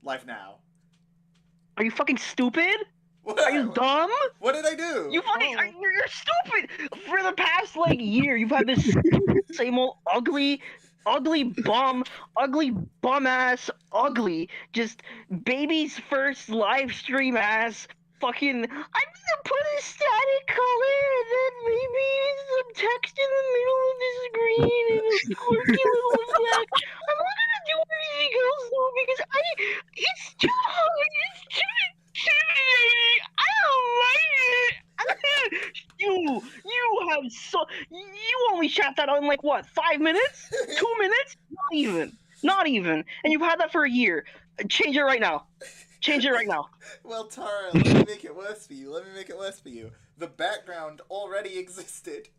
Live now. Are you fucking stupid? What? Are you dumb? What did I do? You fucking, you're stupid! For the past, like, year, you've had this same old ugly bum ass, ugly, just baby's first live stream ass, fucking, I'm gonna put a static color and then maybe some text in the middle of the screen and a quirky little effect. I'm not gonna do anything else though because it's too hard, it's too intimidating, I don't like it. You have you only shot that on like what, 5 minutes? 2 minutes? Not even. And you've had that for a year. Change it right now. Change it right now. Well, Tara, let me make it worse for you. The background already existed.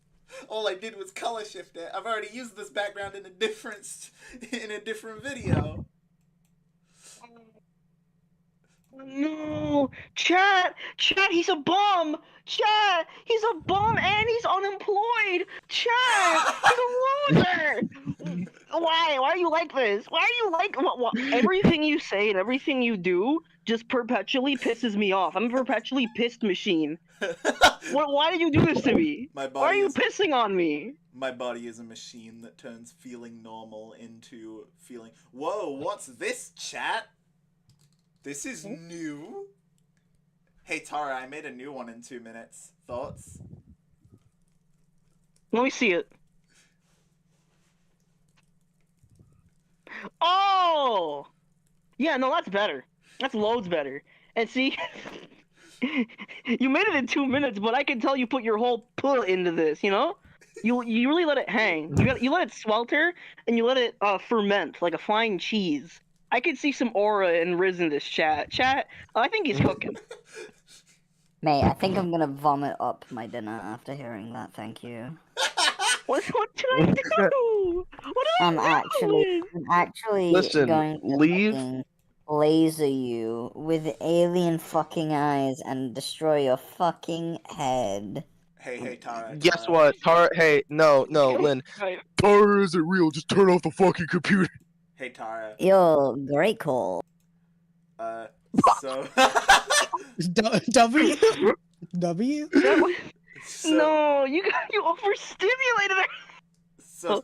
All I did was color shift it. I've already used this background in a different video. No, chat, he's a bum. Chat, he's a bum and he's unemployed. Chat, he's a loser. Why are you like this? Why are you like what? Everything you say and everything you do just perpetually pisses me off. I'm a perpetually pissed machine. Why did you do this to me? Why are you pissing on me? My body is a machine that turns feeling normal into feeling. Whoa, what's this, chat? This is new. Hey Tara, I made a new one in 2 minutes. Thoughts? Let me see it. Oh! Yeah, no, that's better. That's loads better. And see, you made it in 2 minutes, but I can tell you put your whole pull into this, you know? You really let it hang. You let it swelter, and you let it ferment like a flying cheese. I could see some aura and Riz in this chat. Chat, I think he's cooking. Mate, I think I'm gonna vomit up my dinner after hearing that, thank you. What did I do? What did I'm I do? actually Listen, going to leave. laser you with alien fucking eyes and destroy your fucking head. Hey, Tara. Guess what? Tara, hey, no, Lynn. Tara isn't real, just turn off the fucking computer. Hey, Tara. Yo, great call. So... W? W? No, you overstimulated her. So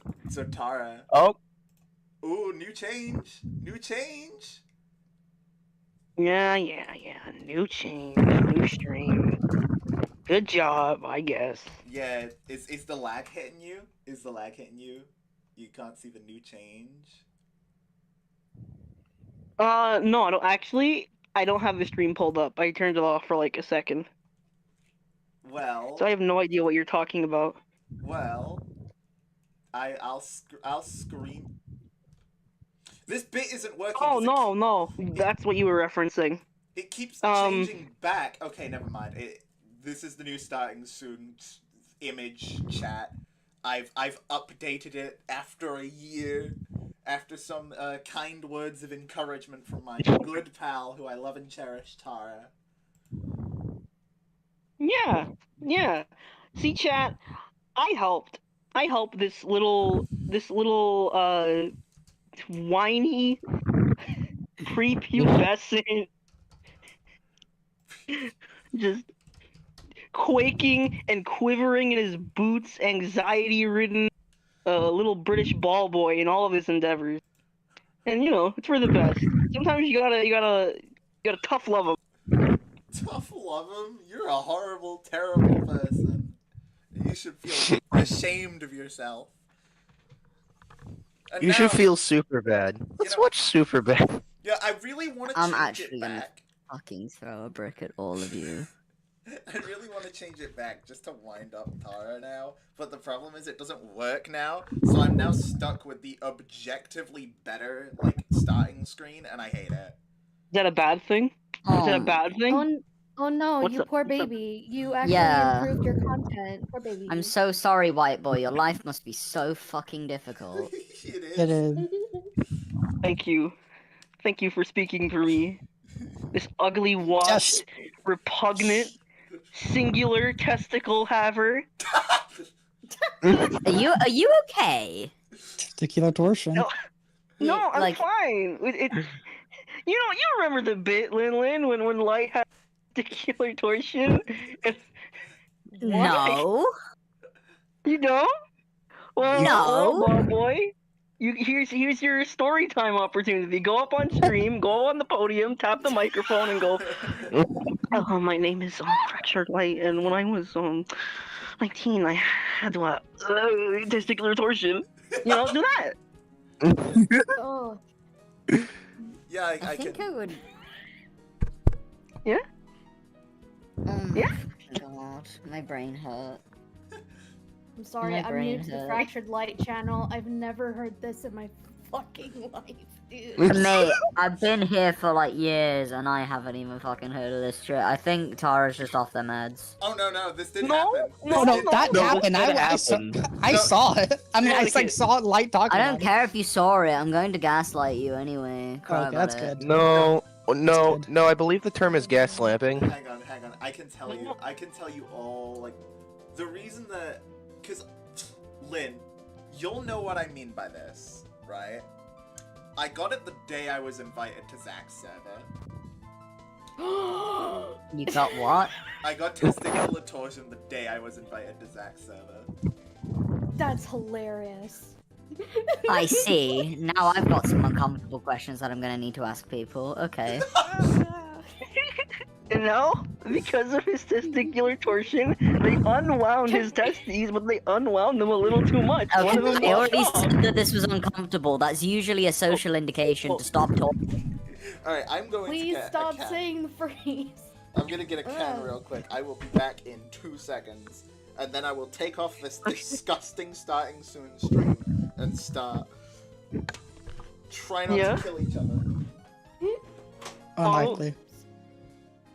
Tara. Oh. Ooh, new change. New change. Yeah. New change, new stream. Good job, I guess. Yeah, is the lag hitting you? You can't see the new change? No, I don't actually. I don't have the stream pulled up. I turned it off for like a second. Well. So I have no idea what you're talking about. Well, I'll scream. This bit isn't working. Oh no, that's what you were referencing. It keeps changing back. Okay, never mind. This is the new starting soon image chat. I've updated it after a year, after some kind words of encouragement from my good pal who I love and cherish, Tara. Yeah. See, chat, I helped this little whiny prepubescent just quaking and quivering in his boots, anxiety-ridden little British ball boy in all of his endeavors. And you know, it's for the best. Sometimes you gotta tough love him. Tough love him? You're a horrible, terrible person. You should feel ashamed of yourself. And you should feel super bad. Let's watch super bad. Yeah, I really want to change it back. I'm actually gonna fucking throw a brick at all of you. I really want to change it back just to wind up Tara now, but the problem is it doesn't work now, so I'm now stuck with the objectively better, like, starting screen, and I hate it. Is that a bad thing? Is that a bad thing? Oh no, you poor baby. You actually improved your content. Poor baby. I'm so sorry, white boy. Your life must be so fucking difficult. It is. Thank you. Thank you for speaking for me. This ugly, washed, repugnant, singular testicle haver. Are you okay? Testicular torsion. No, I'm fine. You know, you remember the bit, Lin, when Light had testicular torsion? And No. you don't? Well, No. ball boy. Here's your story time opportunity. Go up on stream, go on the podium, tap the microphone, and go. Oh, my name is Fractured Light, and when I was 19, I had testicular torsion. You know, do that. Oh, Yeah, I I think can. I would. Yeah? Oh my Yeah? fucking god, my brain hurt. I'm sorry. My I'm new brain to the hurt. Fractured Light channel. I've never heard this in my fucking life, dude. Mate, I've been here for like years and I haven't even fucking heard of this shit. I think Tara's just off their meds. Oh no, this didn't No, happen. no, Oh This no, didn't- that No, happened. that I saw, happened. I No. saw it. I mean, I Okay. saw Light talking I don't about care if you saw it, I'm going to gaslight you anyway. it. Cry Okay, about that's it. good. No, no, good. no. I believe the term is gas lamping. Hang on. I can tell you all, like, the reason that, cause, Lynn, you'll know what I mean by this, right? I got it the day I was invited to Zach's server. You got what? I got testicular torsion the day I was invited to Zach's server. That's hilarious. I see. Now I've got some uncomfortable questions that I'm gonna need to ask people. Okay. You know, because of his testicular torsion, they unwound his testes, but they unwound them a little too much. One of them Okay, I already lost off. said that this was uncomfortable. That's usually a social indication to stop talking. Alright, I'm going to Please get stop a can. saying the phrase. I'm gonna get a can Ugh. real quick. I will be back in 2 seconds. And then I will take off this disgusting starting soon stream and start. Try not Yeah? to kill each other. Unlikely.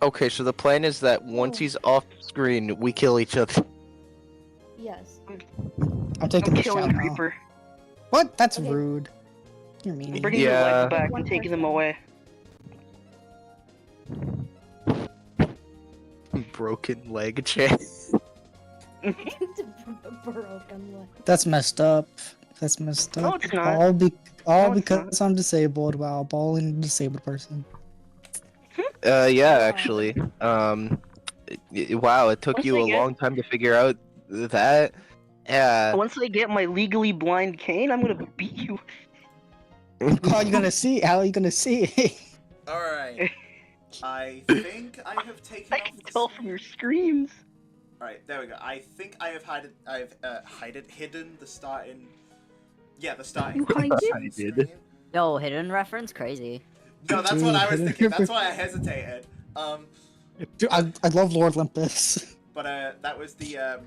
Okay, so the plan is that once he's off screen, we kill each other. Yes. I'm taking I'm this killing shot now. Reaper. What? That's Okay. rude. You're mean. Bringing Yeah. their legs back One and taking them person. away. Broken leg chain. Broken leg. That's messed up. That's messed No, up. it's not. All No, it's because I'm disabled. Wow, balling a disabled person. Yeah, actually. Wow, it took Once you I a get- long time to figure out that. Yeah. Once I get my legally blind cane, I'm gonna beat you. How are you gonna see? How are you gonna see? Alright. I think I have taken I off can the tell from your screams. Alright, there we go. I think I have hidden the starting. Yeah, the starting. You hide it? I did. screen. Yo, hidden reference? Crazy. No, that's what I was Hidden thinking. That's why I hesitated. Dude, I love Lord Olympus. But that was the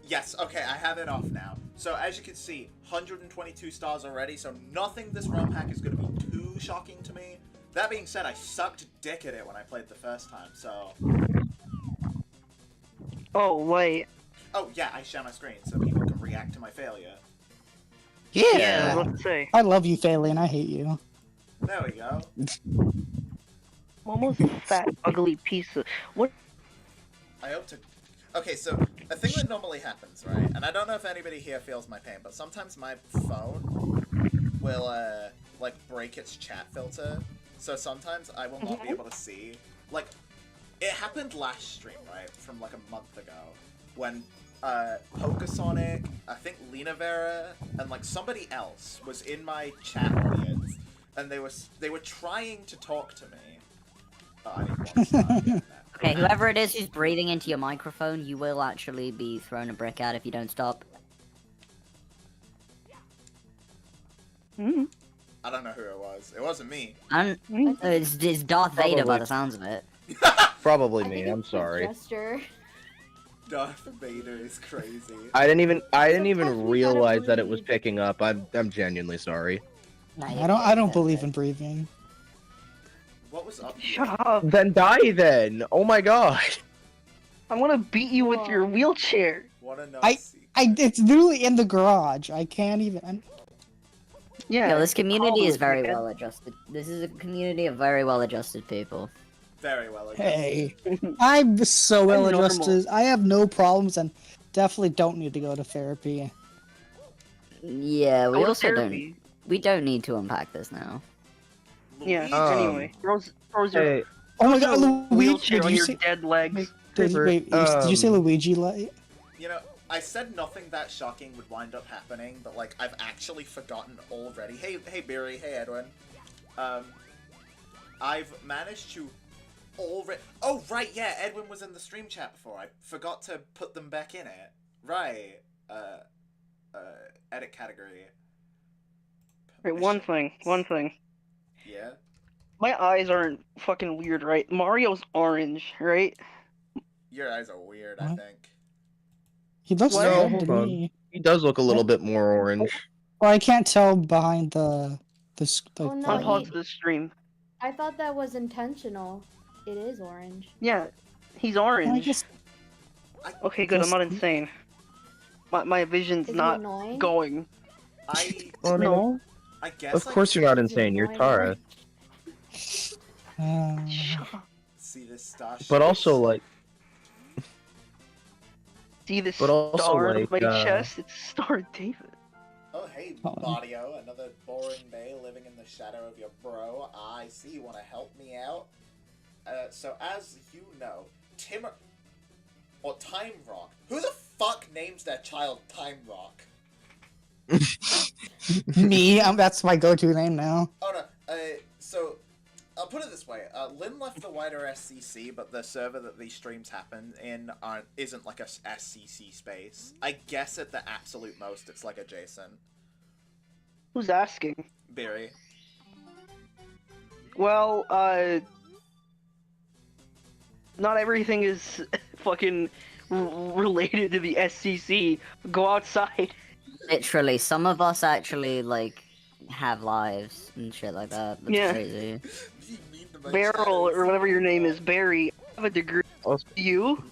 Yes, okay, I have it off now. So as you can see, 122 stars already. So nothing this ROM hack is going to be too shocking to me. That being said, I sucked dick at it when I played the first time. So Oh, wait. oh yeah, I share my screen so people can react to my failure. Yeah, let's say. I love you, Phelan. I hate you. There we go. I'm almost a fat, ugly piece of. What? I hope to. Okay, so a thing that normally happens, right? And I don't know if anybody here feels my pain, but sometimes my phone will like break its chat filter. So sometimes I will not be able to see. Like, it happened last stream, right? From like a month ago, when Pokesonic, I think Lena Vera, and like somebody else was in my chat audience, and they were trying to talk to me. Oh, I need one star. I'm getting that. Okay, whoever it is who's breathing into your microphone, you will actually be thrown a brick at if you don't stop. Mm. I don't know who it was. It wasn't me. And it's Darth Vader by the sounds of it. Probably I me. think I'm it's a sorry. gesture. Darth Vader is crazy. I didn't even Sometimes we gotta realize that it was breathe. picking up. I'm genuinely sorry. No, I don't believe in breathing. What was up? Shut up. Then die then. Oh my god. I'm gonna beat you with your wheelchair. What a I- Nazi. It's literally in the garage. I can't even. Yeah. Yo, this community is Call it, very man. well adjusted. This is a community of very well adjusted people. Very well. adjusted. Hey, I'm so well normal. adjusted. I have no problems and definitely don't need to go to therapy. Yeah, we Go to also don't. therapy. We don't need to unpack this now. Yeah. Luigi. Anyway, throws your Hey, Oh my god, Luigi! wheelchair Did on you your say, dead legs. wait, did you say Luigi light? You know, I said nothing that shocking would wind up happening, but like I've actually forgotten already. Hey, Barry. Hey, Edwin. I've managed to already. Oh right, yeah. Edwin was in the stream chat before. I forgot to put them back in it. Right. Edit category. Wait, one thing. Yeah. My eyes aren't fucking weird, right? Mario's orange, right? Your eyes are weird. I What? think. He looks What? No, red hold to on. me. He does look a little bit more orange. Well, I can't tell behind the Oh, no, button. Unpause the stream. I thought that was intentional. It is orange. Yeah, he's I orange. guess Okay, good. I'm Just- not insane. My vision's Is he not annoying? going. Oh No. I guess. Of course you're not Is he insane. You're annoying? Tara. Shut up. See this star. But also, like, See the But also, star on like, my chest? It's Star David. Oh hey, Hold on. Bardio, another boring day living in the shadow of your bro. I see you want to help me out. So as you know, or Time Rock. Who the fuck names their child Time Rock? me. That's my go-to name now. Oh no. So I'll put it this way. Lynn left the wider SCC, but the server that these streams happen in isn't like a SCC space. I guess at the absolute most, it's like adjacent. Who's asking? Barry. Well, not everything is fucking related to the SCC. Go outside. Literally, some of us actually like have lives and shit like that. That's Yeah. crazy. You mean to my Beryl, shadows. or whatever your name is, Barry. I have a degree. Also- You?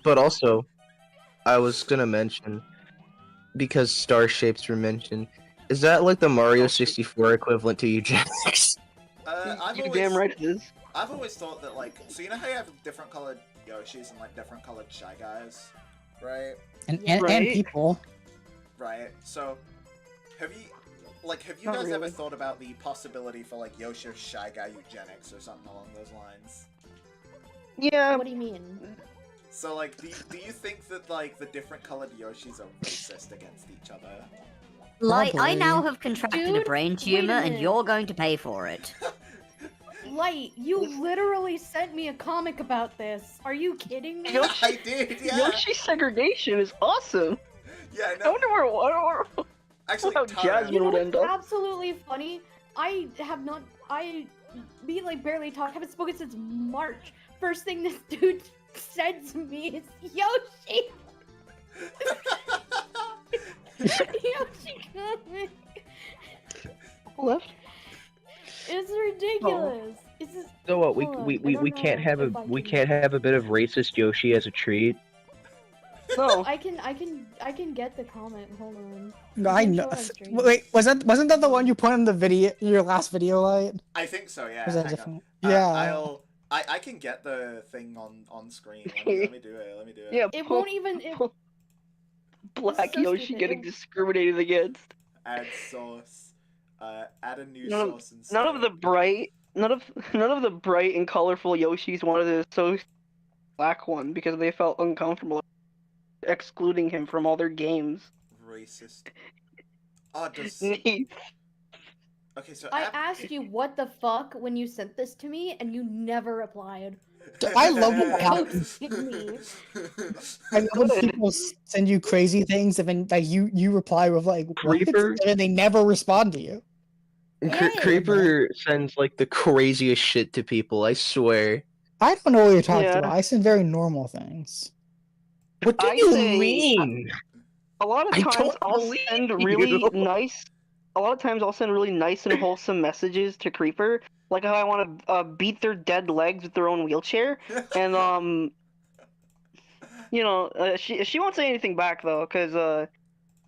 but also, I was gonna mention, because star shapes were mentioned, is that like the Mario 64 equivalent to eugenics? I've You always, damn right it is. I've always thought that, like, so you know how you have different colored Yoshis and, like, different colored Shy Guys? Right? And Right. people. Right. So, have you Not guys ever really. thought about the possibility for, like, Yoshi or Shy Guy eugenics or something along those lines? Yeah. What do you mean? So, like, do you think that, like, the different colored Yoshis are racist against each other? Like, I now Probably. have contracted a Dude, brain wait a tumor, and minute. you're going to pay for it. Light, you literally sent me a comic about this. Are you kidding me? Yoshi- I did, yeah. Yoshi segregation is awesome. Yeah, I no. wonder where. Actually, how Tara, Jasmine You know would what's end up. absolutely funny? Me like barely talk. Haven't spoken since March. First thing this dude said to me is Yoshi. Yoshi comic. Left. It's ridiculous. It's just, So what? hold on, I don't Can't know have if I we can- can't have a bit of racist Yoshi as a treat. No. I can get the comment. Hold on. No, I can know. show on stream. Wait, wasn't that the one you put in the video, your last video, Light? I think so, yeah. Was that hang on. different? Yeah. I can get the thing on screen. Let me do it. Yeah. It won't even. It, Black so Yoshi stupid. getting discriminated against. Add source. Add a new None of- source instead. None of the bright and colorful Yoshis wanted to associate black one because they felt uncomfortable excluding him from all their games. Racist. Oh, does okay? So I asked you what the fuck when you sent this to me, and you never replied. I love when Ghosted me. I love when people send you crazy things and then like you reply with like what? Creeper? And then they never respond to you. Yeah. Creeper sends like the craziest shit to people. I swear. I don't know what you're talking Yeah. about. I send very normal things. What do I you say- mean? A lot of I times don't I'll believe send really you. nice. A lot of times I'll send really nice and wholesome messages to Creeper, like how I want to beat their dead legs with their own wheelchair, and she won't say anything back though, cause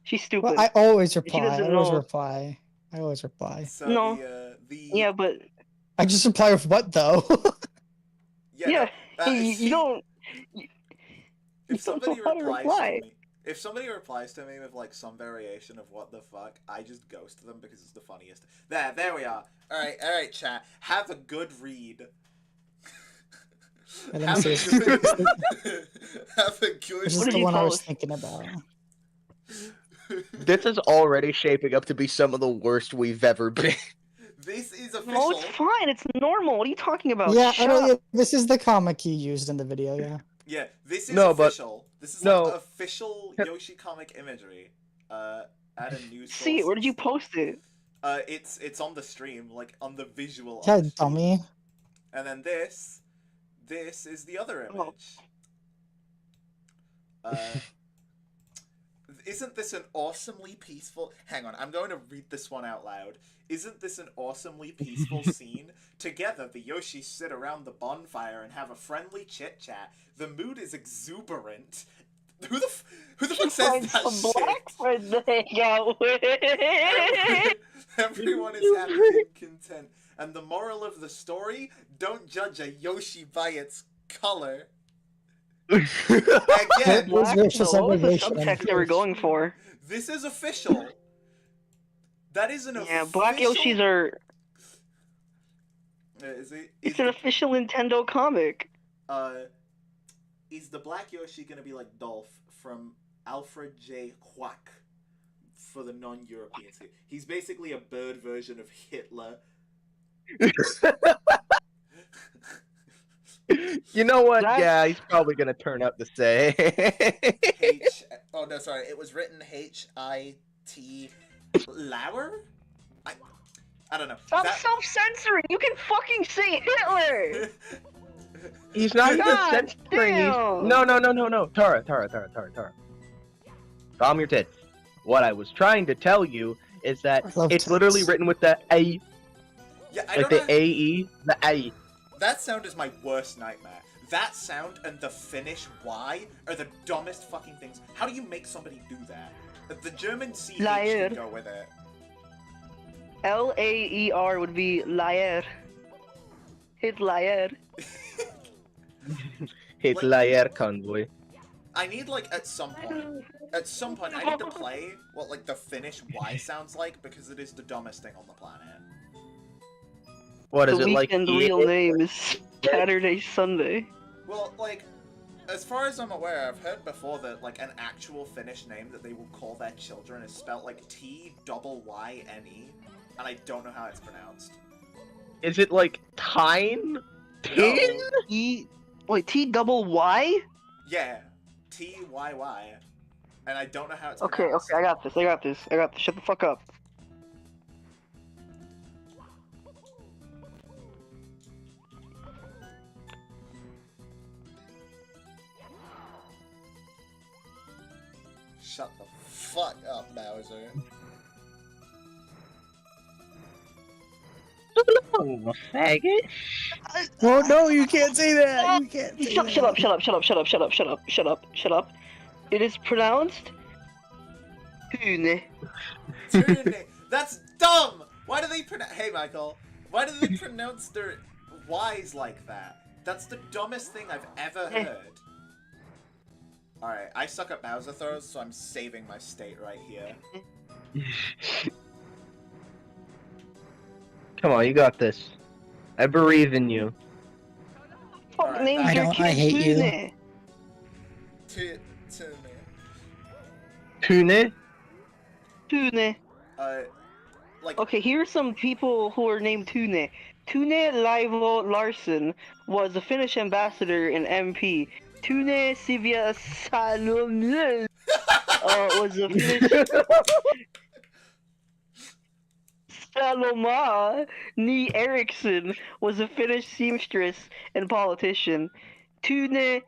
she's stupid. Well, I always reply. doesn't I always know. reply. I always reply. So No. the Yeah, but I just reply with what though? yeah, no, you, you don't. if You don't somebody know how to replies reply. to me, If somebody replies to me with like some variation of what the fuck, I just ghost them because it's the funniest. There we are. All right, chat. Have a good read. Let me Have see. a good. Have a good. This is What did the you one I was post? thinking about. This is already shaping up to be some of the worst we've ever been. This is No, official. it's fine. It's normal. What are you talking about? Yeah, Shut oh, up. yeah, this is the comic you used in the video, yeah. Yeah, this is No, but- official. This is no. like official Yoshi comic imagery. Add a new source. See, where did you post it? It's on the stream, like on the visual. Yeah, on the stream. dummy. And then this is the other image. Isn't this an awesomely peaceful... Hang on, I'm going to read this one out loud. Isn't this an awesomely peaceful scene? Together, the Yoshis sit around the bonfire and have a friendly chit-chat. The mood is exuberant. Who the fuck says that Some black shit? friend to hang out with. Everyone is happy and content. And the moral of the story? Don't judge a Yoshi by its color. Again, Where's racial So what was the segregation in subtext they were this? going for? this is official. That is an Yeah, official... black Yoshis are. Is it? It's an official Nintendo comic. Is the Black Yoshi gonna be like Dolph from Alfred J. Quack for the non-Europeans? He's basically a bird version of Hitler. You know what? That's- Yeah, he's probably gonna turn up to say. Oh no, sorry. It was written H-I-T Lauer? I don't know. Stop self-censoring. You can fucking say Hitler. He's not even God censoring. damn. No. Tara. Calm your tits. What I was trying to tell you is that I love it's literally tits. written with the A, Yeah, I like don't the know. A-E, the A. That sound is my worst nightmare. That sound and the Finnish Y are the dumbest fucking things. How do you make somebody do that? The German CH Liar. can go with it. Laer would be liar. Hitler. It's Like- Laer Convoy. I need, like, at some point, I need to play what, like, the Finnish Y sounds like, because it is the dumbest thing on the planet. What The is it like? weekend real name is Saturday Sunday. Well, like, as far as I'm aware, I've heard before that, like, an actual Finnish name that they will call their children is spelled, like, T-Y-Y-N-E, and I don't know how it's pronounced. Is it like Tyne? Tin? Wait, T-double-Y? Yeah, T-Y-Y, and I don't know how it's Okay, pronounced. I got this. Shut the fuck up. Shut the fuck up, Bowser. Oh, faggot. Oh no, you can't say that. You can't say that. Shut up. It is pronounced Hune. Tune. That's dumb! Why do they pronounce... Hey, Michael. Why do they pronounce their Y's like that? That's the dumbest thing I've ever heard. Alright, I suck at Bowser throws, so I'm saving my state right here. Come on, you got this. I believe in you. Fuck Alright, names I your don't- kid I hate you. Hune. Tune. Tune? Hune. Like... Okay, here's some people who are named Tune. Tune Laivo Larsen was a Finnish ambassador in MP. Tune Sivia Salome was a Finnish... Saloma Ni Eriksson was a Finnish seamstress and politician. Tune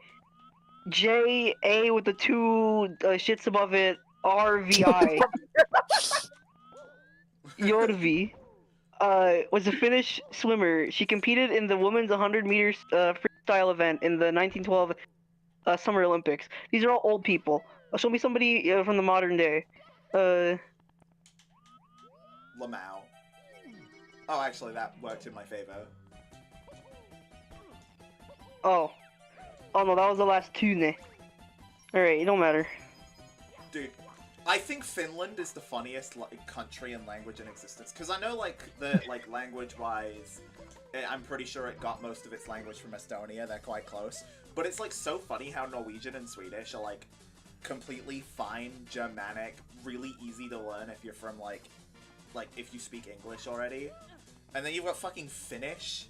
J.A. with the two shits above it, RVI. Jorvi was a Finnish swimmer. She competed in the women's 100 meters freestyle event in the 1912 Summer Olympics. These are all old people. Show me somebody from the modern day. Lamau. Oh, actually, that worked in my favor. Oh no, that was the last Tune. Alright, it don't matter. Dude, I think Finland is the funniest country and language in existence. Because I know, like, language-wise, I'm pretty sure it got most of its language from Estonia. They're quite close. But it's, like, so funny how Norwegian and Swedish are, like, completely fine, Germanic, really easy to learn if you're from, like, if you speak English already. And then you've got fucking Finnish.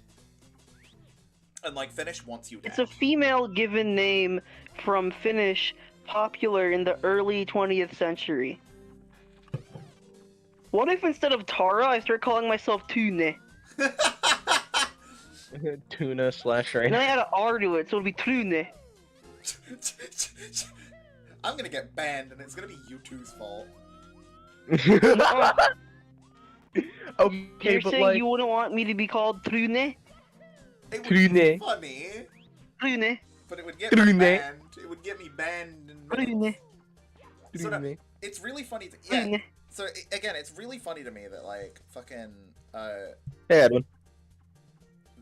And, like, Finnish wants you dead. It's a female given name from Finnish, popular in the early 20th century. What if instead of Tara, I start calling myself Tune? Tuna slash rain. And then I add an R to it, so it'll be Trune. I'm gonna get banned, and it's gonna be you two's fault. Okay, You're but saying like, you wouldn't want me to be called Trune? It would Trune. be funny, Trune. but it would get me Trune. banned. It would get me banned. And Trune. So no, Trune. it's really funny. Yeah. Trune. So again, it's really funny to me that like fucking Hey, Edwin.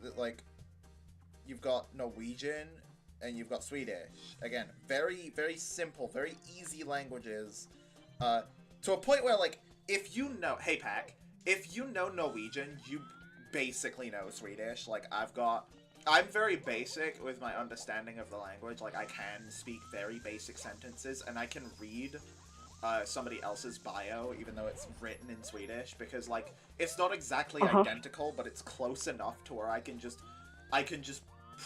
that, like you've got Norwegian and you've got Swedish. Again, very very simple, very easy languages. To a point where like if you know, hey Pack, if you know Norwegian, you basically know Swedish. Like I'm very basic with my understanding of the language. Like I can speak very basic sentences and I can read somebody else's bio, even though it's written in Swedish, because like it's not exactly identical, but it's close enough to where I can just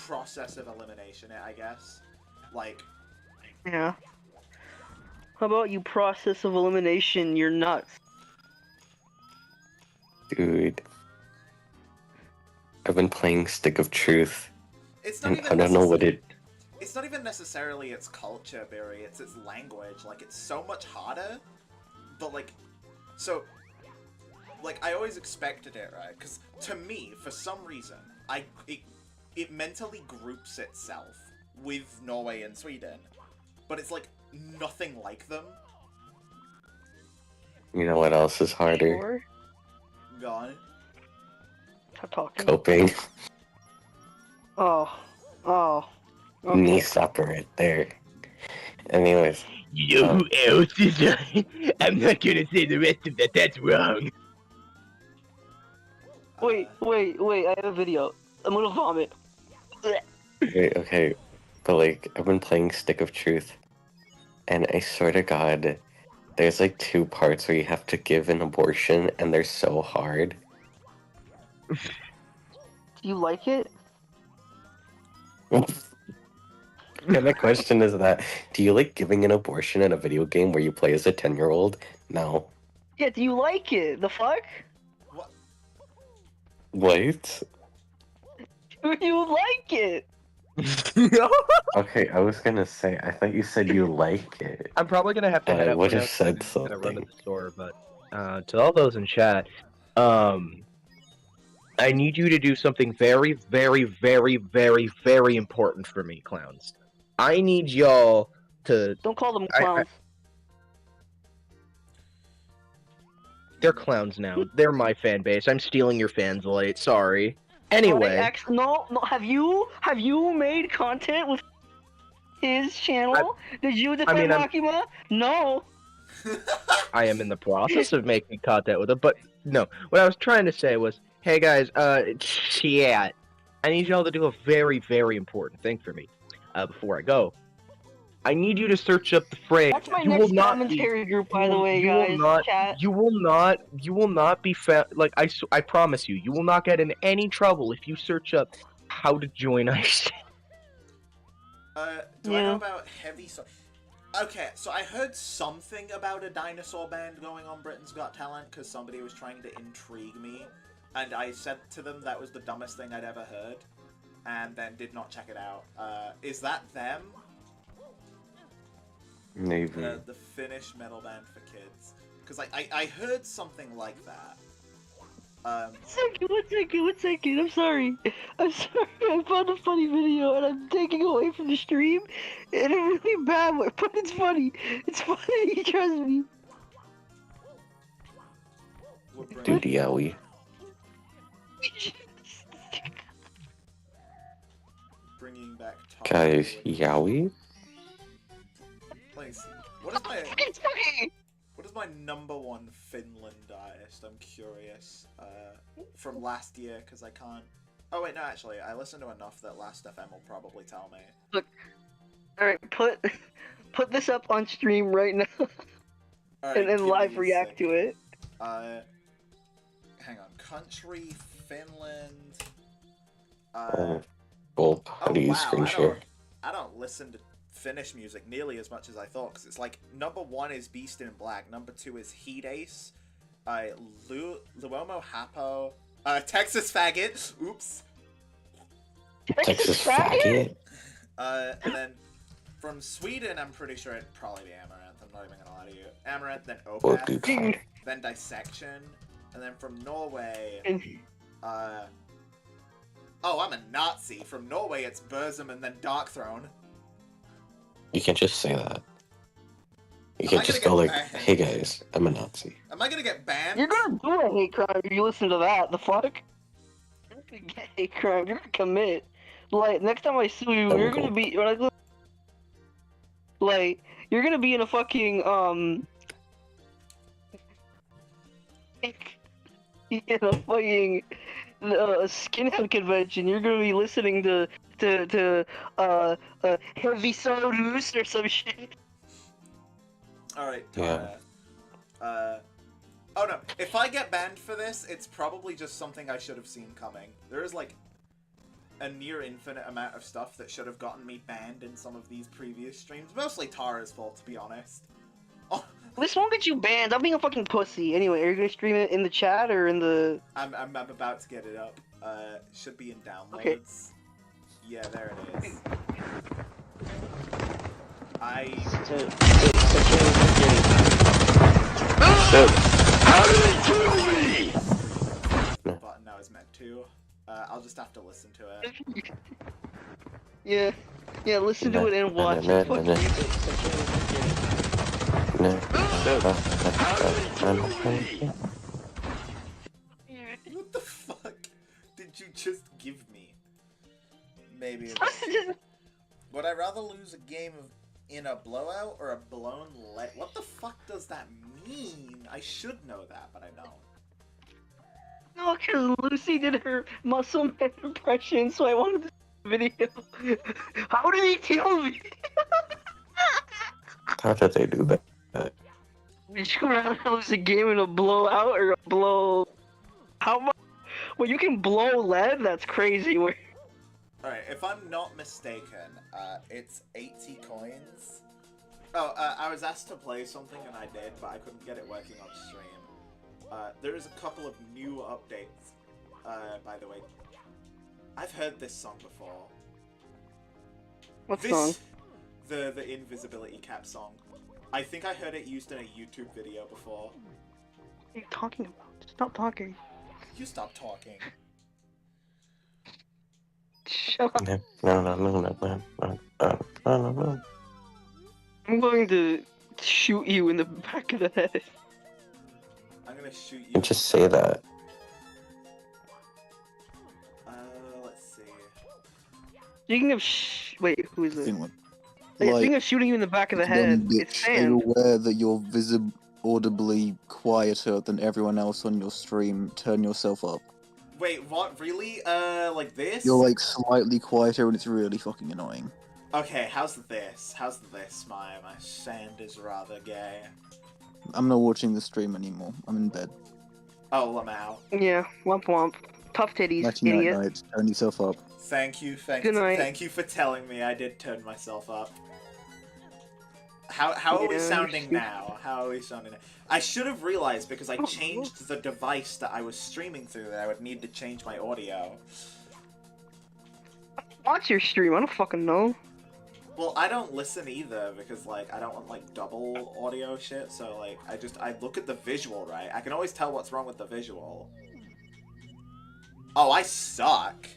process of elimination it, I guess. Like, Yeah. How about you process of elimination? You're nuts. Dude. I've been playing Stick of Truth, it's not and even I don't know what it... it's not even necessarily its culture, Barry. It's its language. Like it's so much harder, but like, so, like I always expected it, right? Because to me, for some reason, it mentally groups itself with Norway and Sweden, but it's like nothing like them. You know what else is harder? Sure. Gone. Stop talking. Coping. Oh. Okay. Knee stopper right there. Anyways. You know who else is I'm not gonna say the rest of that, that's wrong. Wait, I have a video. I'm gonna vomit. Okay, but like, I've been playing Stick of Truth, and I swear to God, there's like 2 parts where you have to give an abortion, and they're so hard. Do you like it? And the question is that, do you like giving an abortion in a video game where you play as a 10-year-old? No. Yeah, do you like it? The fuck? What? What? Do you like it? Okay, I was gonna say, I thought you said you like it. I'm probably gonna have to head I out. would've now, said I'm gonna run to something. the store, but to all those in chat, I need you to do something very, very, very, very, very important for me, clowns. I need y'all to. Don't call them I- clowns. They're clowns now. They're my fan base. I'm stealing your fans late. Sorry. Anyway, No. Have you made content with his channel? Did you defend I'm- Makima? No. I am in the process of making content with it, but no. What I was trying to say was, hey guys, chat. I need y'all to do a very, very important thing for me. Before I go, I need you to search up the phrase. That's my You next will not be- commentary group, by the you- way, you will guys. not- Chat. You will not be like I promise you. You will not get in any trouble if you search up how to join IC. Do I Yeah. know about heavy Okay, so I heard something about a dinosaur band going on Britain's Got Talent because somebody was trying to intrigue me, and I said to them that was the dumbest thing I'd ever heard, and then did not check it out. Is that them? Maybe. The Finnish metal band for kids? Because I heard something like that. One second. I'm sorry. I found a funny video and I'm taking away from the stream in a really bad way, but it's funny. It's funny, trust me. We're Dude, yowie. bringing back Guys, yowie? Please, What is my Fucking fucking. what is my number one Finland artist? I'm curious. From last year, because I can't. Oh wait, no, actually, I listened to enough that Last FM will probably tell me. All right, put this up on stream right now, Alright, and then give live me a react to second. it. Hang on. Country, Finland. Well, how do you wow, screen share? I don't listen to Finnish music nearly as much as I thought, because it's like, number 1 is Beast in Black, number 2 is Heat Ace, Luomo Hapo, Texas Faggot, oops, Texas faggot? and then from Sweden, I'm pretty sure it'd probably be Amaranth, I'm not even gonna lie to you. Amaranth, then Well, Opeth, dude, then Dissection, and then from Norway, oh, I'm a Nazi. From Norway, it's Burzum and then Darkthrone. you can't just say that. You Am can't I just gonna go get like, banned? hey guys, I'm a Nazi. Am I gonna get banned? You're gonna do a hate crime if you listen to that. The fuck? You're gonna get hate crime. You're gonna commit. Like next time I sue you, you're gonna be like you're gonna be in a fucking in a fucking skinhead convention. You're gonna be listening to Heavy Sodos or some shit. Alright, Yeah. Tana. Oh no, if I get banned for this, it's probably just something I should have seen coming. There is like a near infinite amount of stuff that should have gotten me banned in some of these previous streams. Mostly Tara's fault, to be honest. Oh, This won't get you banned. I'm being a fucking pussy. Anyway, are you gonna stream it in the chat or in the? I'm about to get it up. Should be in downloads. Okay. Yeah, there it is. The button I was meant to. I'll just have to listen to it. Yeah. Listen to it and watch it. Fuck What the fuck did you just give me? Maybe. Would I rather lose a game in a blowout or a blown leg? What the fuck does that mean? I should know that, but I don't. No, because Lucy did her muscle man impression, so I wanted to see the video. How did he kill me? How did they do that? Would you rather lose a game in a blowout or a blow? How much? Well, you can blow lead? That's crazy. Alright, if I'm not mistaken, it's 80 coins. Oh, I was asked to play something and I did, but I couldn't get it working on stream. There is a couple of new updates, by the way. I've heard this song before. What This, song? The Invisibility Cap song. I think I heard it used in a YouTube video before. What are you talking about? Stop talking. You stop talking. Shut up. No. I'm going to shoot you in the back of the head. I'm gonna shoot you. You just say that. Let's see. Speaking of wait, who is it? Thing, Hey, like, speaking of shooting you in the back of the head, young it's bitch, are you Sand. aware that you're audibly quieter than everyone else on your stream? Turn yourself up. Wait, what? Really? Like this? You're like slightly quieter and it's really fucking annoying. Okay, how's this? My Sand is rather gay. I'm not watching the stream anymore. I'm in bed. Oh, Lamau. Yeah, womp womp. Tough titties, Nighty night, idiot. night. Turn yourself up. Thank you Good night. thank you for telling me I did turn myself up. How are we Yeah, sounding now? I should have realized because I changed the device that I was streaming through that I would need to change my audio. Watch your stream. I don't fucking know. Well, I don't listen either because like I don't want like double audio shit. So like I look at the visual, right? I can always tell what's wrong with the visual. Oh, I suck.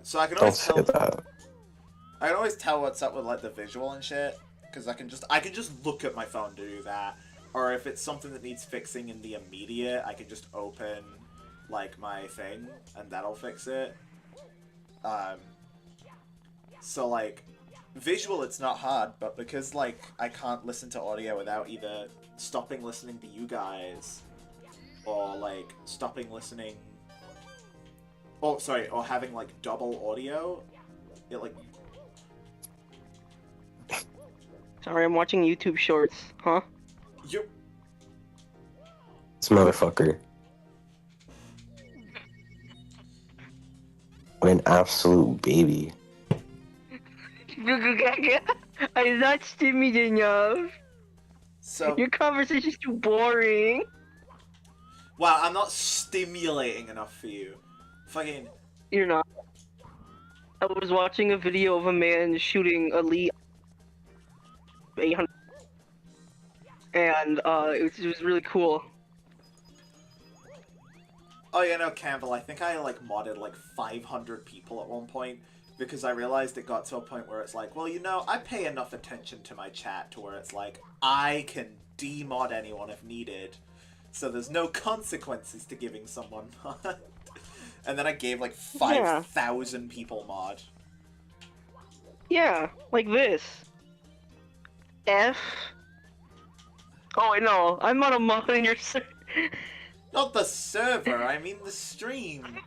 So I can Don't always say tell. that. I can always tell what's up with like the visual and shit, because I can just look at my phone to do that. Or if it's something that needs fixing in the immediate, I can just open like my thing and that'll fix it. So like visual it's not hard, but because like I can't listen to audio without either stopping listening to you guys or like stopping listening or having like double audio, it like Sorry, I'm watching YouTube shorts, huh? you This motherfucker. What an absolute baby. I'm not stimulated enough. so Your conversation's too boring. wow, I'm not stimulating enough for you. Fucking You're not. I was watching a video of a man shooting a Lee 800, and it was really cool. oh yeah, no, Campbell, I think I like modded like 500 people at one point because I realized it got to a point where it's like, well, you know, I pay enough attention to my chat to where it's like I can demod anyone if needed, so there's no consequences to giving someone mod. And then I gave like 5,000 people mod. Yeah, like this. F. Oh wait, no, I'm not a mod in your Not the server, I mean the stream.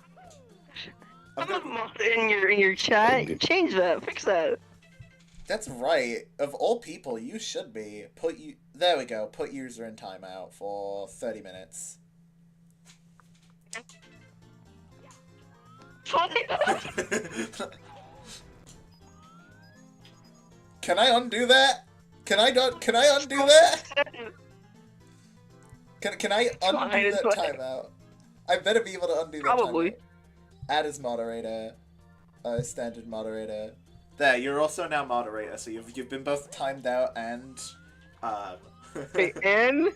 I'm not a mod in your chat. Change that. Fix that. That's right. Of all people, you should be. There we go. Put user in timeout for 30 minutes. Can I undo that? Can I undo that? Can I undo that timeout? I better be able to undo that Probably. timeout. Add as moderator. Standard moderator. There, you're also now moderator, so you've been both timed out and Wait, and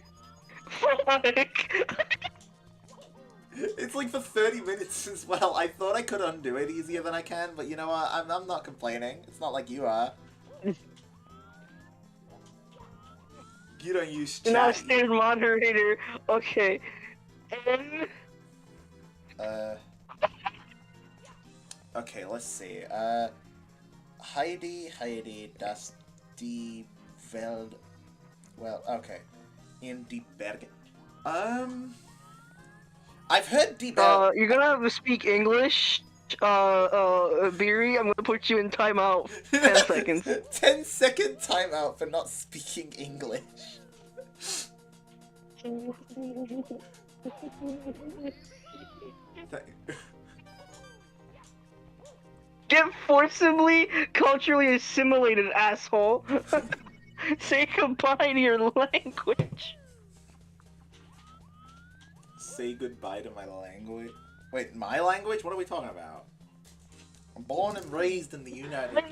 fuck. It's like for 30 minutes as well. I thought I could undo it easier than I can, but you know what? I'm not complaining. It's not like you are. You don't use chat. Now standard moderator. Okay. And Okay, let's see. Heidi, das die Welt. Well, okay. In die Berge. I've heard die Berge. you're gonna have to speak English. Beery, I'm gonna put you in timeout. 10 seconds. 10-second timeout for not speaking English. Get forcibly culturally assimilated, asshole. Say goodbye to your language. Say goodbye to my language. Wait, my language? What are we talking about? I'm born and raised in the United.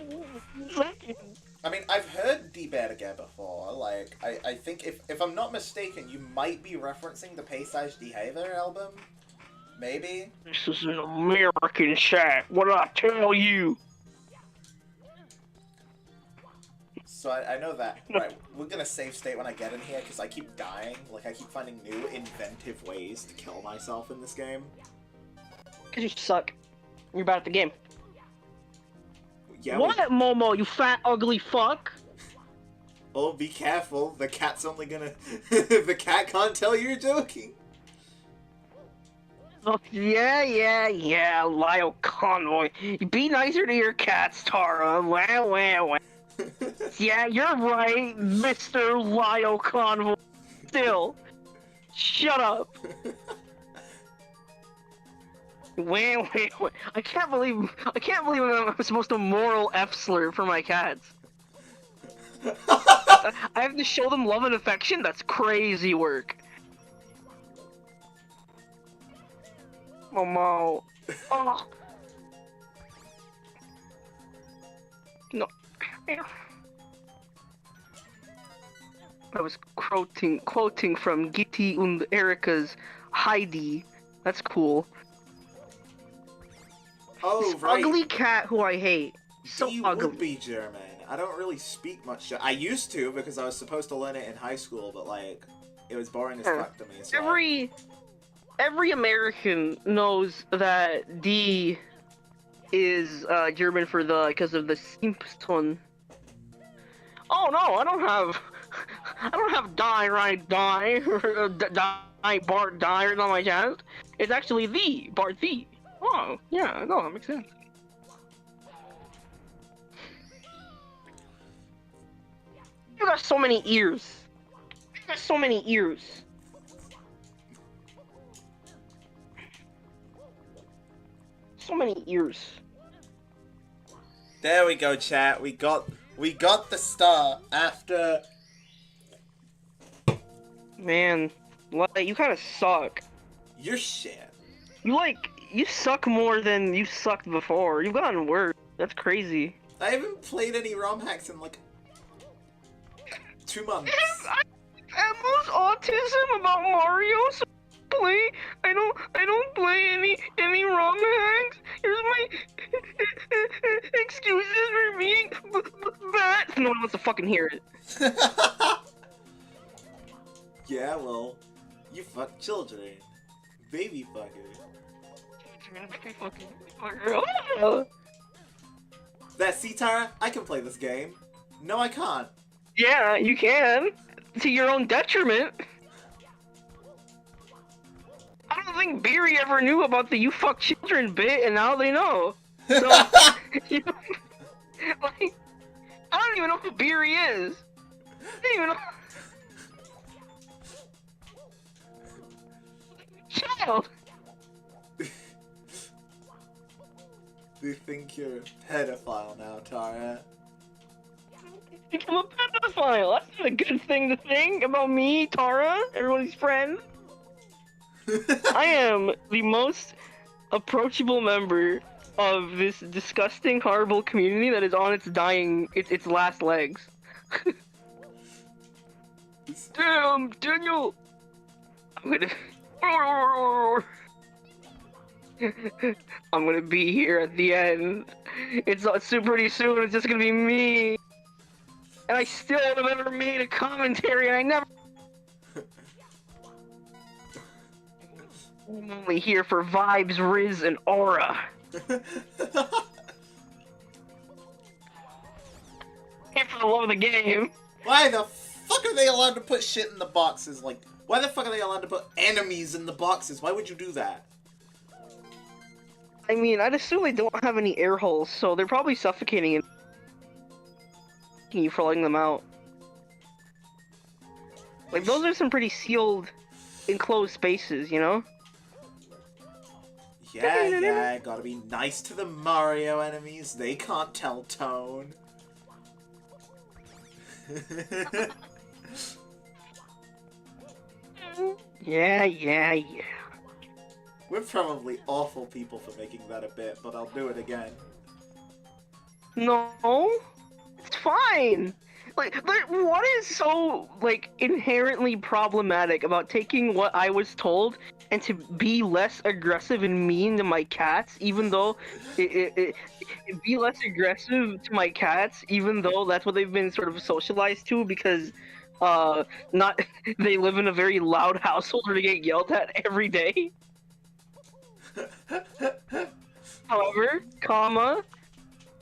I mean, I've heard Die Berge before. Like, I think if I'm not mistaken, you might be referencing the Paysage Die Haver album. Maybe. This is an American chat. What did I tell you? So I know that. Right, we're gonna save state when I get in here because I keep dying. Like, I keep finding new inventive ways to kill myself in this game. Cause you suck. You're bad at the game. Yeah. What, Momo? You fat ugly fuck. Oh, be careful. The cat's only gonna. The cat can't tell you're joking. Oh, yeah, Lyle Convoy. You be nicer to your cats, Tara. Wow. Yeah, you're right, Mr. Lyle Convoy. Still, shut up. Wait. I can't believe I'm supposed to moral F slur for my cats. I have to show them love and affection? That's crazy work. Momo. Oh. No. I was quoting from Gitti und Erika's Heidi. That's cool. Oh, This right. ugly cat who I hate. So you ugly. would be German. I don't really speak much. I used to because I was supposed to learn it in high school, but like, it was boring as fuck to me. So Every American knows that D is German for because of the Simpson. Oh no, I don't have die right die or die Bart die written on my chest. It's actually the Bart the. Oh yeah, no, that makes sense. You got so many ears. You got so many ears. So many ears. There we go, chat. We got the star after. Man, like you kind of suck. Your shit. You suck more than you sucked before. You've gotten worse. That's crazy. I haven't played any ROM hacks in like 2 months. I have most autism about Mario, so I don't play any ROM hacks. Here's my excuses for being bad. No one wants to fucking hear it. Yeah, well, you fuck children. Baby fucker. That see, Tara? I can play this game. No, I can't. Yeah, you can. To your own detriment. I don't think Beery ever knew about the you fuck children bit, and now they know. So, you know, like, I don't even know who Beery is. I don't even know. Child. They think you're a pedophile now, Tara. Become a pedophile. That's not a good thing to think about me, Tara, everybody's friend. I am the most approachable member of this disgusting, horrible community that is on its last legs. Damn, Daniel! I'm gonna be here at the end. It's pretty soon. It's just gonna be me, and I still have never made a commentary, and I never. I'm only here for vibes, Riz, and aura. Here for the love of the game. Why the fuck are they allowed to put shit in the boxes? Like, why the fuck are they allowed to put enemies in the boxes? Why would you do that? I mean, I'd assume they don't have any air holes, so they're probably suffocating you for letting them out. Like, those are some pretty sealed, enclosed spaces, you know? Yeah, gotta be nice to the Mario enemies. They can't tell tone. Yeah. We're probably awful people for making that a bit, but I'll do it again. No, it's fine. Like, what is so, like, inherently problematic about taking what I was told and to be less aggressive and mean to my cats, even though be less aggressive to my cats, even though that's what they've been sort of socialized to, because not they live in a very loud household where they get yelled at every day. However,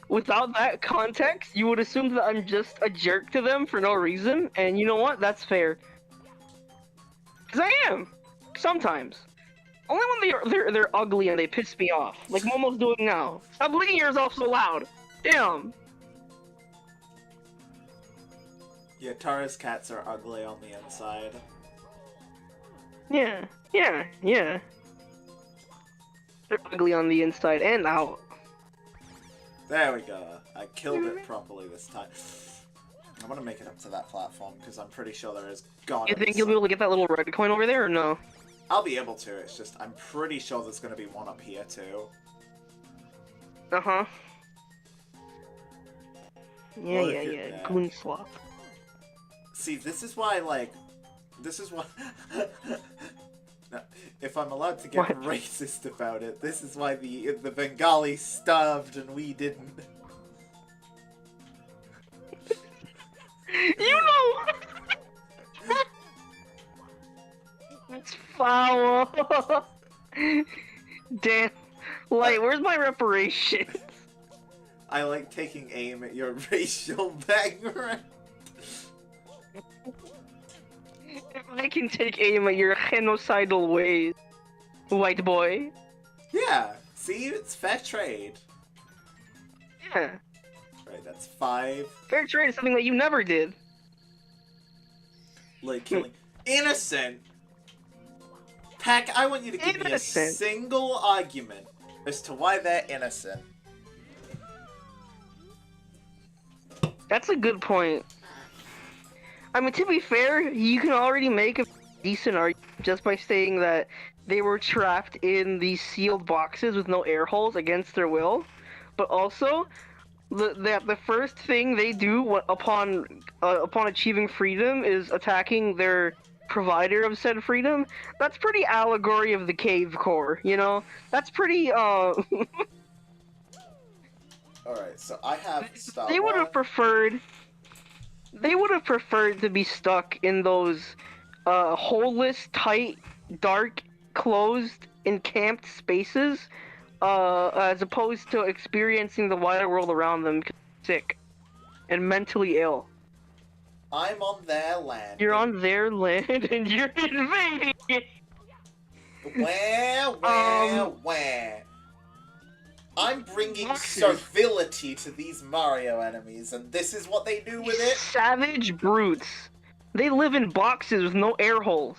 without that context, you would assume that I'm just a jerk to them for no reason, and you know what? That's fair. Cause I am. Sometimes. Only when they're ugly and they piss me off. Like Momo's doing now. Stop licking yours off so loud. Damn. Yeah, Tara's cats are ugly on the inside. Yeah. They're ugly on the inside and out. There we go. I killed it properly this time. I want to make it up to that platform because I'm pretty sure there is gotta You be think you'll be able to get that little red coin over there or no? I'll be able to, it's just I'm pretty sure there's gonna be one up here too. Uh-huh. Yeah, Look at that. Goon slop. See, this is why, like, this is why... Now, if I'm allowed to get What? racist about it, this is why the Bengali starved and we didn't. You know! It's foul! Damn. Light, where's my reparations? I like taking aim at your racial background. If I can take aim at your genocidal ways, white boy. Yeah. See, it's fair trade. Yeah. Right, that's 5. Fair trade is something that you never did. Like killing innocent. Pack, I want you to give me a Innocent. single argument as to why they're innocent. That's a good point. I mean, to be fair, you can already make a decent argument just by saying that they were trapped in these sealed boxes with no air holes against their will. But also, the first thing they do upon achieving freedom is attacking their provider of said freedom. That's pretty allegory of the cave core, you know? That's pretty, Alright, so I have Star They would Wars. have preferred to be stuck in those holeless, tight, dark, closed, encamped spaces as opposed to experiencing the wider world around them sick and mentally ill. I'm on their land. You're on their land and you're invading it. Where? I'm bringing Boxes. servility to these Mario enemies, and this is what they do with it? Savage brutes. They live in boxes with no air holes.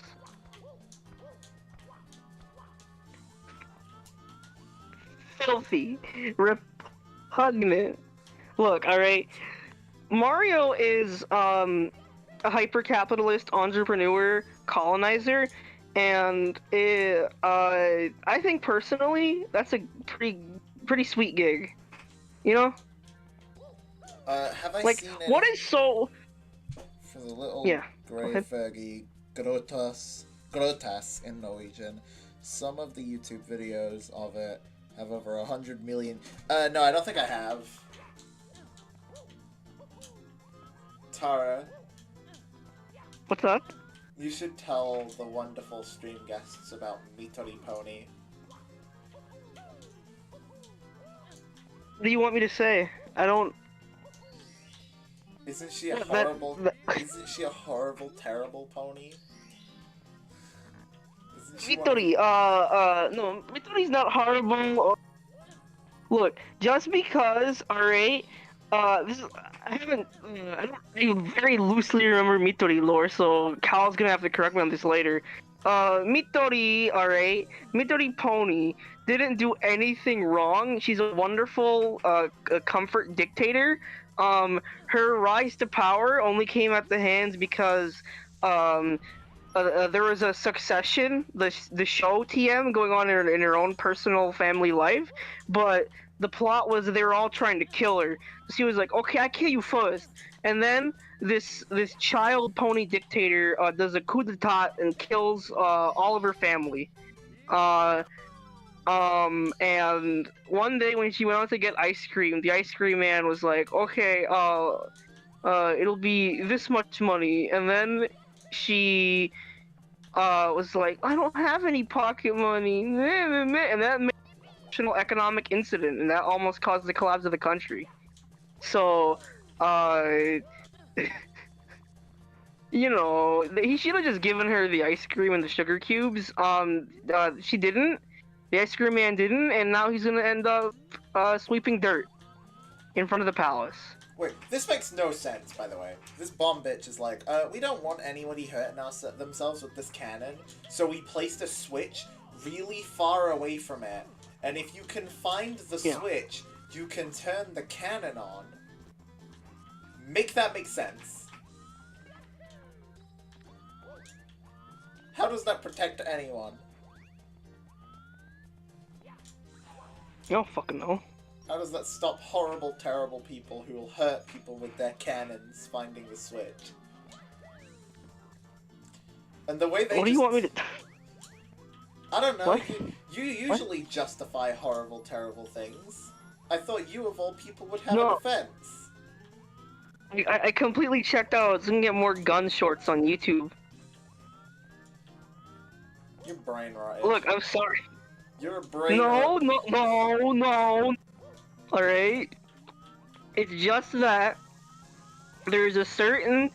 Filthy. Repugnant. Look, alright. Mario is a hyper-capitalist entrepreneur colonizer, and I think personally that's a pretty sweet gig. You know? Have I Like, seen what any is so... for the little Yeah, go grey ahead. Fergie Grotas in Norwegian? Some of the YouTube videos of it have over 100 million. No, I don't think I have. Tara, What's up? you should tell the wonderful stream guests about Mitori Pony. What do you want me to say? I don't... Isn't she a That- horrible? that- Isn't she a horrible, terrible pony? Isn't she one of- Mitori, no, Mitori's not horrible. Look, just because, alright, this is, I very loosely remember Mitori lore, so Cal's gonna have to correct me on this later. Mitori, alright, Mitori Pony didn't do anything wrong. She's a wonderful, comfort dictator. Her rise to power only came at the hands because, there was a Succession, the show TM going on in her own personal family life, but the plot was they were all trying to kill her. She was like, "Okay, I kill you first," and then this child pony dictator does a coup d'état and kills all of her family. And one day when she went out to get ice cream, the ice cream man was like, "Okay, it'll be this much money," and then she was like, "I don't have any pocket money," and that made a national economic incident, and that almost caused the collapse of the country. So, you know, he should have just given her the ice cream and the sugar cubes. She didn't. The ice cream man didn't, and now he's gonna end up sweeping dirt in front of the palace. Wait, this makes no sense, by the way. This bomb bitch is like, we don't want anybody hurting themselves with this cannon, so we placed a switch really far away from it, and if you can find the switch, you can turn the cannon on. Make that make sense. How does that protect anyone? You don't fucking know. How does that stop horrible, terrible people who will hurt people with their cannons finding the switch? And the way they What do you want me to... I don't know. What? You usually justify horrible, terrible things. I thought you, of all people, would have No. a defense. I completely checked out. It's gonna get more gun shorts on YouTube. You're brain rotted. Look, I'm sorry. You're a brain No. rot. Alright? It's just that there's a certain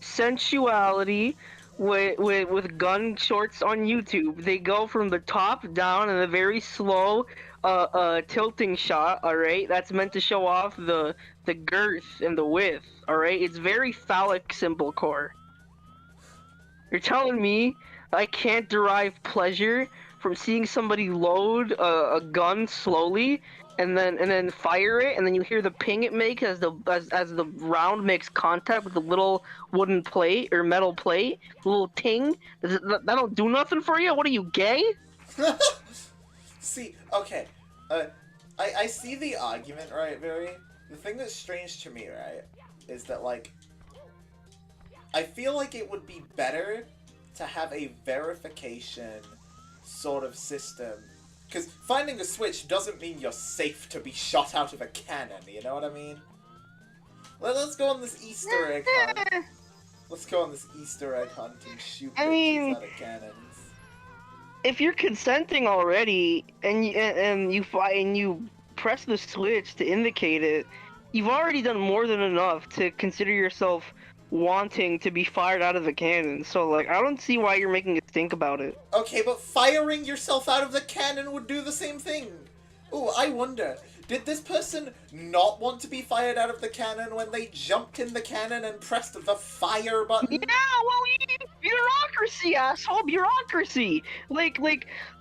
sensuality with gun shorts on YouTube. They go from the top down in a very slow tilting shot, alright? That's meant to show off the girth and the width, alright? It's very phallic symbol core. You're telling me I can't derive pleasure from seeing somebody load a gun slowly and then fire it, and then you hear the ping it makes as the round makes contact with the little wooden plate or metal plate, the little ting. That don't do nothing for you? What are you, gay? See, okay, I see the argument, right, Very? The thing that's strange to me, right, is that, like, I feel like it would be better to have a verification sort of system. Because finding a switch doesn't mean you're safe to be shot out of a cannon, you know what I mean? Let's go on this Easter egg hunt. Let's go on this Easter egg hunt and shoot bitches out of cannons. If you're consenting already, and you press the switch to indicate it, you've already done more than enough to consider yourself wanting to be fired out of the cannon. So, like, I don't see why you're making a stink about it. Okay, but firing yourself out of the cannon would do the same thing. Ooh, I wonder, did this person not want to be fired out of the cannon when they jumped in the cannon and pressed the fire button? Yeah, well, bureaucracy, asshole, bureaucracy. Like, you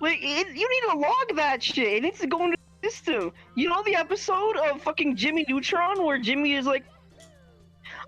need to log that shit. It needs to go into the system. You know the episode of fucking Jimmy Neutron where Jimmy is like,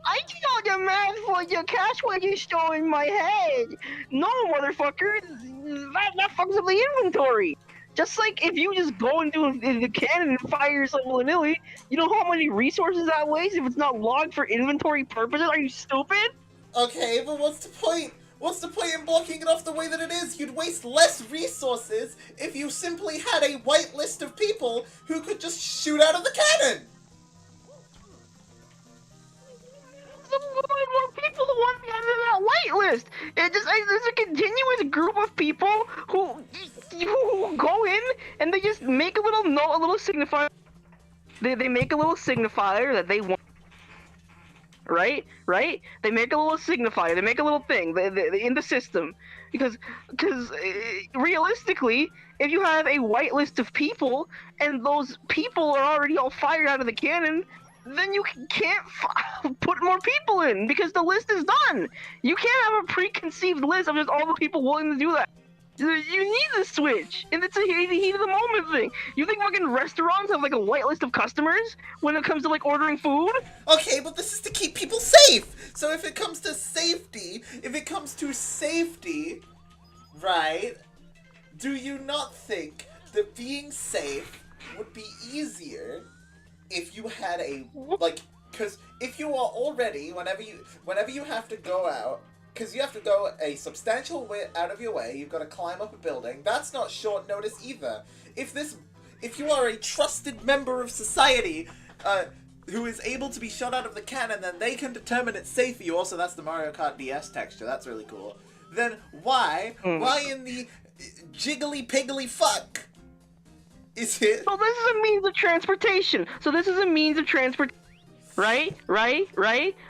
I know the math for your cash register in my head. No, motherfucker, that fucks up the inventory. Just like if you just go into the cannon and fire yourself willy-nilly, you know how many resources that wastes if it's not logged for inventory purposes? Are you stupid? Okay, but what's the point? What's the point in blocking it off the way that it is? You'd waste less resources if you simply had a white list of people who could just shoot out of the cannon! More people who want to be on that white list. There's a continuous group of people who go in and they just make a little note, a little signifier. They make a little signifier that they want. Right? They make a little signifier. They make a little thing in the system because realistically, if you have a white list of people and those people are already all fired out of the cannon, then you can't put more people in because the list is done. You can't have a preconceived list of just all the people willing to do that. You need the switch, and it's a heat of the moment thing. You think fucking restaurants have like a white list of customers when it comes to like ordering food? Okay, but this is to keep people safe. So if it comes to safety, right? Do you not think that being safe would be easier if you had a, like, because if you are already, whenever you have to go out, because you have to go a substantial way out of your way, you've got to climb up a building, that's not short notice either. If you are a trusted member of society, who is able to be shot out of the cannon, then they can determine it's safe for you. Also, that's the Mario Kart DS texture, that's really cool. Then why in the jiggly piggly fuck is it? So this is a means of transportation. Right?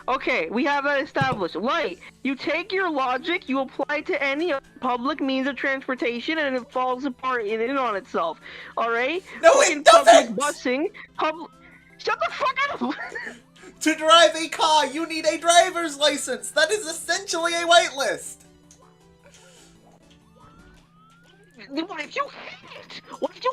Okay, we have that established. Light, you take your logic, you apply it to any public means of transportation, and it falls apart in on itself. Alright? No, fucking it doesn't! Public busing, shut the fuck up! To drive a car, you need a driver's license! That is essentially a whitelist! What if you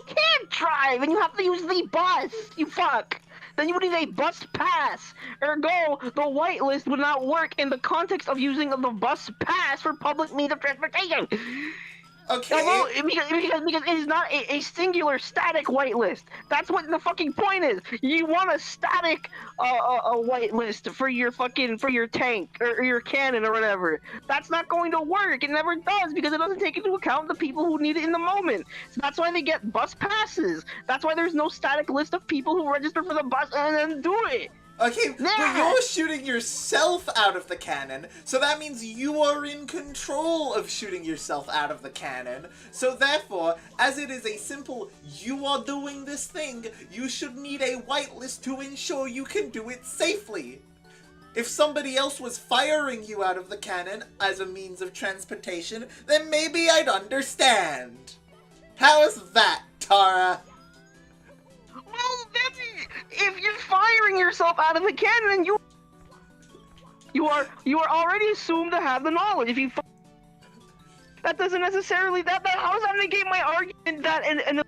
can't drive and you have to use the bus? You fuck! Then you would need a bus pass. Ergo, the whitelist would not work in the context of using the bus pass for public means of transportation. Okay. Because it is not a singular static whitelist. That's what the fucking point is. You want a static a whitelist for your tank or your cannon or whatever. That's not going to work. It never does because it doesn't take into account the people who need it in the moment. So that's why they get bus passes. That's why there's no static list of people who register for the bus and then do it. Okay, but you're shooting yourself out of the cannon, so that means you are in control of shooting yourself out of the cannon. So therefore, as it is a simple, you are doing this thing, you should need a whitelist to ensure you can do it safely. If somebody else was firing you out of the cannon as a means of transportation, then maybe I'd understand. How is that, Tara? Well, then, if you're firing yourself out of the cannon, you are already assumed to have the knowledge. If you that doesn't necessarily that how does that negate my argument that and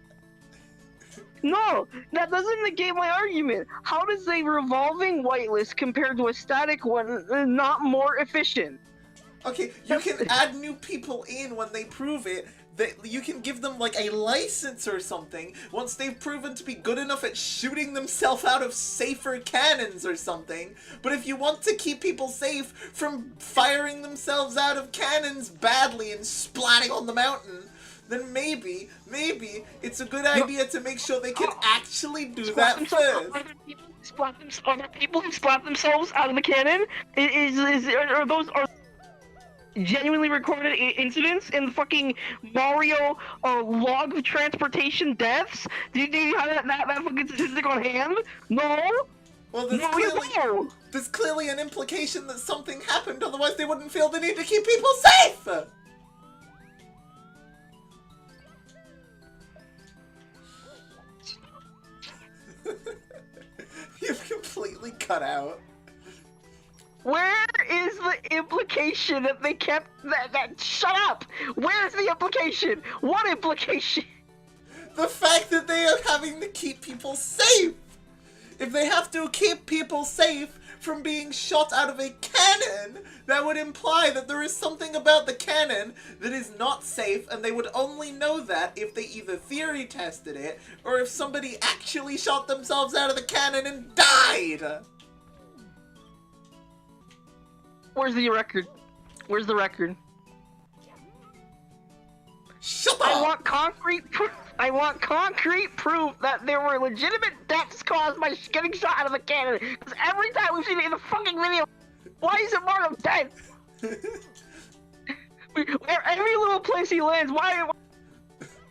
no, that doesn't negate my argument. How does a revolving whitelist compared to a static one not more efficient? Okay, you can add new people in when they prove it. That you can give them like a license or something once they've proven to be good enough at shooting themselves out of safer cannons or something. But if you want to keep people safe from firing themselves out of cannons badly and splatting on the mountain, then maybe it's a good idea to make sure they can actually do that first. Are there people who splat themselves out of the cannon? Are those genuinely recorded incidents in the fucking Mario log of transportation deaths? Do you have that fucking statistic on hand? No? Well, No. there's clearly an implication that something happened, otherwise they wouldn't feel the need to keep people safe! You've completely cut out. Where is the implication that they kept that shut up? Where's the implication? What implication? The fact that they are having to keep people safe! If they have to keep people safe from being shot out of a cannon, that would imply that there is something about the cannon that is not safe, and they would only know that if they either theory tested it, or if somebody actually shot themselves out of the cannon and died! Where's the record? Where's the record? Shut up! I want concrete proof. I want concrete proof that there were legitimate deaths caused by getting shot out of a cannon. Because every time we've seen it in the fucking video, why is it Mario dead? Every little place he lands, why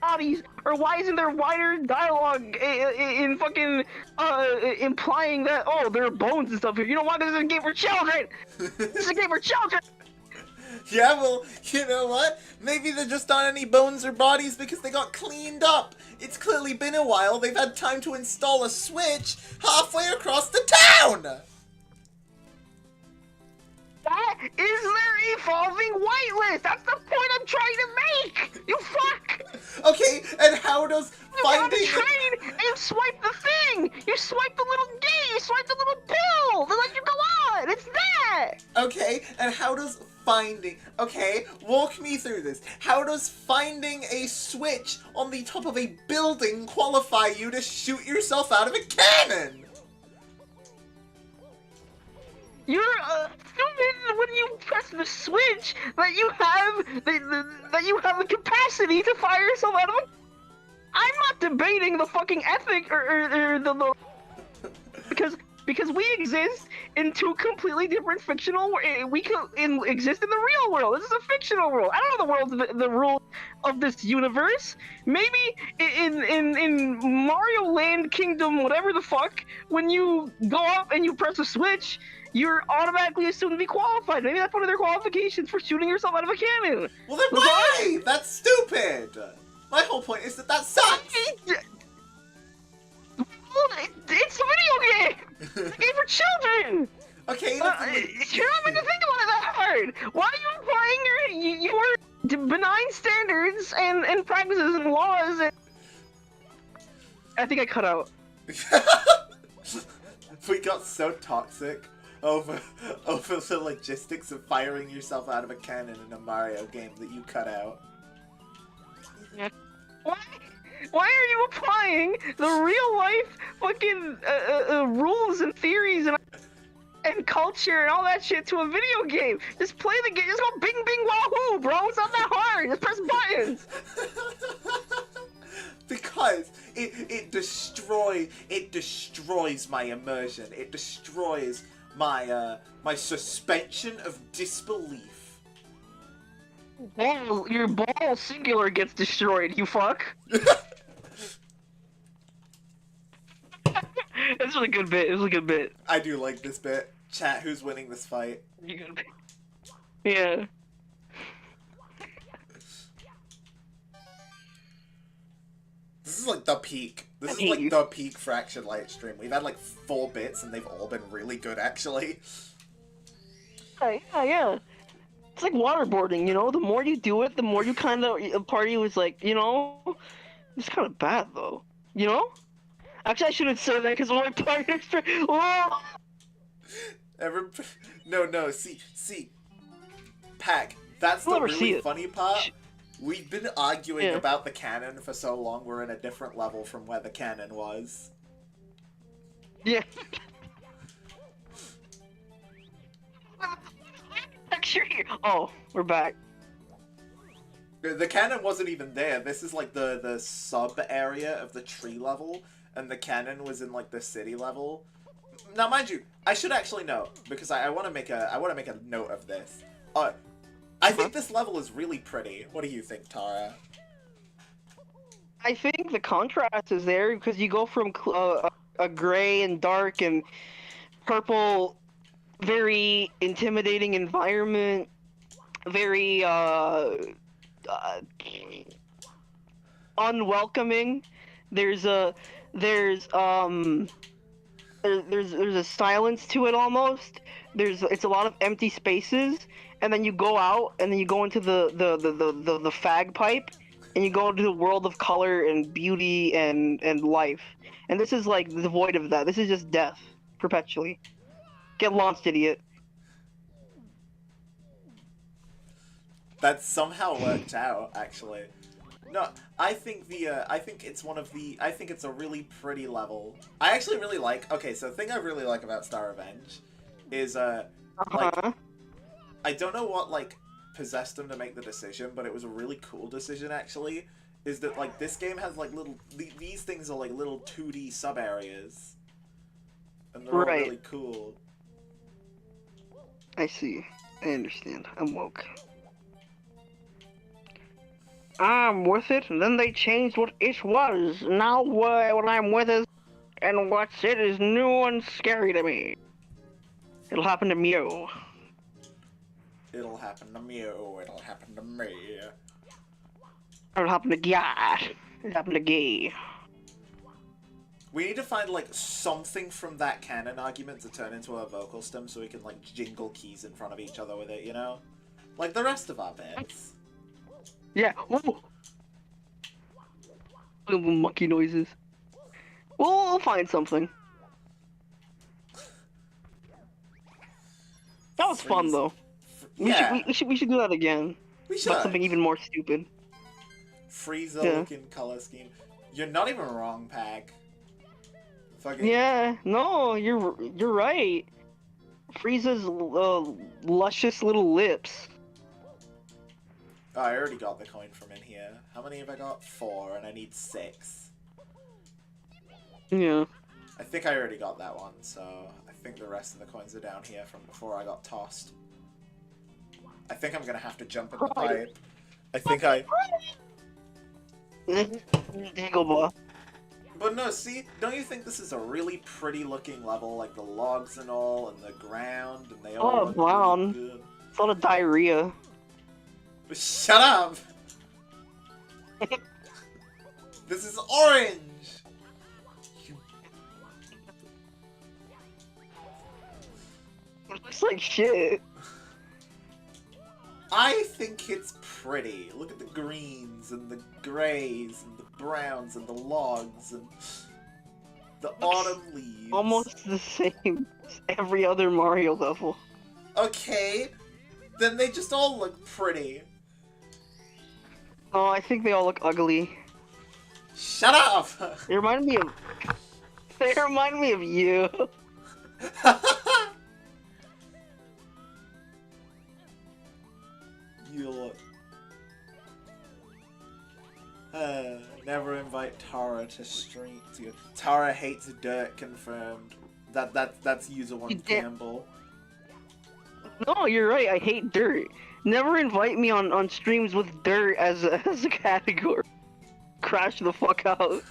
bodies, or why isn't there wider dialogue in fucking implying that there are bones and stuff here? You know why? This is a game for children. This is a game for children. Yeah, well, you know what? Maybe there just aren't any bones or bodies because they got cleaned up. It's clearly been a while. They've had time to install a switch halfway across the town. That is their evolving whitelist. That's the point I'm trying to make. You fuck. Okay, and how does finding You train and you swipe the thing. You swipe the little gate. You swipe the little pill. They let you go on. It's that. Okay, and how does finding... Okay, walk me through this. How does finding a switch on the top of a building qualify you to shoot yourself out of a cannon? You're stupid when you press the switch that you have the capacity to fire yourself out of a... I'm not debating the fucking ethic or the because we exist in two completely different fictional. We can exist in the real world. This is a fictional world. I don't know the rules of this universe. Maybe in Mario Land Kingdom, whatever the fuck, when you go up and you press a switch, you're automatically assumed to be qualified. Maybe that's one of their qualifications for shooting yourself out of a cannon. Well, then why? That's stupid. My whole point is that sucks. It's a video game. It's a game for children. Okay. You're not meant to think about it that hard. Why are you applying your benign standards and practices and laws? I think I cut out. We got so toxic over the logistics of firing yourself out of a cannon in a Mario game that you cut out. Why are you applying the real life fucking rules and theories and culture and all that shit to a video game? Just play the game. Just go bing bing wahoo, bro. It's not that hard. Just press buttons. Because it destroys my immersion. It destroys my my suspension of disbelief. Ball, your ball singular gets destroyed, you fuck. That's a good bit. It was a good bit. I do like this bit. Chat, who's winning this fight? Yeah. This is like the peak. This I is hate like you. the peak Fractured Light stream. We've had like 4 bits and they've all been really good actually. Yeah. It's like waterboarding, you know? The more you do it, the more you kind of... A party was like, you know? It's kind of bad, though. You know? Actually, I shouldn't say that because my partner's... Oh! No, see. Pack, that's You'll the never see really it. funny part. We've been arguing Yeah. about the cannon for so long, we're in a different level from where the cannon was. Yeah. Picture here. Oh, we're back. The cannon wasn't even there. This is like the sub area of the tree level, and the cannon was in like the city level. Now, mind you, I should actually know because I want to make a note of this. I think this level is really pretty. What do you think, Tara? I think the contrast is there because you go from a gray and dark and purple, very intimidating environment, very unwelcoming. There's a silence to it almost. It's a lot of empty spaces, and then you go out and then you go into the fag pipe, and you go into the world of color and beauty and life. And this is like devoid of that. This is just death perpetually. Get lost, idiot. That somehow worked out, actually. No, I think it's a really pretty level. I actually really like, okay, so the thing I really like about Star Revenge is, like, I don't know what, like, possessed them to make the decision, but it was a really cool decision, actually, is that, like, this game has, like, these things are, like, little 2D sub-areas. And they're all Right. really cool. I see. I understand. I'm woke. I'm with it, and then they changed what it was. Now what I'm with is, and what's it is new and scary to me. It'll happen to Mew. It'll happen to Mew, it'll happen to me. It'll happen to Guy. It'll happen to Gay. We need to find, like, something from that canon argument to turn into a vocal stem so we can, like, jingle keys in front of each other with it, you know? Like the rest of our bits. Yeah. Ooh. Little monkey noises. We'll find something. That was fun, Freeze. though. Yeah, We should do that again. we But should. something even more stupid. Frieza-looking color scheme. You're not even wrong, Pack. Fucking... Yeah, no, you're right. Frieza's luscious little lips. Oh, I already got the coin from in here. How many have I got? 4, and I need 6. Yeah. I think I already got that one, so I think the rest of the coins are down here from before I got tossed. I think I'm gonna have to jump in the pipe. I think I... Dagobah. But no, see, don't you think this is a really pretty looking level? Like the logs and all, and the ground, and they all look brown. really good. It's a lot of diarrhea. Shut up! This is orange! It looks like shit. I think it's pretty. Look at the greens, and the grays, and the browns, and the logs, and the autumn leaves. Almost the same as every other Mario level. Okay, then they just all look pretty. Oh, I think they all look ugly. Shut up! They remind me of... They remind me of you. You look. Never invite Tara to stream. Tara hates dirt. Confirmed. That's user one You did- Campbell. No, you're right. I hate dirt. Never invite me on streams with dirt as a category. Crash the fuck out.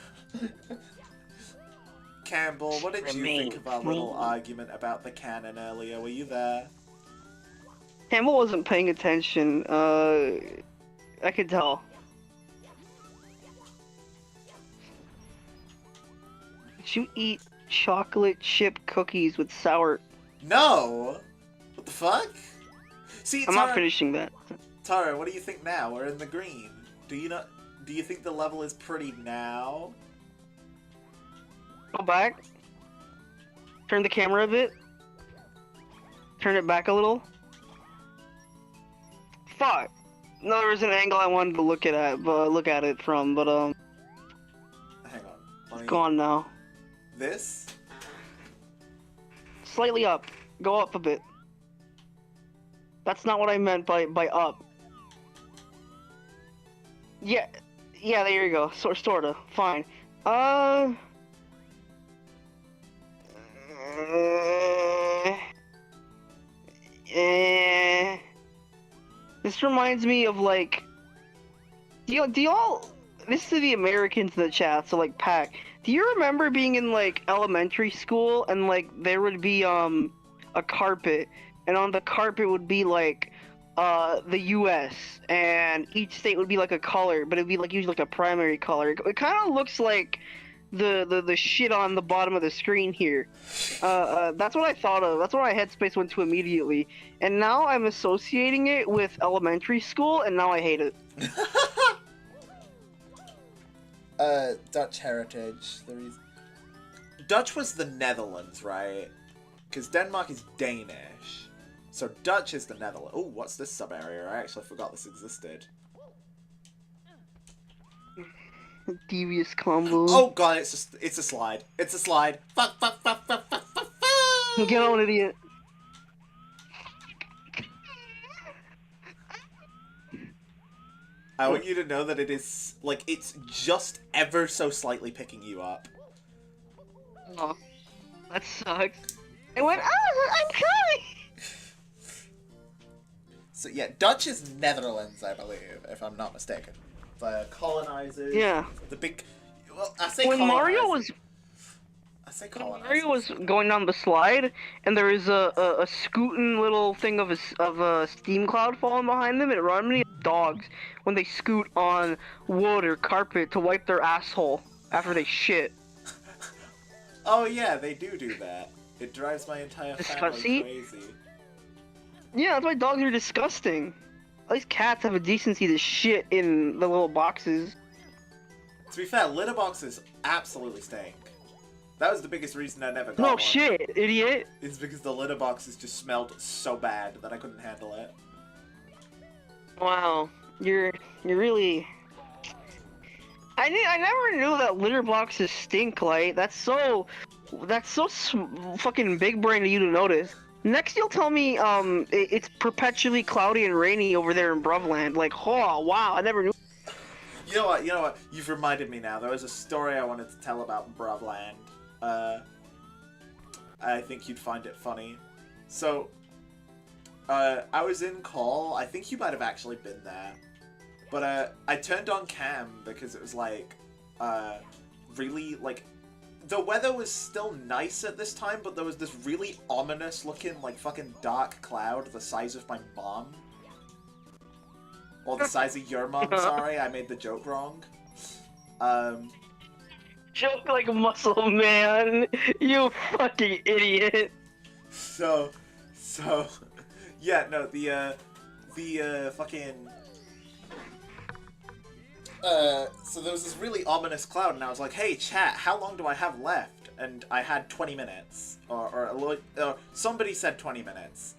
Campbell, what did you Remain think of our little clean. argument about the canon earlier? Were you there? Campbell wasn't paying attention. I could tell. Did you eat chocolate chip cookies with sour? No! What the fuck? See, I'm not finishing that. Tara, what do you think now? We're in the green. Do you think the level is pretty now? Go back. Turn the camera a bit. Turn it back a little. Fuck. No, there was an angle I wanted to look at it from, but Hang on. it's gone now. This? Slightly up. Go up a bit. That's not what I meant by up. Yeah, there you go. Sorta. Fine. This reminds me of like. Do y'all? This is to the Americans in the chat, so like Pack. Do you remember being in like elementary school and like there would be a carpet, and on the carpet would be like the U.S. and each state would be like a color, but it'd be like usually like a primary color. It kind of looks like the shit on the bottom of the screen here. That's what I thought of. That's what my headspace went to immediately. And now I'm associating it with elementary school, and now I hate it. Dutch heritage. Dutch was the Netherlands, right? Because Denmark is Danish. So Dutch is the Netherlands. Oh, what's this sub-area? I actually forgot this existed. Devious combo. Oh god, it's a slide. It's a slide. Fuck. Get on, idiot. I want you to know that it is, like, it's just ever so slightly picking you up. Oh, that sucks. It went, oh, I'm coming! So yeah, Dutch is Netherlands, I believe, if I'm not mistaken. The colonizers. Yeah. The big. Well, I say When Mario was going down the slide, and there is a scooting little thing of a steam cloud falling behind them, it reminded me of dogs when they scoot on wood or carpet to wipe their asshole after they shit. Oh yeah, they do that. It drives my entire family crazy. Yeah, that's why dogs are disgusting. At least cats have a decency to shit in the little boxes. To be fair, litter boxes absolutely stink. That was the biggest reason I never got No one. shit, idiot. It's because the litter boxes just smelled so bad that I couldn't handle it. Wow, you're really. I never knew that litter boxes stink. Like that's so fucking big brain of you to notice. Next, you'll tell me it's perpetually cloudy and rainy over there in Bruvland. Like, oh wow, I never knew. You know what? You've reminded me now. There was a story I wanted to tell about Bruvland. I think you'd find it funny. So, I was in call. I think you might have actually been there. But, I turned on cam because it was, like, really, like, the weather was still nice at this time, but there was this really ominous-looking, like, fucking dark cloud the size of my mom. Or the size of your mom, sorry, I made the joke wrong. Joke like a muscle man, you fucking idiot. So, yeah, no, the fucking, so there was this really ominous cloud, and I was like, hey, chat, how long do I have left? And I had 20 minutes, or somebody said 20 minutes.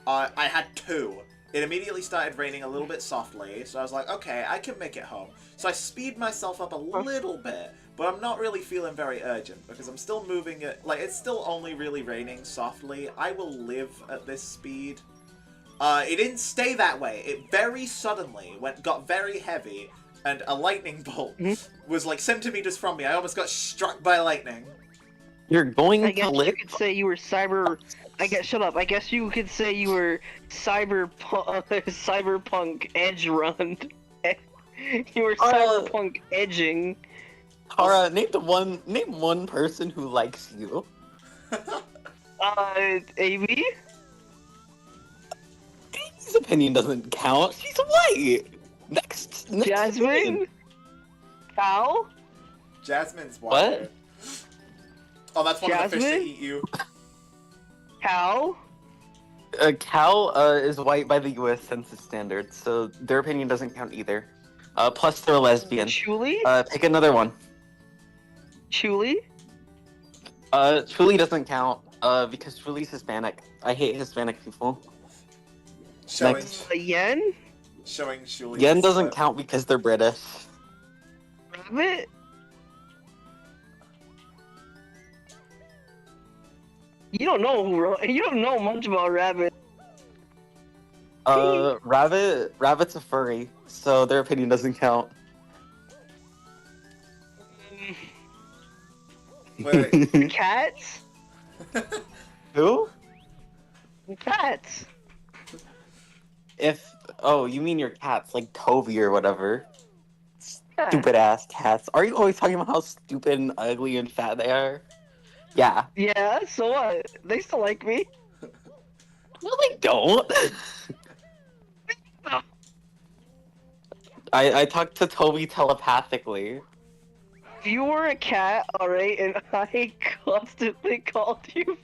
I had 2. It immediately started raining a little bit softly, so I was like, okay, I can make it home. So I speed myself up a little bit, but I'm not really feeling very urgent, because I'm still moving it, like, it's still only really raining softly. I will live at this speed. It didn't stay that way. It very suddenly got very heavy, and a lightning bolt was, like, centimeters from me. I almost got struck by lightning. You're going I to guess live? you could say you were shut up. I guess you could say you were cyberpunk edge run. You were cyberpunk edging. Tara, name one person who likes you. Amy? His opinion doesn't count. She's white. Next name. Jasmine? Cal? Jasmine's What? water. Oh, that's one of the fish that Jasmine? eat you. Cal? Cal is white by the U.S. Census standards, so their opinion doesn't count either. Plus they're lesbian. Chuli? Pick another one. Chuli? Truly doesn't count. Because Truly's Hispanic. I hate Hispanic people. Showing, Next. Yen? showing Shuli. Yen doesn't count because they're British. Rabbit? You don't know much about Rabbit. Rabbit's a furry, so their opinion doesn't count. Wait. Cats? Who? Cats. You mean your cats, like Toby or whatever. Yeah. Stupid ass cats. Are you always talking about how stupid and ugly and fat they are? Yeah. Yeah, so what? They still like me. No, they don't. I talked to Toby telepathically. If you were a cat, alright, and I constantly called you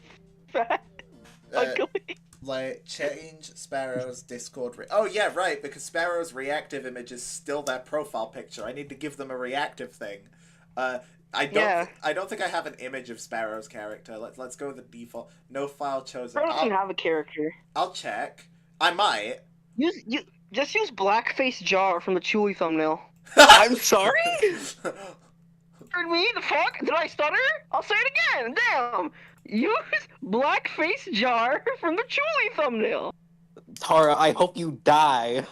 fat, ugly. Like, change Sparrow's Discord. Oh, yeah, right, because Sparrow's reactive image is still their profile picture. I need to give them a reactive thing. I don't think I have an image of Sparrow's character. Let's go with the default. No file chosen. I don't have a character. I'll check. I might. Just use blackface jar from the Chewy thumbnail. I'm sorry? Heard me? The fuck? Did I stutter? I'll say it again. Damn. Use blackface jar from the Chewy thumbnail. Tara, I hope you die.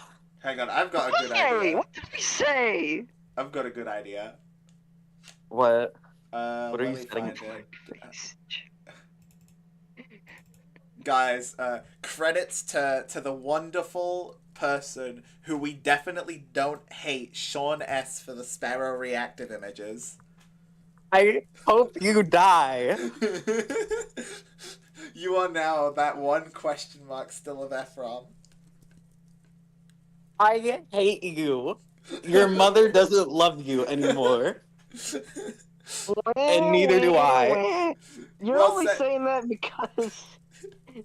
Hang on, I've got a good Harry, idea. what did we say? I've got a good idea. What? What are you setting it? Blackface Guys, credits to the wonderful person who we definitely don't hate, Sean S, for the Sparrow reactive images. I hope you die. You are now that one question mark still of Ephraim. I hate you. Your mother doesn't love you anymore. And neither do I. You're Well only said. saying that because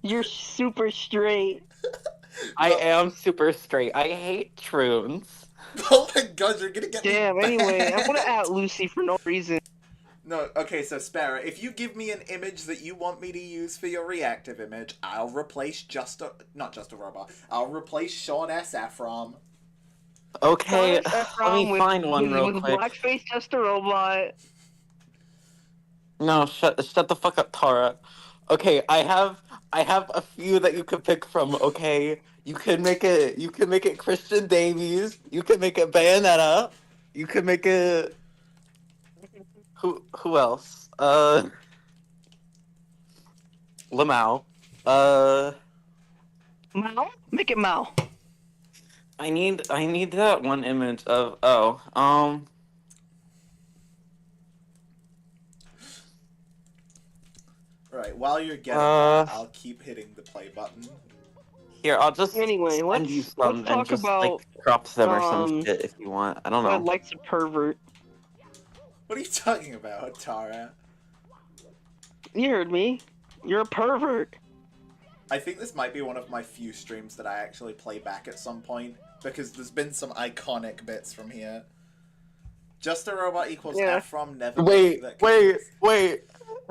you're super straight. I am super straight. I hate troons. Oh my god, you're gonna get Damn, me anyway, banned. I'm gonna at Lucy for no reason. No, okay, so Sparrow, if you give me an image that you want me to use for your reactive image, I'll replace not just a robot. I'll replace Sean S. Ephraim. Okay, Thomas let me Ephraim find one real with quick. blackface just a robot. No, shut the fuck up, Tara. Okay, I have a few that you could pick from. Okay, you can make it Christian Davies. You can make it Bayonetta. You can make it who else? Lamau. Mao? Make it Mao. I need that one image of Right, while you're getting that, I'll keep hitting the play button. Here, I'll just Anyway, send you let's some and talk just about, like crop them or some shit if you want. I don't know. I'd like to pervert. What are you talking about, Tara? You heard me. You're a pervert. I think this might be one of my few streams that I actually play back at some point, because there's been some iconic bits from here. Just a robot equals Ephraim, never Wait. make that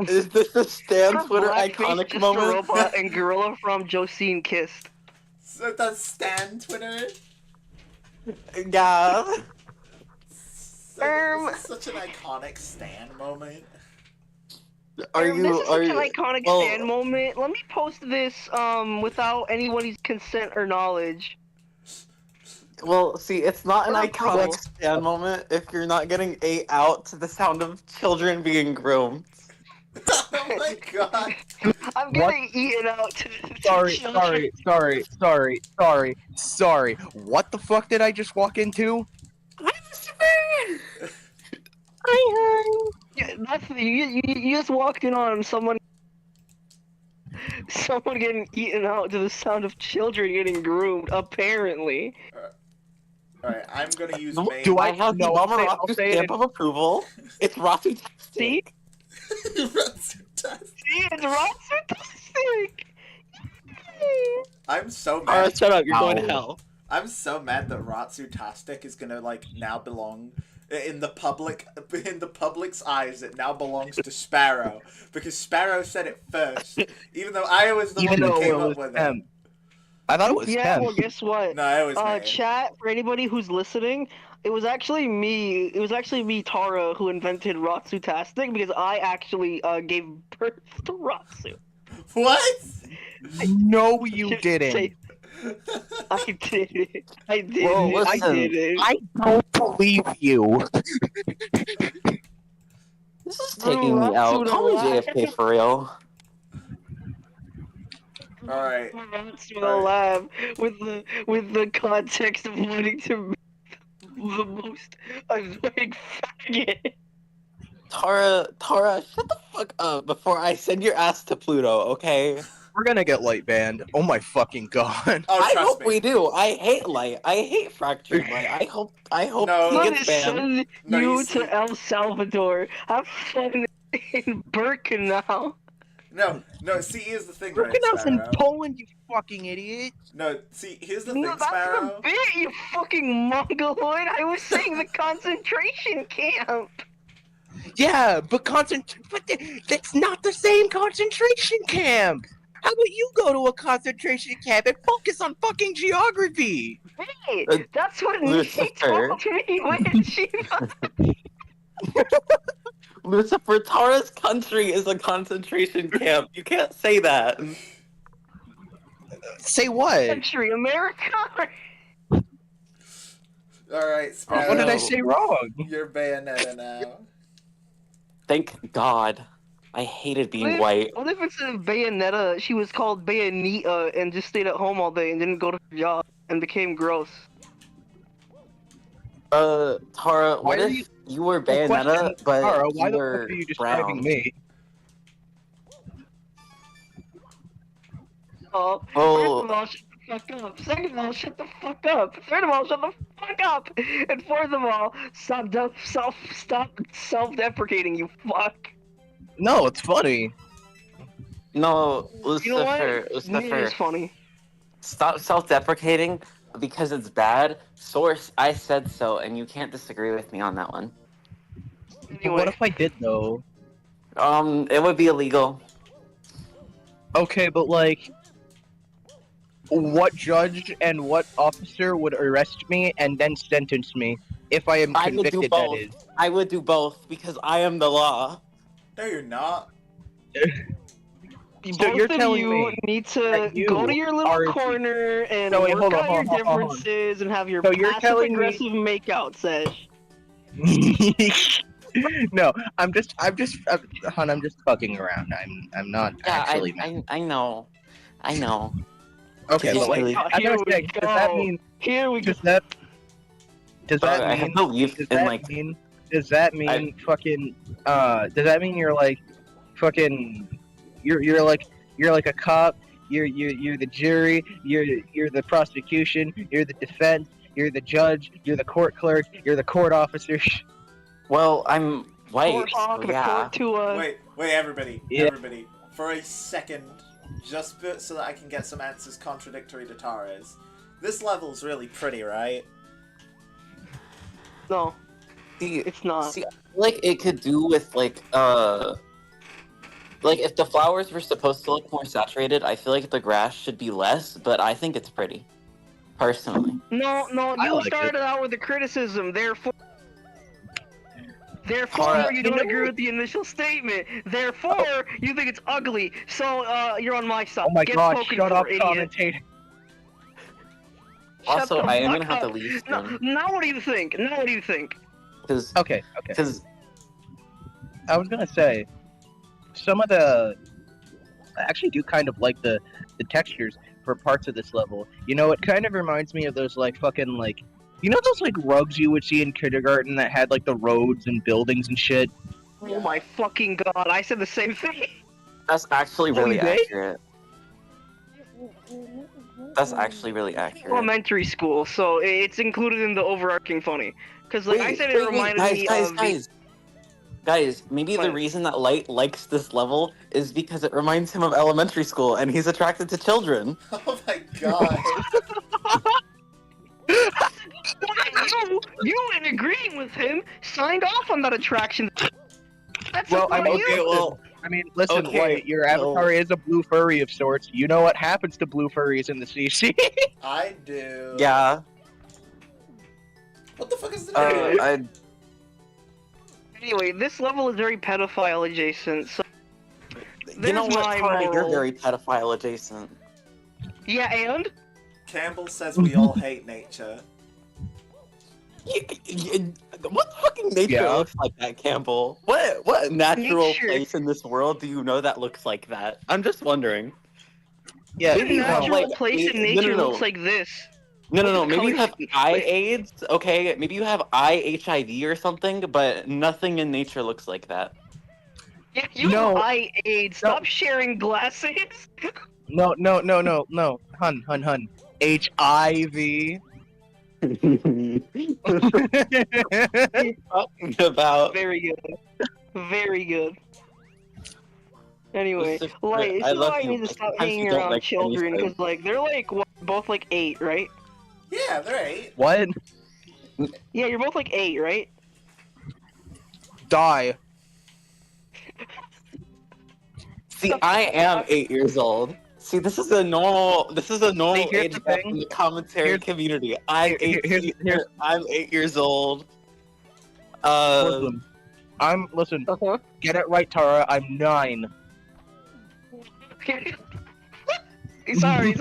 Is this the Stan Twitter Blackface iconic just moment? a robot and Gorilla from Josine Kissed. So that's Stan Twitter? Yeah. This is such an iconic Stan moment. This is such an iconic well, Stan moment. Let me post this without anybody's consent or knowledge. Well, see, it's not an What iconic up, Stan moment if you're not getting ate out to the sound of children being groomed. Oh my god. I'm getting eaten out to Sorry. What the fuck did I just walk into? Yeah, that's you just walked in on someone getting eaten out to the sound of children getting groomed. Apparently, Alright, I'm gonna use No, main. I have the No, Mama I'll Ratu's say it stamp in- of approval. It's Ratu see, it's fantastic. I'm so mad. Alright, shut up. You're going to Ow. hell. I'm so mad that Ratsutastic is gonna like now belong in the public's eyes. It now belongs to Sparrow because Sparrow said it first, even though I was the Even one that though came it up was with him. it. I thought it was Yeah, him. well, guess what? No, it was me. Chat, for anybody who's listening, it was actually me, Tara, who invented Ratsutastic, because I actually, gave birth to Ratsu. What? No, you Should didn't. say- I did it. I did Well, it. listen, I did it. I don't believe you. This is taking me out. Call me JFK for real. Alright. Ratsu in the lab with the context of wanting to be the most annoying faggot. Tara, shut the fuck up before I send your ass to Pluto, okay? We're gonna get light banned. Oh my fucking god. Oh, I trust hope me. we do. I hate light. I hate fractured light. I hope No. he I'm gets gonna banned. send No, you you see- to El Salvador. Have fun in Birkenau. No, see, here's the thing, right, Birkenau's in Sparrow? Poland, you fucking idiot. No, see, here's the No, thing, that's Sparrow. the bit, you fucking mongoloid. I was saying the concentration camp. Yeah, but that's not the same concentration camp. How about you go to a concentration camp and focus on fucking geography? Hey, Uh, that's what Nikki Lucifer. told me when she. Lucifer, Tara's country is a concentration camp. You can't say that. Say what? Country, America. Alright, Sparrow. What did I say wrong? You're Bayonetta now. Thank God. I hated being white. What if instead of Bayonetta, she was called Bayonetta and just stayed at home all day and didn't go to her job and became gross? Tara, Why what are if you were Question, Bayonetta, but Tara, why you the were fuck are you describing brown? me? Oh, Oh. first of all, shut the fuck up. Second of all, shut the fuck up. Third of all, shut the fuck up. And fourth of all, stop self-deprecating, you fuck. No, it's funny. No, You know what? Lucifer, It Lucifer, is funny. stop self-deprecating because it's bad. Source, I said so, and you can't disagree with me on that one. But Anyway, what if I did though? It would be illegal. Okay, but like, what judge and what officer would arrest me and then sentence me if I am I would do convicted? both. That is. I would do both because I am the law. No, you're not. both you're of telling you me need to that you go to your little are- corner and No, wait, work hold on, out your hold on, hold on. differences and have your So you're telling me- passive-aggressive makeout sesh. No, I'm just fucking around. I'm not Yeah, actually. I know. Okay, It's but wait, really- I Here gotta we say, does that go. mean? Here we go. Does that I have mean? belief Does in that like mean? Does that mean fucking? Does that mean you're like, fucking? You're like a cop. You're the jury. You're the prosecution. You're the defense. You're the judge. You're the court clerk. You're the court officer. well, I'm white. Court hawk So and a yeah. court to Wait, everybody. Yeah. Everybody. For a second, just so that I can get some answers contradictory to Tara's. This level's really pretty, right? No, See, it's not. See, I feel like it could do with like if the flowers were supposed to look more saturated, I feel like the grass should be less, but I think it's pretty. Personally. No, I you like started out with a criticism, therefore Tara, you don't agree with the initial statement. Therefore, you think it's ugly. So, you're on my side. Oh my Get god! spoken Shut for, up, idiot. commentator. Shut Also, the I am fuck gonna have to up. leave No, soon. now what do you think? Because Okay. I was gonna say, some of the, I actually do kind of like the textures for parts of this level. You know, it kind of reminds me of those like fucking like You know those like rugs you would see in kindergarten that had like the roads and buildings and shit? Yeah. Oh my fucking god! I said the same thing. That's actually Oh, really you did? accurate. That's actually really accurate. Elementary school, so it's included in the overarching funny. Cause like I said, it reminded guys, me guys, of guys. Guys, maybe the What? reason that Light likes this level is because it reminds him of elementary school, and he's attracted to children. Oh my god. you in agreeing with him signed off on that attraction. That's Well, about you. Okay, well, I mean, listen, Okay, White, your avatar is a blue furry of sorts. You know what happens to blue furries in the CC. I do. yeah. What the fuck is the name? I Anyway, this level is very pedophile adjacent. So you know there's what, my Tommy? You're moral. very pedophile adjacent. Yeah, and Campbell says we all hate nature. What fucking nature Yeah. looks like that, Campbell? What natural Nature. place in this world do you know that looks like that? I'm just wondering. Yeah, Maybe you have, natural like, place in no, nature no. looks like this. No. Maybe you Color have scheme. eye AIDS. Okay, maybe you have eye HIV or something, but nothing in nature looks like that. Yeah, you No. have eye AIDS. Stop sharing glasses. No. Hun. HIV. Talking about. Very good. Very good. Anyway, Lucifer, like, this I is love why I you, need to but stop sometimes hanging you don't around like children, anything. because, like, they're, like, what, both, like, 8, right? Yeah, they're 8. What? Yeah, you're both, like, 8, right? Die. See, I am 8 years old. See, this is a normal here's age the gap thing. in the commentary Here's- community. I'm here- 8. here's- I'm 8 years old. Listen. Uh-huh. Get it right, Tara. I'm 9. sorry.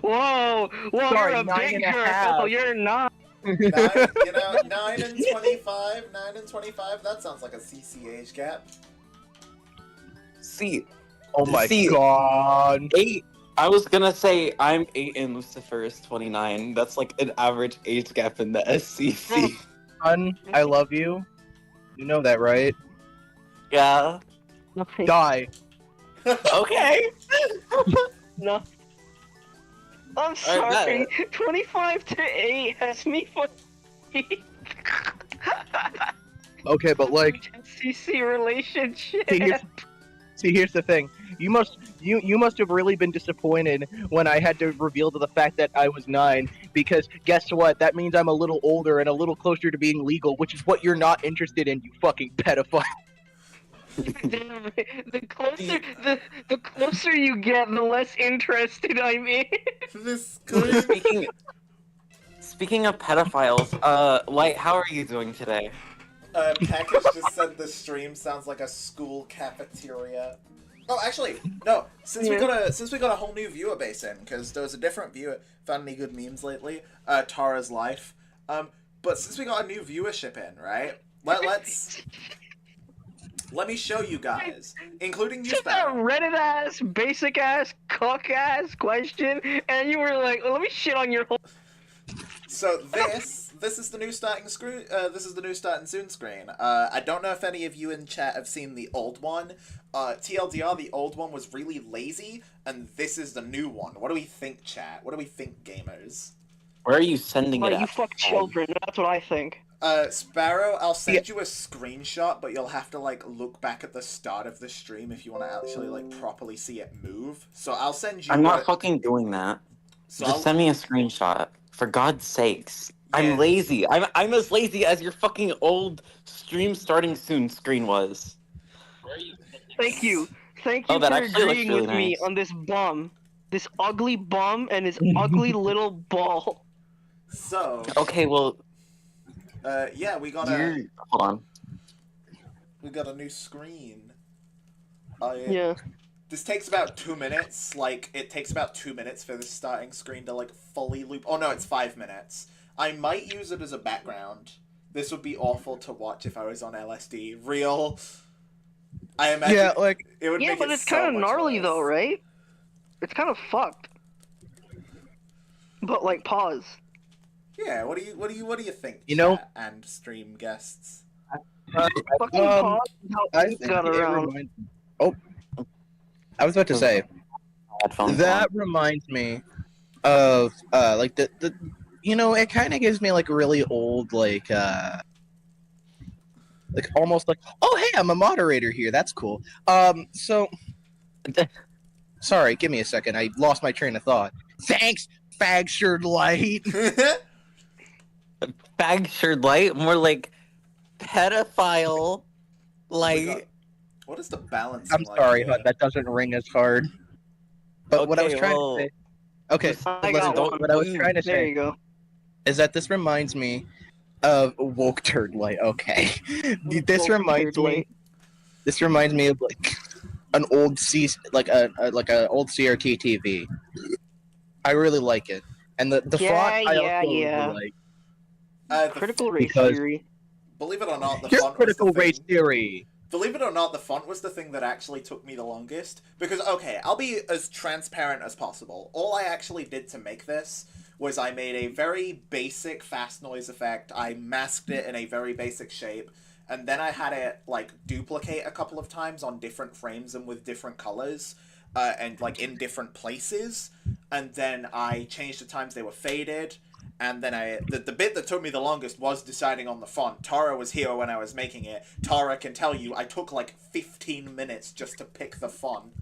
Whoa, Sorry, you're a 9 big and a girl. half. You're not. 9 and 25. 9 and 25. That sounds like a CC age gap. See, Oh my See- god. 8. I was gonna say I'm 8 and Lucifer is 29. That's like an average age gap in the SCC. Hun, I love you. You know that, right? Yeah. Die. Okay. No. I'm sorry. 25 to 8 has me fucking Okay, but like, CC relationship. here's the thing. You must have really been disappointed when I had to reveal to the fact that I was 9, because guess what? That means I'm a little older and a little closer to being legal, which is what you're not interested in, you fucking pedophile. the closer you get, the less interested I'm in. This could. Speaking of pedophiles, Light, how are you doing today? Package just said the stream sounds like a school cafeteria. Oh, actually, no. Since we got a whole new viewer base in, because there was a different viewer. Found any good memes lately? Tara's life. But since we got a new viewership in, right? Let me show you guys, including you, Just that Sparrow. Reddit ass, basic ass, cock ass question, and you were like, "Oh, let me shit on your whole." So this is the new starting screen. This is the new starting soon screen. I don't know if any of you in chat have seen the old one. TLDR, the old one was really lazy, and this is the new one. What do we think, chat? What do we think, gamers? Where are you sending it Like, at? you fuck children. That's what I think. Sparrow, I'll send you a screenshot, but you'll have to like look back at the start of the stream if you want to actually like properly see it move. So I'll send you. I'm not fucking doing that. So Just I'll- send me a screenshot. For God's sakes. Yeah. I'm lazy. I'm as lazy as your fucking old stream starting soon screen was. Thank you Oh, for that actually looks agreeing really with me nice. on this bum, this ugly bum, and his ugly little ball. So Okay, well, yeah, we got hold on. a new screen. Yeah. This takes about 2 minutes. Like, it takes about 2 minutes for the starting screen to, like, fully loop. Oh, no, it's 5 minutes. I might use it as a background. This would be awful to watch if I was on LSD. Real. I imagine Yeah, like, it would Yeah, make but it it's so kind of much gnarly worse. though, right? It's kind of fucked. But like, pause. Yeah, what do you think, You know- chat and stream guests? Fucking pause how I Ink think got it around. reminds. Oh, I was about to say Headphones that on. reminds me of like the you know, it kind of gives me like a really old like almost like, oh hey, I'm a moderator here, that's cool. So sorry, give me a second, I lost my train of thought. Thanks, Fagshard Light. Bag shirt light, more like pedophile. Like, what is the balance? I'm sorry, Hud, that doesn't ring as hard. But what I was okay, trying well, to say, okay, I got don't- one. what I was trying to There say you go. is that this reminds me of woke turd light. Okay, this Woke reminds turd me. light. This reminds me of like an old like a old CRT TV. I really like it, and the font I also really like. Critical race because- theory. Believe it or not, the Your font was the critical race thing. theory. Believe it or not, the font was the thing that actually took me the longest. Because, okay, I'll be as transparent as possible. All I actually did to make this was I made a very basic fast noise effect. I masked it in a very basic shape. And then I had it, like, duplicate a couple of times on different frames and with different colors. And, like, in different places. And then I changed the times they were faded. And then the bit that took me the longest was deciding on the font. Tara was here when I was making it. Tara can tell you I took like 15 minutes just to pick the font.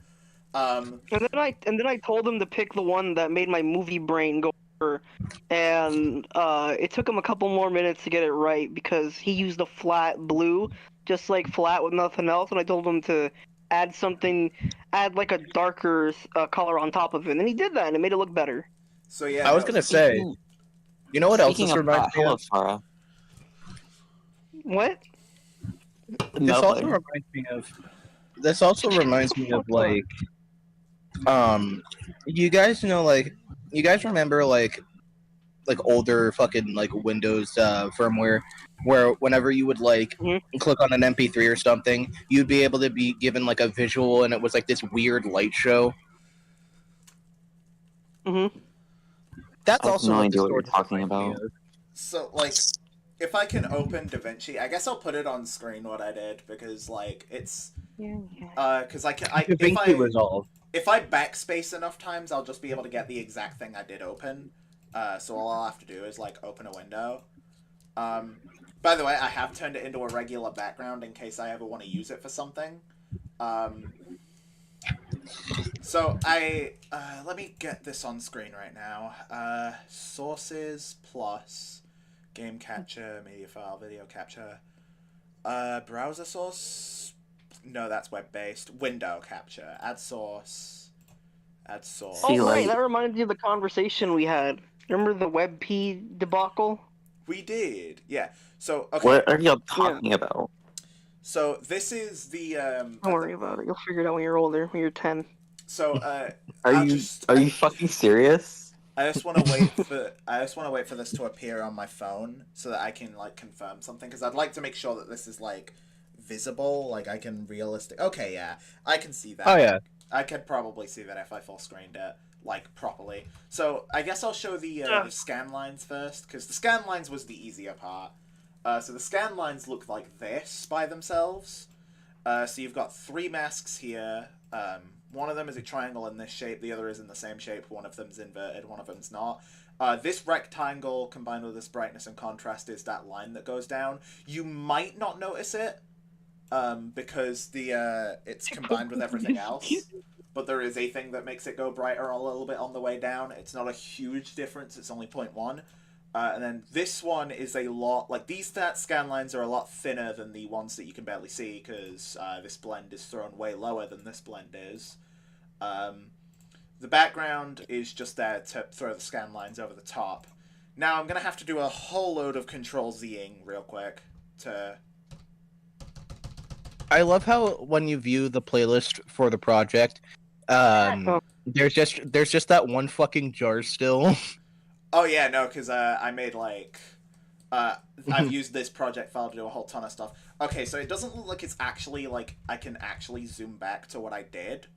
And then I told him to pick the one that made my movie brain go over, and it took him a couple more minutes to get it right because he used a flat blue, just like flat with nothing else, and I told him to add like a darker color on top of it, and he did that, and it made it look better. So yeah, I was gonna say, you know what else this reminds me of? Tara. What? This also reminds me of. This also reminds me of like, you guys know like, you guys remember like older fucking like Windows firmware, where whenever you would like click on an MP3 or something, you'd be able to be given like a visual, and it was like this weird light show. Mm-hmm. That's I have also no what idea this what you're sort of talking reminds me about. of. So, like, if I can open DaVinci, I guess I'll put it on screen what I did, because, like, it's... because DaVinci Resolve. If I backspace enough times, I'll just be able to get the exact thing I did open. So all I'll have to do is, like, open a window. By the way, I have turned it into a regular background in case I ever want to use it for something. So let me get this on screen right now. Sources plus game capture, media file, video capture. Browser source? No, that's web-based. Window capture. Add source. Add source. Oh, like- right, that reminds me of the conversation we had. Remember the WebP debacle? We did, yeah. So, okay. What are y'all talking about? So, this is the, Don't worry about it. You'll figure it out when you're older, when you're 10. So, Are you fucking serious? I just want to wait for this to appear on my phone so that I can like confirm something, because I'd like to make sure that this is like visible, like I can realistic. Okay, yeah, I can see that. Oh yeah, I could probably see that if I full screened it like properly. So I guess I'll show the scan lines first, because the scan lines was the easier part. So the scan lines look like this by themselves. So you've got 3 masks here. One of them is a triangle in this shape, the other is in the same shape, one of them's inverted, one of them's not. This rectangle combined with this brightness and contrast is that line that goes down. You might not notice it, because it's combined with everything else, but there is a thing that makes it go brighter a little bit on the way down. It's not a huge difference, it's only 0.1. And then this one is a lot, like these scan lines are a lot thinner than the ones that you can barely see, because this blend is thrown way lower than this blend is. The background is just there to throw the scan lines over the top. Now I'm going to have to do a whole load of Control-Z-ing real quick to... I love how when you view the playlist for the project, there's just that one fucking jar still. Oh yeah, no, because I made like... I've used this project file to do a whole ton of stuff. Okay, so it doesn't look like it's actually, like, I can actually zoom back to what I did.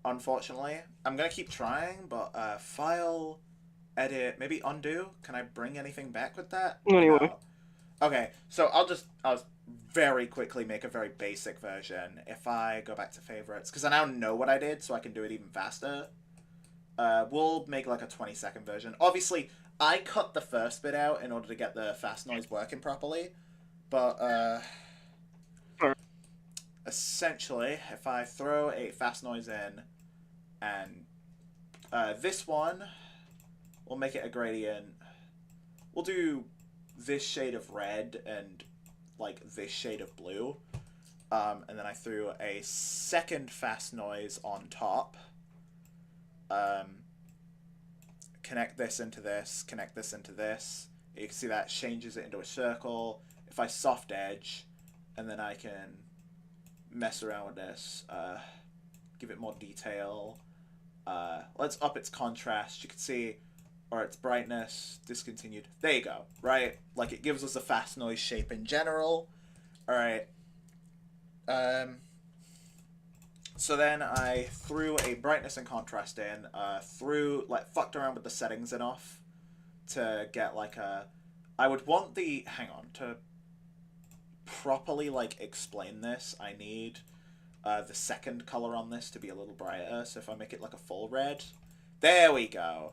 Unfortunately. I'm gonna keep trying, but, file, edit, maybe undo. Can I bring anything back with that? Anyway. No. Okay, so I'll very quickly make a very basic version. If I go back to favorites, because I now know what I did, so I can do it even faster. We'll make like a 20-second version. Obviously, I cut the first bit out in order to get the fast noise working properly, but essentially, if I throw a fast noise in, and this one, we'll make it a gradient. We'll do this shade of red and like this shade of blue. And then I threw a second fast noise on top. Connect this into this, connect this into this. You can see that changes it into a circle. If I soft edge, and then I can mess around with this, give it more detail. Let's up its contrast. You can see, or its brightness, discontinued. There you go, right? Like it gives us a fast noise shape in general. All right. So then I threw a brightness and contrast in, fucked around with the settings enough to get like a, I would want the, hang on, to properly like explain this, I need the second color on this to be a little brighter. So if I make it like a full red, there we go.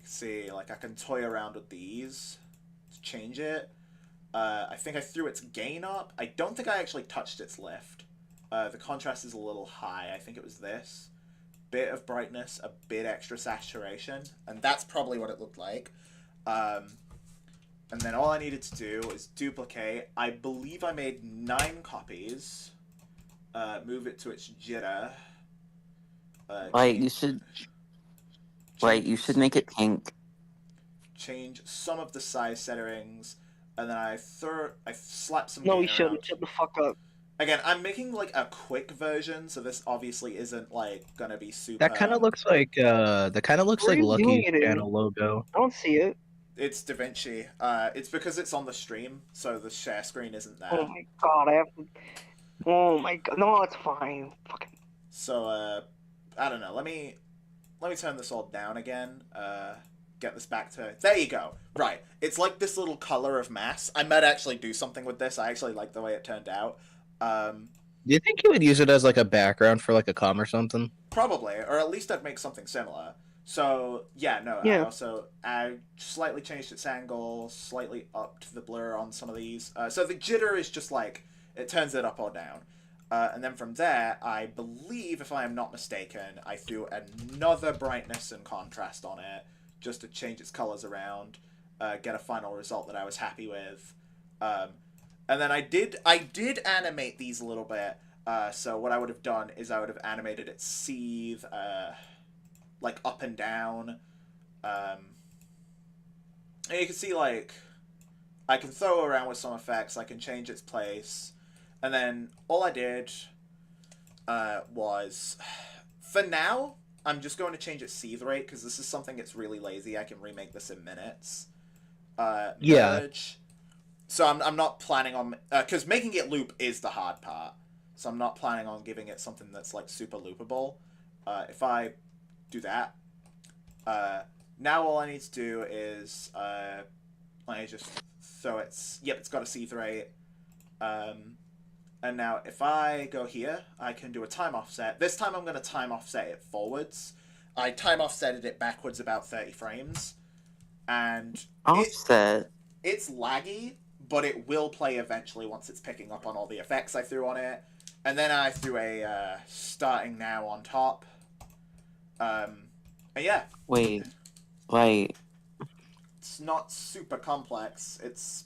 See, like I can toy around with these to change it. I think I threw its gain up. I don't think I actually touched its lift. The contrast is a little high. I think it was this. Bit of brightness, a bit extra saturation, and that's probably what it looked like. And then all I needed to do is duplicate. I believe I made 9 copies. Move it to its jitter. You should make it pink. Change some of the size settings, and then I slap some. No, gain we shouldn't. around. Shut the fuck up. Again, I'm making like a quick version, so this obviously isn't like gonna be super. That kind of looks like Where are you doing Lucky's it in? channel logo. I don't see it. It's DaVinci. It's because it's on the stream, so the share screen isn't there. Oh my god, I have to. Oh my god, no, it's fine. Fucking. So I don't know. Let me turn this all down again. Get this back to, there you go. Right, it's like this little color of mass. I might actually do something with this. I actually like the way it turned out. Do you think you would use it as like a background for like a com or something? Probably, or at least I'd make something similar. So yeah, no. Yeah. I slightly changed its angle, slightly upped the blur on some of these. So the jitter is just like it turns it up or down. And then from there, I believe, if I am not mistaken, I threw another brightness and contrast on it just to change its colors around, get a final result that I was happy with. And then I did animate these a little bit. So what I would have done is I would have animated it seethe, like up and down. And you can see like I can throw around with some effects. I can change its place. And then all I did was, for now, I'm just going to change its seethe rate because this is something that's really lazy. I can remake this in minutes. Yeah. Merge. So I'm not planning on, because making it loop is the hard part. So I'm not planning on giving it something that's like super loopable. If I do that, now all I need to do is let me just throw its, yep, it's got a seethe rate. And now if I go here, I can do a time offset. This time I'm going to time offset it forwards. I time offsetted it backwards about 30 frames. And Offset. it's laggy, but it will play eventually once it's picking up on all the effects I threw on it. And then I threw a starting now on top. And yeah. Wait. It's not super complex. It's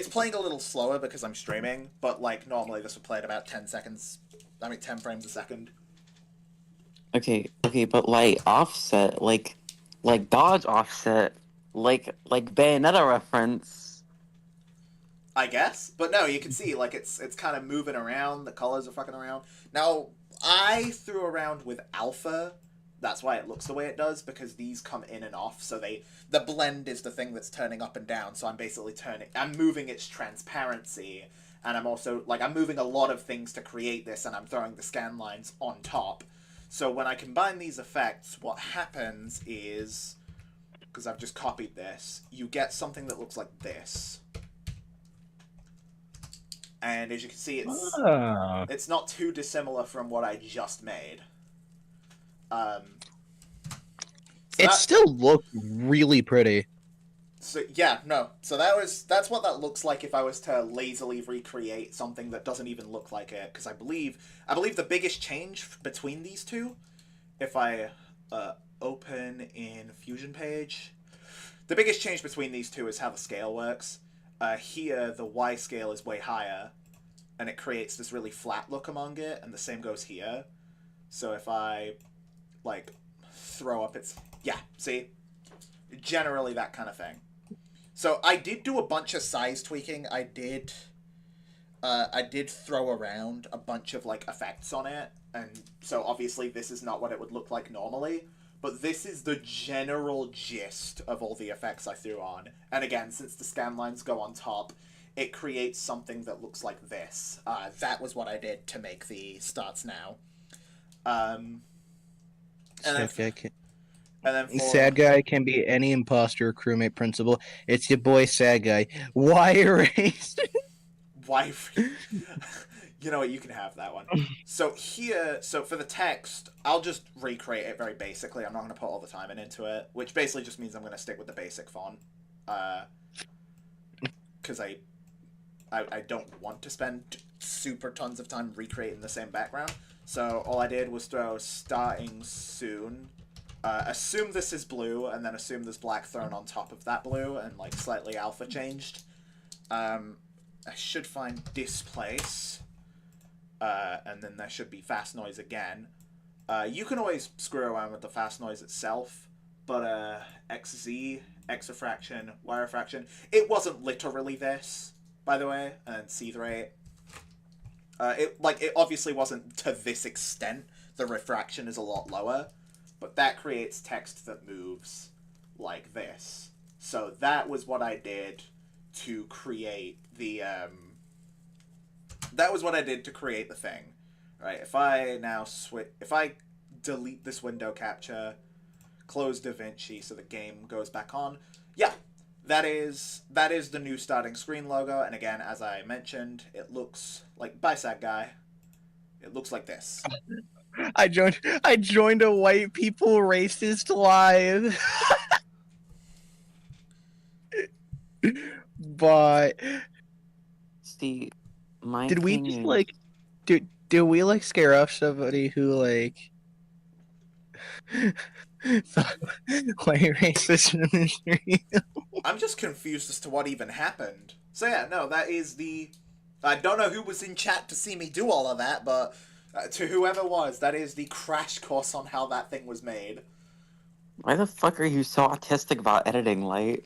playing a little slower because I'm streaming, but like normally this would play at about 10 frames a second. Okay, but offset, like dodge offset, like Bayonetta reference. I guess, but no, you can see like it's kind of moving around. The colors are fucking around. Now I threw around with alpha. That's why it looks the way it does, because these come in and off. So the blend is the thing that's turning up and down. So I'm basically I'm moving its transparency, and I'm also I'm moving a lot of things to create this, and I'm throwing the scan lines on top. So when I combine these effects, what happens is, because I've just copied this, you get something that looks like this. And as you can see, it's not too dissimilar from what I just made. It still looked really pretty. So yeah, no. So that's what that looks like if I was to lazily recreate something that doesn't even look like it. Because I believe the biggest change between these two, if I open in Fusion page, the biggest change between these two is how the scale works. Here the Y scale is way higher, and it creates this really flat look among it, and the same goes here. So if I like throw up its see, generally that kind of thing. So I did do a bunch of size tweaking. I did throw around a bunch of like effects on it, and so obviously this is not what it would look like normally, but this is the general gist of all the effects I threw on. And again, since the scan lines go on top, it creates something that looks like this. That was what I did to make the starts now. And then Sad guy can be any imposter, crewmate, principal. It's your boy, Sad Guy. Why erase? Why? You know what? You can have that one. So here, for the text, I'll just recreate it very basically. I'm not going to put all the time into it, which basically just means I'm going to stick with the basic font. Because I don't want to spend super tons of time recreating the same background. So all I did was throw starting soon. Assume this is blue, and then assume there's black thrown on top of that blue, and like slightly alpha changed. I should find displace, and then there should be fast noise again. You can always screw around with the fast noise itself, but XZ, X refraction, Y refraction, it wasn't literally this, by the way, and seethe rate. It obviously wasn't to this extent. The refraction is a lot lower. But that creates text that moves like this. So that was what I did to create the, that was what I did to create the thing. Right, if I now if I delete this window capture, close DaVinci so the game goes back on, yeah, that is the new starting screen logo. And again, as I mentioned, it looks like, by Sad Guy, it looks like this. I joined a white people racist live. But See, my did we thing just is... like do we like scare off somebody who like thought white racist ministry? I'm just confused as to what even happened. So yeah, no, that is the... I don't know who was in chat to see me do all of that, but to whoever was, that is the crash course on how that thing was made. Why the fuck are you so autistic about editing, Light?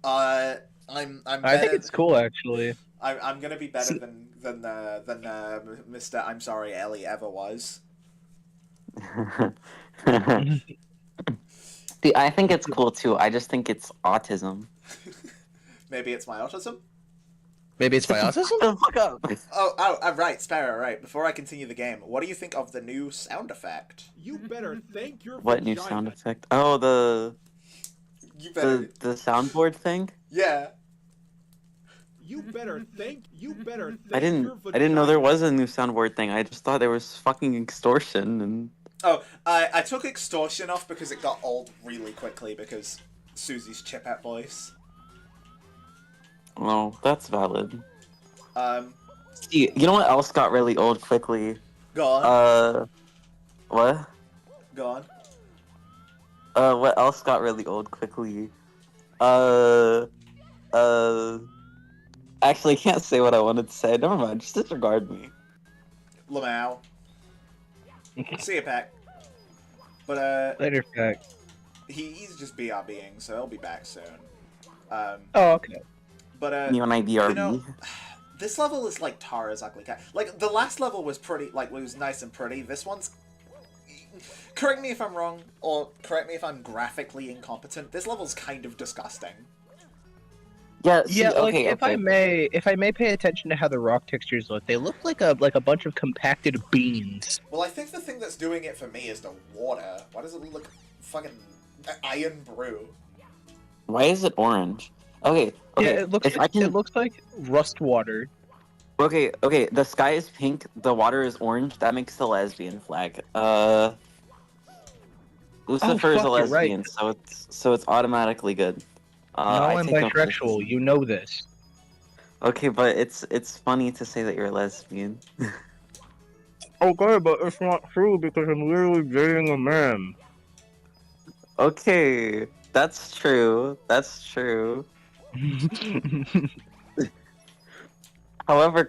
I'm better... I think it's cool, actually. I'm gonna be better than Mr. I'm sorry, Ellie ever was. See, I think it's cool too. I just think it's autism. Maybe it's my autism? Maybe it's my autism? Shut the fuck up. Oh, right, Sparrow, right. Before I continue the game, what do you think of the new sound effect? You better thank your What new vagina. sound effect? Oh, You better... the soundboard thing? Yeah. You better thank I your didn't know there was a new soundboard thing. I just thought there was fucking extortion and... Oh, I took extortion off because it got old really quickly because Susie's chip-out voice. Oh, that's valid. See, you know what else got really old quickly? Go on. What? Go on. What else got really old quickly? Actually, I can't say what I wanted to say. Never mind, just disregard me. Lamau. See you, Pack. But, Later, Pack. He's just BRBing, so he'll be back soon. Oh, okay. But, You and I BRB? you know, this level is like Tara's Ugly Cat. Like, the last level was pretty, like, was nice and pretty. This one's... Correct me if I'm wrong, or correct me if I'm graphically incompetent. This level's kind of disgusting. Yeah. See. Yeah, like Okay. if I may pay attention to how the rock textures look, they look like a bunch of compacted beans. Well, I think the thing that's doing it for me is the water. Why does it look fucking iron brew? Why is it orange? Okay. Okay. Yeah, If I can. it looks like rust water. Okay. Okay. The sky is pink. The water is orange. That makes the lesbian flag. Lucifer is a fuck, you're right. lesbian, so it's automatically good. No, I I'm take no bisexual. criticism. You know this. Okay, but it's funny to say that you're a lesbian. Okay, but it's not true because I'm literally dating a man. Okay, that's true. That's true. However,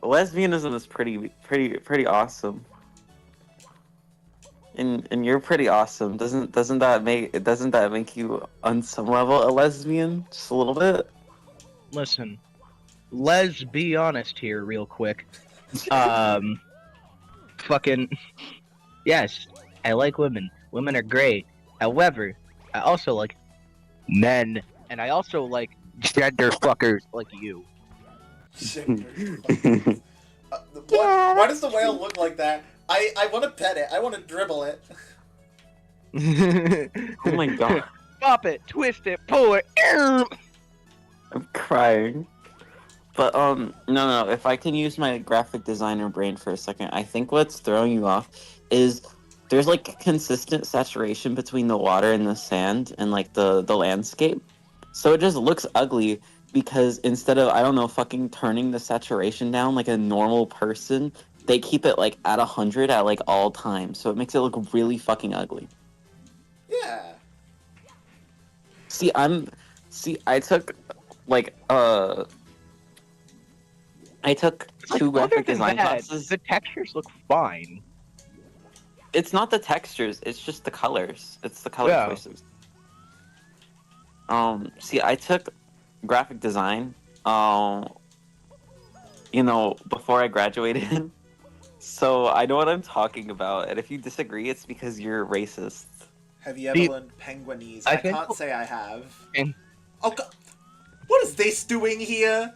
lesbianism is pretty awesome. And you're pretty awesome. Doesn't that make you on some level a lesbian? Just a little bit? Listen, let's be honest here, real quick. Fucking yes, I like women. Women are great. However, I also like men, and I also like gender fuckers like you. Why does the whale look like that? I want to pet it. I want to dribble it. Oh my god, Pop it, twist it, pull it. I'm crying. But no. If I can use my graphic designer brain for a second, I think what's throwing you off is there's like consistent saturation between the water and the sand and like the landscape. So it just looks ugly because instead of, I don't know, fucking turning the saturation down like a normal person, they keep it like at 100 at like all times. So it makes it look really fucking ugly. Yeah. I took like I took two graphic design classes. The textures look fine. It's not the textures, it's just the colors. It's the color choices. I took graphic design, before I graduated. So I know what I'm talking about, and if you disagree, it's because you're racist. Have you ever learned Penguinese? I can't say I have. Oh god. What is this doing here?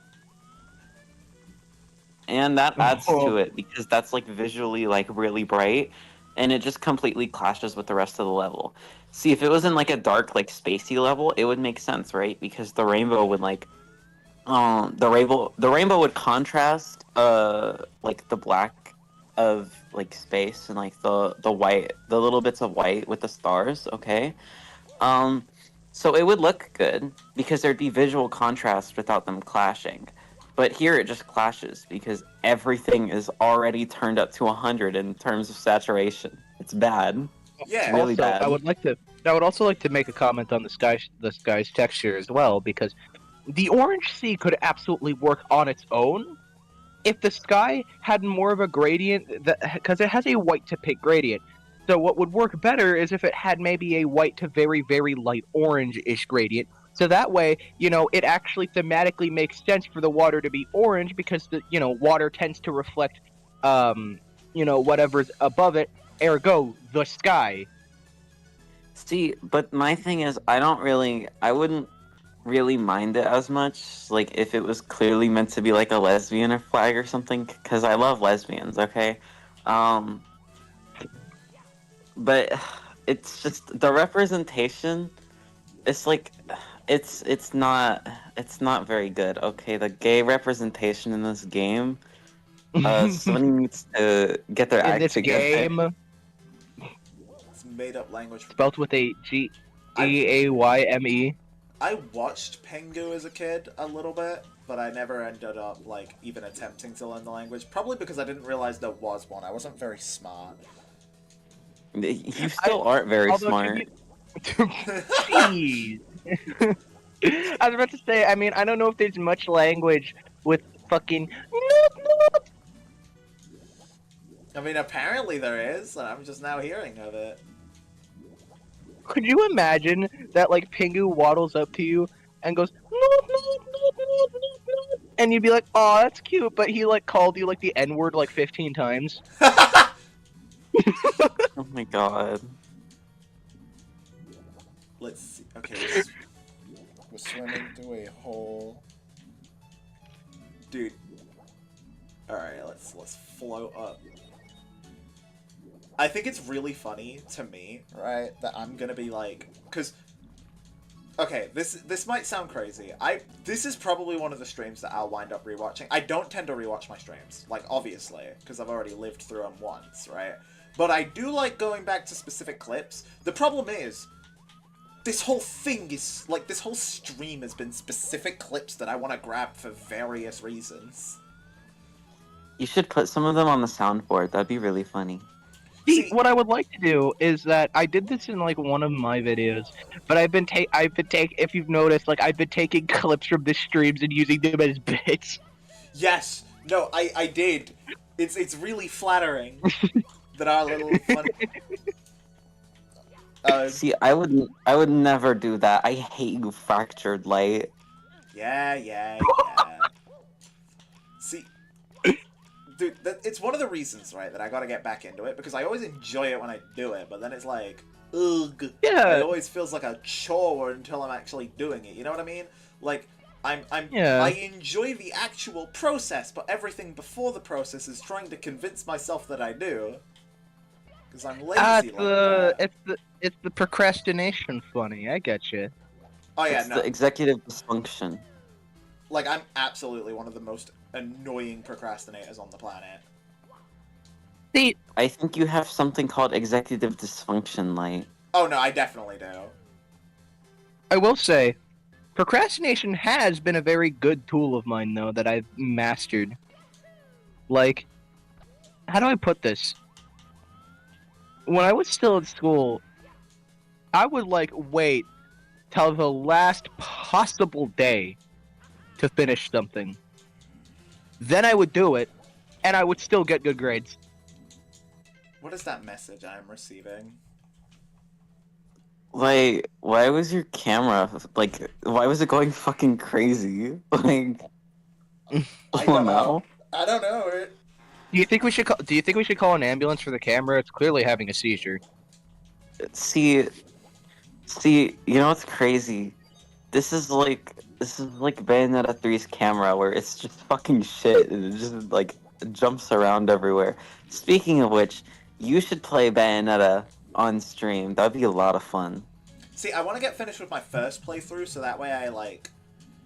And that adds to it, because that's like visually like really bright, and it just completely clashes with the rest of the level. See, if it was in like a dark, like spacey level, it would make sense, right? Because the rainbow would like, the rainbow would contrast, like the black of like space and like the white, the little bits of white with the stars. Okay, so it would look good because there'd be visual contrast without them clashing. But here it just clashes because everything is already turned up to 100 in terms of saturation. It's bad. Yeah. It's really bad. I would also like to make a comment on the sky's texture as well, because the orange sea could absolutely work on its own if the sky had more of a gradient, because it has a white to pink gradient. So what would work better is if it had maybe a white to very, very light orange-ish gradient. So that way, it actually thematically makes sense for the water to be orange, because the water tends to reflect, whatever's above it, ergo the sky. See, but my thing is, I wouldn't really mind it as much, like if it was clearly meant to be like a lesbian or flag or something, because I love lesbians, okay? But it's just the representation. It's like, it's not very good. Okay, the gay representation in this game. Somebody needs to get their act together. Game, It's made up language. spelt with a G-E-A-Y-M-E. I watched Pengu as a kid a little bit, but I never ended up like even attempting to learn the language. Probably because I didn't realize there was one. I wasn't very smart. You still aren't very smart. Jeez. I was about to say, I mean, I don't know if there's much language with fucking. I mean, apparently there is, and I'm just now hearing of it. Could you imagine that, like, Pingu waddles up to you and goes, and you'd be like, "Oh, that's cute," but he, like, called you, like, the N-word, like, 15 times. Oh my god. Let's see. Okay. Okay, we're swimming through a hole. Dude. Alright, let's float up. I think it's really funny to me, right, that I'm gonna be like, cause okay, this might sound crazy. This is probably one of the streams that I'll wind up rewatching. I don't tend to rewatch my streams, like obviously, because I've already lived through them once, right? But I do like going back to specific clips. The problem is, this whole thing is, like, this whole stream has been specific clips that I want to grab for various reasons. You should put some of them on the soundboard. That'd be really funny. See, what I would like to do is that I did this in like one of my videos, but I've been if you've noticed, like I've been taking clips from the streams and using them as bits. Yes, no, I did. It's really flattering that our little funny. See, I would never do that. I hate you, Fractured Light. Yeah. See, dude, it's one of the reasons, right, that I gotta get back into it, because I always enjoy it when I do it, but then it's like, ugh. Yeah. It always feels like a chore until I'm actually doing it, you know what I mean? Like, I enjoy the actual process, but everything before the process is trying to convince myself that I do. Because I'm lazy like that. It's the procrastination funny. I get you. Oh yeah, It's no. the executive dysfunction. Like, I'm absolutely one of the most annoying procrastinators on the planet. See, I think you have something called executive dysfunction, Light. Oh no, I definitely do. I will say, procrastination has been a very good tool of mine, though, that I've mastered. Like, how do I put this? When I was still in school, I would, like, wait till the last possible day to finish something. Then I would do it, and I would still get good grades. What is that message I'm receiving? Like, why was your camera, like, why was it going fucking crazy? Like, I don't now? know. I don't know. Do you think we should call an ambulance for the camera? It's clearly having a seizure. See, you know what's crazy? This is like Bayonetta 3's camera, where it's just fucking shit, and it just, like, jumps around everywhere. Speaking of which, you should play Bayonetta on stream. That'd be a lot of fun. See, I want to get finished with my first playthrough, so that way I, like...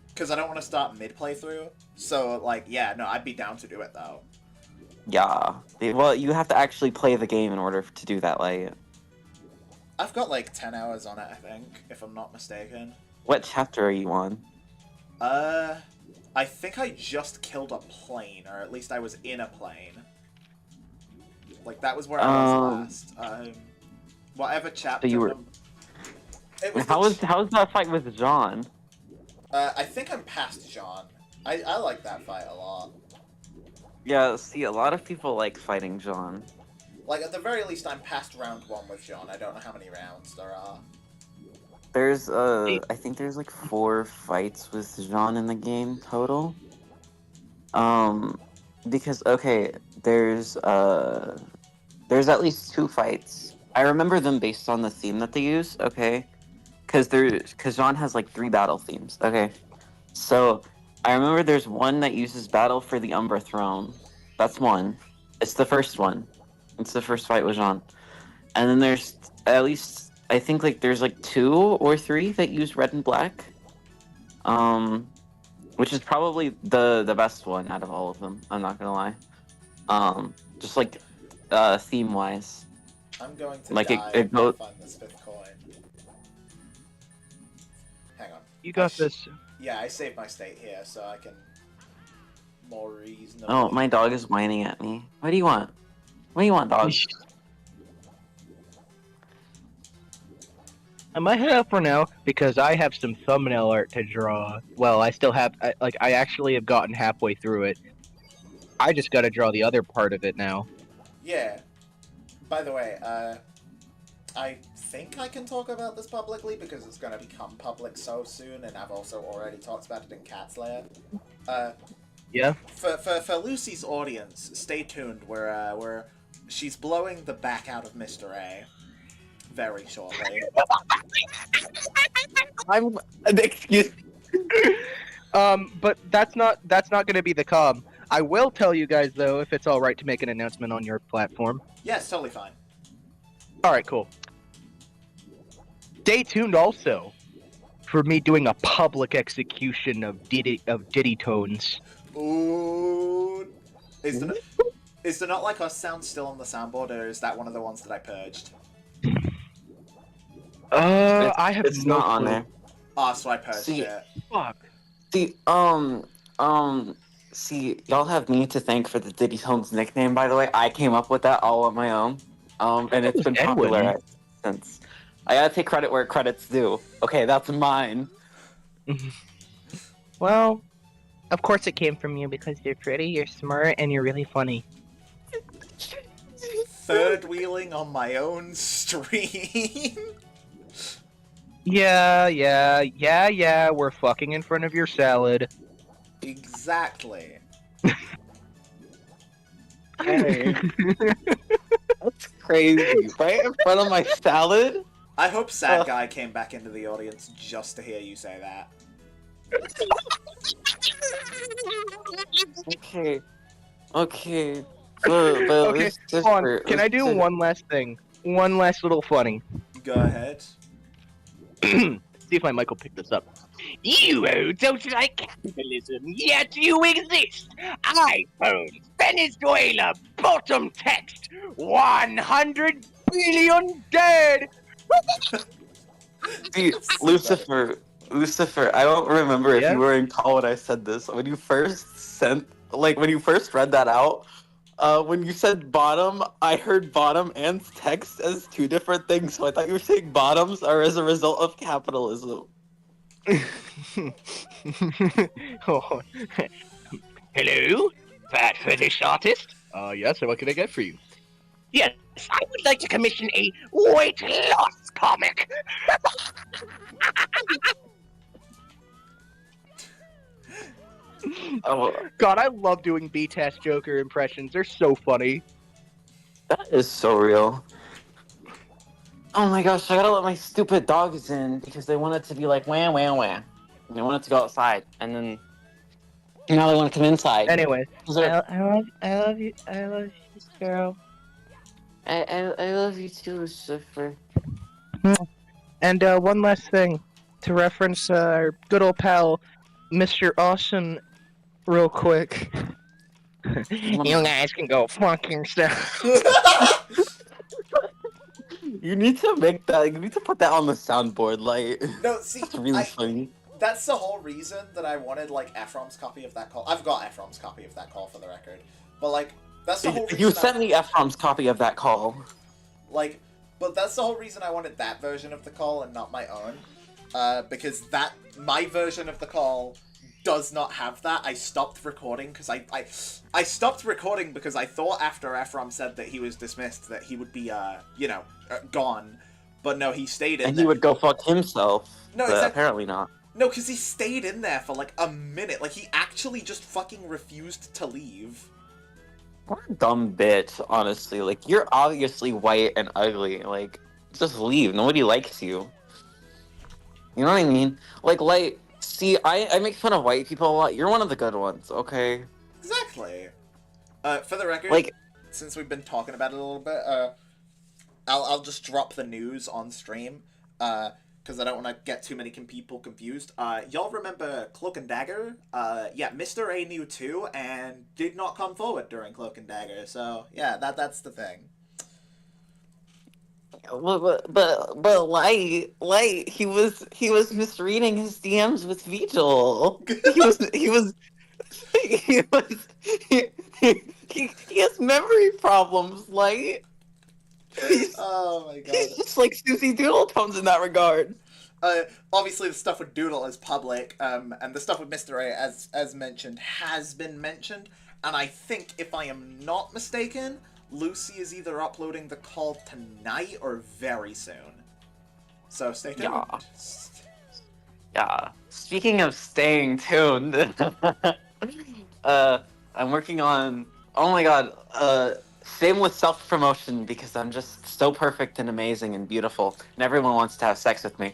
Because I don't want to start mid-playthrough. So, like, yeah, no, I'd be down to do it, though. Yeah. Well, you have to actually play the game in order to do that, like... I've got, like, 10 hours on it, I think, if I'm not mistaken. What chapter are you on? I think I just killed a plane, or at least I was in a plane. Like, that was where I was last. Whatever chapter... So you were... How was that fight with John? I think I'm past John. I like that fight a lot. Yeah, see, a lot of people like fighting John. Like, at the very least, I'm past round 1 with John. I don't know how many rounds there are. There's, I think there's like 4 fights with Jean in the game total. Because, okay, there's at least 2 fights. I remember them based on the theme that they use, okay? Because Jean has like 3 battle themes, okay? So, I remember there's one that uses Battle for the Umbra Throne. That's one. It's the first one. It's the first fight with Jean. And then there's at least... I think like there's like 2 or 3 that use red and black, which is probably the best one out of all of them. I'm not gonna lie, just like theme wise. I'm going to like die it goes. find this 5th coin. Hang on. You got this. Yeah, I saved my state here so I can more reasonably. Oh, my dog is whining at me. What do you want? What do you want, dog? I might head out for now because I have some thumbnail art to draw. Well, I still have, I actually have gotten halfway through it. I just gotta draw the other part of it now. Yeah. By the way, I think I can talk about this publicly because it's gonna become public so soon, and I've also already talked about it in Cat's Lair. Yeah? For Lucy's audience, stay tuned. Where she's blowing the back out of Mr. A. Very shortly. I'm excuse. But that's not going to be the com. I will tell you guys though, if it's all right to make an announcement on your platform. Yeah, it's totally fine. All right, cool. Stay tuned also for me doing a public execution of Diddy tones. Ooh. Is there not like a sound still on the soundboard, or is that one of the ones that I purged? I have It's no not on clue. there. Oh, so I purged See, it. Fuck. See, see, y'all have me to thank for the Diddy Tones nickname, by the way. I came up with that all on my own. And it's been Edwin. popular since. I gotta take credit where credit's due. Okay, that's mine. Well, of course it came from you because you're pretty, you're smart, and you're really funny. Third wheeling on my own stream. Yeah, we're fucking in front of your salad. Exactly. Hey. That's crazy. Right in front of my salad? I hope Sad Guy came back into the audience just to hear you say that. Okay. Okay. But Okay, let's just hold on. Can I do one last thing? One last little funny. Go ahead. See if my mic will pick this up. You don't like capitalism, yet you exist. iPhone, Venezuela, bottom text, 100 billion dead. See, Lucifer, I don't remember if Yeah? you were in call when I said this. When you first when you first read that out, when you said bottom, I heard bottom and text as two different things, so I thought you were saying bottoms are as a result of capitalism. Oh. Hello? Fat fetish artist? Yes, what can I get for you? Yes, I would like to commission a weight loss comic. Oh, God, I love doing B-Test Joker impressions. They're so funny. that is so real. Oh my gosh, I gotta let my stupid dogs in because they want it to be like wham wham wham. And they want it to go outside, and then now they want to come inside. Anyway, I love you, girl. I love you too, Lucifer. and one last thing to reference our good old pal, Mr. Awesome, real quick. You guys can go fuck yourself. You need to make that. You need to put that on the soundboard. Like, No, see, that's really funny. that's the whole reason that I wanted, like, Ephraim's copy of that call. I've got Ephraim's copy of that call for the record. But, like, that's the whole reason You sent me Ephraim's copy of that call. Like, but that's the whole reason I wanted that version of the call and not my own. Because my version of the call does not have that. I stopped recording because I stopped recording because I thought after Ephraim said that he was dismissed that he would be, gone. But no, he stayed in And there. he would go fuck himself. No, but exactly. apparently not. No, because he stayed in there for, like, a minute. Like, he actually just fucking refused to leave. What a dumb bitch, honestly. Like, you're obviously white and ugly. Like, just leave. Nobody likes you. You know what I mean? Like, see, I make fun of white people a lot. You're one of the good ones, okay? Exactly. For the record, Like, since we've been talking about it a little bit, I'll just drop the news on stream, because I don't want to get too many people confused. Y'all remember Cloak and Dagger? Yeah, Mr. A knew too, and did not come forward during Cloak and Dagger, so yeah, that's the thing. but Light, he was misreading his DMs with Vigil. He has memory problems, Light. Oh my god. He's just like Susie Doodle Tones in that regard. Obviously the stuff with Doodle is public, and the stuff with Mr. A, as mentioned, has been mentioned, and I think, if I am not mistaken, Lucy is either uploading the call tonight or very soon. So stay tuned. Yeah. Speaking of staying tuned, I'm working on, oh my god, shameless self-promotion because I'm just so perfect and amazing and beautiful, and everyone wants to have sex with me.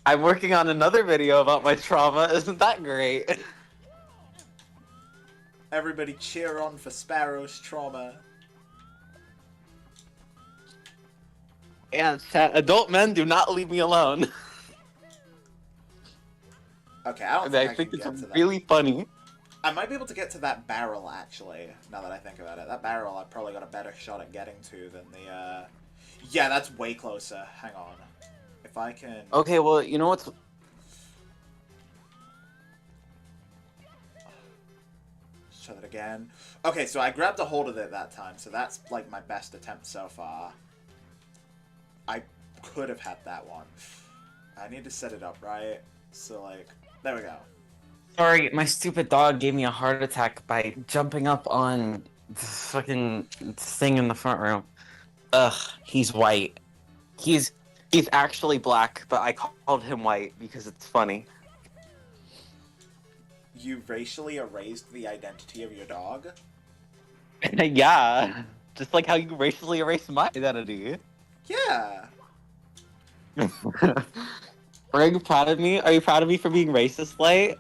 I'm working on another video about my trauma. Isn't that great? Everybody cheer on for Sparrow's trauma. And chat, adult men do not leave me alone. Okay, I don't And think I I think can it's get to that. really funny. I might be able to get to that barrel, actually, now that I think about it. That barrel I've probably got a better shot at getting to than the, Yeah, that's way closer. Hang on. If I can... Okay, well, you know what's... Let's try that again. Okay, so I grabbed a hold of it that time, so that's, like, my best attempt so far. I could have had that one. I need to set it up right. So, like, there we go. Sorry, my stupid dog gave me a heart attack by jumping up on this fucking thing in the front room. Ugh, he's white. He's actually black, but I called him white because it's funny. You racially erased the identity of your dog? Yeah, just like how you racially erased my identity. Yeah. Are you proud of me? Are you proud of me for being racist, Light?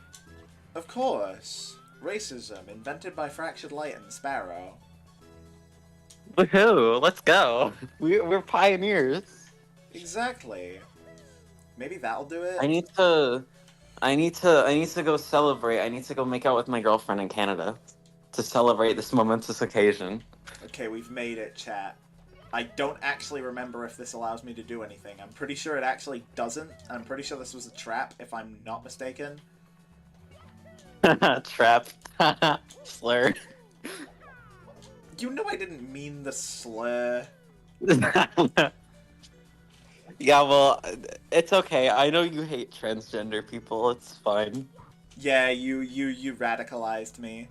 Of course. Racism, invented by Fractured Light and Sparrow. Woohoo! Let's go. We're pioneers. Exactly. Maybe that'll do it. I need to go celebrate. I need to go make out with my girlfriend in Canada to celebrate this momentous occasion. Okay, we've made it, chat. I don't actually remember if this allows me to do anything. I'm pretty sure it actually doesn't. I'm pretty sure this was a trap, if I'm not mistaken. Trap. Slur. You know I didn't mean the slur. Yeah, well, it's okay. I know you hate transgender people. It's fine. Yeah, you radicalized me.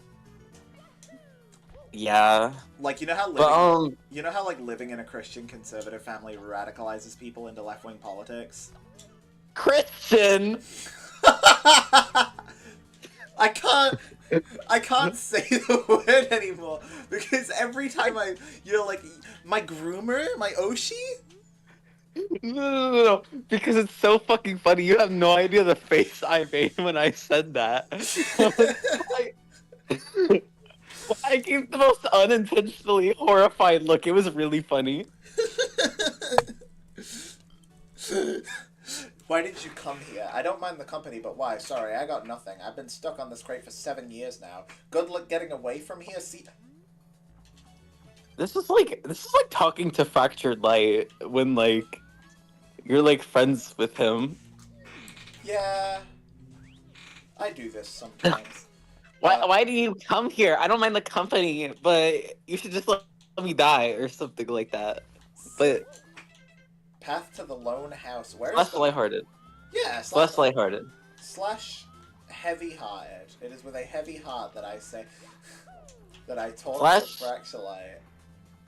Yeah. Like, you know how like living in a Christian conservative family radicalizes people into left-wing politics? Christian. I can't say the word anymore because every time you're like my groomer, my Oshi. No, because it's so fucking funny. You have no idea the face I made when I said that. I gave the most unintentionally horrified look. It was really funny. Why did you come here? I don't mind the company, but why? Sorry, I got nothing. I've been stuck on this crate for 7 years now. Good luck getting away from here. See. This is like talking to Fractured Light when like you're like friends with him. Yeah, I do this sometimes. Why do you come here? I don't mind the company, but you should just let me die or something like that. But Path to the Lone House. Where is less lighthearted. Yeah, less lighthearted. / heavy-hearted. It is with a heavy heart that I say that I told Fractured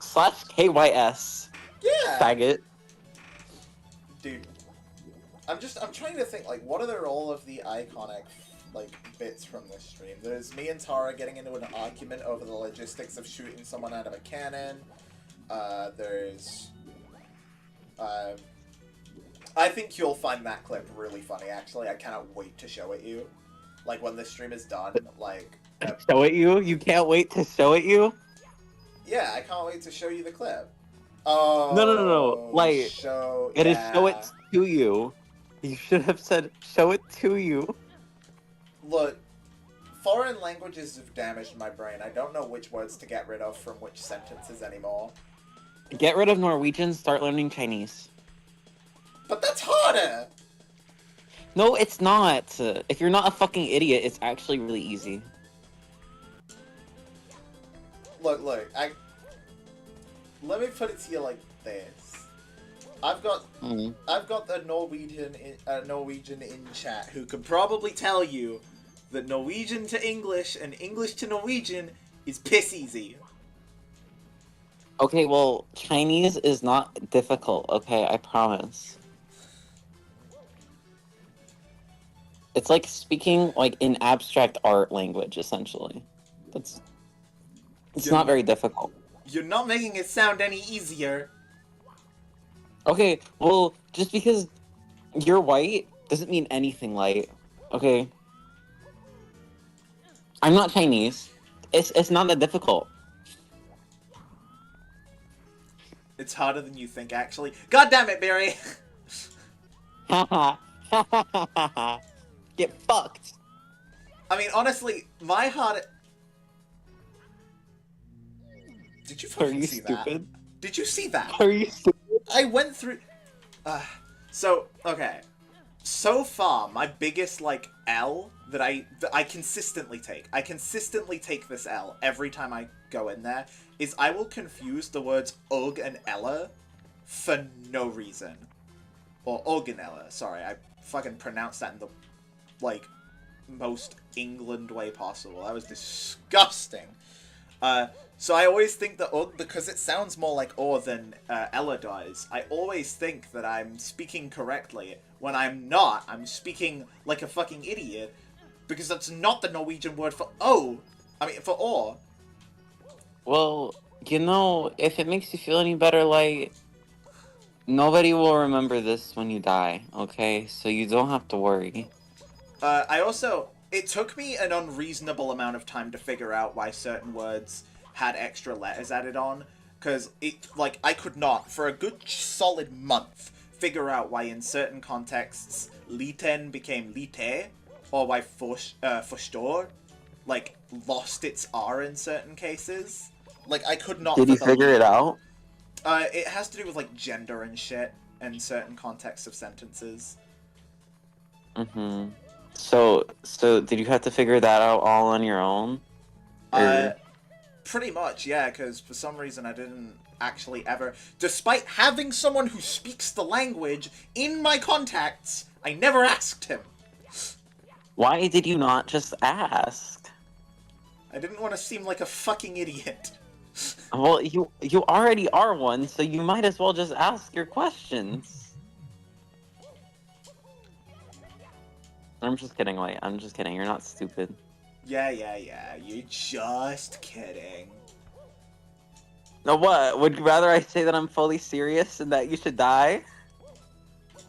/ KYS. Yeah. Faggot. Dude, I'm trying to think, like, what are all of the iconic, like, bits from this stream? There's me and Tara getting into an argument over the logistics of shooting someone out of a cannon. There's... I think you'll find that clip really funny, actually. I cannot wait to show it you. Like, when the stream is done, like... Show it you? You can't wait to show it you? Yeah, I can't wait to show you the clip. Oh, No. Like, it is show it to you. You should have said, show it to you. Look, foreign languages have damaged my brain. I don't know which words to get rid of from which sentences anymore. Get rid of Norwegian, start learning Chinese. But that's harder! No, it's not. If you're not a fucking idiot, it's actually really easy. Look, let me put it to you like this. I've got the Norwegian in chat who could probably tell you that Norwegian to English and English to Norwegian is piss easy. Okay, well, Chinese is not difficult, okay? I promise. It's like speaking like in abstract art language, essentially. It's not very difficult. You're not making it sound any easier. Okay, well, just because you're white doesn't mean anything light. Okay. I'm not Chinese. It's not that difficult. It's harder than you think, actually. God damn it, Barry! Haha. Get fucked. I mean, honestly, my heart. Did you Are fucking you see stupid? that? Did you see that? Are you stupid? I went through. So okay. So far, my biggest like L that I consistently take. I consistently take this L every time I go in there. Is I will confuse the words Ugg and Ella for no reason. Or Ugg and Ella. Sorry, I fucking pronounced that in the like most England way possible. That was disgusting. So I always think that Ugg, because it sounds more like or than Ella does, I always think that I'm speaking correctly, when I'm not. I'm speaking like a fucking idiot, because that's not the Norwegian word for oh. I mean, for or. Well, you know, if it makes you feel any better, like, nobody will remember this when you die, okay? So you don't have to worry. I also... It took me an unreasonable amount of time to figure out why certain words had extra letters added on, because it, like, I could not, for a good solid month, figure out why in certain contexts liten became lite, or why forstår, like, lost its R in certain cases. Like, I could not... Did you figure it out? It has to do with, like, gender and shit, in certain contexts of sentences. Mm-hmm. So did you have to figure that out all on your own? Pretty much, yeah, because for some reason I didn't actually ever... Despite having someone who speaks the language in my contacts, I never asked him. Why did you not just ask? I didn't want to seem like a fucking idiot. Well, you already are one, so you might as well just ask your questions. I'm just kidding, wait. I'm just kidding. You're not stupid. Yeah. You're just kidding. No, what? Would you rather I say that I'm fully serious and that you should die?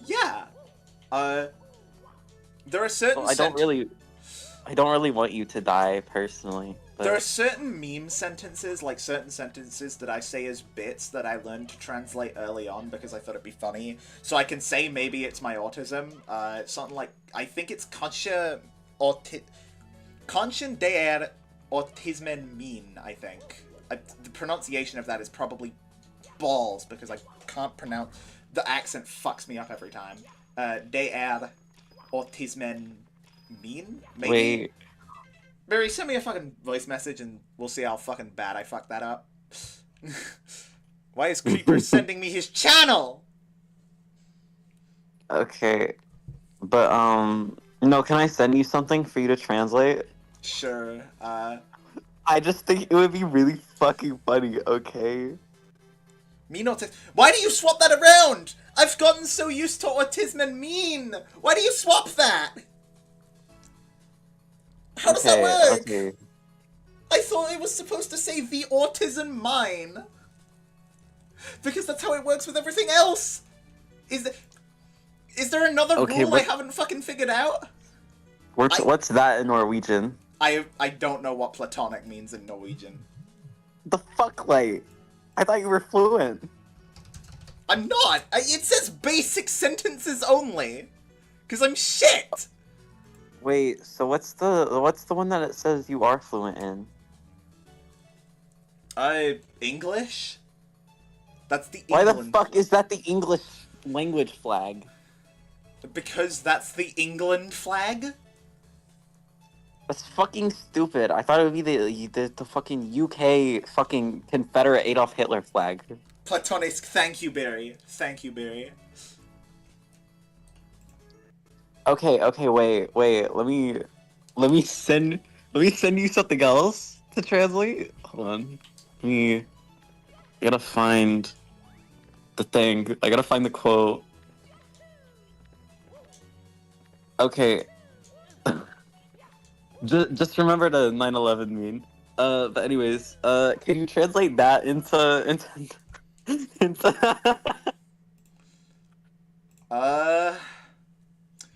Yeah. There are certain... Well, I don't really want you to die, personally. But... There are certain meme sentences, like certain sentences that I say as bits that I learned to translate early on because I thought it'd be funny. So I can say maybe it's my autism. It's something like, I think it's kanskje det är autismen min, I think. The pronunciation of that is probably balls because I can't pronounce... The accent fucks me up every time. Det är autismen min? Maybe? Wait. Barry, send me a fucking voice message and we'll see how fucking bad I fucked that up. Why is Creeper sending me his channel? Okay. But, no, can I send you something for you to translate? Sure, I just think it would be really fucking funny, okay? Me not... Why do you swap that around? I've gotten so used to autism mean. Why do you swap that? How does that work? Okay. I thought it was supposed to say the autism mine. Because that's how it works with everything else. Is there another rule I haven't fucking figured out? What's that in Norwegian? I don't know what platonic means in Norwegian. The fuck, like? I thought you were fluent. I'm not. It says basic sentences only. Because I'm shit. Wait, so what's the one that it says you are fluent in? English? That's the Why England... the fuck is that the English language flag? Because that's the England flag? That's fucking stupid. I thought it would be the fucking UK fucking Confederate Adolf Hitler flag. Platonic, thank you, Barry. Thank you, Barry. Okay, wait. Let me send you something else to translate. Hold on. I gotta find the thing. I gotta find the quote. Okay. Just remember the 9/11 meme. But anyways, can you translate that into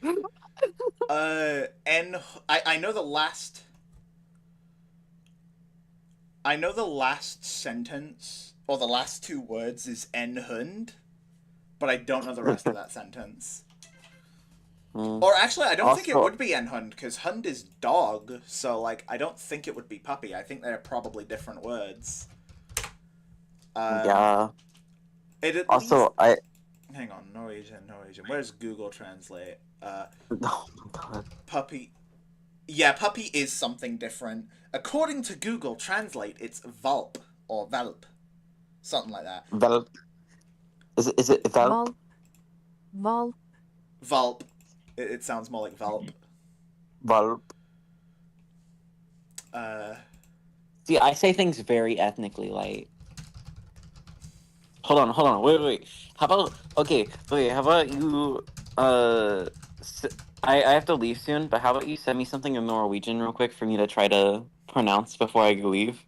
I know the last. I know the last sentence or the last two words is en hund, but I don't know the rest of that sentence. Or actually, I don't think it would be en hund because hund is dog, so like I don't think it would be puppy. I think they're probably different words. Yeah. It at Also, least... Hang on, Norwegian. Where's Google Translate? Oh my god. Puppy. Yeah, puppy is something different. According to Google Translate, it's valp or valp, something like that. Valp. Is it Valp? Valp. Valp. It sounds more like valp. Valp. See, I say things very ethnically light. Hold on, wait. How about, how about you, I have to leave soon, but how about you send me something in Norwegian real quick for me to try to pronounce before I leave?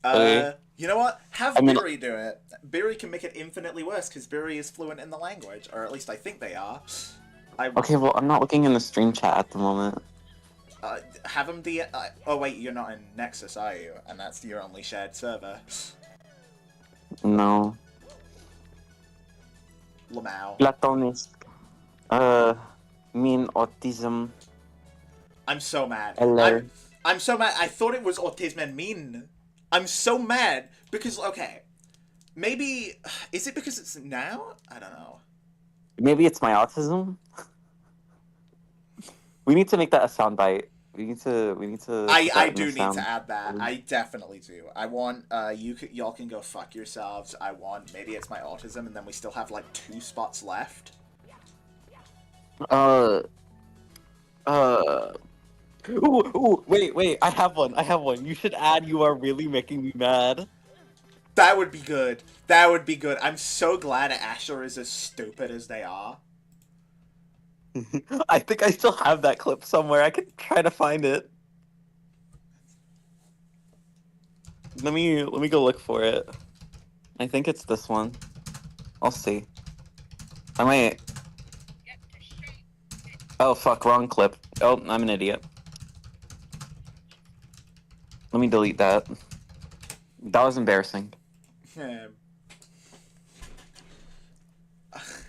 Okay. You know what? Have Biri do it. Biri can make it infinitely worse because Biri is fluent in the language, or at least I think they are. Okay, well, I'm not looking in the stream chat at the moment. Have them oh wait, you're not in Nexus, are you? And that's your only shared server. No. Lamau. Platonisk. Mean autism. I'm so mad. Hello. I'm so mad. I thought it was autism mean. I'm so mad because, okay, maybe, is it because it's now? I don't know. Maybe it's my autism? We need to make that a soundbite. We need to. I do need to add that. I definitely do. I want y'all can go fuck yourselves. I want maybe it's my autism, and then we still have like 2 spots left. Ooh, wait. I have one. You should add. You are really making me mad. That would be good. That would be good. I'm so glad Asher is as stupid as they are. I think I still have that clip somewhere. I can try to find it. Let me go look for it. I think it's this one. I'll see. I might. Oh fuck, wrong clip. Oh, I'm an idiot. Let me delete that. That was embarrassing.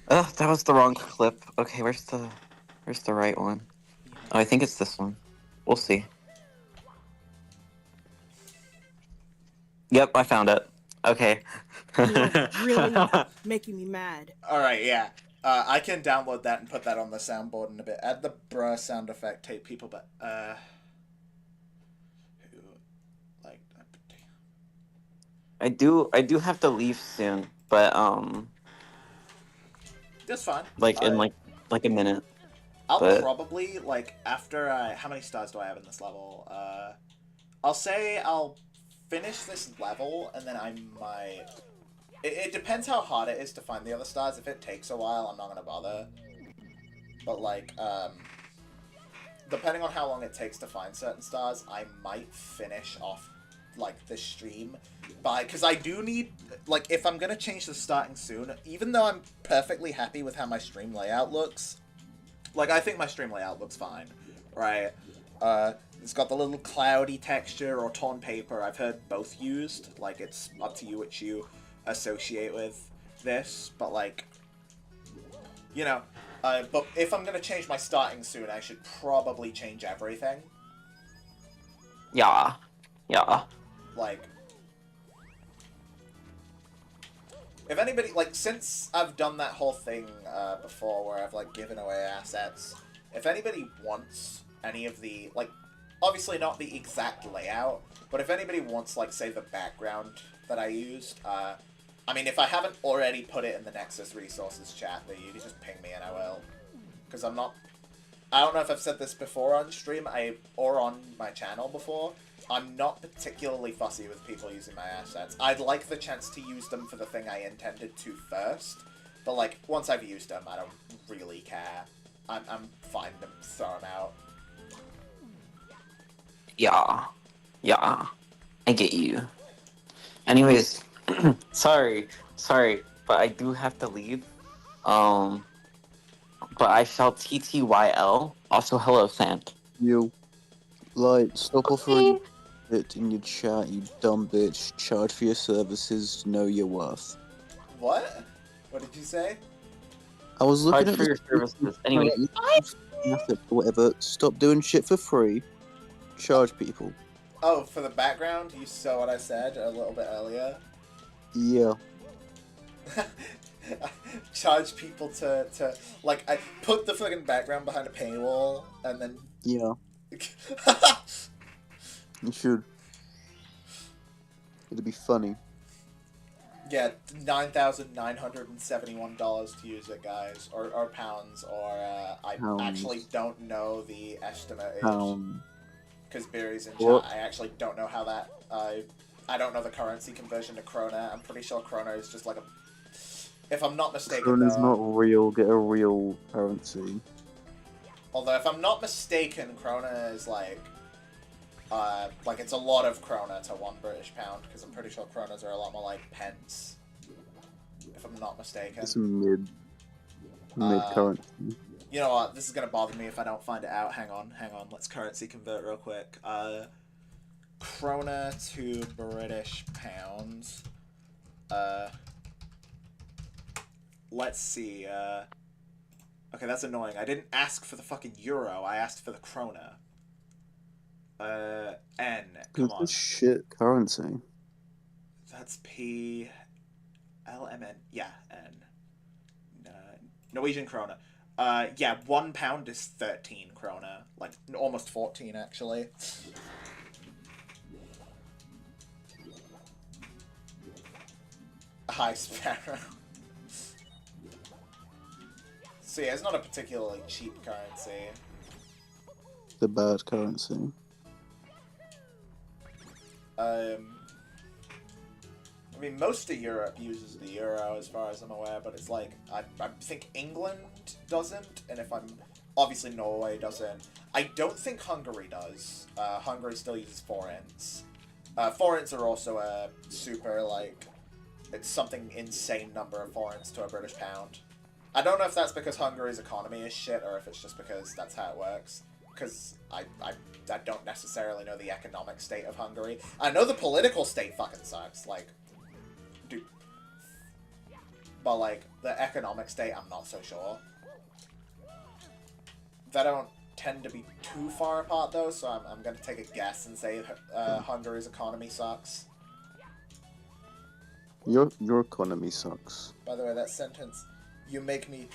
That was the wrong clip. Okay, where's the right one? Oh, I think it's this one. We'll see. Yep, I found it. Okay. You're really making me mad. Alright, yeah. I can download that and put that on the soundboard in a bit. Add the bruh sound effect, take people back. Who like I do have to leave soon, but that's fine. like in like a minute. I'll probably like after how many stars do I have in this level? I'll say I'll finish this level and then I might. It depends how hard it is to find the other stars. If it takes a while, I'm not gonna bother. But like, depending on how long it takes to find certain stars, I might finish off like the stream because I do need, like, if I'm gonna change the starting soon, even though I'm perfectly happy with how my stream layout looks, like I think my stream layout looks fine, right? It's got the little cloudy texture or torn paper. I've heard both used. Like, it's up to you which you associate with this, but like, you know, but if I'm gonna change my starting soon, I should probably change everything. Yeah. Like, if anybody, like, since I've done that whole thing before where I've like given away assets, if anybody wants any of the, like, obviously not the exact layout, but if anybody wants, like, say the background that I used, I mean, if I haven't already put it in the Nexus resources chat, then you can just ping me and I will. Because I don't know if I've said this before on stream, or on my channel before, I'm not particularly fussy with people using my assets. I'd like the chance to use them for the thing I intended to first, but like, once I've used them, I don't really care. I'm fine to throw them out. Yeah. I get you. Anyways, sorry, but I do have to leave. but I shall TTYL. Also, hello, Sant. You, like, stop offering Okay. it in your chat, you dumb bitch. Charge for your services, know your worth. What? What did you say? I was looking Charge at for your services. Anyways, nothing or whatever. Stop doing shit for free. Charge people. Oh, for the background, you saw what I said a little bit earlier. Yeah. Charge people to like I put the fucking background behind a paywall and then Yeah. You should. It'd be funny. yeah, $9,971 to use it, guys, or pounds, or I Pounds. actually don't know the estimate Pound. because Barry's in What? chat. I actually don't know how that I don't know the currency conversion to krona. I'm pretty sure krona is just like a. If I'm not mistaken, Krona's though. not real. Get a real currency. Although, if I'm not mistaken, krona is like it's a lot of krona to one British pound, because I'm pretty sure kronas are a lot more like pence. If I'm not mistaken. It's mid currency. You know what? This is gonna bother me if I don't find it out. Hang on. Let's currency convert real quick. Krona to British pounds. Let's see. Okay, that's annoying. I didn't ask for the fucking euro. I asked for the krona. N. Come on. It's shit currency. That's P. L M N. Yeah, N. Norwegian krona. Yeah, 1 pound is 13 krona. Like, almost 14, actually. Hi, Sparrow. So yeah, it's not a particularly cheap currency. The bad currency. I mean, most of Europe uses the euro, as far as I'm aware, but it's like, I think England doesn't, and if I'm... Obviously Norway doesn't. I don't think Hungary does. Hungary still uses forints. Forints are also a super, like... It's something insane number of forints to a British pound. I don't know if that's because Hungary's economy is shit, or if it's just because that's how it works. Because I don't necessarily know the economic state of Hungary. I know the political state fucking sucks, like... Dude. But, like, the economic state, I'm not so sure. They don't tend to be too far apart, though, so I'm gonna take a guess and say Hungary's economy sucks. Your economy sucks. By the way, that sentence, you make me,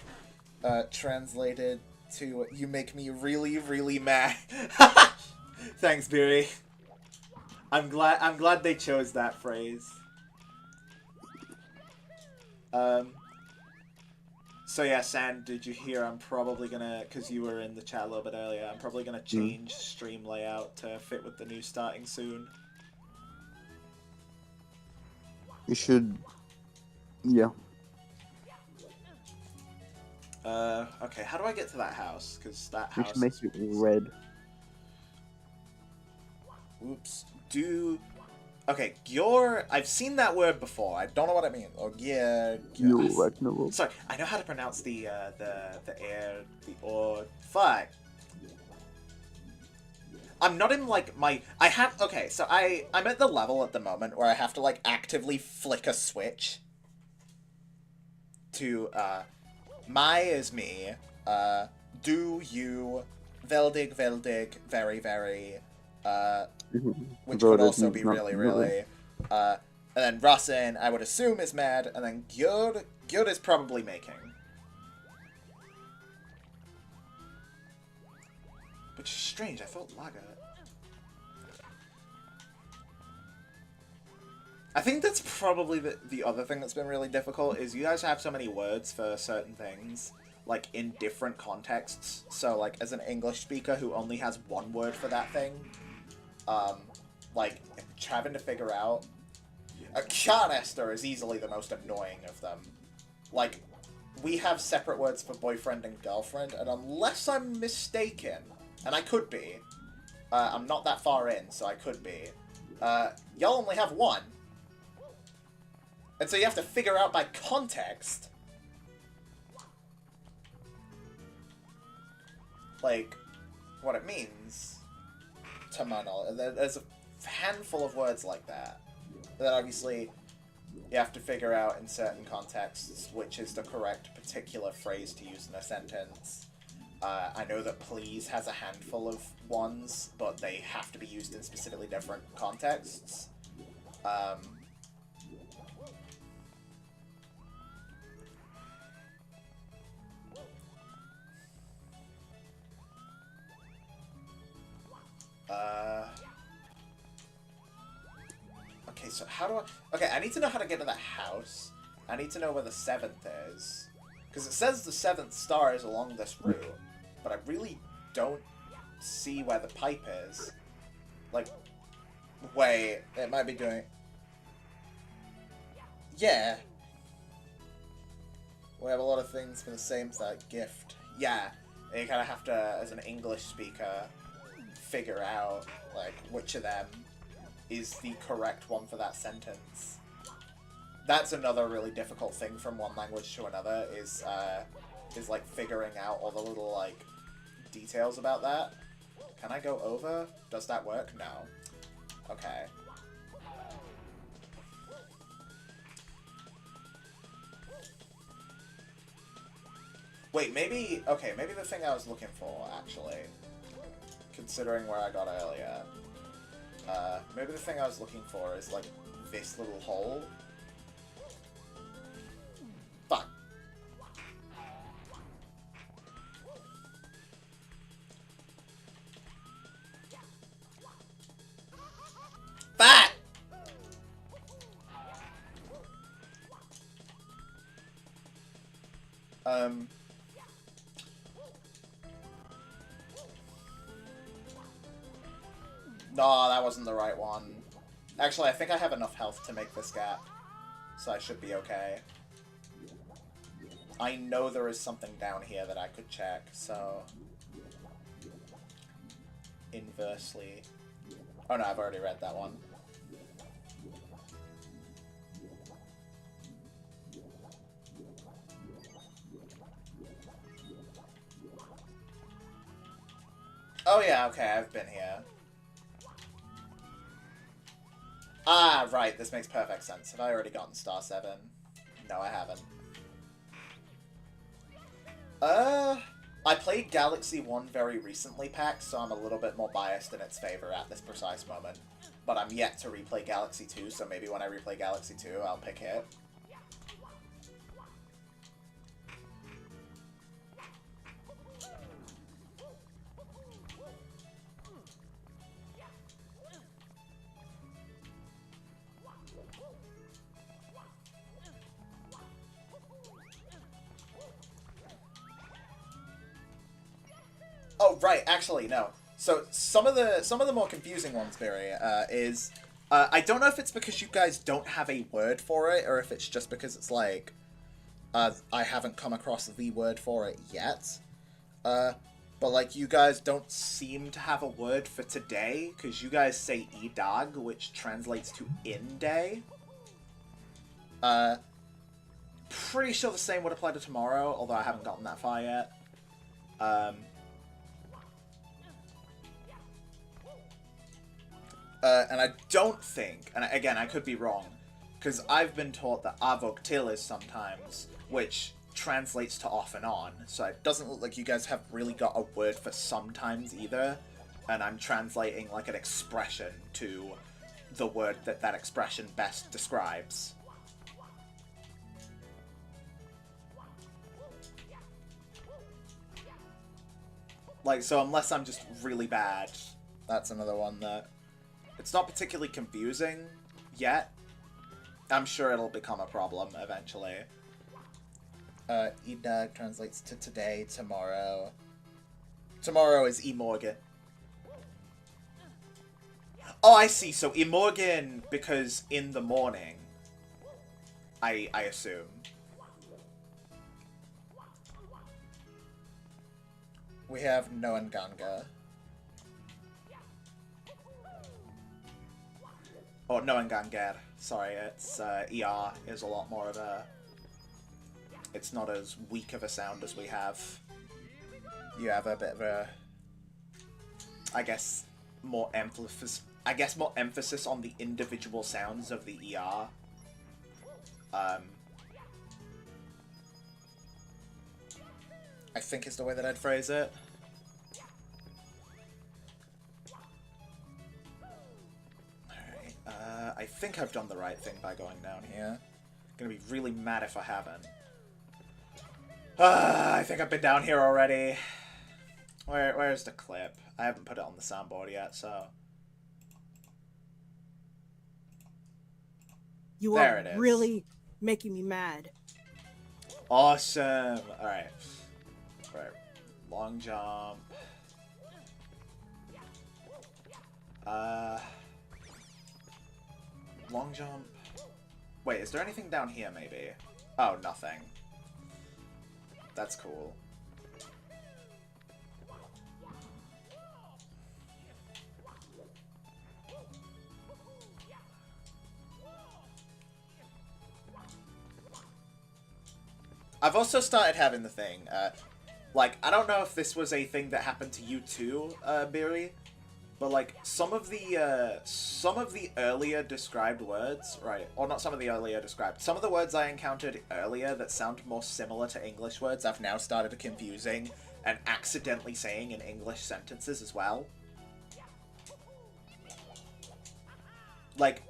translated to, you make me really, really mad. Thanks, Beery. I'm glad they chose that phrase. So yeah, Sand, did you hear I'm probably gonna, because you were in the chat a little bit earlier, I'm probably gonna change stream layout to fit with the new starting soon. You should... Yeah. Okay, how do I get to that house? Because that You house should make is... it red. Oops. Okay, Gyor... I've seen that word before. I don't know what it means. Or Gyor... Sorry, I know how to pronounce the air, the or... Fuck. I'm not in, like, okay, so I'm at the level at the moment where I have to, like, actively flick a switch to, my is me, do, you, veldig, very, very, which would also be really, really, and then Rusin, I would assume, is mad, and then Gyud is probably making. Which is strange, I thought Laga... I think that's probably the other thing that's been really difficult, is you guys have so many words for certain things, like, in different contexts. So, like, as an English speaker who only has one word for that thing, like, having to figure out... Canester is easily the most annoying of them. Like, we have separate words for boyfriend and girlfriend, and unless I'm mistaken, and I could be, I'm not that far in, so I could be, y'all only have one. And so you have to figure out by context like, what it means, to my knowledge. There's a handful of words like that. That obviously you have to figure out in certain contexts which is the correct particular phrase to use in a sentence. I know that please has a handful of ones, but they have to be used in specifically different contexts. Okay, so how do I... Okay, I need to know how to get to that house. I need to know where the 7th is. Because it says the 7th star is along this route, but I really don't see where the pipe is. Like, wait, it might be doing... Yeah. We have a lot of things for the same gift. Yeah, you kind of have to, as an English speaker, figure out, like, which of them is the correct one for that sentence. That's another really difficult thing from one language to another, is like, figuring out all the little, like, details about that. Can I go over? Does that work? No. Okay. Wait, maybe... Okay, maybe the thing I was looking for, actually, considering where I got earlier, maybe the thing I was looking for is, like, this little hole. Fuck. Fuck! No, that wasn't the right one. Actually, I think I have enough health to make this gap, so I should be okay. I know there is something down here that I could check, so... Inversely... Oh no, I've already read that one. Oh yeah, okay, I've been here. Ah, right, this makes perfect sense. Have I already gotten Star 7? No, I haven't. I played Galaxy 1 very recently, Pax, so I'm a little bit more biased in its favor at this precise moment. But I'm yet to replay Galaxy 2, so maybe when I replay Galaxy 2, I'll pick it. Oh, right, actually, no. So, some of the more confusing ones, Barry, is... I don't know if it's because you guys don't have a word for it, or if it's just because it's like... I haven't come across the word for it yet. But, like, you guys don't seem to have a word for today, because you guys say idag, which translates to in day. Pretty sure the same would apply to tomorrow, although I haven't gotten that far yet. And I don't think, and again, I could be wrong, because I've been taught that avoktil is sometimes, which translates to off and on, so it doesn't look like you guys have really got a word for sometimes either, and I'm translating like an expression to the word that that expression best describes. Like, so unless I'm just really bad, that's another one that... It's not particularly confusing yet. I'm sure it'll become a problem eventually. Idag translates to today, tomorrow. Tomorrow is imorgen. Oh, I see. So imorgen because in the morning. I assume. We have Noenganga. Or Noenganger. Sorry, it's ER is a lot more of a... It's not as weak of a sound as we have. you have a bit of a, I guess, more emphasis on the individual sounds of the ER. I think is the way that I'd phrase it. Alright, I think I've done the right thing by going down here. Gonna be really mad if I haven't. I think I've been down here already. Where's the clip? I haven't put it on the soundboard yet, so... You There are it is. really making me mad. Awesome! Alright. Right. Long jump. Long jump. Wait, is there anything down here, maybe? Oh, nothing. That's cool. I've also started having the thing, like, I don't know if this was a thing that happened to you too, Biri, but like, some of the earlier described words, right, or not some of the earlier described, some of the words I encountered earlier that sound more similar to English words, I've now started confusing and accidentally saying in English sentences as well. Like,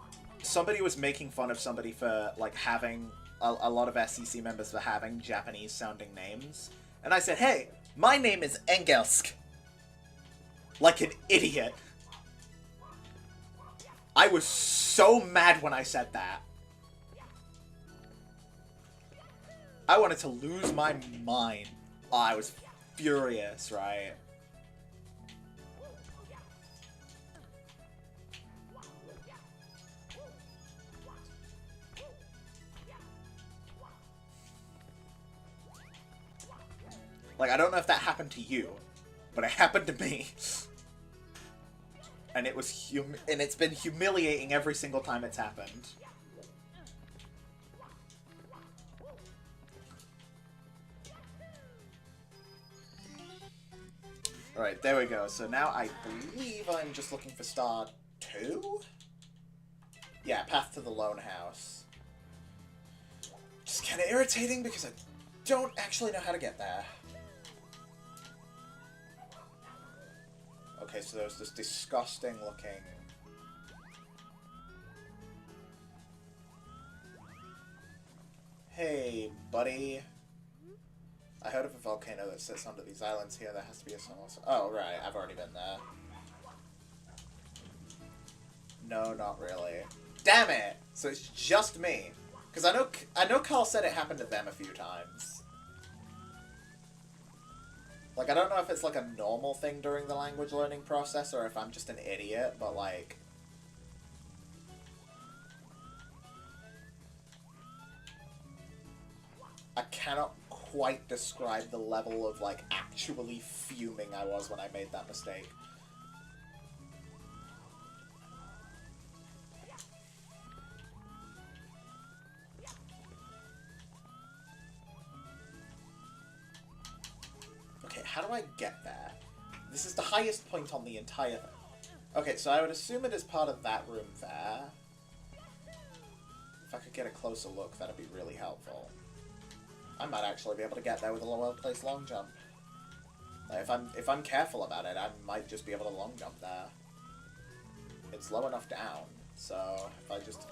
somebody was making fun of somebody for, like, having... a lot of SEC members for having Japanese-sounding names. And I said, hey, my name is Engelsk. Like an idiot. I was so mad when I said that. I wanted to lose my mind. Oh, I was furious, right? Like, I don't know if that happened to you, but it happened to me. And it was and it's been humiliating every single time it's happened. Alright, there we go. So now I believe I'm just looking for star 2? Yeah, Path to the Lone House. Just kind of irritating because I don't actually know how to get there. Okay, so there's this disgusting looking... Hey, buddy. I heard of a volcano that sits under these islands here. There has to be a source. Oh, right. I've already been there. No, not really. Damn it! So it's just me. Because I know Carl said it happened to them a few times. Like, I don't know if it's, like, a normal thing during the language learning process, or if I'm just an idiot, but, like... I cannot quite describe the level of, like, actually fuming I was when I made that mistake. Okay, how do I get there? This is the highest point on the entire thing. Okay, so I would assume it is part of that room there. If I could get a closer look, that'd be really helpful. I might actually be able to get there with a well-placed long jump. Like, if I'm careful about it, I might just be able to long jump there. It's low enough down, so if I just...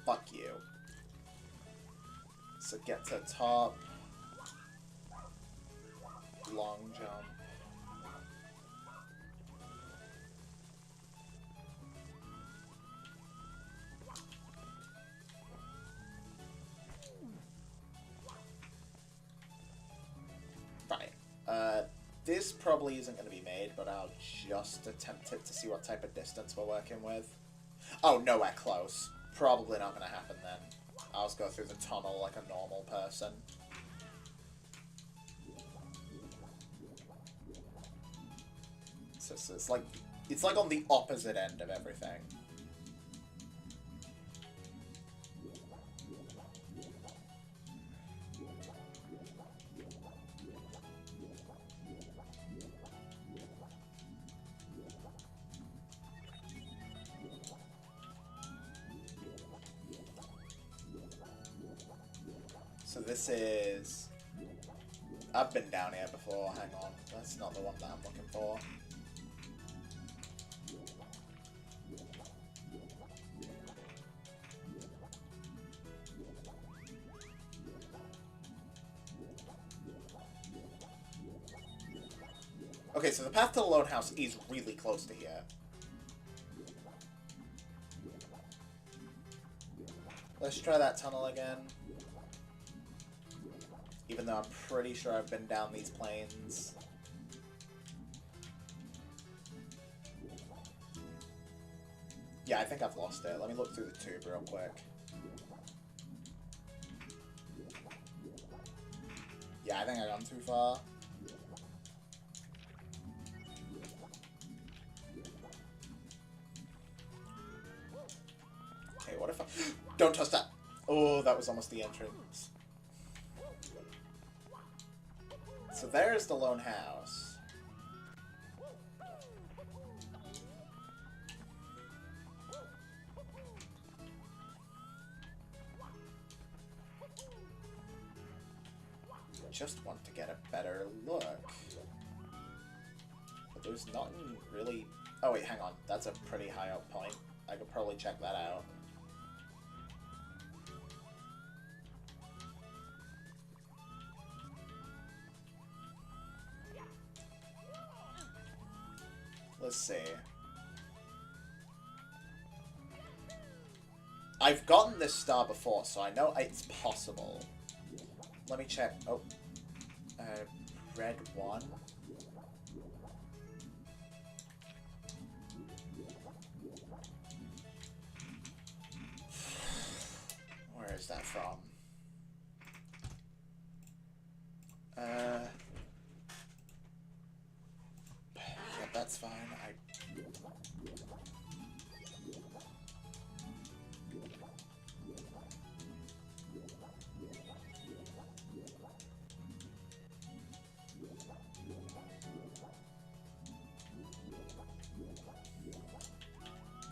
Fuck you. So get to top... Long jump. Right. This probably isn't going to be made, but I'll just attempt it to see what type of distance we're working with. Oh, nowhere close. Probably not going to happen then. I'll just go through the tunnel like a normal person. So it's like on the opposite end of everything. So this is... I've been down here before, hang on. That's not the one that I'm looking for. Okay, so the path to the lone house is really close to here. Let's try that tunnel again. Even though I'm pretty sure I've been down these plains. Yeah, I think I've lost it. Let me look through the tube real quick. Yeah, I think I've gone too far. Okay, what if I... Don't touch that! Oh, that was almost the entrance. So there's the lone house. Just want to get a better look. But there's nothing really... Oh wait, hang on. That's a pretty high up point. I could probably check that out. Let's see. I've gotten this star before, so I know it's possible. Let me check. Oh. Red 1. Where is that from? Yeah, that's fine.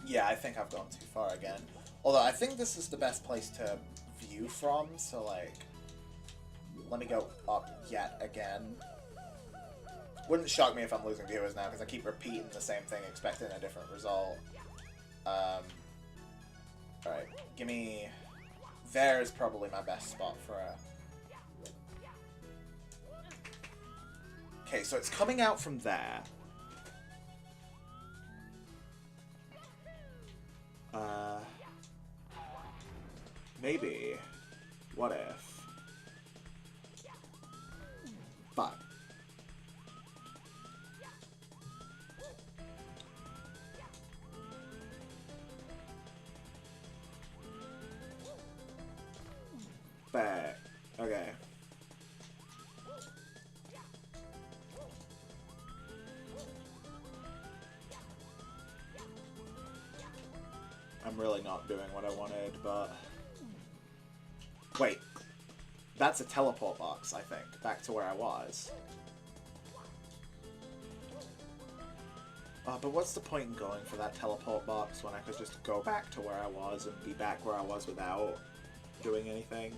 Yeah, I think I've gone too far again. Although, I think this is the best place to view from, so, like... Let me go up yet again. Wouldn't shock me if I'm losing viewers now, because I keep repeating the same thing, expecting a different result. Alright, give me... There is probably my best spot for a... Okay, so it's coming out from there. Maybe. What if? But. Back. Okay. I'm really not doing what I wanted, but... Wait. That's a teleport box, I think. Back to where I was. But what's the point in going for that teleport box when I could just go back to where I was and be back where I was without doing anything?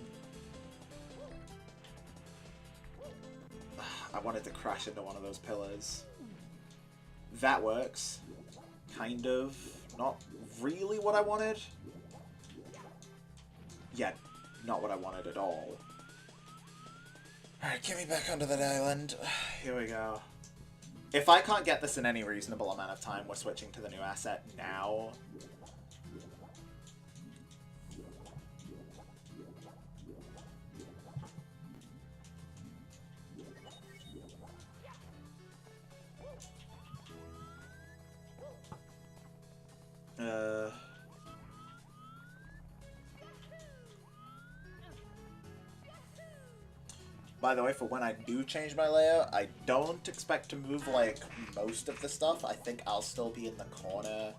I wanted to crash into one of those pillars. That works. Kind of. Not really what I wanted. Yeah, not what I wanted at all. Alright, get me back onto that island. Here we go. If I can't get this in any reasonable amount of time, we're switching to the new asset now. By the way, for when I do change my layout, I don't expect to move, like, most of the stuff. I think I'll still be in the corner.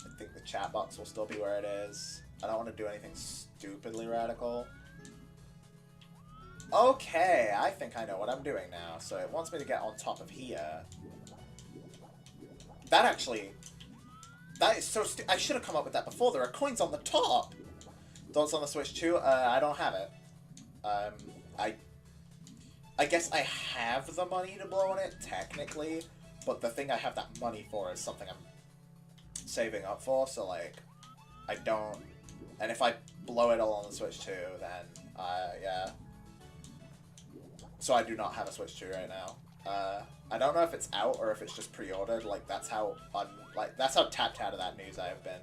I think the chat box will still be where it is. I don't want to do anything stupidly radical. Okay, I think I know what I'm doing now. So it wants me to get on top of here. That actually... That is so I should have come up with that before. There are coins on the top! Thoughts on the Switch 2? I don't have it. I guess I have the money to blow on it, technically, but the thing I have that money for is something I'm saving up for, so, like, I don't... And if I blow it all on the Switch 2, then, yeah. So I do not have a Switch 2 right now. I don't know if it's out or if it's just pre-ordered, like, that's how, that's how tapped out of that news I have been.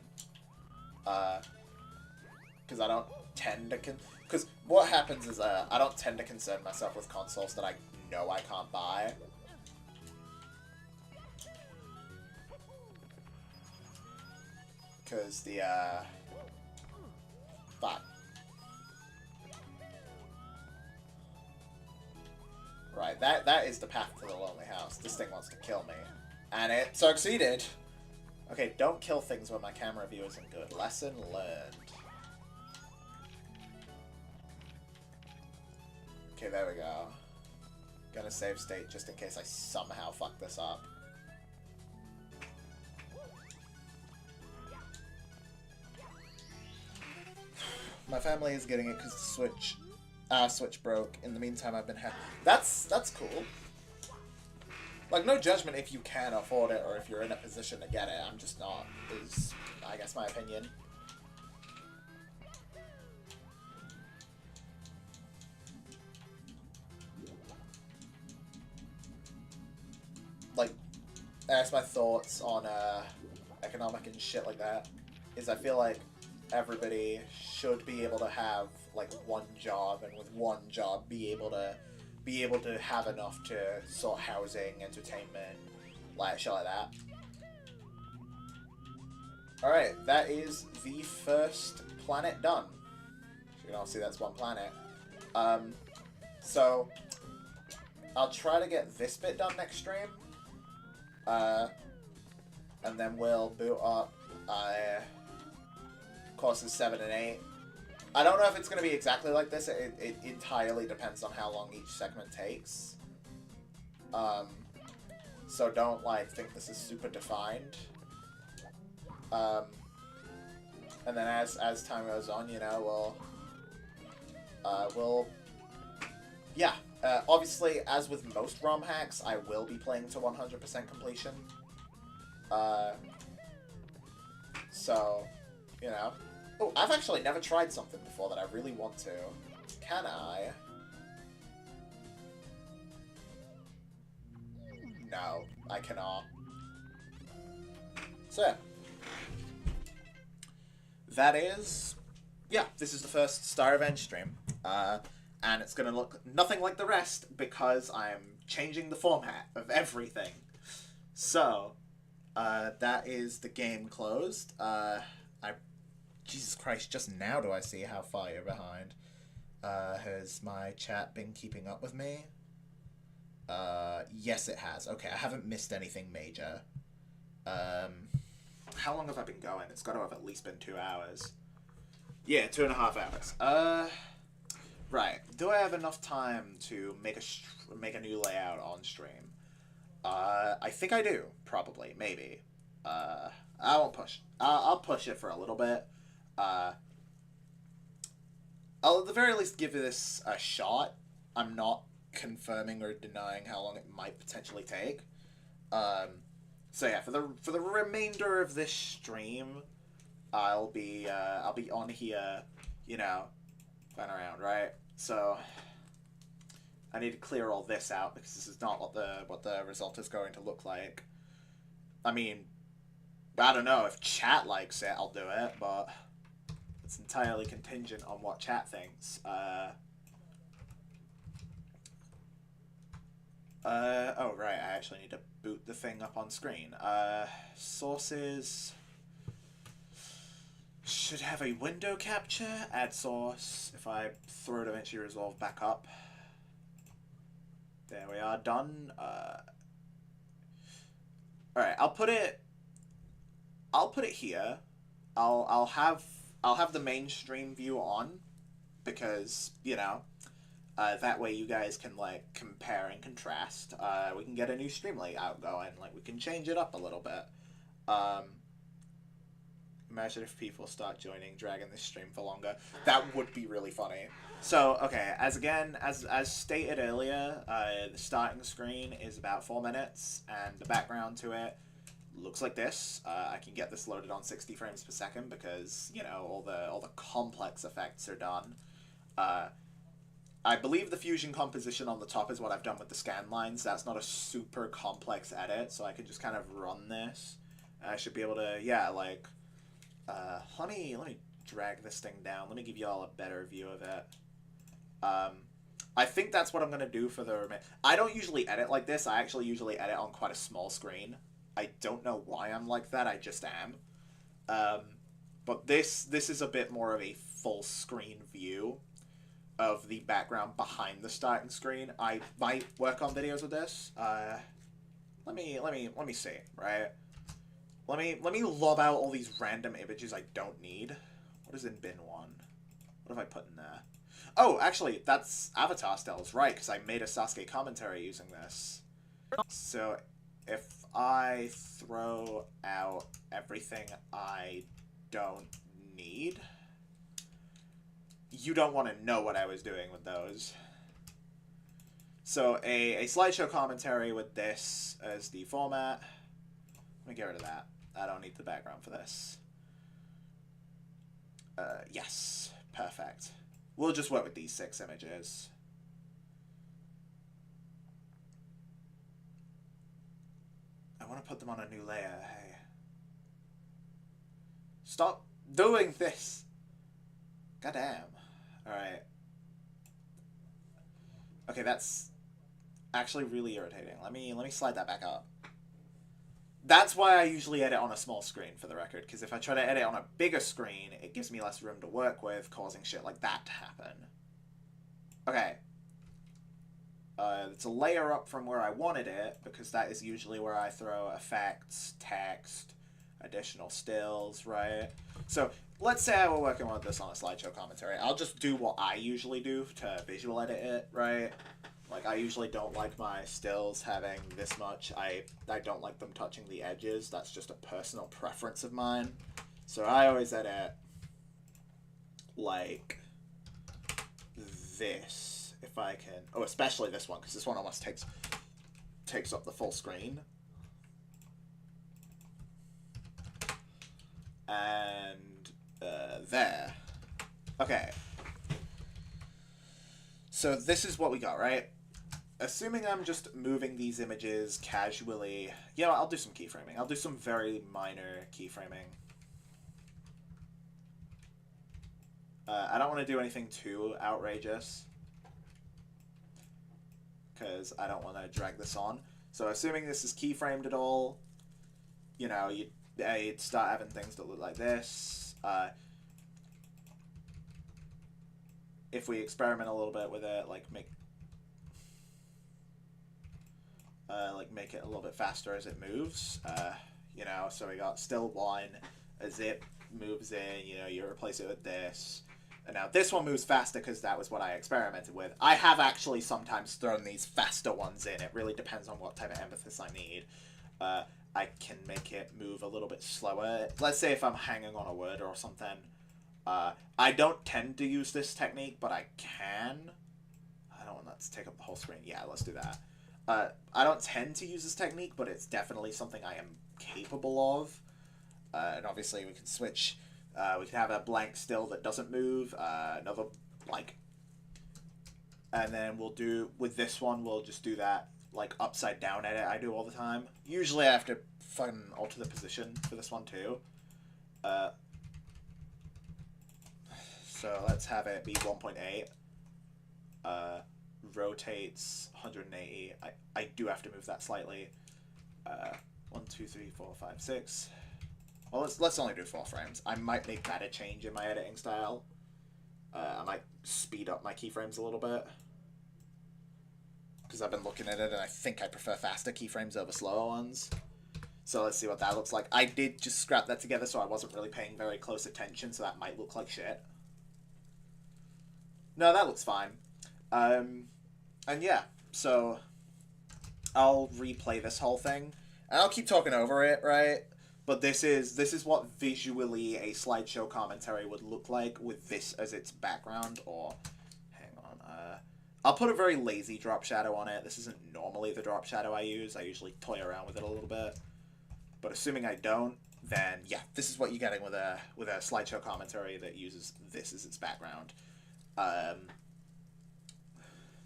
Because I don't tend to... Because what happens is, I don't tend to concern myself with consoles that I know I can't buy. Because the, fuck. Right, that is the path to the lonely house. This thing wants to kill me. And it succeeded! Okay, don't kill things when my camera view isn't good. Lesson learned. Okay, there we go. Gonna save state just in case I somehow fuck this up. My family is getting it because the Switch broke. In the meantime, I've been That's cool. Like, no judgment if you can afford it or if you're in a position to get it. I'm just not, is, I guess, my opinion. Like, that's my thoughts on, economic and shit like that, is I feel like everybody should be able to have, like, one job, and with one job be able to have enough to sort housing, entertainment, like shit like that. Alright, that is the first planet done. So you can all see that's one planet. So I'll try to get this bit done next stream. And then we'll boot up courses 7 and 8. I don't know if it's going to be exactly like this. It entirely depends on how long each segment takes. So don't, like, think this is super defined. And then as time goes on, you know, yeah. Obviously, as with most ROM hacks, I will be playing to 100% completion. So, you know. Oh, I've actually never tried something before that I really want to. Can I? No, I cannot. So, yeah. That is... Yeah, this is the first Star Revenge stream. And it's gonna look nothing like the rest because I'm changing the format of everything. So, that is the game closed. Jesus Christ, just now do I see how far you're behind. Has my chat been keeping up with me? Yes it has. Okay, I haven't missed anything major. How long have I been going? It's got to have at least been 2 hours. Yeah, 2.5 hours. Right. Do I have enough time to make a new layout on stream? I think I do. Probably. Maybe. I won't push. I'll push it for a little bit. I'll at the very least give this a shot. I'm not confirming or denying how long it might potentially take. So yeah, for the remainder of this stream, I'll be on here, you know, flying around, right? So I need to clear all this out because this is not what the result is going to look like. I mean, I don't know if chat likes it, I'll do it, but it's entirely contingent on what chat thinks. Oh right, I actually need to boot the thing up on screen. Sources should have a window capture, add source. If I throw DaVinci Resolve back up. There we are, done. Alright, I'll put it here. I'll have the mainstream view on because, you know, that way you guys can, like, compare and contrast. We can get a new stream layout going. Like, we can change it up a little bit. Imagine if people start dragging this stream for longer. That would be really funny. So, okay, as stated earlier, the starting screen is about 4 minutes, and the background to it looks like this. I can get this loaded on 60 frames per second because, you know, all the complex effects are done. I believe the fusion composition on the top is what I've done with the scan lines. That's not a super complex edit, so I can just kind of run this. I should be able to, yeah, like, let me drag this thing down. Let me give you all a better view of it. I think that's what I'm going to do for the... I don't usually edit like this. I actually usually edit on quite a small screen. I don't know why I'm like that. I just am. But this is a bit more of a full screen view of the background behind the starting screen. I might work on videos with this. Let me see, right? Let me lob out all these random images I don't need. What is in bin 1? What have I put in there? Oh, actually, that's Avatar Styles, right, because I made a Sasuke commentary using this. So, if I throw out everything I don't need, you don't want to know what I was doing with those. So, a slideshow commentary with this as the format. Let me get rid of that. I don't need the background for this. Yes. Perfect. We'll just work with these 6 images. I want to put them on a new layer. Hey. Stop doing this! Goddamn. Alright. Okay, that's actually really irritating. Let me slide that back up. That's why I usually edit on a small screen, for the record, because if I try to edit on a bigger screen, it gives me less room to work with, causing shit like that to happen. Okay. It's a layer up from where I wanted it, because that is usually where I throw effects, text, additional stills, right? So, let's say I were working with this on a slideshow commentary. I'll just do what I usually do to visual edit it, right? Like, I usually don't like my stills having this much. I don't like them touching the edges. That's just a personal preference of mine. So I always edit like this, if I can. Oh, especially this one, because this one almost takes up the full screen. And there. Okay. So this is what we got, right? Assuming I'm just moving these images casually, you know, I'll do some keyframing. I'll do some very minor keyframing. I don't want to do anything too outrageous, because I don't want to drag this on. So assuming this is keyframed at all, you know, you'd start having things that look like this. If we experiment a little bit with it, like make it a little bit faster as it moves, you know, so we got still 1, a zip moves in, you know, you replace it with this, and now this one moves faster because that was what I experimented with. I have actually sometimes thrown these faster ones in. It really depends on what type of emphasis I need. I can make it move a little bit slower. Let's say if I'm hanging on a word or something. I don't tend to use this technique, but I can. I don't want that to take up the whole screen. Yeah, let's do that. I don't tend to use this technique, but it's definitely something I am capable of. And obviously we can switch. We can have a blank still that doesn't move, another blank. And then we'll do, with this one, we'll just do that, like, upside down edit I do all the time. Usually I have to fucking alter the position for this one too. So let's have it be 1.8. Rotates 180. I do have to move that slightly. 1, 2, 3, 4, 5, 6. Well, let's only do 4 frames. I might make that a change in my editing style. I might speed up my keyframes a little bit, because I've been looking at it and I think I prefer faster keyframes over slower ones. So let's see what that looks like. I did just scrap that together, so I wasn't really paying very close attention, so that might look like shit. No, that looks fine. And yeah, so I'll replay this whole thing, and I'll keep talking over it, right? But this is what visually a slideshow commentary would look like with this as its background. Or, hang on, I'll put a very lazy drop shadow on it. This isn't normally the drop shadow I use. I usually toy around with it a little bit. But assuming I don't, then yeah, this is what you're getting with a slideshow commentary that uses this as its background.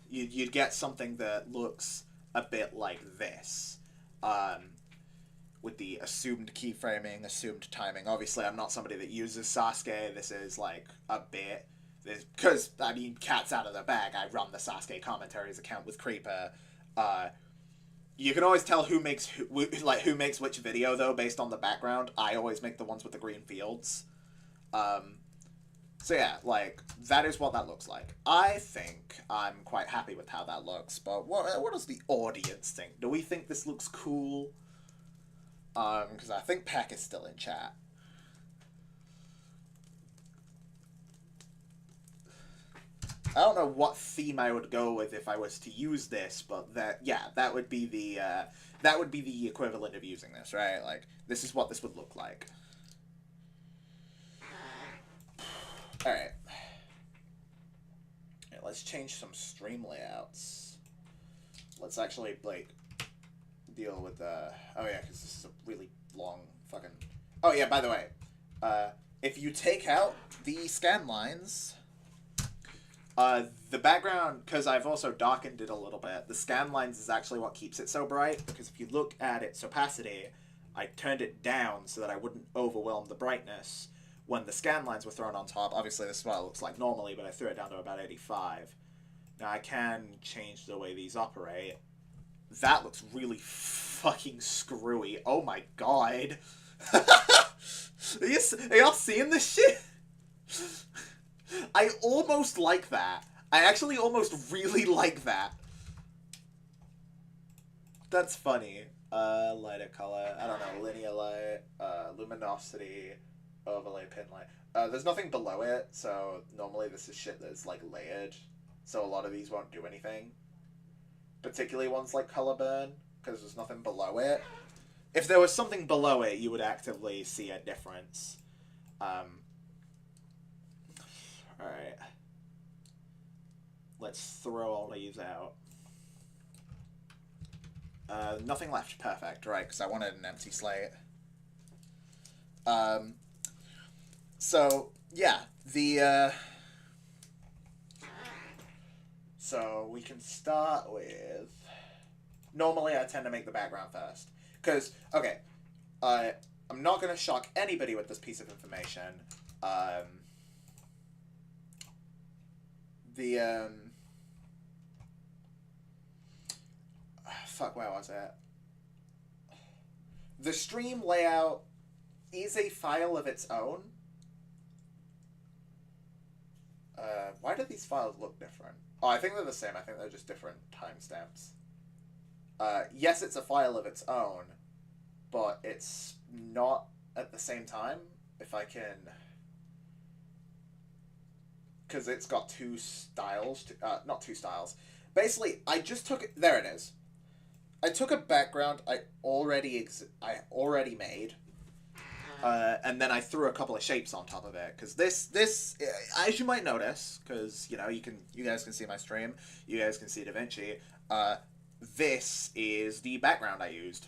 You'd get something that looks a bit like this. With the assumed keyframing, assumed timing. Obviously, I'm not somebody that uses Sasuke. This is like a bit. Because, I mean, cat's out of the bag. I run the Sasuke commentaries account with Creeper. You can always tell who makes which video, though, based on the background. I always make the ones with the green fields. So yeah, like, that is what that looks like. I think I'm quite happy with how that looks, but what does the audience think? Do we think this looks cool? Because I think Peck is still in chat. I don't know what theme I would go with if I was to use this, but that would be the equivalent of using this, right? Like, this is what this would look like. Alright. Yeah, let's change some stream layouts. Let's actually, like, deal with the... Oh yeah, because this is a really long fucking... Oh yeah, by the way, if you take out the scan lines, the background, because I've also darkened it a little bit, the scan lines is actually what keeps it so bright, because if you look at its opacity, I turned it down so that I wouldn't overwhelm the brightness when the scan lines were thrown on top. Obviously this is what it looks like normally, but I threw it down to about 85. Now I can change the way these operate. That looks really fucking screwy. Oh my god. Are y'all seeing this shit? I almost like that. I actually almost really like that. That's funny. Lighter color. I don't know. Linear light. Luminosity. Overlay pin light. There's nothing below it, so normally this is shit that's like layered. So a lot of these won't do anything. Particularly ones like color burn, because there's nothing below it. If there was something below it, you would actively see a difference. Alright. Let's throw all these out. Nothing left. Perfect, right, because I wanted an empty slate. So, yeah, so we can start with... Normally, I tend to make the background first. Because, okay, I'm not going to shock anybody with this piece of information. Fuck, where was it? The stream layout is a file of its own. Why do these files look different? Oh, I think they're the same. I think they're just different timestamps. Yes, it's a file of its own, but it's not at the same time. If I can... Because it's got two styles. Not two styles. Basically, I just took... There it is. I took a background I already made, and then I threw a couple of shapes on top of it. Because this, as you might notice, because you guys can see my stream, you guys can see DaVinci. This is the background I used.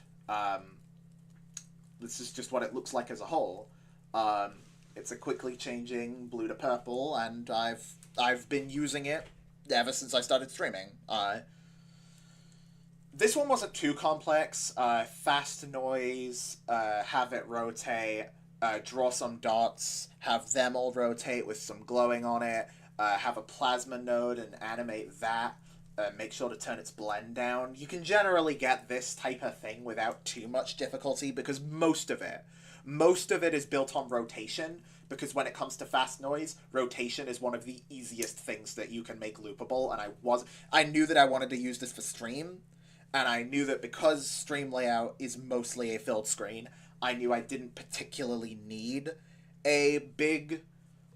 This is just what it looks like as a whole. It's a quickly changing blue to purple, and I've been using it ever since I started streaming. This one wasn't too complex. Fast noise, have it rotate, draw some dots, have them all rotate with some glowing on it, have a plasma node and animate that, make sure to turn its blend down. You can generally get this type of thing without too much difficulty because most of it is built on rotation, because when it comes to fast noise, rotation is one of the easiest things that you can make loopable, and I knew that I wanted to use this for stream. And I knew that because stream layout is mostly a filled screen, I knew I didn't particularly need a big...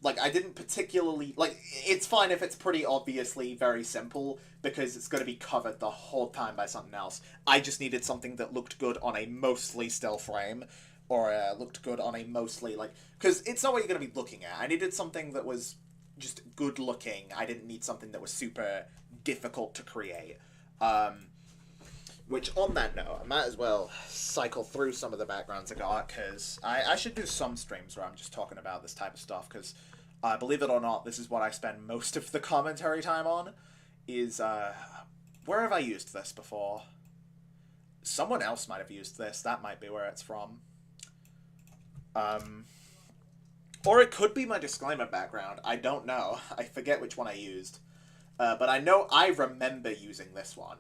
I didn't particularly... it's fine if it's pretty obviously very simple, because it's going to be covered the whole time by something else. I just needed something that looked good on a mostly still frame, or looked good on a mostly, like, because it's not what you're going to be looking at. I needed something that was just good looking. I didn't need something that was super difficult to create. Which, on that note, I might as well cycle through some of the backgrounds I got, because I should do some streams where I'm just talking about this type of stuff, because believe it or not, this is what I spend most of the commentary time on, is, where have I used this before? Someone else might have used this. That might be where it's from. Or it could be my disclaimer background. I don't know. I forget which one I used. But I know I remember using this one.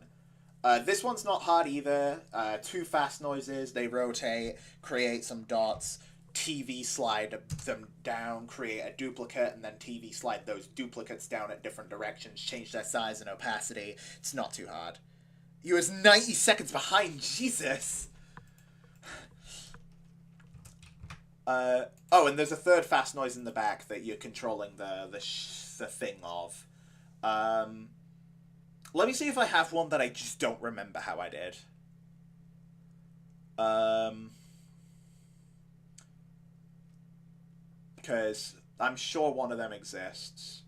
This one's not hard either. 2 fast noises, they rotate, create some dots, TV slide them down, create a duplicate, and then TV slide those duplicates down at different directions, change their size and opacity. It's not too hard. You was 90 seconds behind, Jesus! Oh, and there's a third fast noise in the back that you're controlling the thing of. Let me see if I have one that I just don't remember how I did. Because I'm sure one of them exists.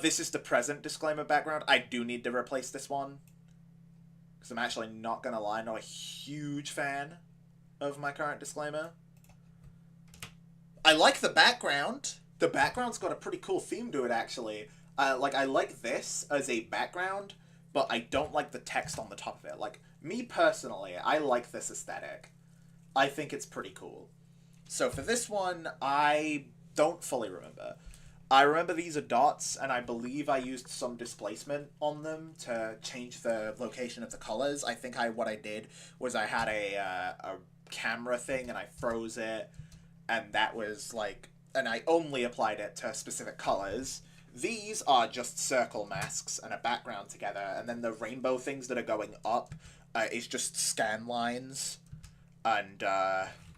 This is the present disclaimer background. I do need to replace this one. Because I'm actually not going to lie, not a huge fan of my current disclaimer. I like the background. The background's got a pretty cool theme to it, actually. Like, I like this as a background, but I don't like the text on the top of it. Like, me personally, I like this aesthetic. I think it's pretty cool. So for this one, I don't fully remember. I remember these are dots, and I believe I used some displacement on them to change the location of the colors. I think what I did was I had a camera thing, and I froze it, and that was like... And I only applied it to specific colors. These are just circle masks and a background together, and then the rainbow things that are going up is just scan lines, and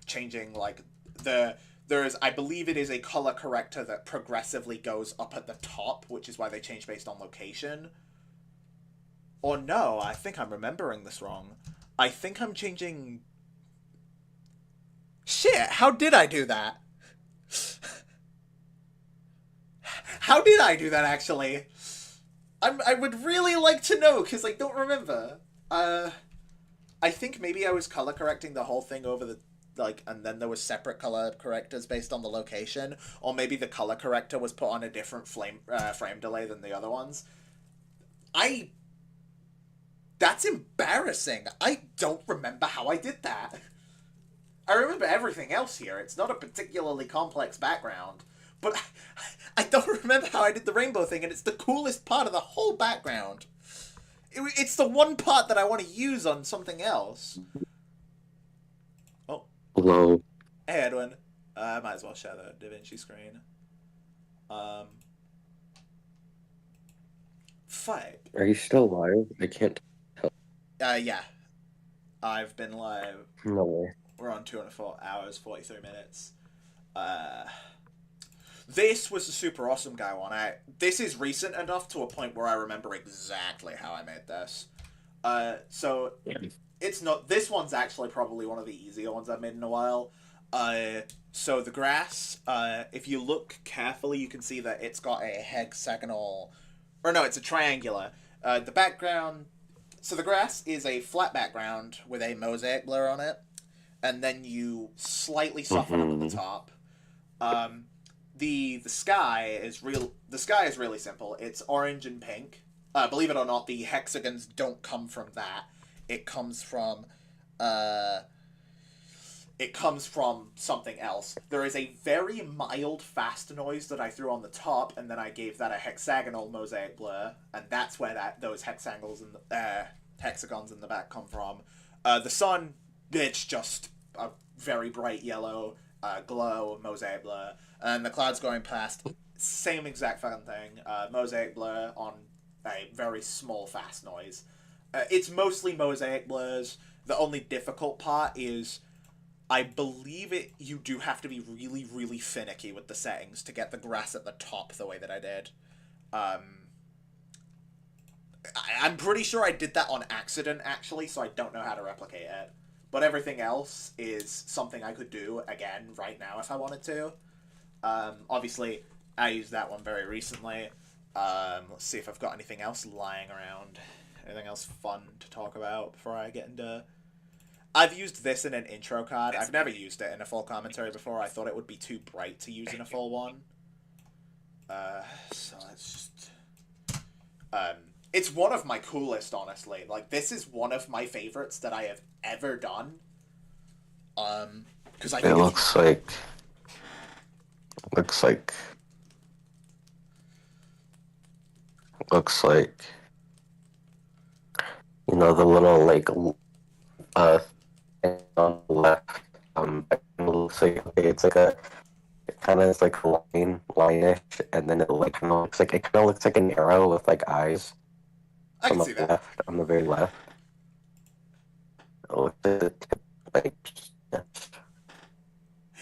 changing, like, I believe it is a color corrector that progressively goes up at the top, which is why they change based on location. Or no, I think I'm remembering this wrong. I think I'm changing... Shit, how did I do that? How did I do that, actually? I would really like to know, because I don't remember. I think maybe I was color correcting the whole thing over the... Like, and then there was separate color correctors based on the location, or maybe the color corrector was put on a different frame delay than the other ones. That's embarrassing. I don't remember how I did that. I remember everything else here. It's not a particularly complex background, but I don't remember how I did the rainbow thing, and it's the coolest part of the whole background. It's the one part that I want to use on something else. Hello. Hey, Edwin. I might as well share the DaVinci screen. Fight. Are you still live? I can't tell. Yeah. I've been live. No way. We're on 204 hours, 43 minutes. This was a super awesome guy one. This is recent enough to a point where I remember exactly how I made this. So... Yeah. It's not... This one's actually probably one of the easier ones I've made in a while. So the grass, if you look carefully, you can see that it's got a hexagonal... Or no, it's a triangular. The background... So the grass is a flat background with a mosaic blur on it. And then you slightly soften up at the top. The sky is really simple. It's orange and pink. Believe it or not, the hexagons don't come from that. It comes from something else. There is a very mild fast noise that I threw on the top, and then I gave that a hexagonal mosaic blur, and that's where those hexagons in the back come from. The sun, it's just a very bright yellow glow mosaic blur, and the clouds going past, same exact fucking thing. Mosaic blur on a very small fast noise. It's mostly mosaic blurs. The only difficult part is, I believe you do have to be really, really finicky with the settings to get the grass at the top the way that I did. I'm pretty sure I did that on accident, actually, so I don't know how to replicate it. But everything else is something I could do again right now if I wanted to. Obviously, I used that one very recently. Let's see if I've got anything else lying around. Anything else fun to talk about before I get into... I've used this in an intro card. I've never used it in a full commentary before. I thought it would be too bright to use in a full one. So let's just... it's one of my coolest, honestly. Like, this is one of my favorites that I have ever done. Because I think it looks like... Looks like... You know, the little, like, thing on the left, it looks like, it's like a... It kind of is like line-ish, and then it like kind of looks like an arrow with like eyes. I can On see the that. left, on the very left. It looks like,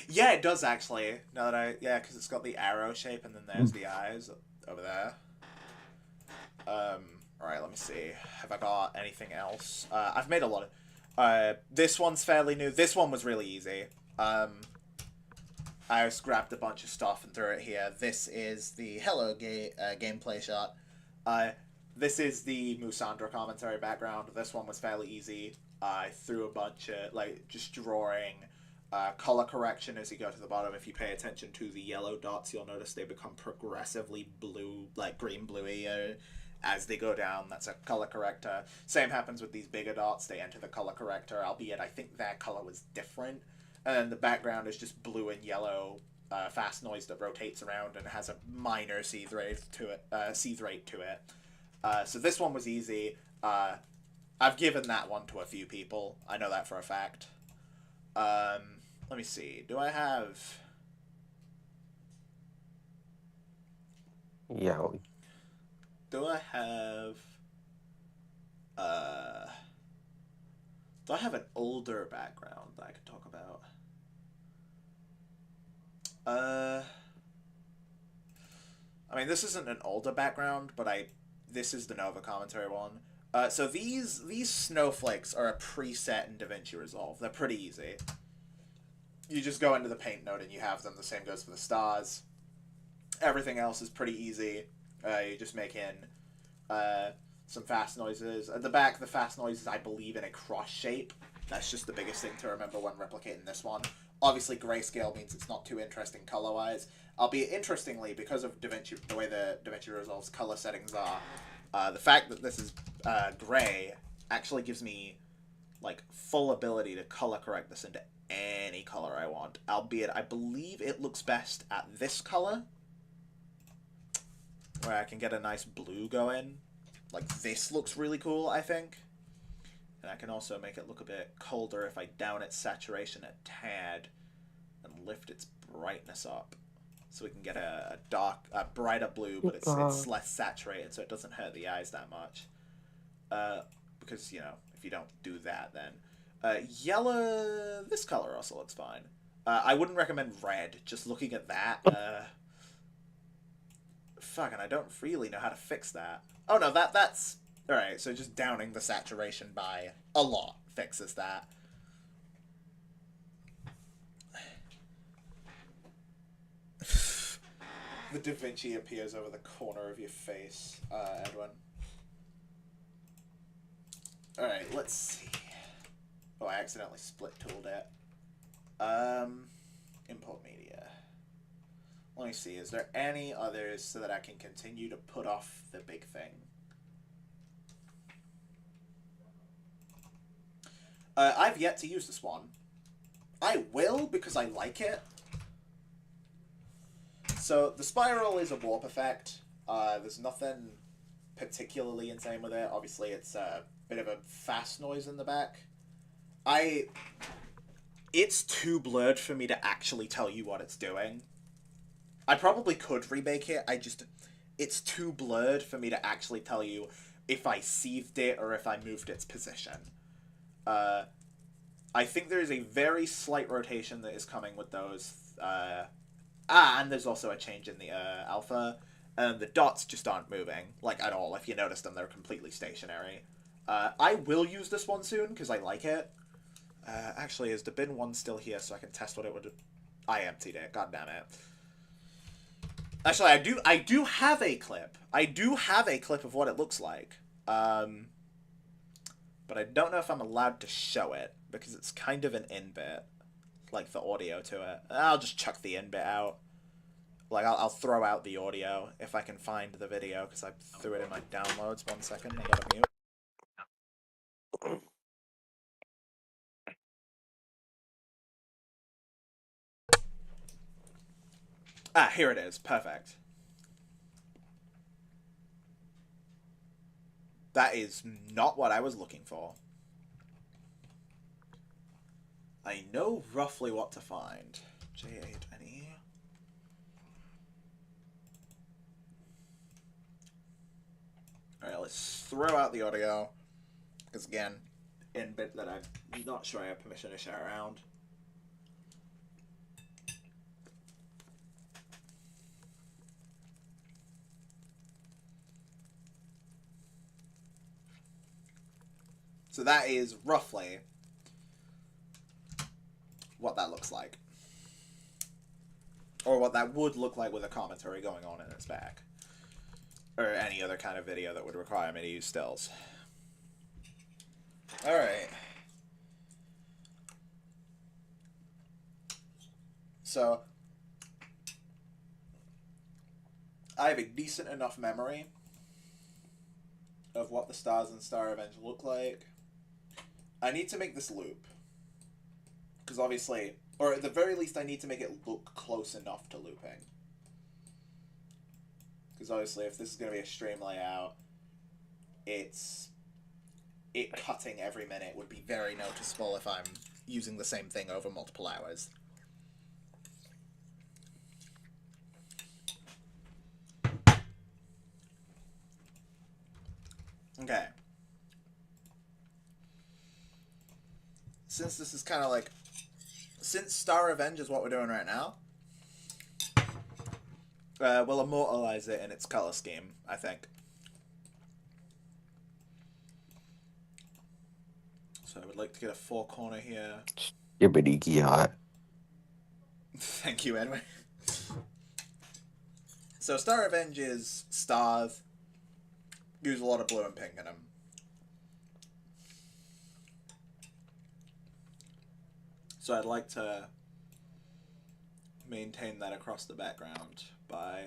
Yeah, it does actually. Now that yeah, because it's got the arrow shape and then there's the eyes over there. Alright, let me see. Have I got anything else? I've made a lot of... this one's fairly new. This one was really easy. I just grabbed a bunch of stuff and threw it here. This is the gameplay shot. This is the Musandra commentary background. This one was fairly easy. I threw a bunch of, like, just drawing color correction as you go to the bottom. If you pay attention to the yellow dots, you'll notice they become progressively blue, like green-bluey as they go down. That's a color corrector. Same happens with these bigger dots. They enter the color corrector, albeit I think their color was different. And then the background is just blue and yellow fast noise that rotates around and has a minor seethe rate to it. So this one was easy. I've given that one to a few people. I know that for a fact. Let me see. Do I have... yeah. Do I have... Do I have an older background that I could talk about? I mean, this isn't an older background, but this is the Nova commentary one. So these snowflakes are a preset in DaVinci Resolve. They're pretty easy. You just go into the paint node and you have them. The same goes for the stars. Everything else is pretty easy. You just make in some fast noises. At the back, the fast noise is, I believe, in a cross shape. That's just the biggest thing to remember when replicating this one. Obviously, grayscale means it's not too interesting color-wise. Albeit, interestingly, because of the way the DaVinci Resolve's color settings are, the fact that this is gray actually gives me like full ability to color correct this into any color I want. Albeit, I believe it looks best at this color, where I can get a nice blue going. Like, this looks really cool, I think. And I can also make it look a bit colder if I down its saturation a tad and lift its brightness up. So we can get a brighter blue, but it's less saturated, so it doesn't hurt the eyes that much. Because, you know, if you don't do that, then... yellow... This color also looks fine. I wouldn't recommend red. Just looking at that, fucking, I don't really know how to fix that. Oh, no, that's... Alright, so just downing the saturation by a lot fixes that. The DaVinci appears over the corner of your face, Edwin. Alright, let's see. Oh, I accidentally split-tooled it. Import media. Let me see, is there any others so that I can continue to put off the big thing? I've yet to use this one. I will, because I like it. So, the spiral is a warp effect. There's nothing particularly insane with it. Obviously, it's a bit of a fast noise in the back. It's too blurred for me to actually tell you what it's doing. I probably could remake it, it's too blurred for me to actually tell you if I seethed it or if I moved its position. I think there is a very slight rotation that is coming with those. And there's also a change in the alpha. And the dots just aren't moving, like, at all. If you notice them, they're completely stationary. I will use this one soon, because I like it. Actually, is the bin one still here so I can test what it would do? I emptied it. God damn it. Actually, I do have a clip. I do have a clip of what it looks like. But I don't know if I'm allowed to show it because it's kind of an in bit, like the audio to it. I'll just chuck the in bit out. Like I'll throw out the audio if I can find the video because I threw it in my downloads. 1 second, I gotta mute. Ah, here it is. Perfect. That is not what I was looking for. I know roughly what to find. J8NE. Alright, let's throw out the audio. Because again, in bit that I'm not sure I have permission to share around. So that is roughly what that looks like. Or what that would look like with a commentary going on in its back. Or any other kind of video that would require me to use stills. Alright. So, I have a decent enough memory of what the stars in Star Revenge look like. I need to make this loop. Because obviously, or at the very least I need to make it look close enough to looping. Because obviously if this is going to be a stream layout, it cutting every minute would be very noticeable if I'm using the same thing over multiple hours. Okay. Since this is kind of like... Since Star Revenge is what we're doing right now, we'll immortalize it in its color scheme, I think. So I would like to get a 4-corner here. Yibbity yacht. Thank you, Edwin. So Star Revenge is stars. Use a lot of blue and pink in them. So I'd like to maintain that across the background by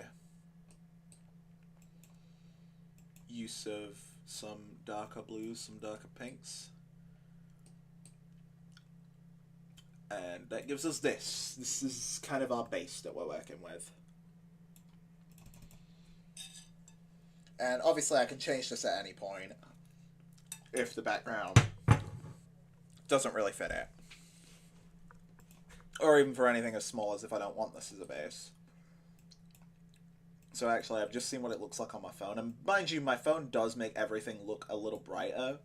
use of some darker blues, some darker pinks. And that gives us this. This is kind of our base that we're working with. And obviously I can change this at any point if the background doesn't really fit it. Or even for anything as small as if I don't want this as a base. So actually I've just seen what it looks like on my phone. And mind you, my phone does make everything look a little brighter.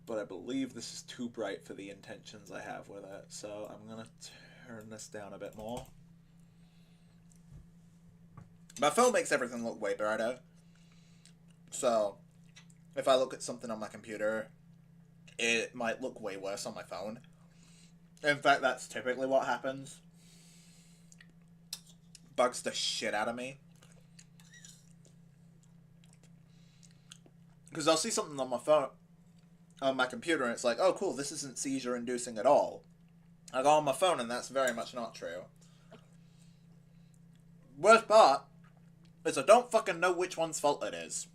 But I believe this is too bright for the intentions I have with it. So I'm going to turn this down a bit more. My phone makes everything look way brighter. So if I look at something on my computer, it might look way worse on my phone. In fact, that's typically what happens. Bugs the shit out of me. Because I'll see something on my phone, on my computer, and it's like, oh cool, this isn't seizure inducing at all. I go on my phone and that's very much not true. Worst part is I don't fucking know which one's fault it is.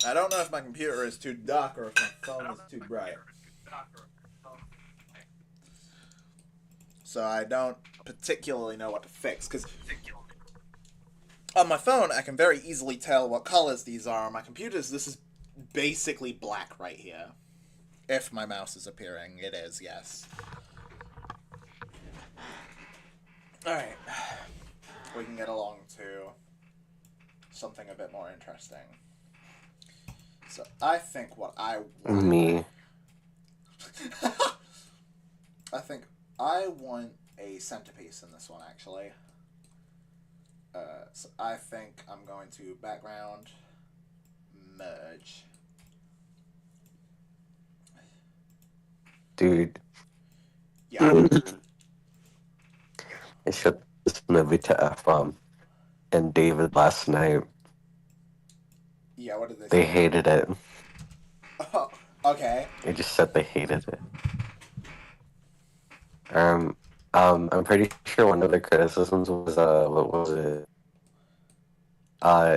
I don't know if my computer is too dark or if my phone is too bright. So I don't particularly know what to fix, because on my phone I can very easily tell what colors these are. On my computers, this is basically black right here. If my mouse is appearing, it is, yes. Alright. We can get along to something a bit more interesting. So I think what I want... Me. I think I want a centerpiece in this one, actually. So I think I'm going to background merge. Dude. Yeah. I showed this movie to F-Bomb and David last night. Yeah, what did they They say? hated it. Oh, okay. They just said they hated it. I'm pretty sure one of the criticisms was, what was it?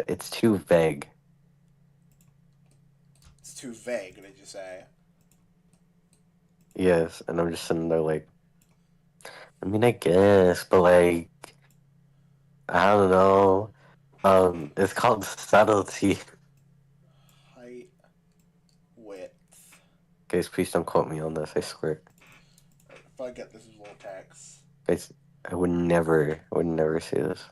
It's too vague. It's too vague, did you say? Yes, and I'm just sitting there like, I mean, I guess, but like, I don't know. It's called subtlety. Height, width. Guys, please don't quote me on this, I swear. If I get this vortex. Guys, I would never say this.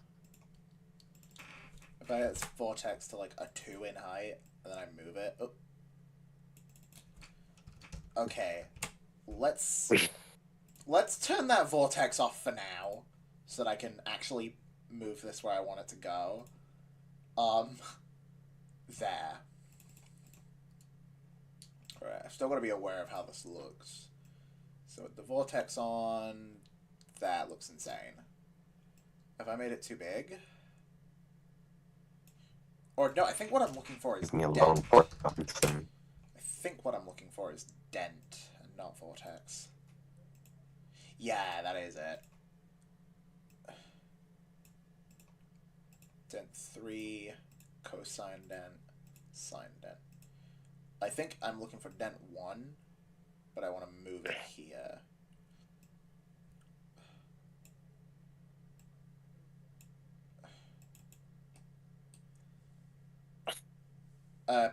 If I get this vortex to like a 2 in height, and then I move it. Oh. Okay. Let's turn that vortex off for now, so that I can actually move this where I want it to go. There. Alright, I've still got to be aware of how this looks. So with the vortex on, that looks insane. Have I made it too big? Or no, I think what I'm looking for is Leave me dent. alone for I think what I'm looking for is dent and not vortex. Yeah, that is it. Dent 3, cosine dent, sine dent. I think I'm looking for dent 1, but I want to move it here.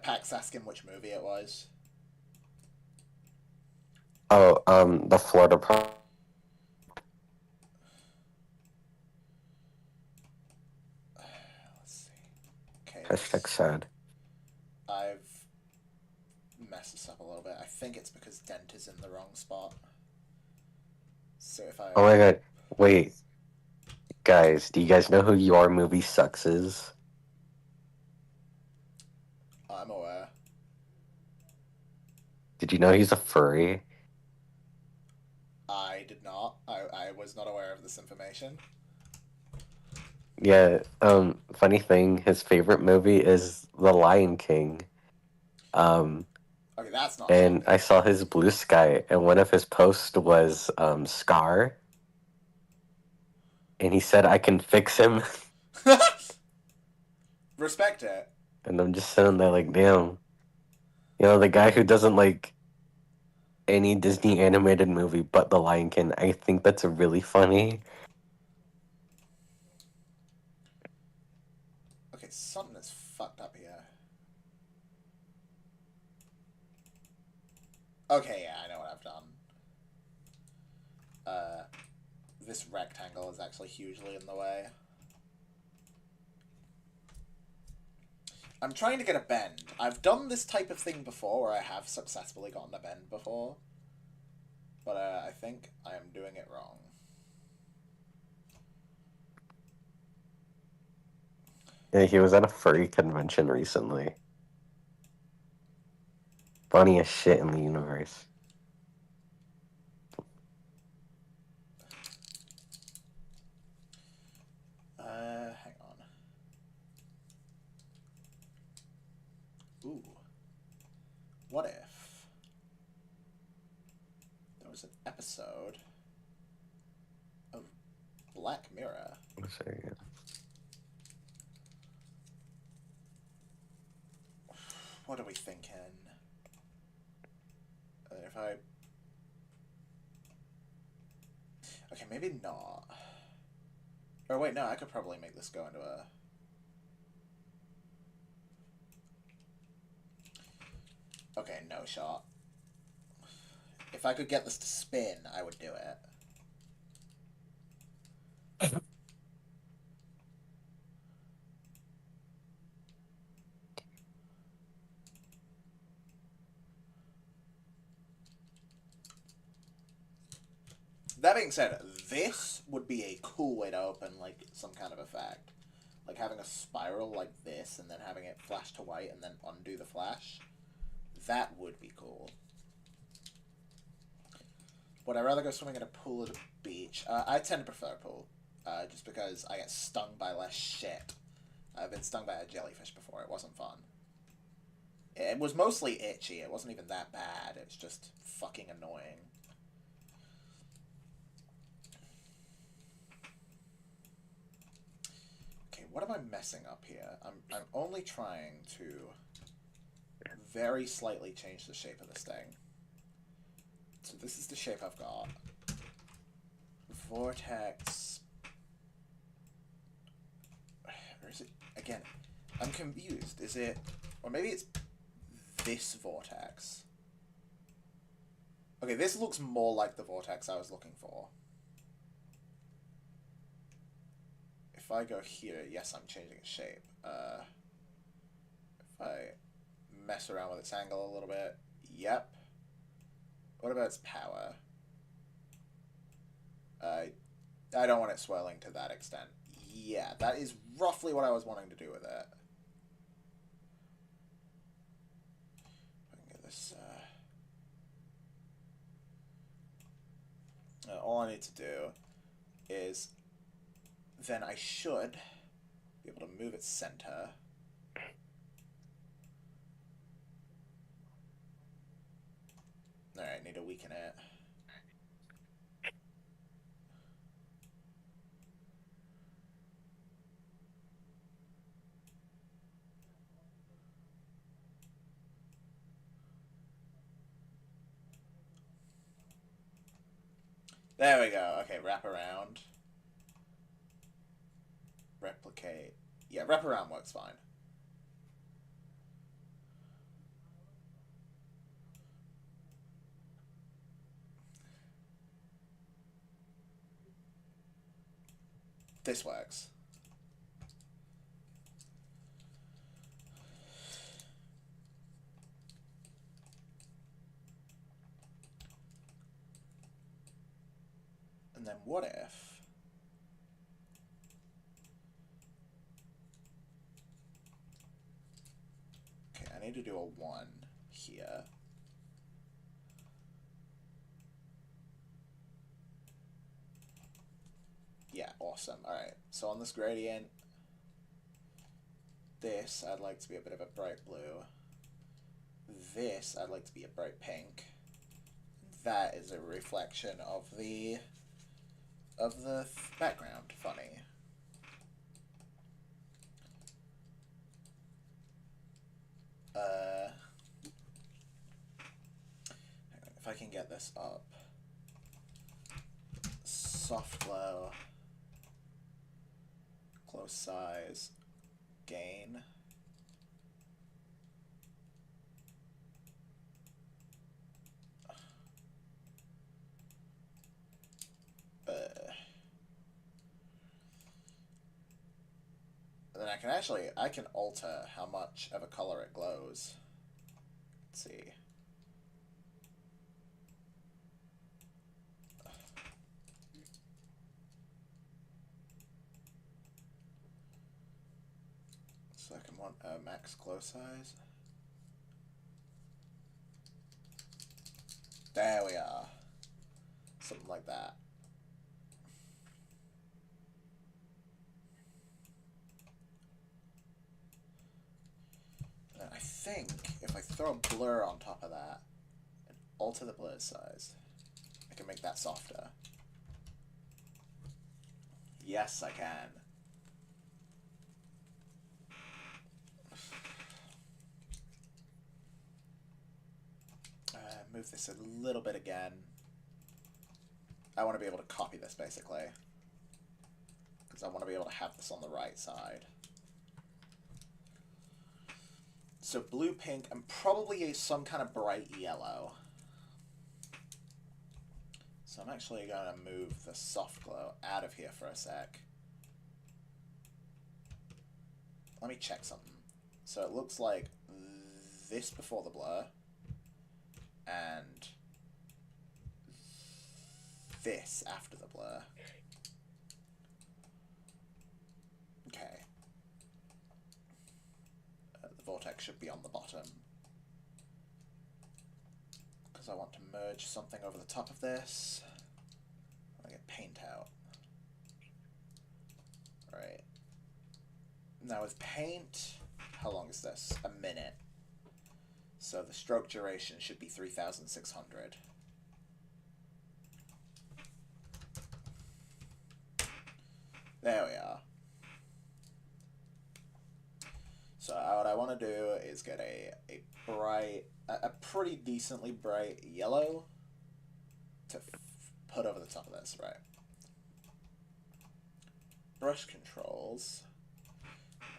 Pax asking which movie it was. Oh, the Florida Pro. Let's see. Okay. Hashtag sad. I've messed this up a little bit. I think it's because dent is in the wrong spot. So if I... Oh my god, wait. Guys, do you guys know who Your Movie Sucks is? I'm aware. Did you know he's a furry? I did not. I was not aware of this information. Yeah, funny thing, his favorite movie is The Lion King. Okay, that's not And shocking. I saw his Blue Sky, and one of his posts was, Scar. And he said, I can fix him. Respect it. And I'm just sitting there like, damn. You know, the guy who doesn't like any Disney animated movie but The Lion King, I think that's really funny. Okay, something is fucked up here. Okay, yeah, I know what I've done. This rectangle is actually hugely in the way. I'm trying to get a bend. I've done this type of thing before, where I have successfully gotten a bend before. But I think I am doing it wrong. Yeah, he was at a furry convention recently. Funniest shit in the universe. Hang on. Ooh. What if there was an episode of Black Mirror? Let's see. What are we thinking? If I... Okay, maybe not. Or wait, no, I could probably make this go into a... Okay, no shot. If I could get this to spin, I would do it. That being said, this would be a cool way to open, like, some kind of effect. like having a spiral like this and then having it flash to white and then undo the flash, that would be cool. Would I rather go swimming in a pool at a beach? I tend to prefer a pool, just because I get stung by less shit. I've been stung by a jellyfish before. It wasn't fun. It was mostly itchy. It wasn't even that bad. It was just fucking annoying. Okay, what am I messing up here? I'm only trying to very slightly change the shape of this thing. So this is the shape I've got. Vortex. Or is it... Again, I'm confused. Is it... Or maybe it's this vortex. Okay, this looks more like the vortex I was looking for. If I go here, yes, I'm changing its shape. If I mess around with its angle a little bit, yep. What about its power? I don't want it swirling to that extent. Yeah, that is roughly what I was wanting to do with it. I can get this, all I need to do is then I should be able to move its center. Alright, need to weaken it. There we go. Okay, wrap around. Replicate. Yeah, wrap around works fine. This works. And then what if... Okay, I need to do a 1 here. Yeah, awesome. Alright, so on this gradient, this I'd like to be a bit of a bright blue. This I'd like to be a bright pink. That is a reflection of the background. Funny. If I can get this up. Soft glow. Close size. Gain. Then I can alter how much of a color it glows. Let's see. So I can want a max glow size. There we are. Something like that. And I think if I throw a blur on top of that and alter the blur size, I can make that softer. Yes, I can. Move this a little bit again. I want to be able to copy this, basically. Because I want to be able to have this on the right side. So blue, pink, and probably some kind of bright yellow. So I'm actually going to move the soft glow out of here for a sec. Let me check something. So it looks like this before the blur. And this after the blur. Okay. vortex should be on the bottom. Because I want to merge something over the top of this. I get paint out. Right. Now with paint, how long is this? A minute. So the stroke duration should be 3,600. There we are. So what I want to do is get a pretty decently bright yellow to put over the top of this, right? Brush controls.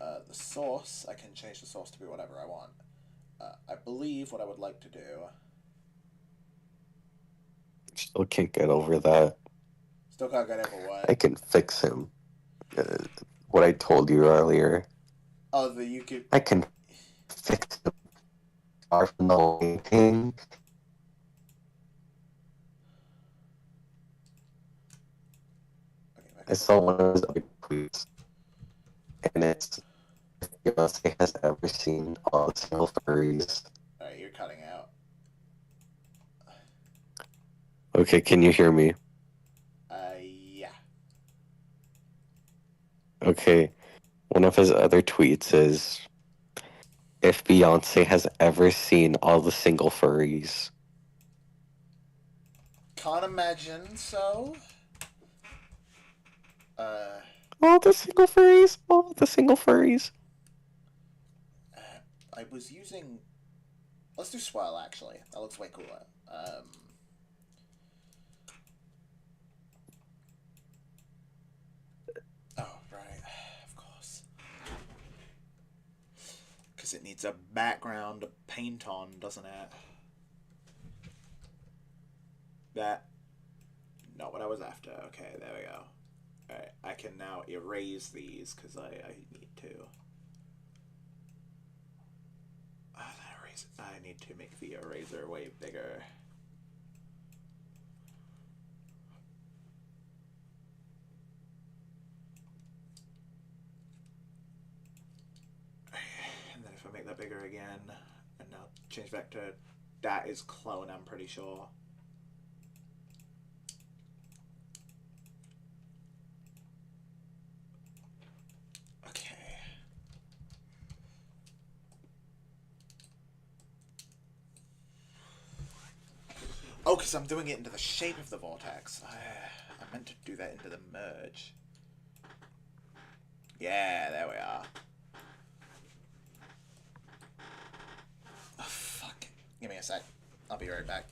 The source, I can change the source to be whatever I want. I believe what I would like to do... Still can't get over that. Still can't get over what? I can fix him. What I told you earlier. Oh, the you could... I can fix him. Far from the lighting. I saw one of his other tweets. And it's... if Beyonce has ever seen all the single furries. Alright, you're cutting out. Okay, can you hear me? Yeah. Okay, one of his other tweets is, if Beyonce has ever seen all the single furries. Can't imagine so. All the single furries, all the single furries. I was using... Let's do swirl, actually. That looks way cooler. Oh, right. Of course. Because it needs a background to paint on, doesn't it? That... Not what I was after. Okay, there we go. Alright, I can now erase these, because I need to. I need to make the eraser way bigger. And then if I make that bigger again, and now change back to... That is clone, I'm pretty sure. Okay. Oh, because I'm doing it into the shape of the vortex. I meant to do that into the merge. Yeah, there we are. Oh, fuck. Give me a sec. I'll be right back.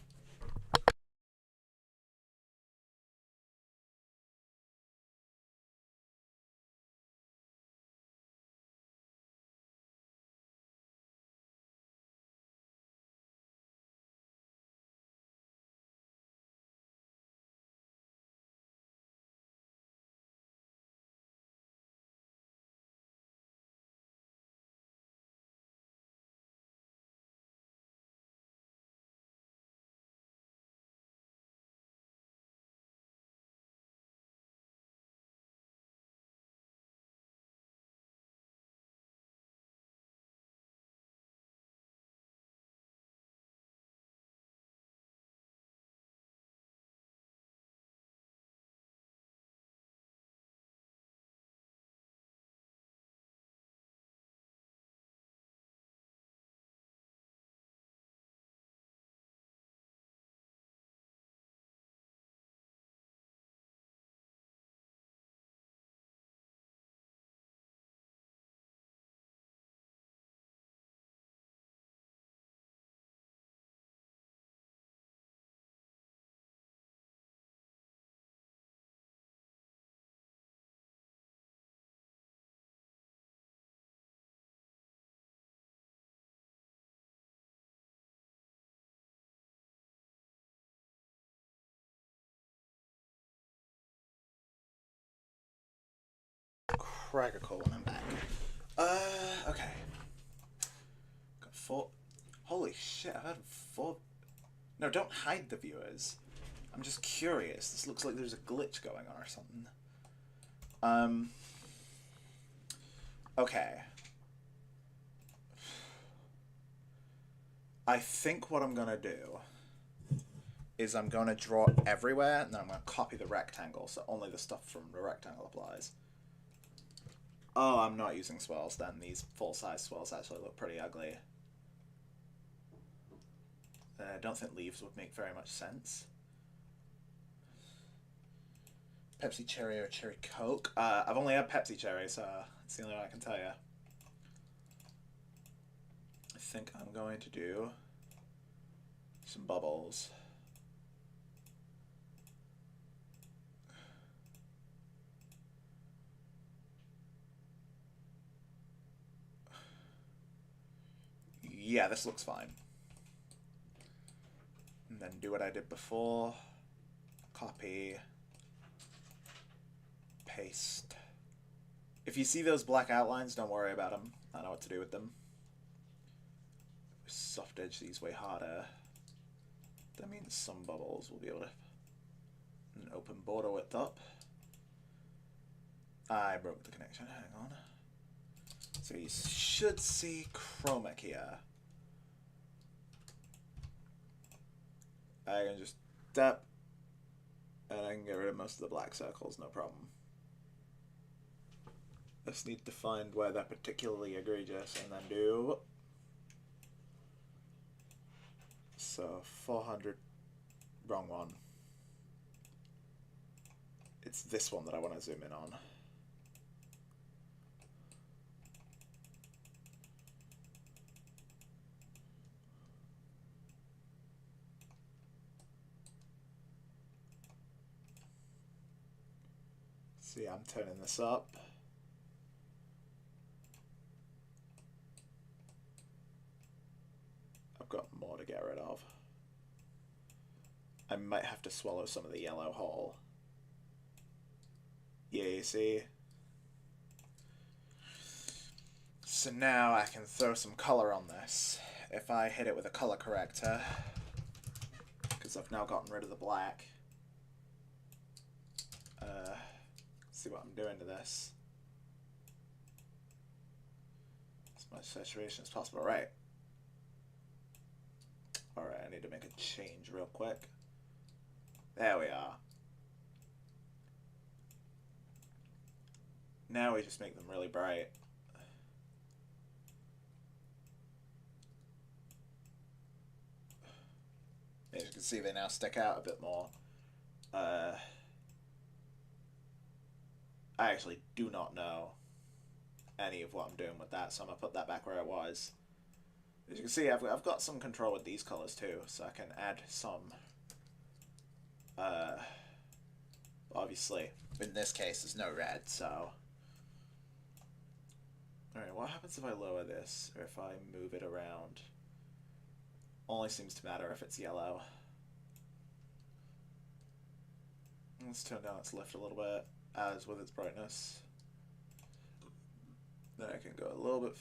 Crackercool when I'm back. Okay. Got 4. Holy shit, I've had 4. No, don't hide the viewers. I'm just curious. This looks like there's a glitch going on or something. Okay. I think what I'm gonna do is I'm gonna draw everywhere, and then I'm gonna copy the rectangle, so only the stuff from the rectangle applies. Oh, I'm not using swirls then. These full-size swirls actually look pretty ugly. I don't think leaves would make very much sense. Pepsi Cherry or Cherry Coke? I've only had Pepsi Cherry, so it's the only one I can tell you. I think I'm going to do some bubbles. Yeah, this looks fine. And then do what I did before. Copy. Paste. If you see those black outlines, don't worry about them. I know what to do with them. Soft edge these way harder. That means some bubbles will be able to... An open border width up. I broke the connection, hang on. So you should see chroma here. I can just tap, and I can get rid of most of the black circles, no problem. I just need to find where they're particularly egregious, and then do... So, 400, wrong one. It's this one that I want to zoom in on. See, I'm turning this up. I've got more to get rid of. I might have to swallow some of the yellow whole. Yeah, you see? So now I can throw some color on this. If I hit it with a color corrector, because I've now gotten rid of the black. See what I'm doing to this. As much saturation as possible. Right. Alright, I need to make a change real quick. There we are. Now we just make them really bright. As you can see, they now stick out a bit more. I actually do not know any of what I'm doing with that, so I'm going to put that back where it was. As you can see, I've got some control with these colors too, so I can add some. Obviously, in this case, there's no red, so... Alright, what happens if I lower this, or if I move it around? Only seems to matter if it's yellow. Let's turn down its lift a little bit, as with its brightness. Then I can go a little bit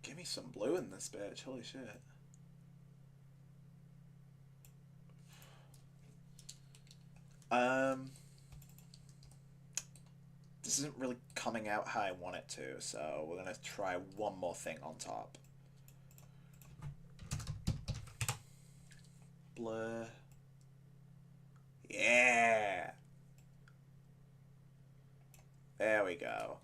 Give me some blue in this bitch, holy shit. This isn't really coming out how I want it to, so we're gonna try one more thing on top. Blur. Yeah! There we go.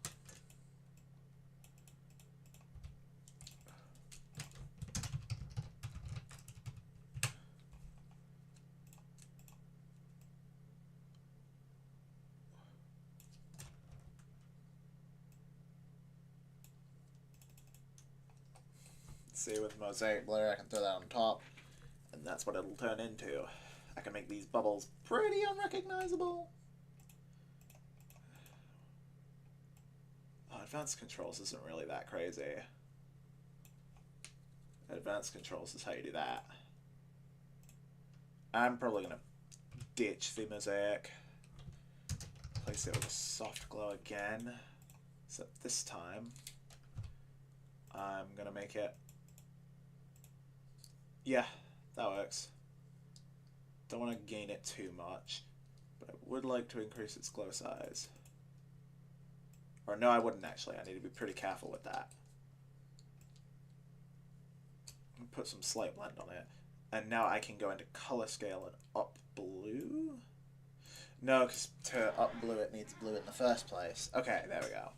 See, with mosaic blur, I can throw that on top, and that's what it'll turn into. I can make these bubbles pretty unrecognizable. Oh, advanced controls isn't really that crazy. Advanced controls is how you do that. I'm probably gonna ditch the mosaic. Place it with a soft glow again. Except this time, I'm gonna make it... Yeah, that works. Don't want to gain it too much, but I would like to increase its glow size. Or no, I wouldn't actually. I need to be pretty careful with that. put some slight blend on it. And now I can go into color scale and up blue? No, because to up blue it needs blue in the first place. Okay, there we go.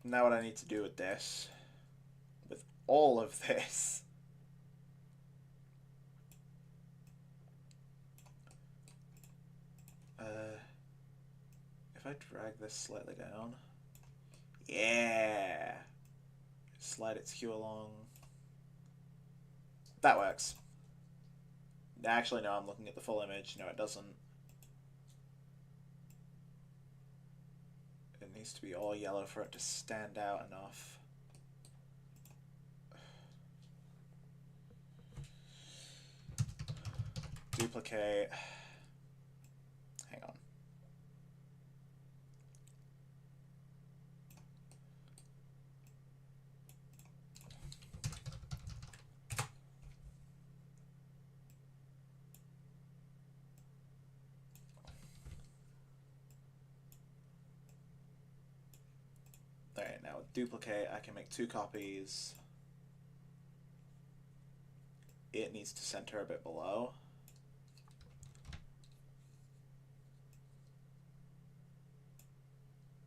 Now what I need to do with this, with all of this, if I drag this slightly down, yeah, slide its hue along, that works. Actually, no, I'm looking at the full image. No, it doesn't. It needs to be all yellow for it to stand out enough. Duplicate. Hang on. Alright, now with duplicate, I can make 2 copies. It needs to center a bit below.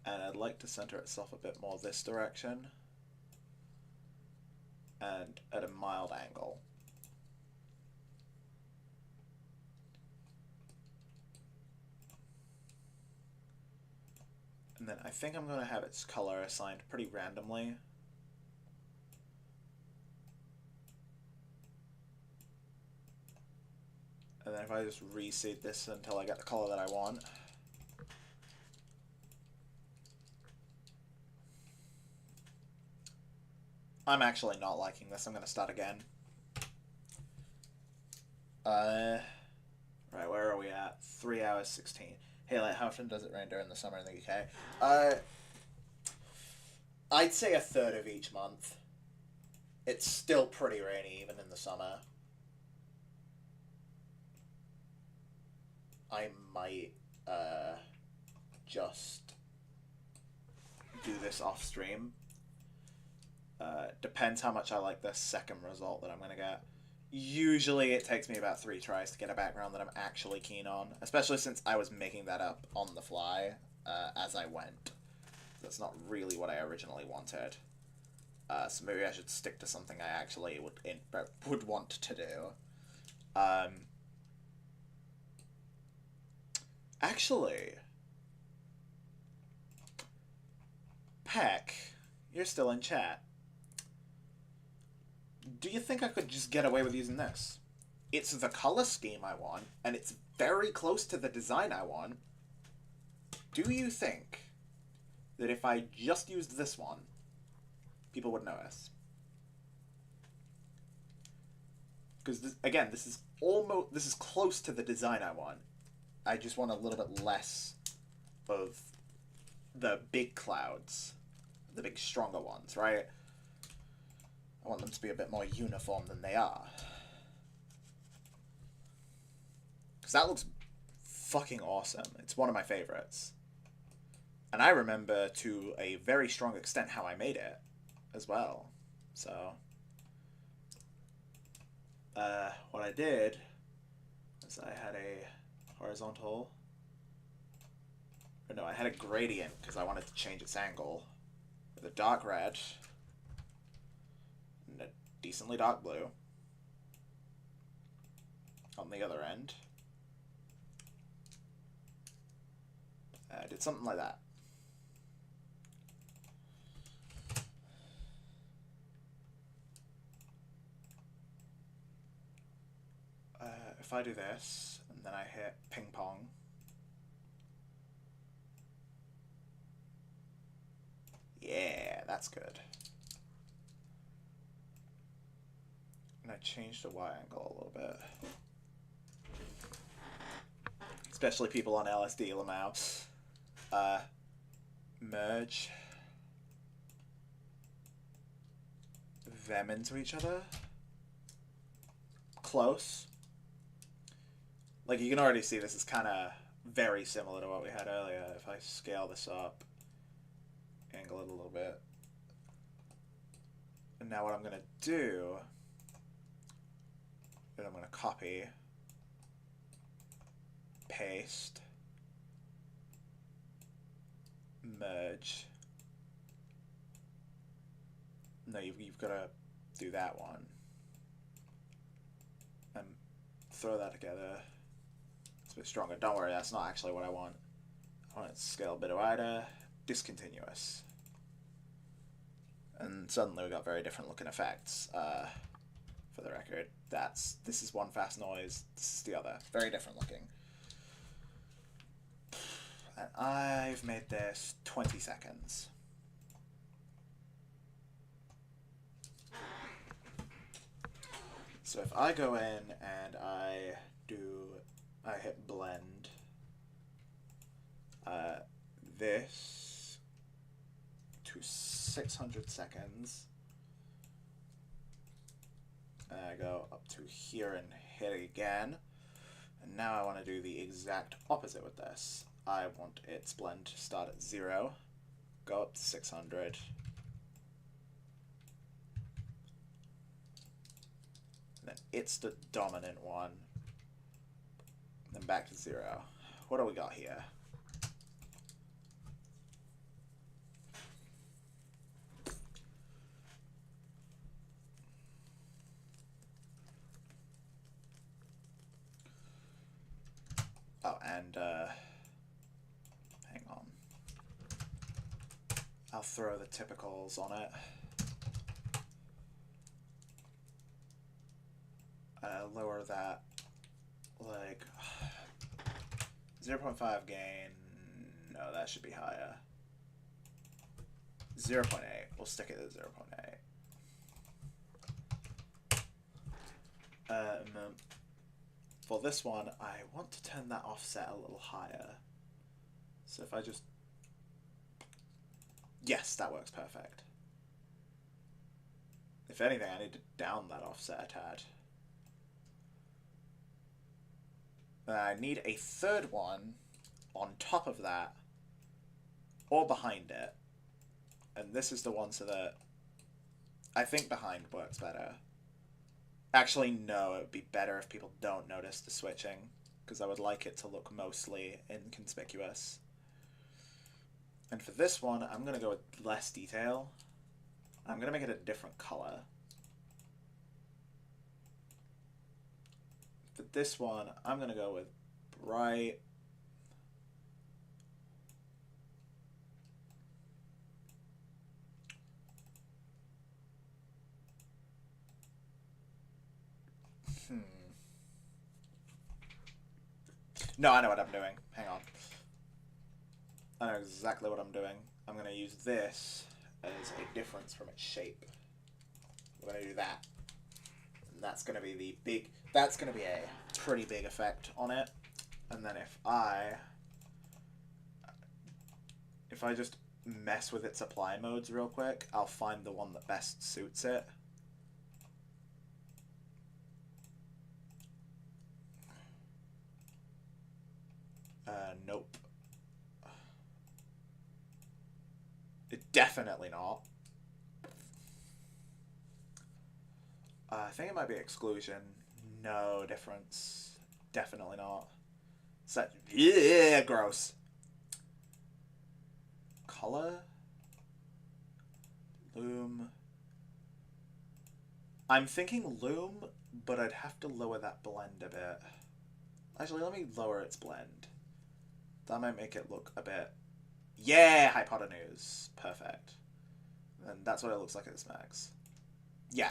And I'd like to center itself a bit more this direction. And at a mild angle. And then I think I'm going to have its color assigned pretty randomly. And then if I just reseed this until I get the color that I want. I'm actually not liking this. I'm going to start again. Right, where are we at? 3 hours 16. Hey, like, how often does it rain during the summer in the UK? I'd say a third of each month. It's still pretty rainy even in the summer. I might just do this off stream. Depends how much I like the second result that I'm going to get. Usually it takes me about 3 tries to get a background that I'm actually keen on, especially since I was making that up on the fly as I went. That's not really what I originally wanted. So maybe I should stick to something I actually would want to do. Actually, Peck, you're still in chat. Do you think I could just get away with using this? It's the color scheme I want, and it's very close to the design I want. Do you think that if I just used this one, people would notice? Because, again, this is close to the design I want. I just want a little bit less of the big clouds, the big stronger ones, right? I want them to be a bit more uniform than they are. Because that looks fucking awesome. It's one of my favorites. And I remember to a very strong extent how I made it as well. So, what I did was I had a horizontal, or no, I had a gradient because I wanted to change its angle with a dark red and a decently dark blue on the other end. I did something like that. If I do this, and then I hit ping pong, yeah, that's good. And I changed the Y angle a little bit. Especially people on LSD, Lamau. Merge them into each other. Close. Like, you can already see this is kind of very similar to what we had earlier. If I scale this up, angle it a little bit, And now what I'm gonna do is I'm gonna copy, paste, merge. No, you've got to do that one. And throw that together. It's a bit stronger. Don't worry, that's not actually what I want. I want it to scale a bit wider, discontinuous. And suddenly we got very different looking effects. For the record, this is one fast noise, this is the other. Very different looking. And I've made this 20 seconds. So if I go in and I hit blend, this to 600 seconds, and I go up to here and hit it again, and now I want to do the exact opposite with this. I want its blend to start at 0, go up to 600, and then it's the dominant one, then back to 0. What do we got here? Oh, and hang on. I'll throw the typicals on it. Lower that, like 0.5 gain. No, that should be higher. 0.8. We'll stick it at 0.8. For this one, I want to turn that offset a little higher. So if I just... Yes, that works perfect. If anything, I need to down that offset a tad. I need a third one on top of that, or behind it. And this is the one so that... I think behind works better. Actually, no, it would be better if people don't notice the switching, because I would like it to look mostly inconspicuous. And for this one, I'm going to go with less detail. I'm going to make it a different color. For this one, I'm going to go with bright. No, I know what I'm doing. Hang on. I know exactly what I'm doing. I'm going to use this as a difference from its shape. We're going to do that. And that's going to be the big... That's going to be a pretty big effect on it. And then if I just mess with its apply modes real quick, I'll find the one that best suits it. Nope. Definitely not. I think it might be exclusion. No difference. Definitely not. Set. Yeah, gross. Color. Loom. I'm thinking loom, but I'd have to lower that blend a bit. Actually, let me lower its blend. That might make it look a bit... Yeah, hypotenuse. Perfect. And that's what it looks like at its max. Yeah.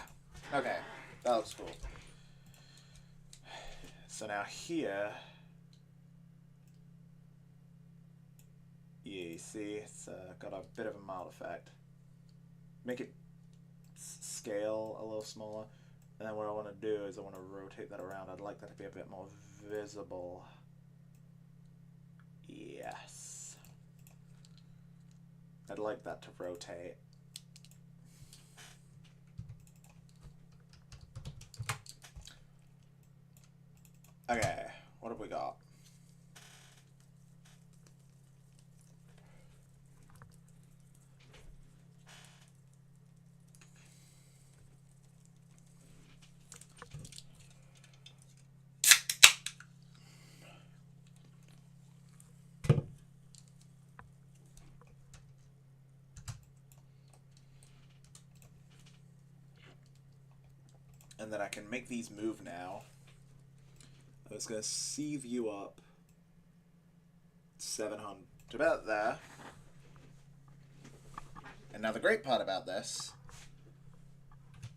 Okay. That looks cool. So now here... Yeah, you see, it's got a bit of a mild effect. Make it scale a little smaller. And then what I want to do is I want to rotate that around. I'd like that to be a bit more visible. Yes. I'd like that to rotate. Okay, what have we got? And then I can make these move now. I was going to sieve you up 700 about there. And now the great part about this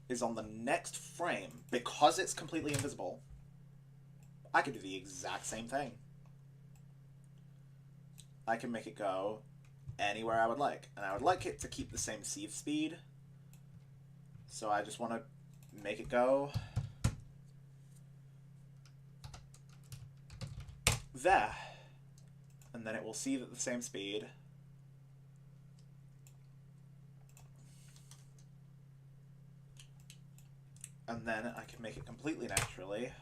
is on the next frame, because it's completely invisible, I can do the exact same thing. I can make it go anywhere I would like. And I would like it to keep the same sieve speed. So I just want to make it go there. And then it will sieve at the same speed. And then I can make it completely naturally.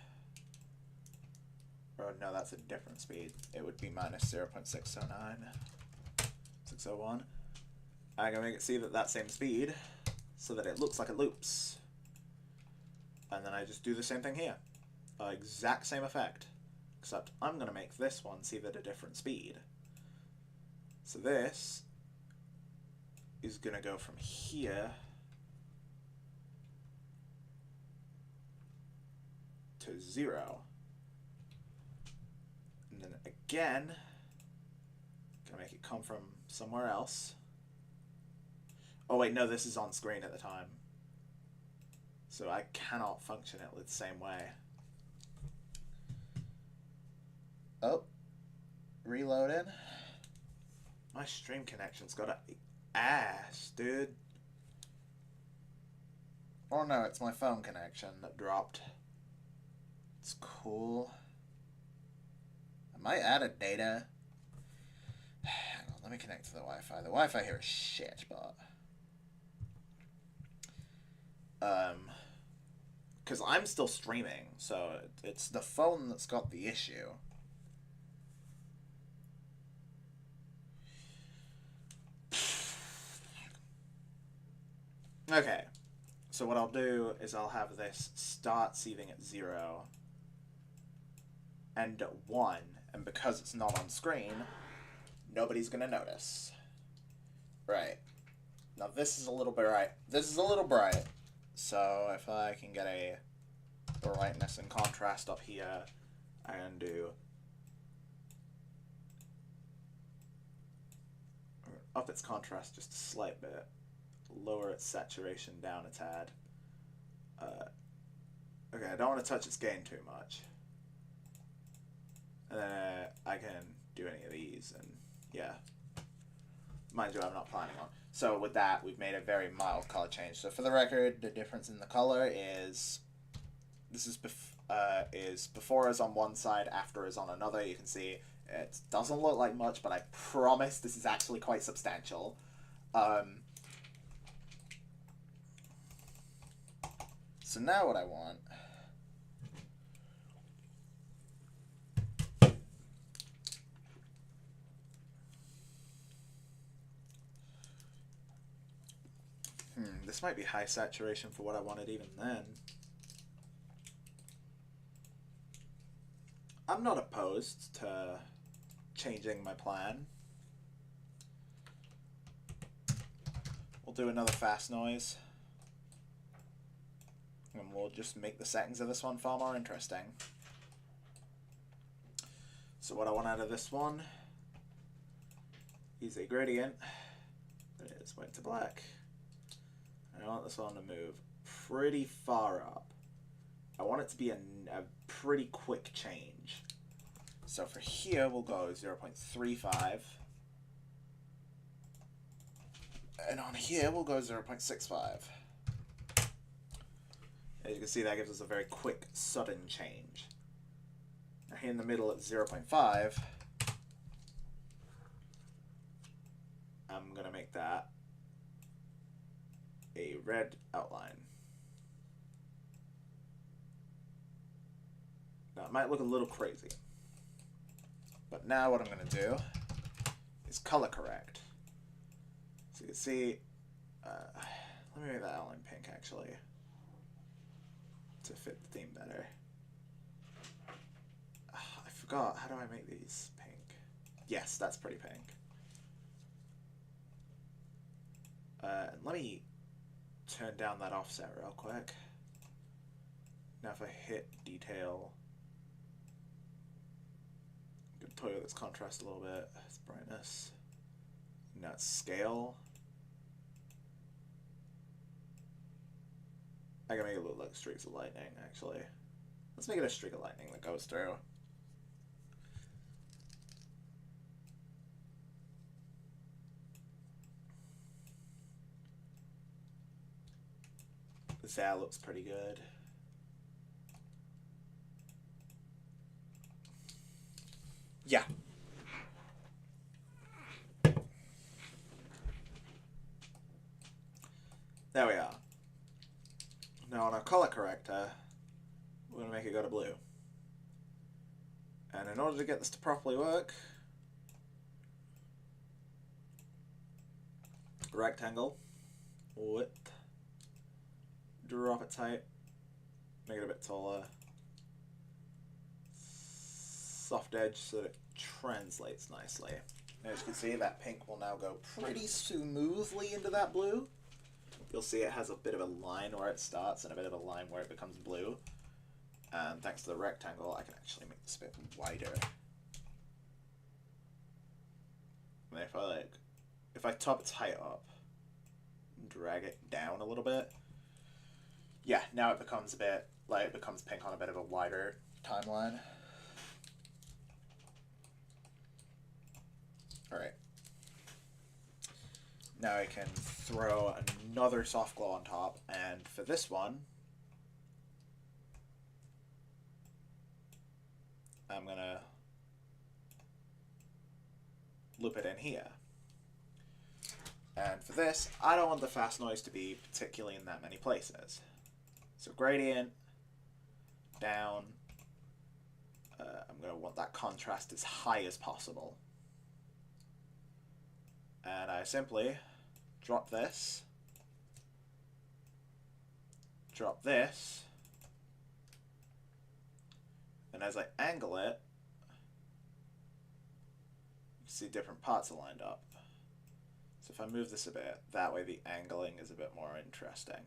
Or no, that's a different speed. It would be minus 0.609. 601. I'm going to make it sieve at that same speed so that it looks like it loops. And then I just do the same thing here. Exact same effect. Except I'm going to make this one sieve at a different speed. So this is going to go from here to 0. And then again, gonna make it come from somewhere else. Oh wait, no, this is on screen at the time. So I cannot function it the same way. Oh, reloading. My stream connection's got a ass, dude. Oh no, it's my phone connection that dropped. It's cool. I might add a data. Hang on, let me connect to the Wi-Fi. The Wi-Fi here is shit, but because I'm still streaming, so it's the phone that's got the issue. Okay, so what I'll do is I'll have this start sieving at 0, end at 1, and because it's not on screen, nobody's gonna notice. Right. Now this is a little bright. This is a little bright. So if I can get a brightness and contrast up here, I can do up its contrast just a slight bit, lower its saturation down a tad. Okay, I don't want to touch its gain too much. And then I can do any of these, and yeah. Mind you, I'm not planning on. So with that, we've made a very mild color change. So for the record, the difference in the color is this is before is on one side, after is on another. You can see it doesn't look like much, but I promise this is actually quite substantial. So now what I want this might be high saturation for what I wanted even then. I'm not opposed to changing my plan. We'll do another fast noise. And we'll just make the settings of this one far more interesting. So what I want out of this one is a gradient that is white to black. I want this one to move pretty far up. I want it to be a pretty quick change. So for here, we'll go 0.35. And on here, we'll go 0.65. As you can see, that gives us a very quick, sudden change. Now here in the middle at 0.5, I'm going to make that a red outline. Now it might look a little crazy, but now what I'm going to do is color correct. So you can see, let me make that outline pink actually to fit the theme better. I forgot, how do I make these pink? Yes, that's pretty pink. Let me turn down that offset real quick. Now if I hit detail, I'm going to play with its contrast a little bit, its brightness. Now it's scale. I can make it look like streaks of lightning, actually. Let's make it a streak of lightning that goes through. That looks pretty good. Yeah. There we are. Now on our color corrector, we're going to make it go to blue. And in order to get this to properly work, rectangle, width, drop its height, make it a bit taller, soft edge so that it translates nicely. As you can see, that pink will now go pretty smoothly into that blue. You'll see it has a bit of a line where it starts and a bit of a line where it becomes blue. And thanks to the rectangle, I can actually make this a bit wider. And if I top its height up and drag it down a little bit, yeah, now it becomes a bit, like, it becomes pink on a bit of a wider timeline. Alright. Now I can throw another soft glow on top, and for this one, I'm gonna loop it in here. And for this, I don't want the fast noise to be particularly in that many places. So gradient, down, I'm going to want that contrast as high as possible. And I simply drop this, and as I angle it, you see different parts are lined up. So if I move this a bit, that way the angling is a bit more interesting.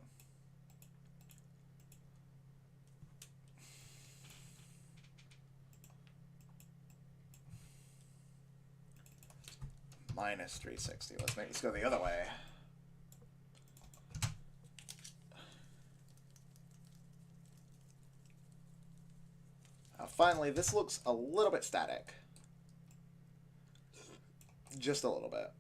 Minus 360. Let's make this go the other way. Now finally, this looks a little bit static. Just a little bit.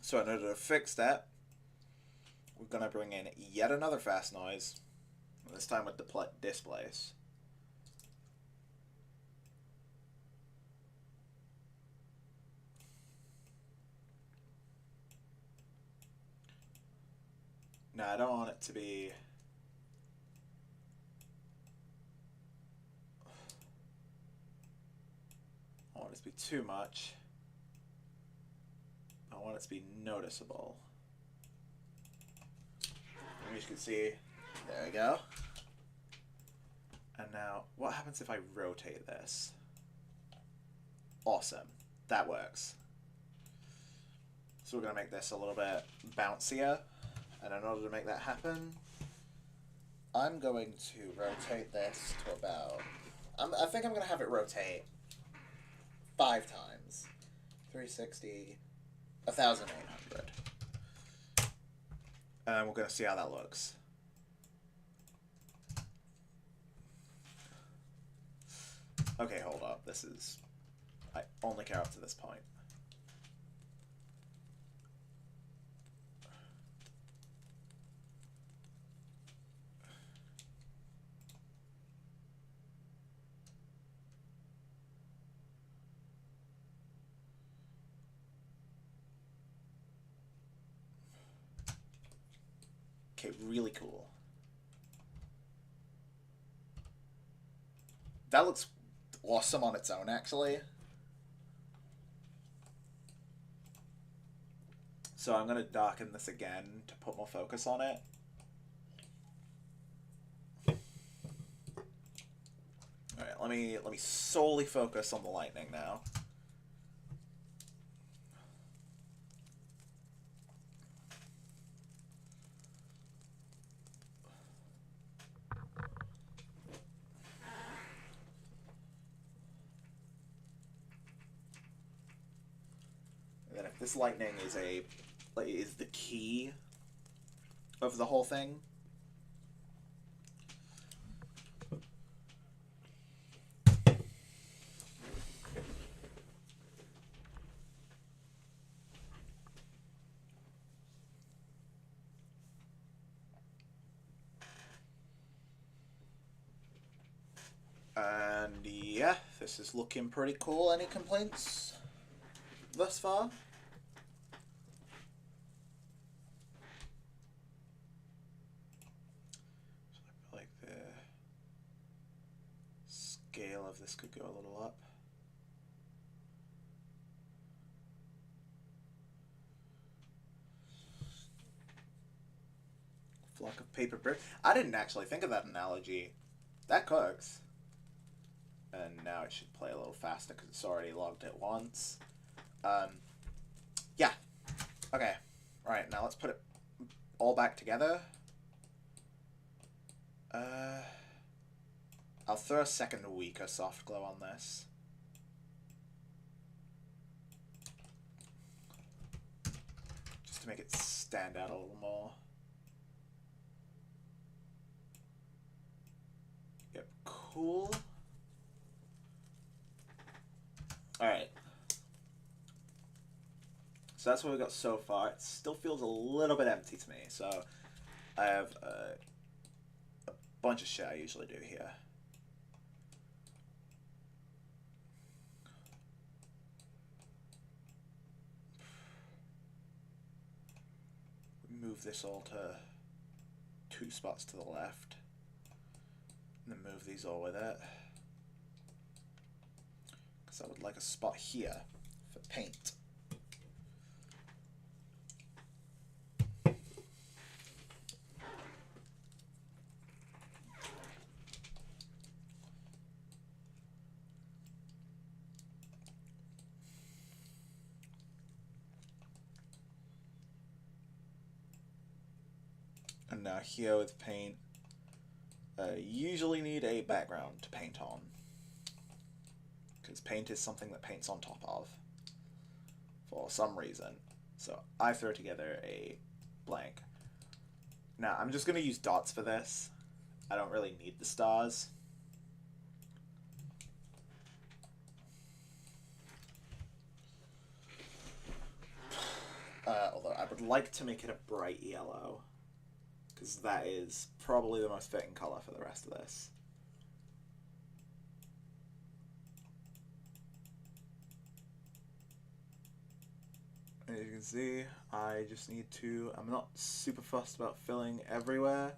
So in order to fix that, we're going to bring in yet another fast noise, this time with the displace. Now I don't want it to be too much. I want it to be noticeable. As you can see, there we go. And now, what happens if I rotate this? Awesome. That works. So we're going to make this a little bit bouncier. And in order to make that happen, I'm going to rotate this to about... I think I'm going to have it rotate 5 times. 360, 1,800. And we're going to see how that looks. Okay, hold up. This is... I only care up to this point. Okay, really cool. That looks awesome on its own, actually. So I'm going to darken this again to put more focus on it. Alright, let Let me solely focus on the lightning now. And then if this lightning is the key of the whole thing, and yeah, this is looking pretty cool. Any complaints thus far? So I feel like the scale of this could go a little up. Flock of paper birds. I didn't actually think of that analogy. That cooks. And now it should play a little faster because it's already logged it once. Yeah. Okay. Alright, now let's put it all back together. I'll throw a second weaker soft glow on this. Just to make it stand out a little more. Yep, cool. Alright. So that's what we've got so far. It still feels a little bit empty to me, so I have a bunch of shit I usually do here. Move this all to 2 spots to the left. And then move these all with it. Because I would like a spot here for paint. And now here with paint, usually need a background to paint on. Because paint is something that paints on top of. For some reason. So I throw together a blank. Now I'm just going to use dots for this. I don't really need the stars. Although I would like to make it a bright yellow. Because that is probably the most fitting color for the rest of this. As you can see, I just need to... I'm not super fussed about filling everywhere.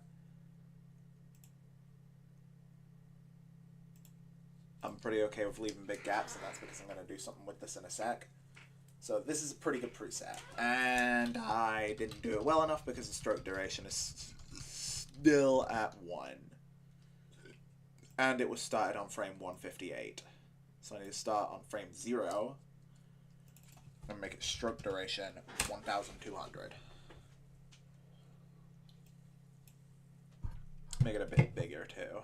I'm pretty okay with leaving big gaps, and that's because I'm going to do something with this in a sec. So this is a pretty good preset. And I didn't do it well enough because the stroke duration is still at 1. And it was started on frame 158. So I need to start on frame 0 and make it stroke duration 1200. Make it a bit bigger too.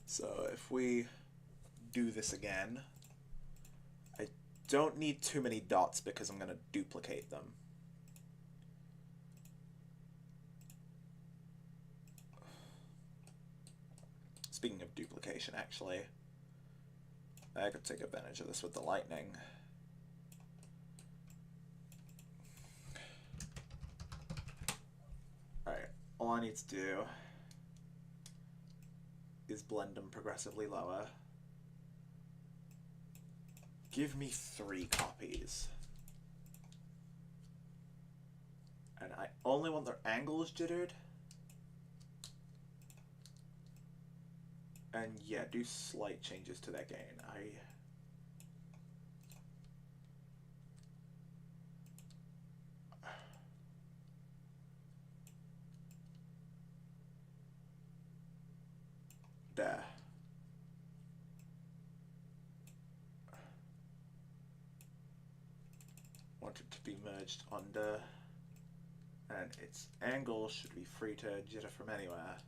So if we do this again, I don't need too many dots because I'm going to duplicate them. Speaking of duplication, actually, I could take advantage of this with the lightning. Alright, all I need to do is blend them progressively lower. Give me 3 copies. And I only want their angles jittered. And yeah, do slight changes to that gain. There. want it to be merged under, and its angle should be free to jitter from anywhere.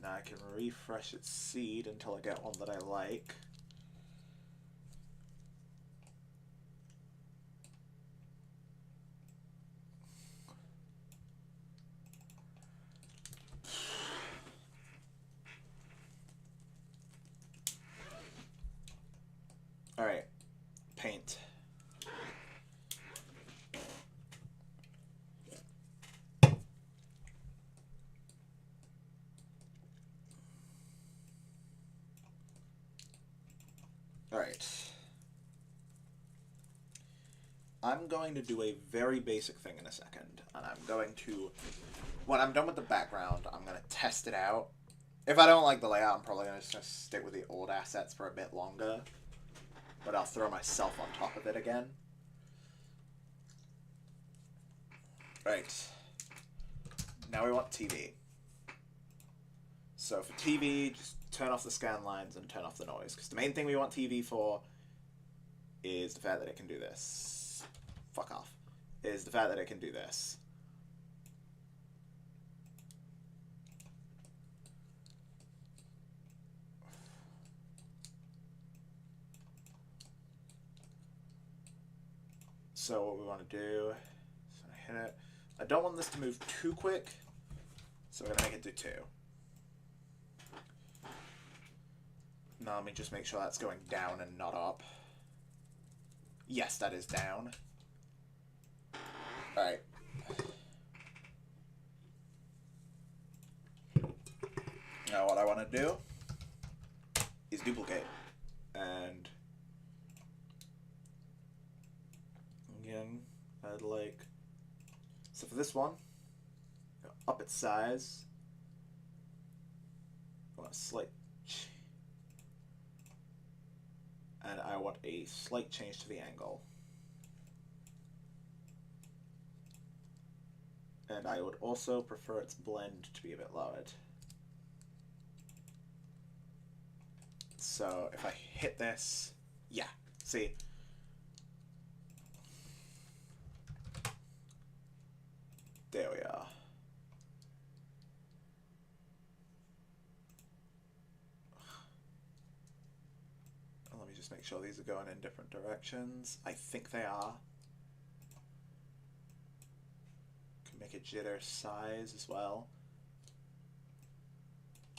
Now I can refresh its seed until I get one that I like. Alright, paint. Alright. I'm going to do a very basic thing in a second, and I'm going to, when I'm done with the background, I'm going to test it out. If I don't like the layout, I'm probably going to just stick with the old assets for a bit longer, but I'll throw myself on top of it again. Right. Now we want TV. So for TV, just turn off the scan lines and turn off the noise, because the main thing we want TV for is the fact that it can do this. Fuck off. Is the fact that it can do this. So what we want to do is hit it. I don't want this to move too quick, so we're going to make it do 2. Now let me just make sure that's going down and not up. Yes, that is down. Alright. Now what I want to do is duplicate. And again, I'd like, so for this one, up its size, I want a slight, and I want a slight change to the angle. And I would also prefer its blend to be a bit lowered. So if I hit this, yeah, see? There we are. Let me just make sure these are going in different directions. I think they are. Make a jitter size as well.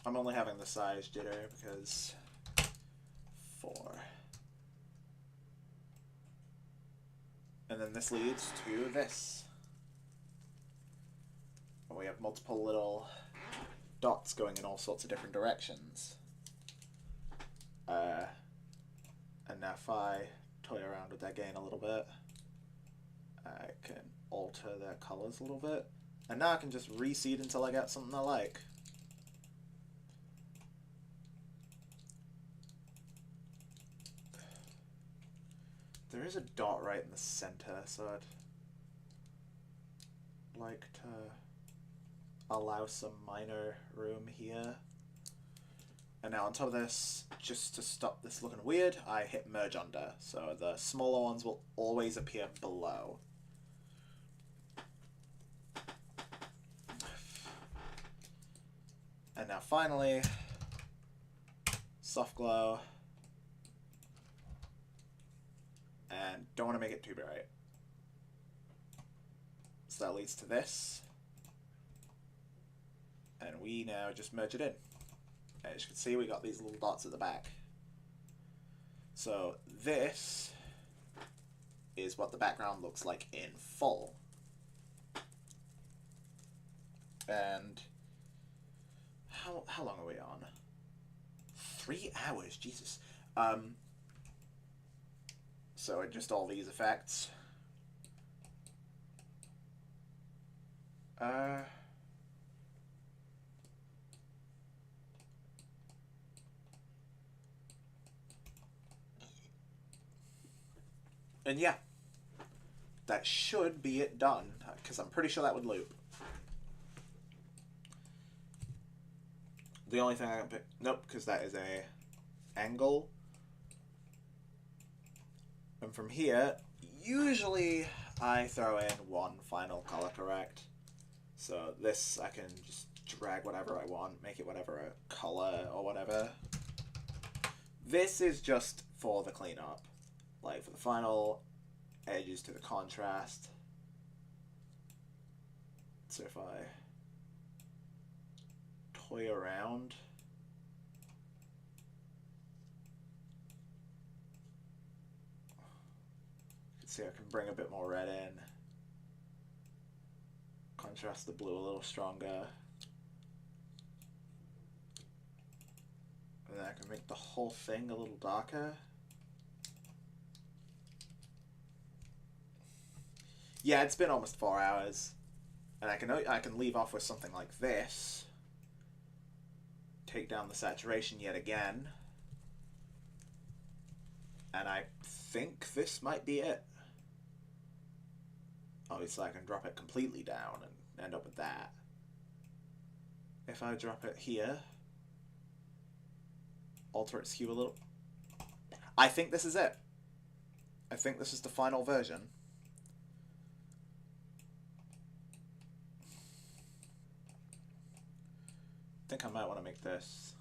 I'm only having the size jitter because 4. And then this leads to this. And we have multiple little dots going in all sorts of different directions. And now if I toy around with that gain a little bit, I can alter their colors a little bit, and now I can just reseed until I get something I like. There is a dot right in the center, so I'd like to allow some minor room here. And now on top of this, just to stop this looking weird, I hit merge under, so the smaller ones will always appear below. And now finally, soft glow, and don't want to make it too bright. So that leads to this, and we now just merge it in. As you can see, we got these little dots at the back. So this is what the background looks like in full. And how long are we on? 3 hours, Jesus. So just all these effects. And yeah, that should be it done, because I'm pretty sure that would loop. The only thing I can pick, nope, because that is a angle. And from here, usually I throw in one final color correct. So this, I can just drag whatever I want, make it whatever color or whatever. This is just for the cleanup. Like, for the final edges to the contrast. So if I toy around, you can see I can bring a bit more red in. Contrast the blue a little stronger. And then I can make the whole thing a little darker. Yeah, it's been almost 4 hours. And I can leave off with something like this. Take down the saturation yet again. And I think this might be it. Obviously I can drop it completely down and end up with that. If I drop it here, alter its hue a little. I think this is it. I think this is the final version. I think I might want to make this.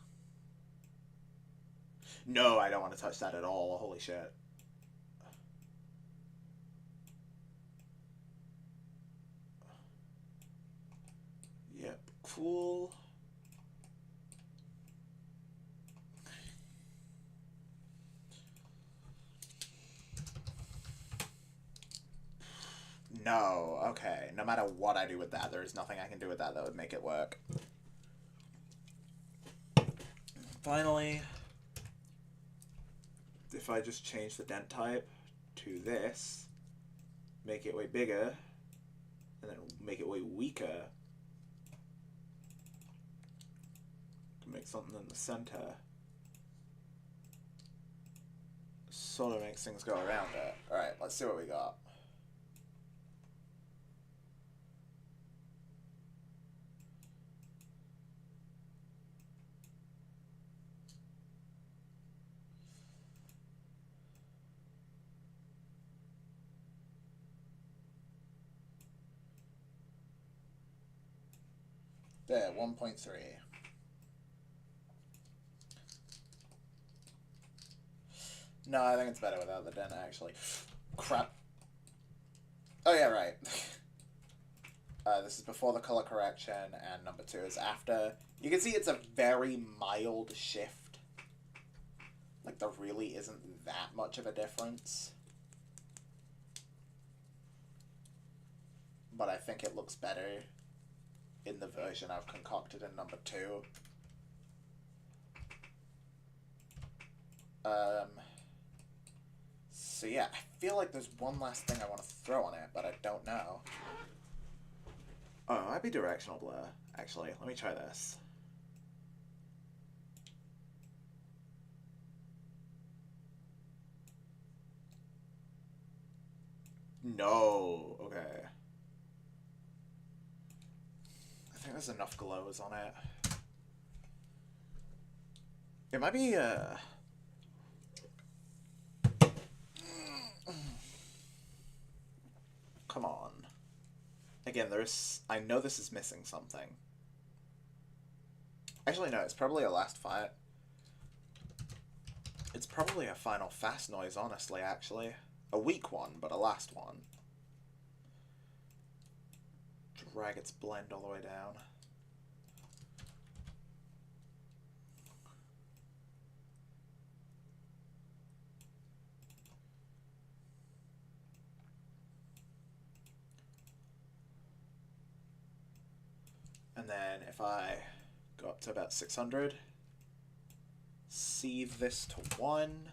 No, I don't want to touch that at all. Holy shit. Yep, cool. No, okay. No matter what I do with that, there is nothing I can do with that would make it work. Finally, if I just change the dent type to this, make it way bigger, and then make it way weaker, to make something in the center, sort of makes things go around it. Alright, let's see what we got. There, 1.3. No, I think it's better without the dent, actually. Crap. Oh, yeah, right. This is before the color correction, and number 2 is after. You can see it's a very mild shift. Like, there really isn't that much of a difference. But I think it looks better in the version I've concocted in number 2. So yeah, I feel like there's one last thing I want to throw on it, but I don't know. Oh, it might be directional blur, actually. Let me try this. No, okay. I think there's enough glows on it. It might be, come on. Again, I know this is missing something. Actually, no, it's probably a last fight. It's probably a final fast noise, honestly, actually. A weak one, but a last one. Drag its blend all the way down. And then if I go up to about 600, sieve this to 1.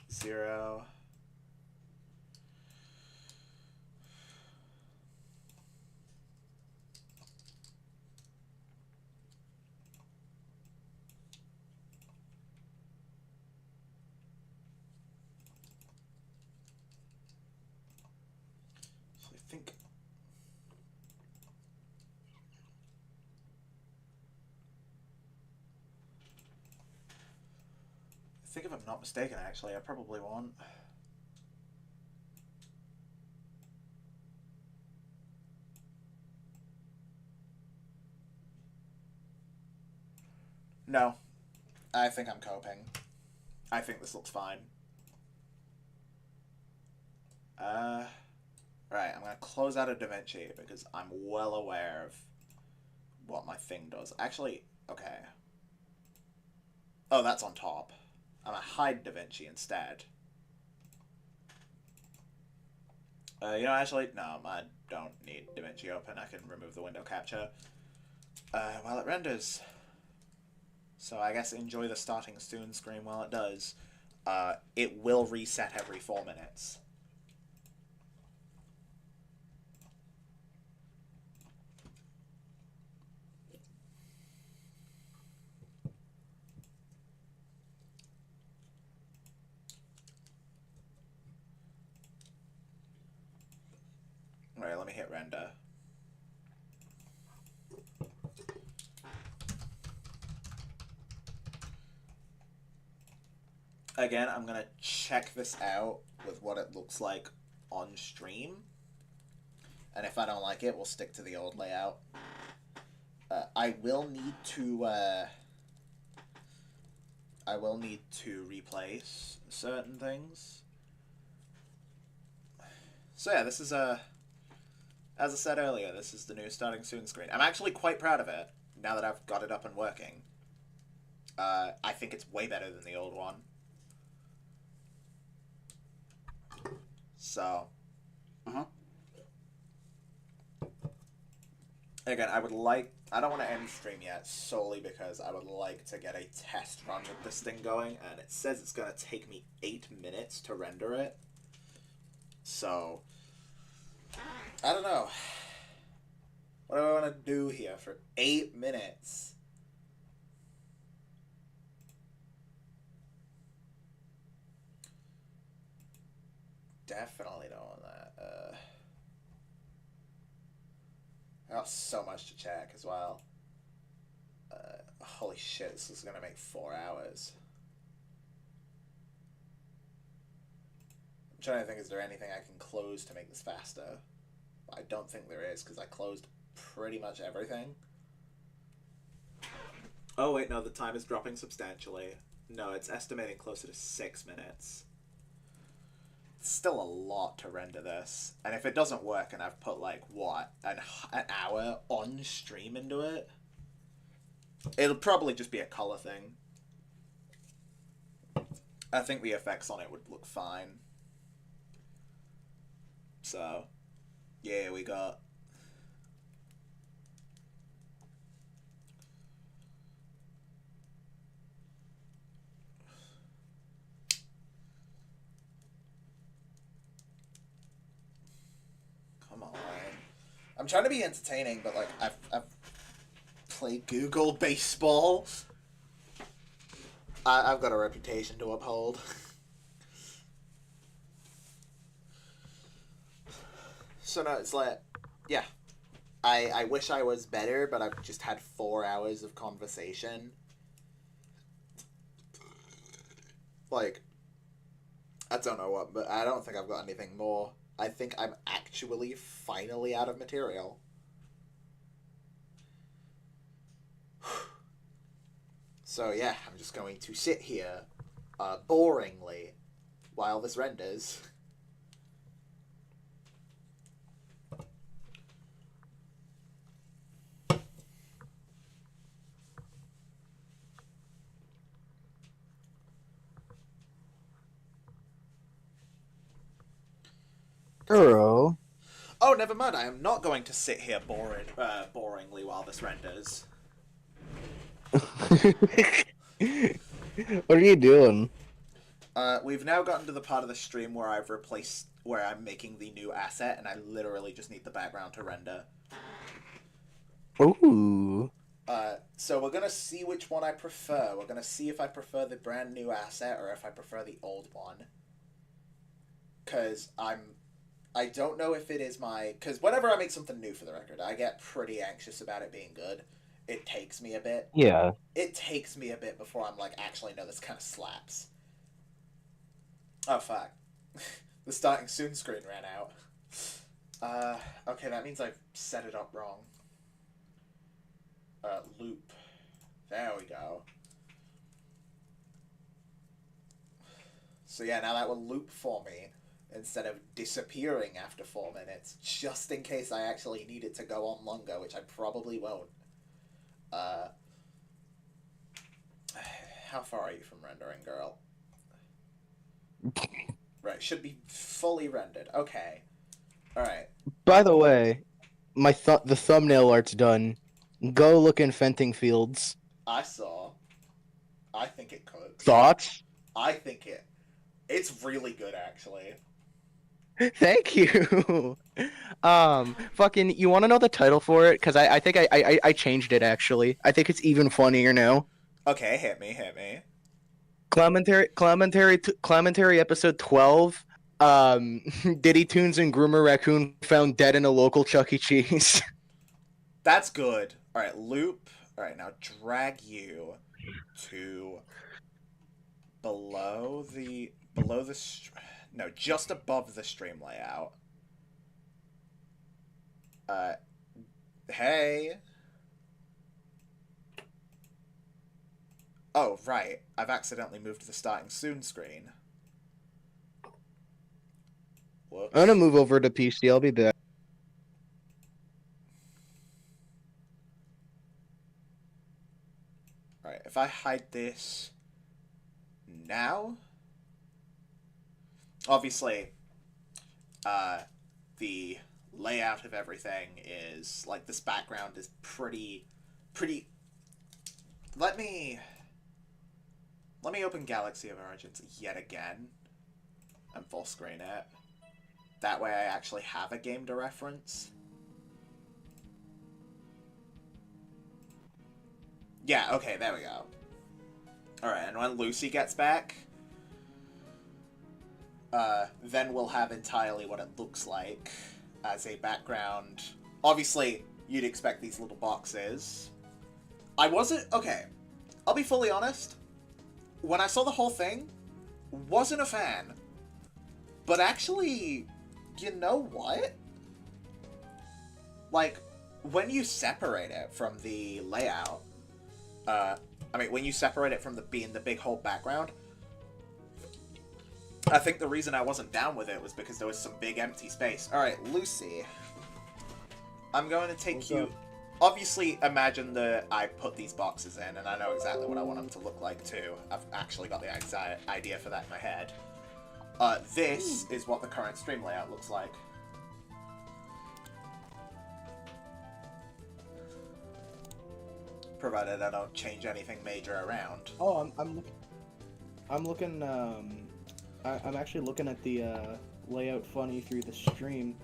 Zero. So I think think if I'm not mistaken, actually, I probably won't. No. I think I'm coping. I think this looks fine. Right, I'm gonna close out of DaVinci because I'm well aware of what my thing does. Actually, okay. Oh, that's on top. I'm gonna hide DaVinci instead. Actually, no, I don't need DaVinci open. I can remove the window capture while it renders. So I guess enjoy the starting soon screen while it does. It will reset every 4 minutes. Alright, let me hit render. Again, I'm gonna check this out with what it looks like on stream. And if I don't like it, we'll stick to the old layout. I will need to replace certain things. So yeah, this is as I said earlier, this is the new starting soon screen. I'm actually quite proud of it now that I've got it up and working. I think it's way better than the old one. So, again, I don't want to end stream yet solely because I would like to get a test run with this thing going, and it says it's going to take me 8 minutes to render it. So, I don't know. What do I want to do here for 8 minutes? Definitely don't want that. I got so much to check as well. Holy shit, this is gonna make 4 hours. I'm trying to think, is there anything I can close to make this faster? I don't think there is, because I closed pretty much everything. Oh wait, no, the time is dropping substantially. No, it's estimating closer to 6 minutes. It's still a lot to render this. And if it doesn't work and I've put, like, what, an hour on stream into it, it'll probably just be a color thing. I think the effects on it would look fine. So, yeah, we got... Come on. I'm trying to be entertaining, but, like, I've played Google Baseball. I've got a reputation to uphold. So no, it's like, yeah. I wish I was better, but I've just had 4 hours of conversation. Like, I don't know what, but I don't think I've got anything more. I think I'm actually finally out of material. So yeah, I'm just going to sit here, boringly, while this renders. Girl. Oh, never mind. I am not going to sit here boringly while this renders. What are you doing? We've now gotten to the part of the stream where where I'm making the new asset, and I literally just need the background to render. Ooh. So we're gonna see which one I prefer. We're gonna see if I prefer the brand new asset or if I prefer the old one. Cause I don't know if it is cause whenever I make something new, for the record, I get pretty anxious about it being good. It takes me a bit. Yeah. It takes me a bit before I'm like, actually, no, this kind of slaps. Oh, fuck. The starting soon screen ran out. Okay, that means I've set it up wrong. Loop. There we go. So yeah, now that will loop for me instead of disappearing after 4 minutes, just in case I actually need it to go on longer, which I probably won't. How far are you from rendering, girl? Right, should be fully rendered. Okay. Alright. By the way, the thumbnail art's done. Go look in Fenting Fields. I saw. I think it could. Thoughts? I think it's really good, actually. Thank you. Fucking, you want to know the title for it? Because I think I changed it, actually. I think it's even funnier now. Okay, hit me. Clementary episode 12. Diddy Toons and Groomer Raccoon found dead in a local Chuck E. Cheese. That's good. Alright, loop. Alright, now drag you to just above the stream layout. Hey. Oh, right. I've accidentally moved the starting soon screen. Whoops. I'm gonna move over to PC. I'll be back. Alright, if I hide this now, obviously, the layout of everything is, like, this background is pretty, let me open Galaxy of Origins yet again and full screen it. That way I actually have a game to reference. Yeah, okay, there we go. Alright, and when Lucy gets back, then we'll have entirely what it looks like as a background. Obviously, you'd expect these little boxes. Okay, I'll be fully honest. When I saw the whole thing, wasn't a fan. But actually, you know what? Like, when you separate it from the layout, when you separate it from being the big whole background, I think the reason I wasn't down with it was because there was some big empty space. Alright, Lucy. I'm going to take you... Obviously, imagine that I put these boxes in, and I know exactly what I want them to look like, too. I've actually got the idea for that in my head. This is what the current stream layout looks like. Provided I don't change anything major around. Oh, I'm looking. I'm actually looking at the layout funny through the stream.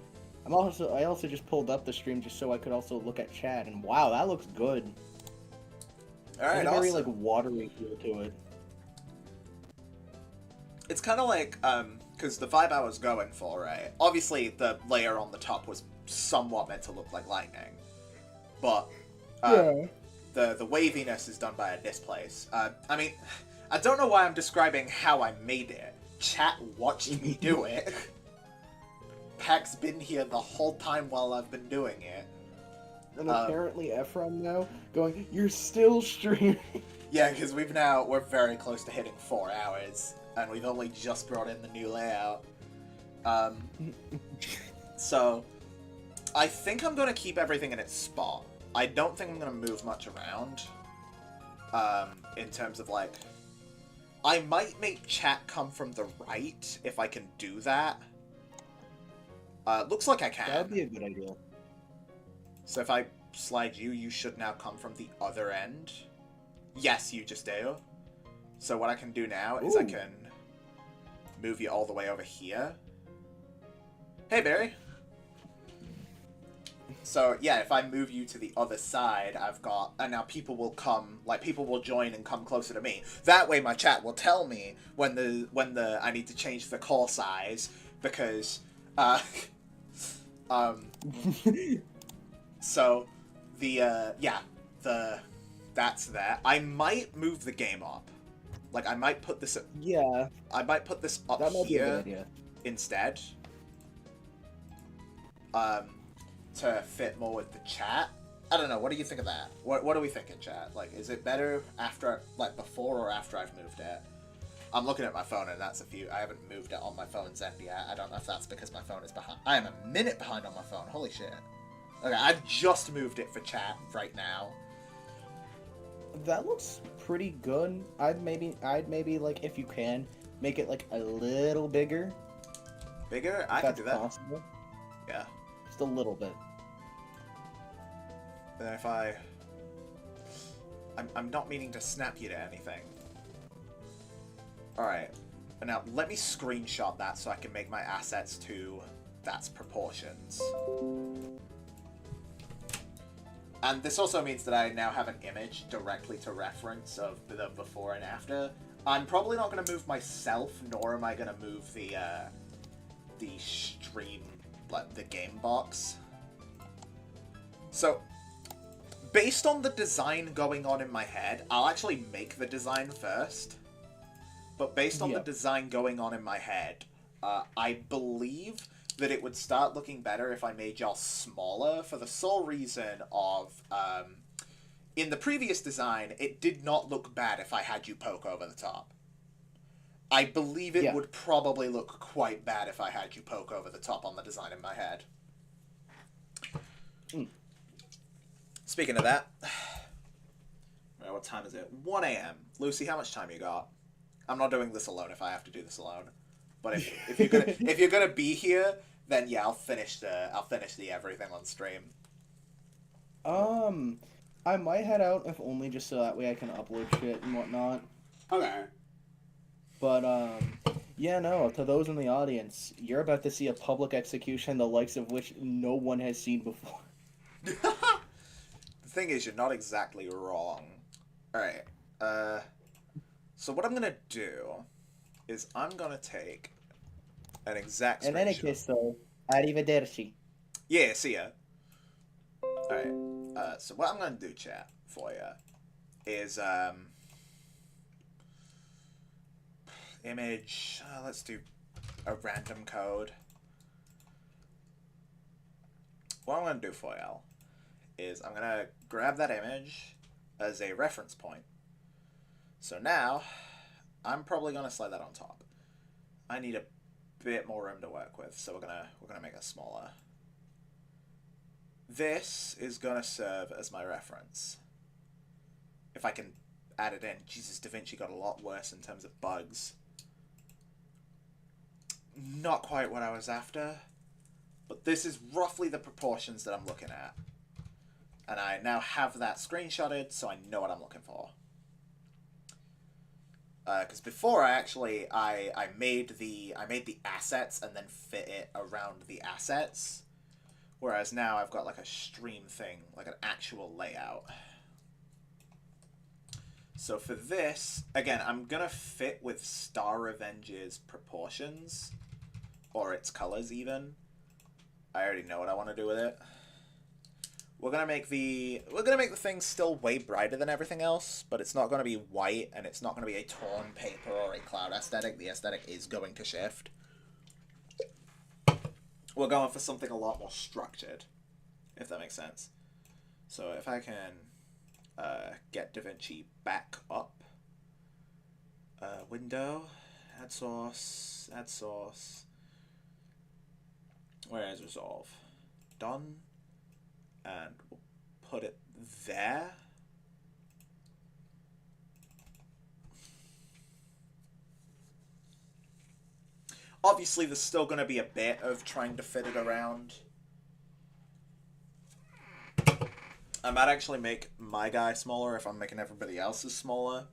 I also just pulled up the stream just so I could also look at chat, and wow, that looks good. All right, There's a very awesome. like watery feel to it. It's kind of like because the vibe I was going for, right? Obviously, the layer on the top was somewhat meant to look like lightning, but the waviness is done by a displace. I mean, I don't know why I'm describing how I made it. Chat watched me do it. Pack's been here the whole time while I've been doing it. And apparently Ephraim now going, you're still streaming. Yeah, because we're very close to hitting 4 hours, and we've only just brought in the new layout. So, I think I'm going to keep everything in its spot. I don't think I'm going to move much around. In terms of, like... I might make chat come from the right, if I can do that. Looks like I can. That'd be a good idea. So if I slide you, you should now come from the other end. Yes, you just do. So what I can do now is I can move you all the way over here. Hey, Barry. So, yeah, if I move you to the other side, and now people will come, like, people will join and come closer to me. That way my chat will tell me when I need to change the call size, because, so, that's that. I might move the game up. Like, I might put this. Yeah, I might put this up that might be a good here idea. instead. To fit more with the chat. I don't know. What do you think of that? What do we think in chat? Like, is it better after, like, before or after I've moved it? I'm looking at my phone and that's a few. I haven't moved it on my phone's end yet. I don't know if that's because my phone is behind. I am a minute behind on my phone. Holy shit. Okay, I've just moved it for chat right now. That looks pretty good. I'd maybe like, if you can, make it like a little bigger. Bigger? If I can that's do that. possible. Yeah. Just a little bit. Then if I'm not meaning to snap you to anything. Alright. And now let me screenshot that so I can make my assets to that's proportions. And this also means that I now have an image directly to reference of the before and after. I'm probably not going to move myself, nor am I going to move the stream, like the game box. So, based on the design going on in my head, I'll actually make the design first. But based on the design going on in my head, I believe that it would start looking better if I made y'all smaller for the sole reason of, in the previous design, it did not look bad if I had you poke over the top. I believe it would probably look quite bad if I had you poke over the top on the design in my head. Speaking of that, well, what time is it? 1 a.m. Lucy, how much time you got? I'm not doing this alone if I have to do this alone. But if you're gonna be here, then yeah, I'll finish the everything on stream. I might head out if only just so that way I can upload shit and whatnot. Okay. But yeah, no. To those in the audience, you're about to see a public execution, the likes of which no one has seen before. The thing is, you're not exactly wrong. All right. So what I'm gonna do is I'm gonna take an exact screenshot. In any case, though, arrivederci. Yeah, see ya. Alright, so what I'm gonna do, chat, for you, is, image, let's do a random code. What I'm gonna do for y'all is I'm gonna grab that image as a reference point. So now, I'm probably gonna slide that on top. I need a bit more room to work with, so we're gonna make it smaller. This is gonna serve as my reference. If I can add it in. Jesus, DaVinci got a lot worse in terms of bugs. Not quite what I was after, but this is roughly the proportions that I'm looking at. And I now have that screenshotted, so I know what I'm looking for. Because before I made the assets and then fit it around the assets, whereas now I've got like a stream thing, like an actual layout. So for this, again, I'm gonna fit with Star Revenge's proportions, or its colors even. I already know what I want to do with it. We're gonna make the thing still way brighter than everything else, but it's not gonna be white, and it's not gonna be a torn paper or a cloud aesthetic. The aesthetic is going to shift. We're going for something a lot more structured, if that makes sense. So if I can get DaVinci back up, window, add source, where is resolve? Done. And we'll put it there. Obviously, there's still going to be a bit of trying to fit it around. I might actually make my guy smaller if I'm making everybody else's smaller.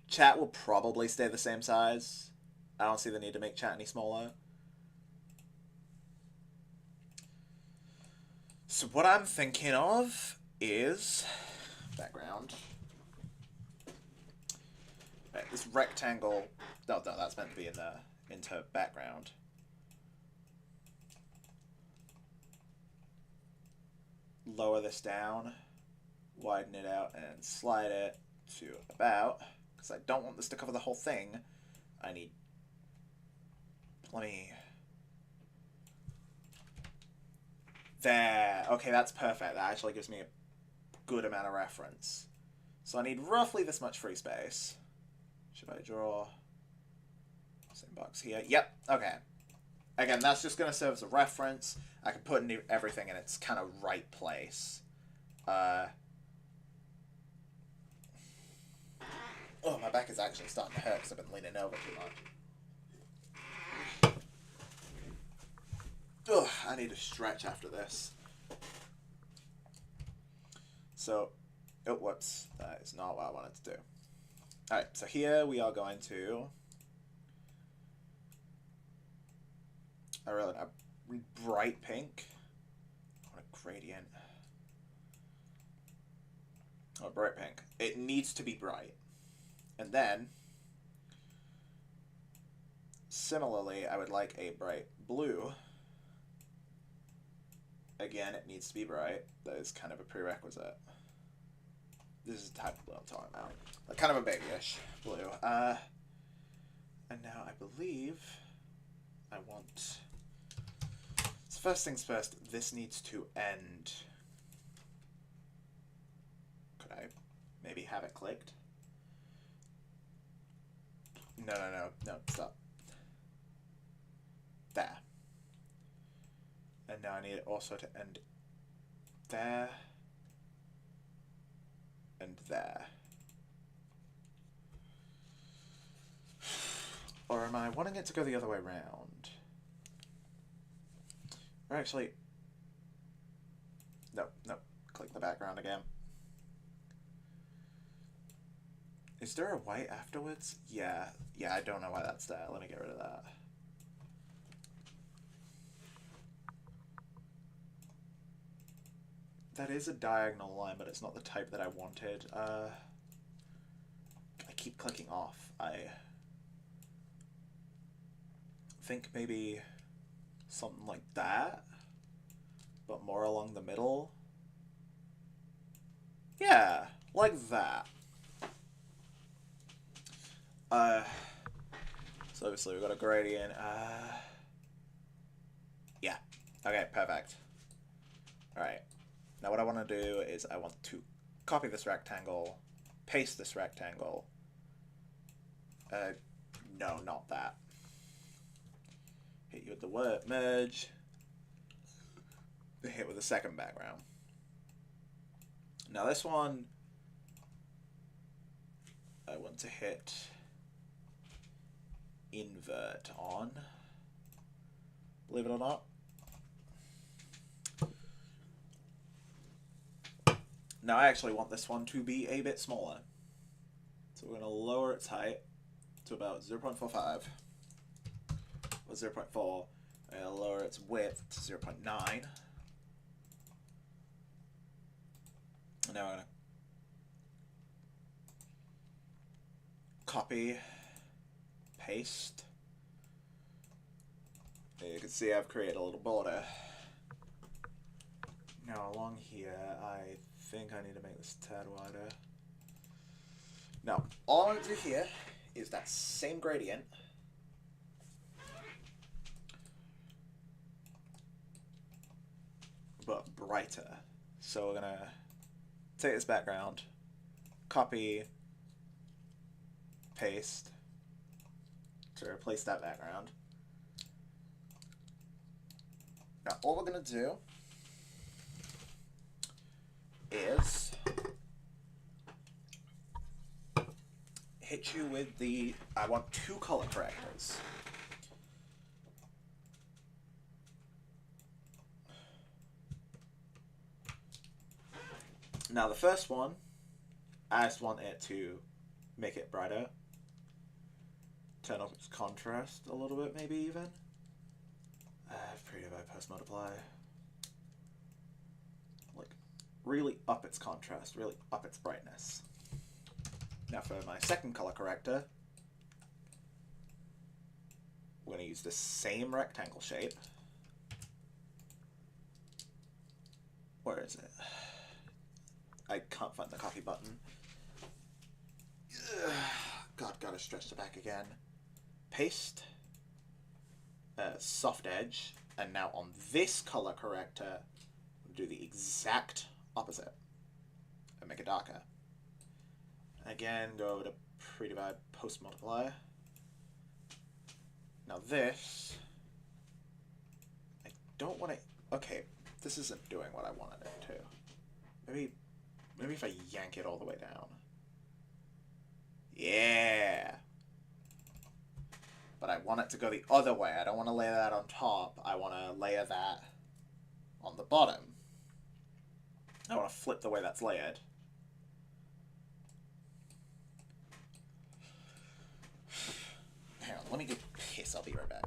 Chat will probably stay the same size. I don't see the need to make chat any smaller. So what I'm thinking of is background. Right, this rectangle. No, that's meant to be into background. Lower this down, widen it out, and slide it to about because I don't want this to cover the whole thing. I need plenty. There. Okay, that's perfect. That actually gives me a good amount of reference. So I need roughly this much free space. Should I draw same box here? Yep. Okay. Again, that's just going to serve as a reference. I can put everything in its kind of right place. Oh, my back is actually starting to hurt because I've been leaning over too much. Ugh, I need to stretch after this. So, oh, whoops. That is not what I wanted to do. Alright, so here we are going to... I really a bright pink. What a gradient. Oh, bright pink. It needs to be bright. And then, similarly, I would like a bright blue. Again, it needs to be bright. That is kind of a prerequisite. This is the type of blue I'm talking about. Like, kind of a babyish blue. And now I believe I want... So first things first, this needs to end. Could I maybe have it clicked? No, stop. There. And now I need it also to end there. And there. Or am I wanting it to go the other way around? Or actually... No. Click the background again. Is there a white afterwards? Yeah, I don't know why that's there. Let me get rid of that. That is a diagonal line, but it's not the type that I wanted. I keep clicking off. I think maybe something like that, but more along the middle. Yeah, like that. So obviously we've got a gradient. Yeah. Okay, perfect. Alright. Now what I want to do is I want to copy this rectangle, paste this rectangle. No, not that. Hit you with the word merge. Hit with the second background. Now this one, I want to hit invert on. Believe it or not. Now I actually want this one to be a bit smaller. So we're going to lower its height to about 0.45 or 0.4. I'm going to lower its width to 0.9. And now I'm going to copy, paste. And you can see I've created a little border. Now along here, I think I need to make this a tad wider. Now, all I want to do here is that same gradient. But brighter. So we're going to take this background, copy, paste to replace that background. Now all we're going to do is hit you with the, I want 2 color correctors. Now the first one, I just want it to make it brighter. Turn up its contrast a little bit, maybe even. Preview by post multiply. Like, really up its contrast, really up its brightness. Now for my second color corrector, we're going to use the same rectangle shape. Where is it? I can't find the copy button. Ugh. God, gotta stretch the back again. Paste. Soft edge. And now on this color corrector, do the exact opposite. And make it darker. Again, go to pre-divide, post-multiply. Now this... I don't want to... Okay, this isn't doing what I wanted it to. Maybe if I yank it all the way down. Yeah! But I want it to go the other way. I don't want to layer that on top. I want to layer that on the bottom. I want to flip the way that's layered. Hang on, let me get piss. I'll be right back.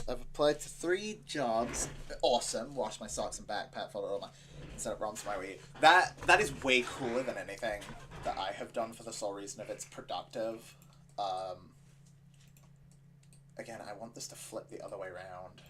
I've applied to 3 jobs. Awesome. Wash my socks and backpack, folded all my... Set up ROMs my way. That is way cooler than anything that I have done for the sole reason of it's productive. Again, I want this to flip the other way around.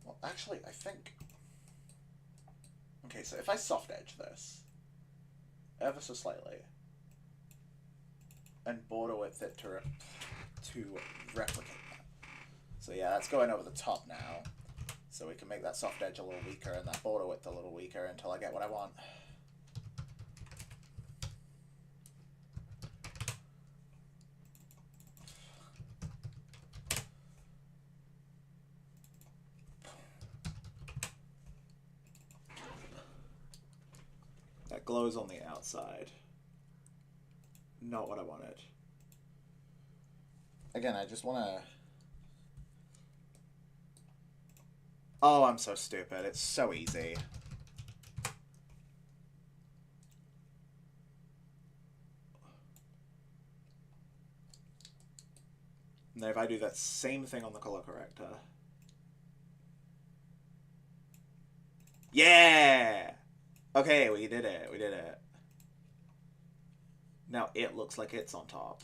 Well, actually, I think... Okay, so if I soft edge this, ever so slightly, and border width it to replicate that. So yeah, that's going over the top now. So we can make that soft edge a little weaker and that border width a little weaker until I get what I want. That glows on the outside. Not what I wanted. Again, I just want to... Oh, I'm so stupid. It's so easy. Now if I do that same thing on the color corrector... Yeah! Okay, we did it. We did it. Now it looks like it's on top.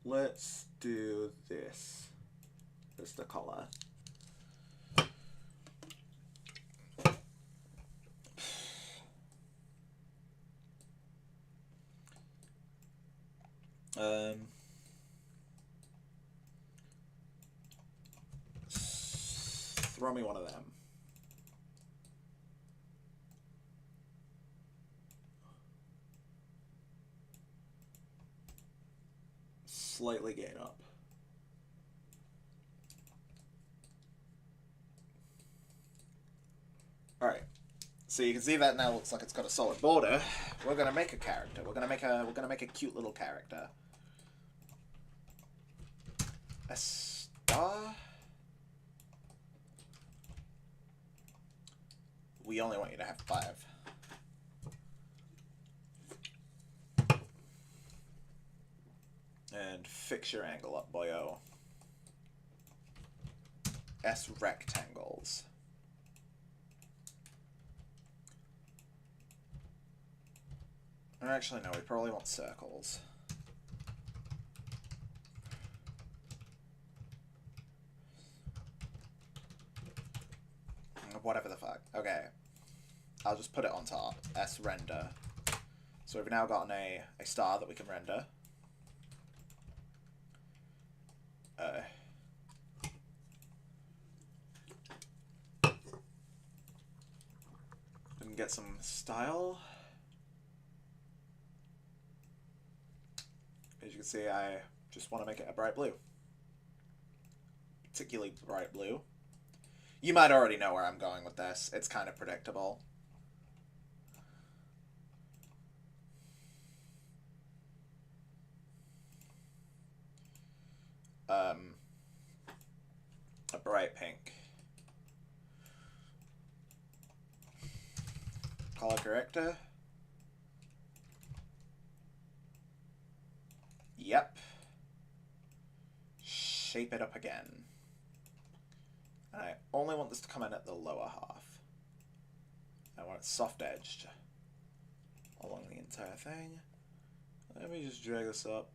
Let's do this. This is the color. Throw me one of them. Slightly gain up. Alright. So you can see that now looks like it's got a solid border. We're gonna make a character. We're gonna make a cute little character. A star? We only want you to have 5. And fix your angle up, boyo. S rectangles. Or actually, no, we probably want circles. Whatever the fuck. Okay. I'll just put it on top. S render. So we've now gotten a star that we can render. And get some style. As you can see, I just want to make it a bright blue. Particularly bright blue. You might already know where I'm going with this. It's kind of predictable. A bright pink. Color corrector. Yep. Shape it up again. And I only want this to come in at the lower half. I want it soft edged along the entire thing. Let me just drag this up.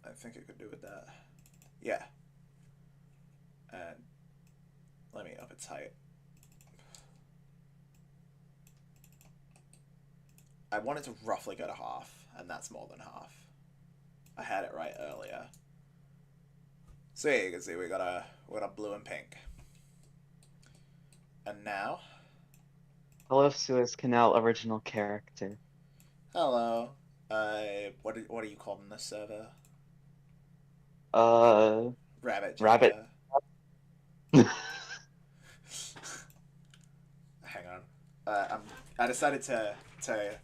I think it could do with that. Yeah. And let me up its height. I want it to roughly go to half, and that's more than half. I had it right earlier. So yeah, you can see we got a blue and pink. And now, Hello, Suez Canal original character. hello. What are you called in this server? Rabbit. Rabbit. Hang on. I decided to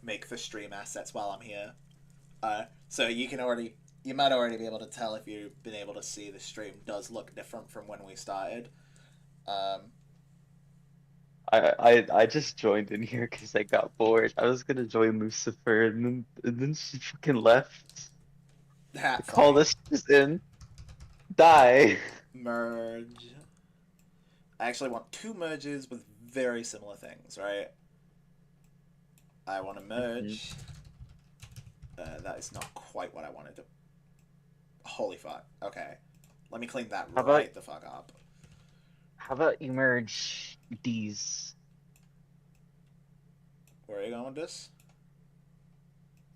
make the stream assets while I'm here. So you might already be able to tell if you've been able to see the stream does look different from when we started. I just joined in here because I got bored. I was gonna join Lucifer and then she fucking left. Call this in. Die. Merge. I actually want two merges with very similar things, right? I want to merge. That is not quite what I wanted to. Holy fuck. Okay. Let me clean that right the fuck up. How about you merge these? Where are you going with this?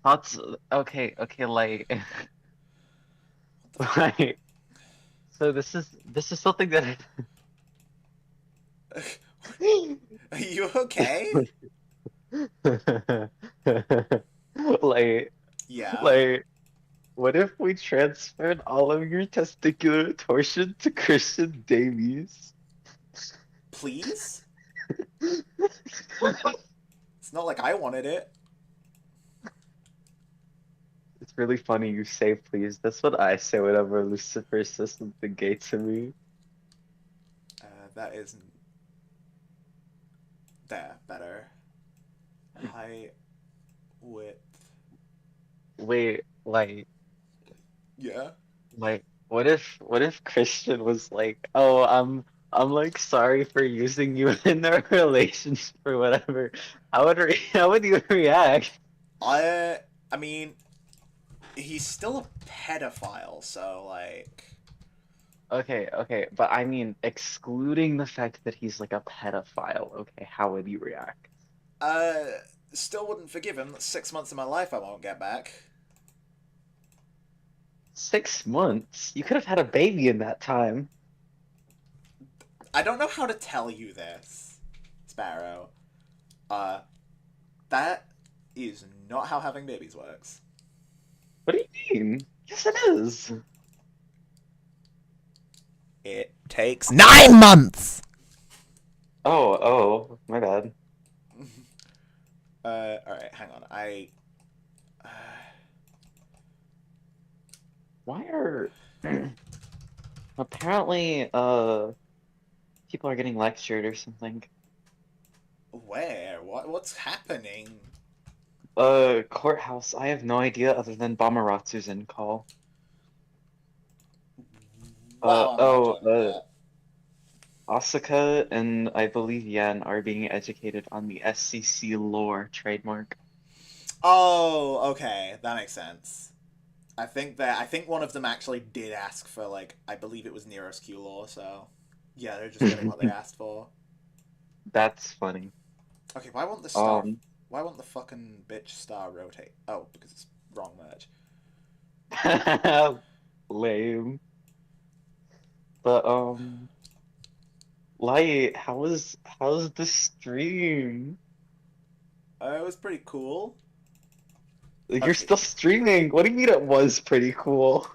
That's okay, like right. So this is something that Are you okay? like yeah. Like what if we transferred all of your testicular torsion to Christian Davies? Please? It's not like I wanted it. It's really funny you say please. That's what I say whenever Lucifer says something gay to me. That isn't. There, better. Height, width. Wait, like. Yeah. Like, what if Christian was like, oh, I'm like sorry for using you in a relationship or whatever. How would you react? I mean, he's still a pedophile, so like. Okay, but I mean, excluding the fact that he's like a pedophile, okay, how would you react? Still wouldn't forgive him. That's 6 months of my life I won't get back. 6 months? You could have had a baby in that time. I don't know how to tell you this, Sparrow. That is not how having babies works. What do you mean? Yes, it is. It takes 9 months! Oh, my bad. Alright, hang on. Why are... Apparently, people are getting lectured or something. Where? What's happening? Courthouse. I have no idea other than Bomaratsu's in call. Wow, Asuka and I believe Yan are being educated on the SCC lore trademark. Oh, okay, that makes sense. I think one of them actually did ask for, like, I believe it was Nero's Q law, so yeah, they're just getting what they asked for. That's funny. Okay, why won't the star? Um, Why won't the fucking bitch star rotate? Oh, because it's wrong merge. lame. But Light, how's the stream? It was pretty cool. Like, you're Okay. still streaming. What do you mean it was pretty cool?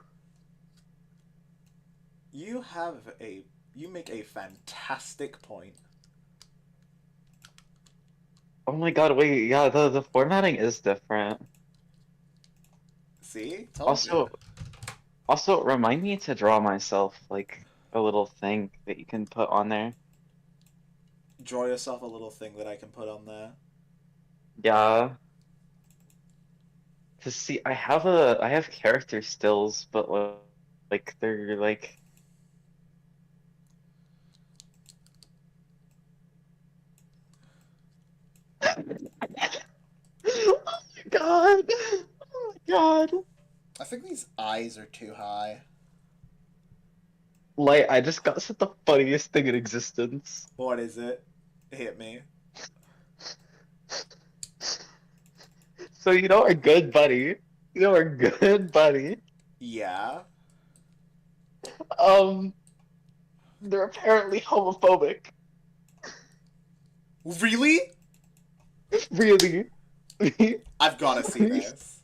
You make a fantastic point. Oh my god, wait, yeah, the formatting is different. See? Told you. Also, remind me to draw myself, like, a little thing that you can put on there. Draw yourself a little thing that I can put on there. Yeah. Cause see, I have character stills, but like they're like oh my god! Oh my god! I think these eyes are too high. Like, I just got said the funniest thing in existence. What is it? Hit me. So you know our good buddy. You know our good buddy. Yeah. They're apparently homophobic. Really? Really? I've gotta see this.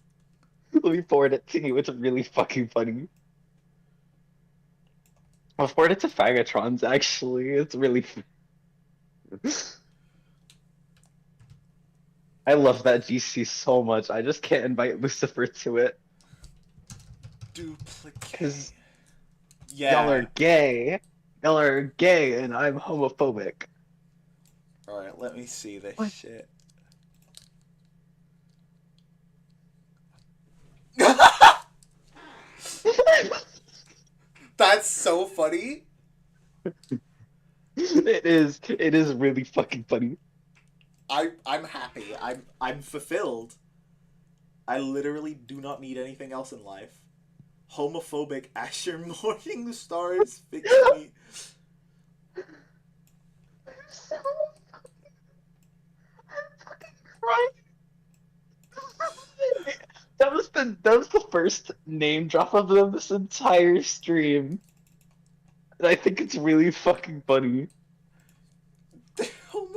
Let me forward it to you. It's really fucking funny. I'll forward it to Fagatrons, actually. It's really I love that GC so much. I just can't invite Lucifer to it. Duplicate. Because yeah. y'all are gay. Y'all are gay, and I'm homophobic. Alright, let me see this shit. That's so funny. It is really fucking funny. I'm happy. I'm fulfilled. I literally do not need anything else in life. Homophobic Asher Morning Stars fix me. I'm so I'm fucking crying. That was the first name drop of them this entire stream. And I think it's really fucking funny.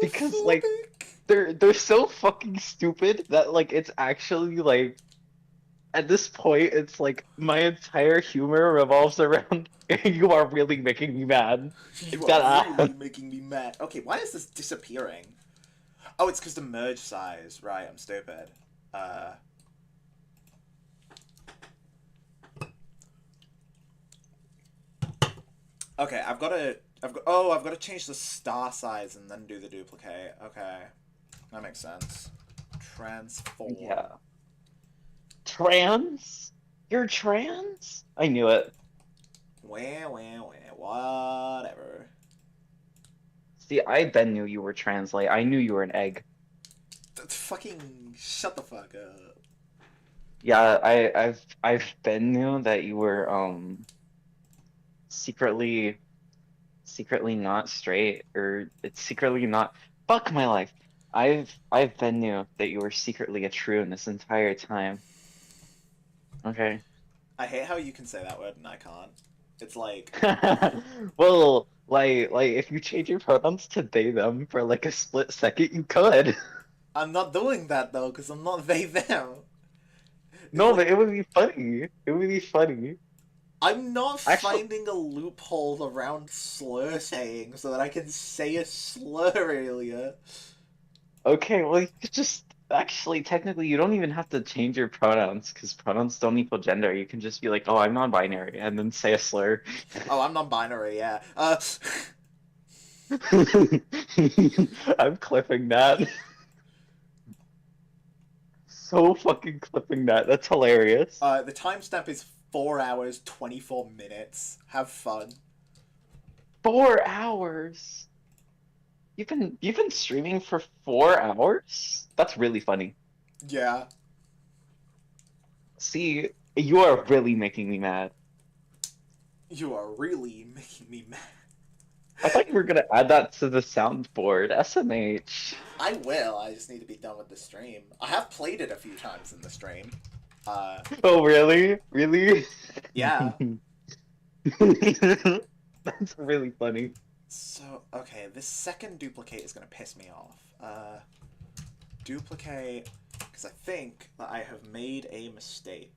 Because like they're so fucking stupid that like it's actually like at this point it's like my entire humor revolves around you are really making me mad. You are really making me mad. Okay, why is this disappearing? Oh, it's because the merge size. Right, I'm stupid. Okay, I've got to change the star size and then do the duplicate. Okay, that makes sense. Transform. Yeah. Trans? You're trans? I knew it. Whatever. See, I then knew you were trans. Like, I knew you were an egg. Fucking shut the fuck up. Yeah, I've been knew that you were secretly not straight, or it's secretly not. Fuck my life. I've been knew that you were secretly a troon this entire time. Okay. I hate how you can say that word and I can't. It's like well, like if you change your pronouns to they them for like a split second, you could. I'm not doing that though, because I'm not they them. No, but it would be funny. It would be funny. I'm not finding a loophole around slur saying so that I can say a slur earlier. Okay, well, you could just actually, technically, you don't even have to change your pronouns because pronouns don't equal gender. You can just be like, "Oh, I'm non-binary," and then say a slur. Oh, I'm non-binary. Yeah. I'm clipping that. So fucking clipping that. That's hilarious. The timestamp is 4 hours 24 minutes. Have fun. 4 hours. You've been streaming for 4 hours? That's really funny. Yeah. See, you are really making me mad. You are really making me mad. I thought you were gonna add that to the soundboard. SMH. I will. I just need to be done with the stream. I have played it a few times in the stream. Oh, really? Really? Yeah. That's really funny. So, okay, this second duplicate is gonna piss me off. Duplicate, because I think that I have made a mistake.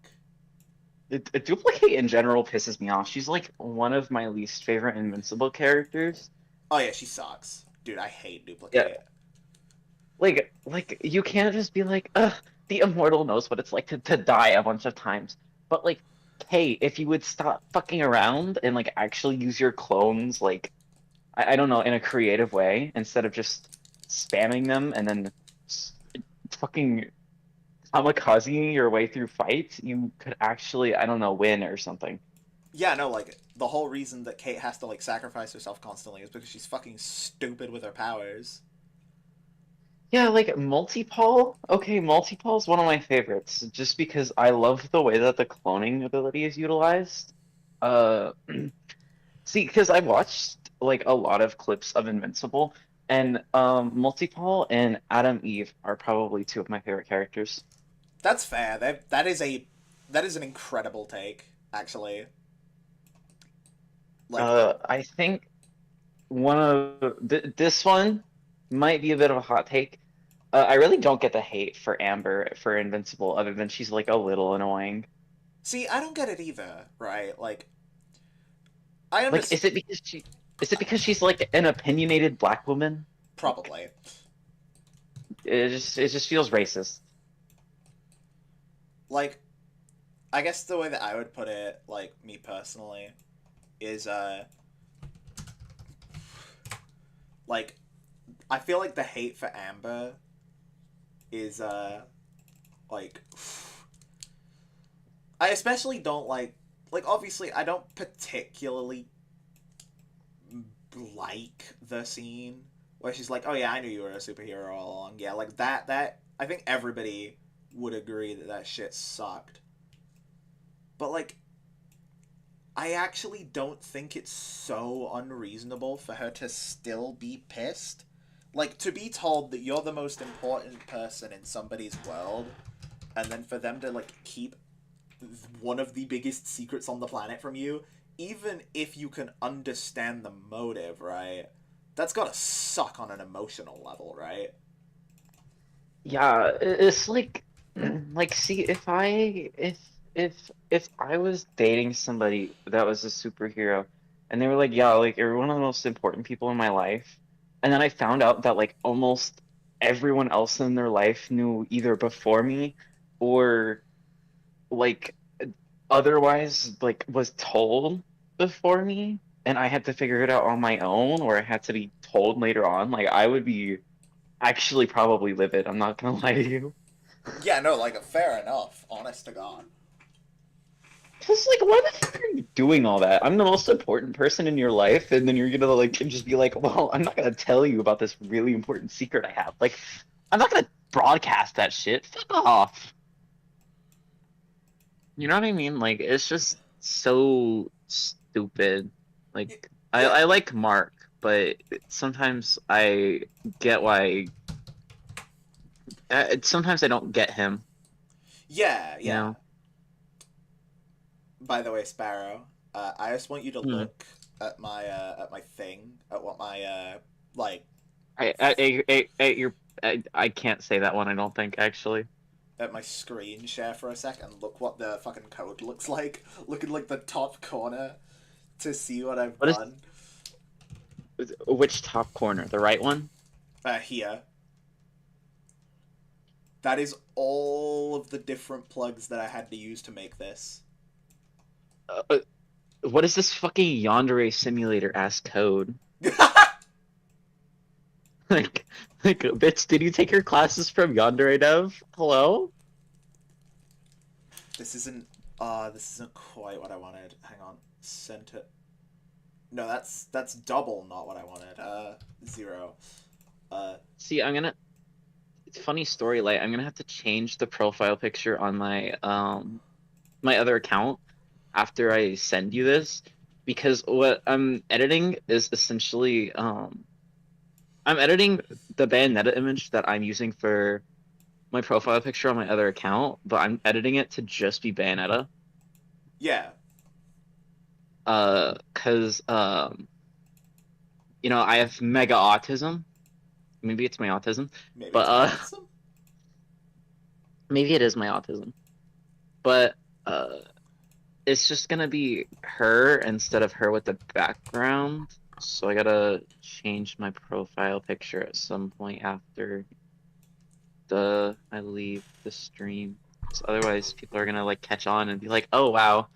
A duplicate in general pisses me off. She's like one of my least favorite Invincible characters. Oh yeah, she sucks. Dude, I hate duplicate. Yeah. Like you can't just be like, ugh, the immortal knows what it's like to die a bunch of times. But like, hey, if you would stop fucking around and like actually use your clones, like, I don't know, in a creative way, instead of just spamming them and then fucking kamikaze your way through fights, you could actually, I don't know, win or something. Yeah, no, like, the whole reason that Kate has to, like, sacrifice herself constantly is because she's fucking stupid with her powers. Yeah, like Multipole. Okay, Multipole is one of my favorites, just because I love the way that the cloning ability is utilized. Uh, see, because I watched like a lot of clips of Invincible, and Multipole and Adam Eve are probably two of my favorite characters. That's fair. That is an incredible take, actually. Like, I think one of this one might be a bit of a hot take. I really don't get the hate for Amber for Invincible, other than she's like a little annoying. See, I don't get it either, right? Like, I understand. Like, is it because she's like an opinionated black woman? Probably. It just feels racist. Like, I guess the way that I would put it, like, me personally, is, like, I feel like the hate for Amber is, like, I especially don't like, obviously, I don't particularly like the scene where she's like, oh yeah, I knew you were a superhero all along. Yeah, like, that, I think everybody would agree that shit sucked. But, like, I actually don't think it's so unreasonable for her to still be pissed. Like, to be told that you're the most important person in somebody's world, and then for them to, like, keep one of the biggest secrets on the planet from you, even if you can understand the motive, right? That's gotta suck on an emotional level, right? Yeah, it's like, see, if I was dating somebody that was a superhero, and they were like, yeah, like you're one of the most important people in my life, and then I found out that like almost everyone else in their life knew either before me, or like otherwise like was told before me, and I had to figure it out on my own, or I had to be told later on, like I would be actually probably livid. I'm not gonna lie to you. Yeah, no, like, fair enough. Honest to God. Just like, why the fuck are you doing all that? I'm the most important person in your life, and then you're gonna like just be like, well, I'm not gonna tell you about this really important secret I have. Like, I'm not gonna broadcast that shit. Fuck off. You know what I mean? Like, it's just so stupid. Like, I like Mark, but sometimes I get why. Sometimes I don't get him. Yeah, yeah. You know? By the way, Sparrow, I just want you to look at my thing, at what my like. I can't say that one. I don't think actually. At my screen share for a second. Look what the fucking code looks like. Look at like the top corner to see what I've done. Which top corner? The right one? Here. That is all of the different plugs that I had to use to make this. What is this fucking Yandere simulator ass code? like, bitch, did you take your classes from Yandere Dev? Hello? This isn't quite what I wanted. Hang on. Center. No, that's double not what I wanted. 0. See, funny story, like, I'm gonna have to change the profile picture on my my other account after I send you this, because what I'm editing is essentially I'm editing the Bayonetta image that I'm using for my profile picture on my other account, but I'm editing it to just be Bayonetta. Yeah. Cause you know, I have mega autism. Maybe it's my autism, Maybe but it's awesome. maybe it is my autism. But it's just gonna be her instead of her with the background. So I gotta change my profile picture at some point after I leave the stream. So otherwise, people are gonna like catch on and be like, "Oh wow,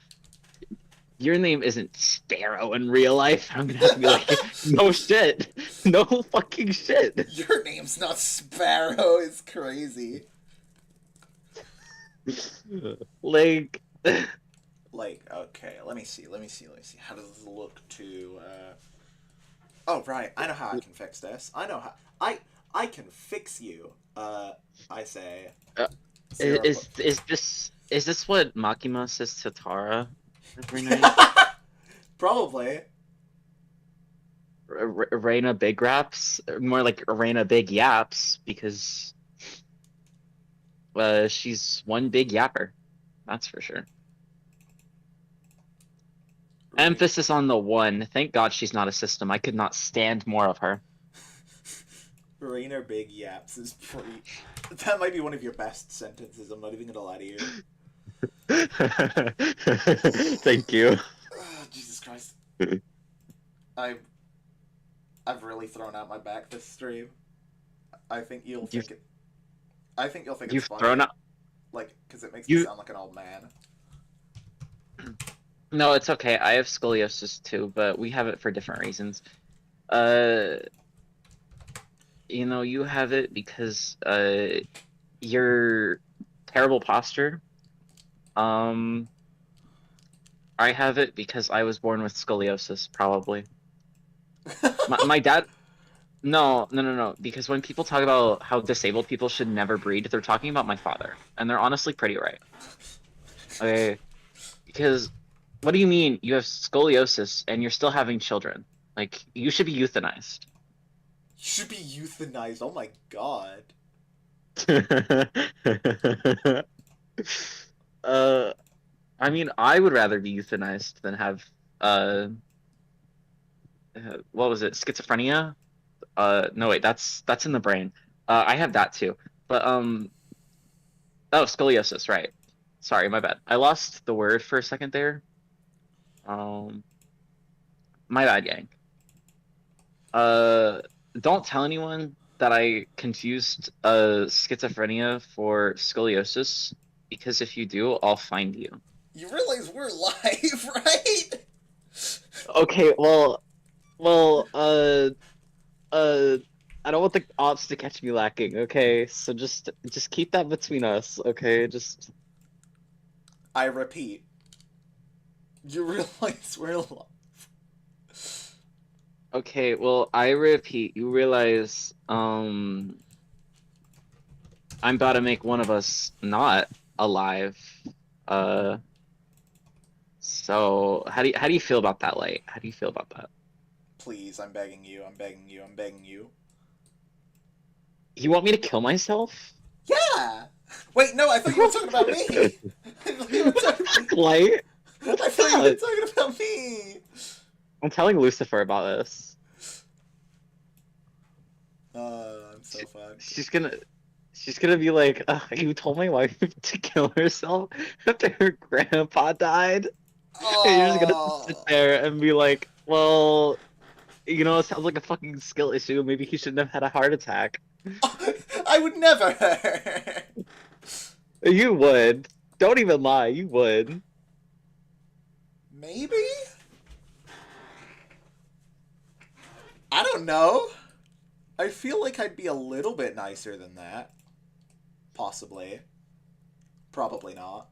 your name isn't Sparrow in real life." I'm gonna have to be like, "No shit, no fucking shit." Your name's not Sparrow. It's crazy. Like, like, okay, let me see. How does this look to? Oh right, I know how I can fix this. I know how I can fix you. I say. is this what Makima says to Tara every night? Probably. Reina Big Raps, more like Reina Big Yaps, because she's one big yapper, that's for sure. Right. Emphasis on the one. Thank God she's not a system. I could not stand more of her. Rainer Big Yaps is pretty. That might be one of your best sentences. I'm not even gonna lie to you. Thank you. Jesus Christ. I've really thrown out my back this stream. I think you'll think it. I think you'll think it's funny. Thrown out. Like, because it makes me sound like an old man. No, it's okay. I have scoliosis too, but we have it for different reasons. You know, you have it because your terrible posture. I have it because I was born with scoliosis, probably. my dad. No. Because when people talk about how disabled people should never breed, they're talking about my father, and they're honestly pretty right. Okay, because what do you mean you have scoliosis and you're still having children? Like, you should be euthanized. You should be euthanized. Oh my god. I mean, I would rather be euthanized than have what was it? Schizophrenia? No wait, that's in the brain. I have that too. But oh, scoliosis, right. Sorry, my bad. I lost the word for a second there. My bad, gang. Don't tell anyone that I confused schizophrenia for scoliosis, because if you do, I'll find you. You realize we're live, right? Okay, well, I don't want the ops to catch me lacking, okay? So just keep that between us, okay? Just... I repeat. You realize we're live. Okay, well, I repeat, you realize, I'm about to make one of us not alive. So how do you feel about that, Light? How do you feel about that? Please, I'm begging you. I'm begging you. I'm begging you. You want me to kill myself? Yeah. Wait, no. I thought you were talking about me. I thought you were talking... Light? I thought you were talking about me. I'm telling Lucifer about this. I'm so fucked. She's gonna be like, you told my wife to kill herself after her grandpa died? Oh. And you're just gonna sit there and be like, well, you know, it sounds like a fucking skill issue. Maybe he shouldn't have had a heart attack. I would never. You would. Don't even lie, you would. Maybe? I don't know. I feel like I'd be a little bit nicer than that. Possibly. Probably not.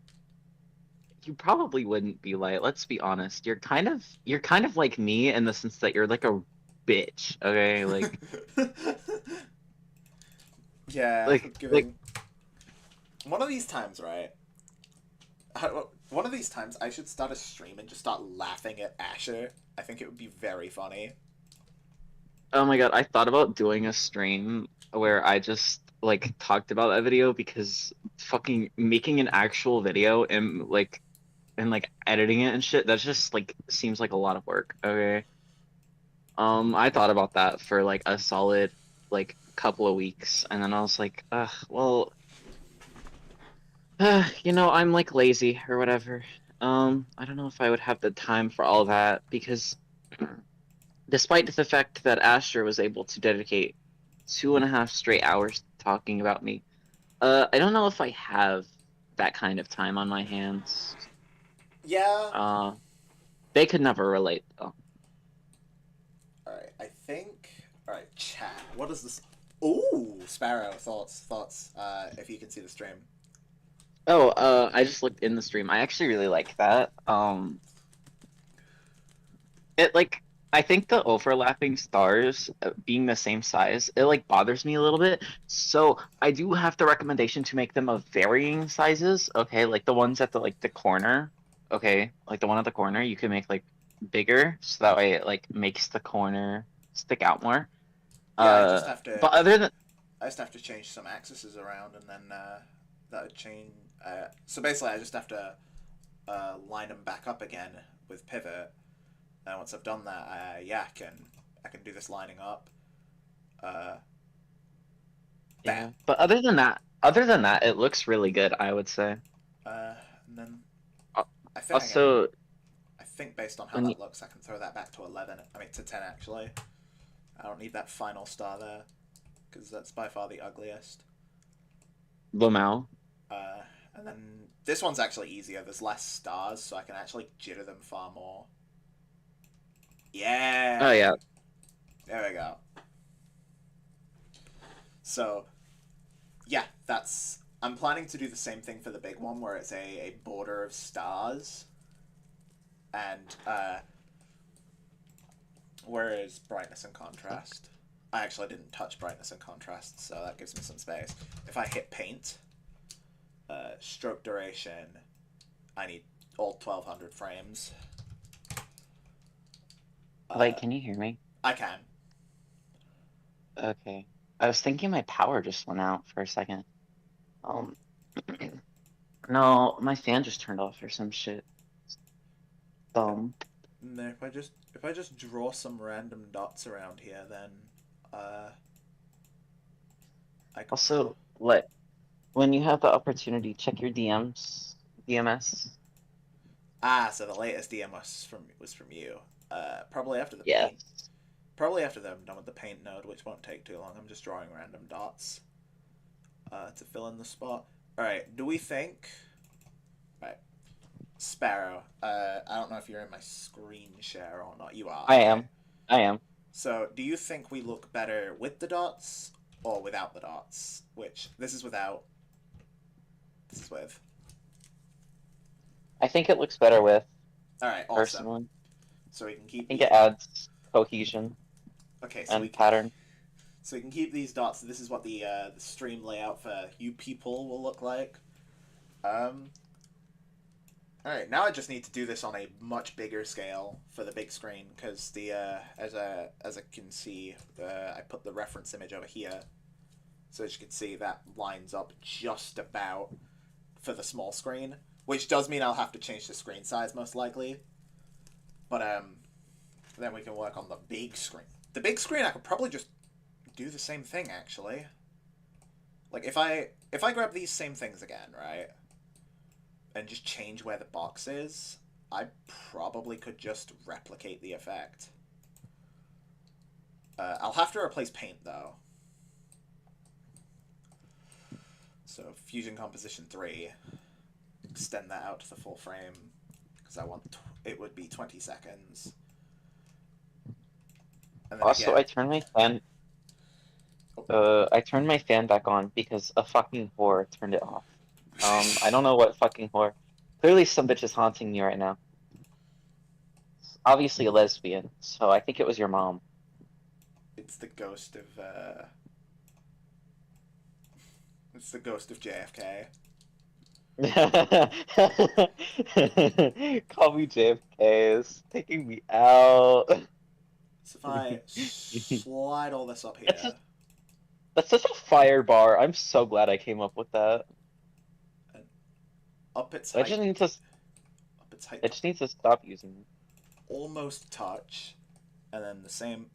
you probably wouldn't be Light. Let's be honest. You're kind of like me in the sense that you're like a bitch. Okay, Yeah, like giving one of these times, right? One of these times, I should start a stream and just start laughing at Asher. I think it would be very funny. oh my god, I thought about doing a stream where I just like talked about that video because fucking making an actual video and like editing it and shit, that just like seems like a lot of work. Okay. I thought about that for like a solid like couple of weeks, and then I was like, well, I'm like lazy or whatever. I don't know if I would have the time for all that because despite the fact that Asher was able to dedicate 2.5 straight hours talking about me, I don't know if I have that kind of time on my hands. Yeah. They could never relate though. Alright, I think. Alright, chat. What is this? Ooh, Sparrow. Thoughts. If you can see the stream. Oh, I just looked in the stream. I actually really like that. It like I think the overlapping stars being the same size, it like bothers me a little bit. So I do have the recommendation to make them of varying sizes. Okay, like the ones at the corner. Okay, like the one at the corner, you can make like bigger, so that way it like makes the corner stick out more. Yeah, I just have to. But other than I just have to change some axes around, and then that would change. So basically, I just have to line them back up again with pivot. And once I've done that, yeah, I can do this lining up. yeah, but other than that, it looks really good, I would say. And then I think Also, I think based on how that looks, I can throw that back to 11. I mean to 10 actually. I don't need that final star there, because that's by far the ugliest. Lamau. And then this one's actually easier. There's less stars, so I can actually jitter them far more. Yeah. Oh yeah. There we go. So, yeah, I'm planning to do the same thing for the big one, where it's a border of stars. And, where is brightness and contrast? I actually didn't touch brightness and contrast, so that gives me some space. If I hit paint, stroke duration, I need all 1200 frames. Like, can you hear me? I can. Okay. I was thinking my power just went out for a second. No, my fan just turned off or some shit. No, if I just draw some random dots around here, then I can... Also, when you have the opportunity, check your DMs. Ah, so the latest DM was from you. Probably after the paint. Probably after I'm done with the paint node, which won't take too long. I'm just drawing random dots to fill in the spot. Alright, do we think... Right. Sparrow, I don't know if you're in my screen share or not. You are. I am. So, do you think we look better with the dots or without the dots? Which, this is without. This is with. I think it looks better with. Alright, awesome. Personally. So we can keep... I think it adds cohesion. Okay, so and pattern. So we can keep these dots. This is what the stream layout for you people will look like. Alright, now I just need to do this on a much bigger scale for the big screen, because the as I can see, I put the reference image over here, so as you can see that lines up just about for the small screen, which does mean I'll have to change the screen size most likely. But then we can work on the big screen. The big screen, I could probably just do the same thing actually. Like if I grab these same things again, right? And just change where the box is, I probably could just replicate the effect. I'll have to replace paint, though. So, Fusion Composition 3. Extend that out to the full frame, because I want it would be 20 seconds. And then Also, again, I turned my fan... I turned my fan back on because a fucking whore turned it off. I don't know what fucking whore. Clearly, some bitch is haunting me right now. Obviously a lesbian, so I think it was your mom. It's the ghost of It's the ghost of JFK. Call me JFK. It's taking me out. So if I slide all this up here, That's such a fire bar. I'm so glad I came up with that. and up its I height, just need to. up its height, I just need to stop using it. almost touch, and then the same.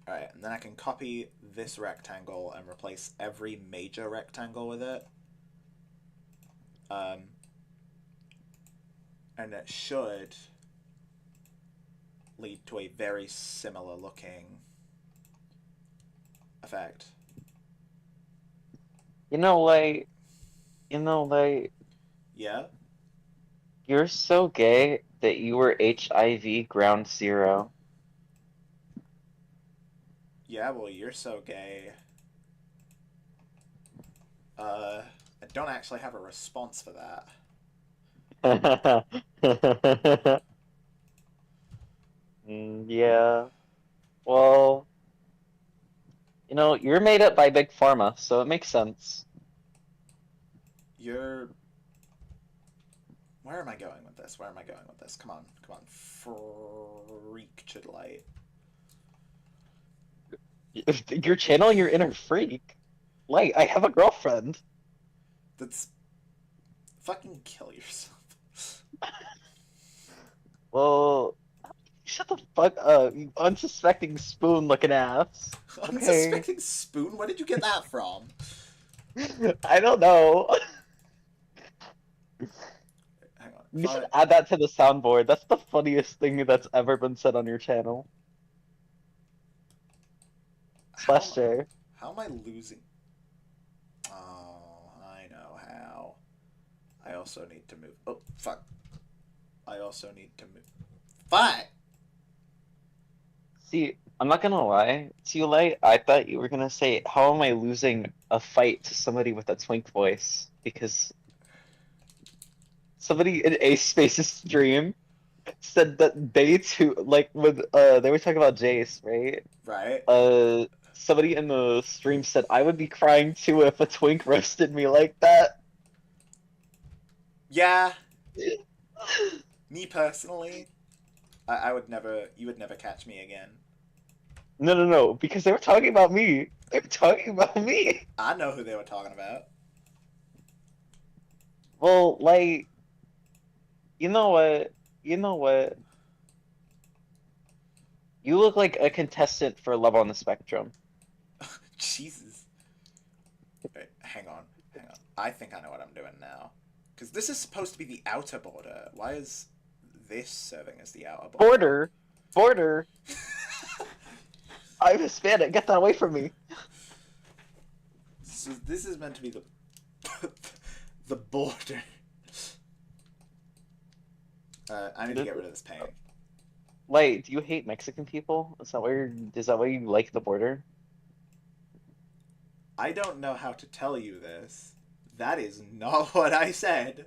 Alright, and then I can copy this rectangle and replace every major rectangle with it. And it should lead to a very similar looking effect. You know, like, Yeah? you're so gay that you were HIV ground zero. Yeah, well, you're so gay. I don't actually have a response for that. Yeah. Well, you're made up by Big Pharma, so it makes sense. You're... Where am I going with this? Where am I going with this? Come on, come on. Freak to light. You're channeling your inner freak. Light, I have a girlfriend. That's... Fucking kill yourself. Well, shut the fuck up, you unsuspecting spoon-looking ass. Okay. Unsuspecting spoon? Where did you get that from? I don't know. Hang on. You should add that to the soundboard. That's the funniest thing that's ever been said on your channel. Slash J. How am I losing? Oh, I know how. I also need to move. Oh, fuck. I also need to move. Fuck! See, I'm not gonna lie to you, Light. I thought you were gonna say, how am I losing a fight to somebody with a twink voice? Because somebody in Ace Space's stream said that they too, like, when they were talking about Jace, right? Right. Somebody in the stream said, I would be crying too if a twink roasted me like that. Yeah. Me personally, I would never, you would never catch me again. No, because they were talking about me. They were talking about me. I know who they were talking about. Well, like, you know what? You look like a contestant for Love on the Spectrum. Jesus. Wait, hang on. I think I know what I'm doing now. Because this is supposed to be the outer border. Why is this serving as the outer border? Border. I'm Hispanic. Get that away from me. So this is meant to be the the border. I need to get rid of this paint. Like, do you hate Mexican people? Is that why you like the border? I don't know how to tell you this. That is not what I said.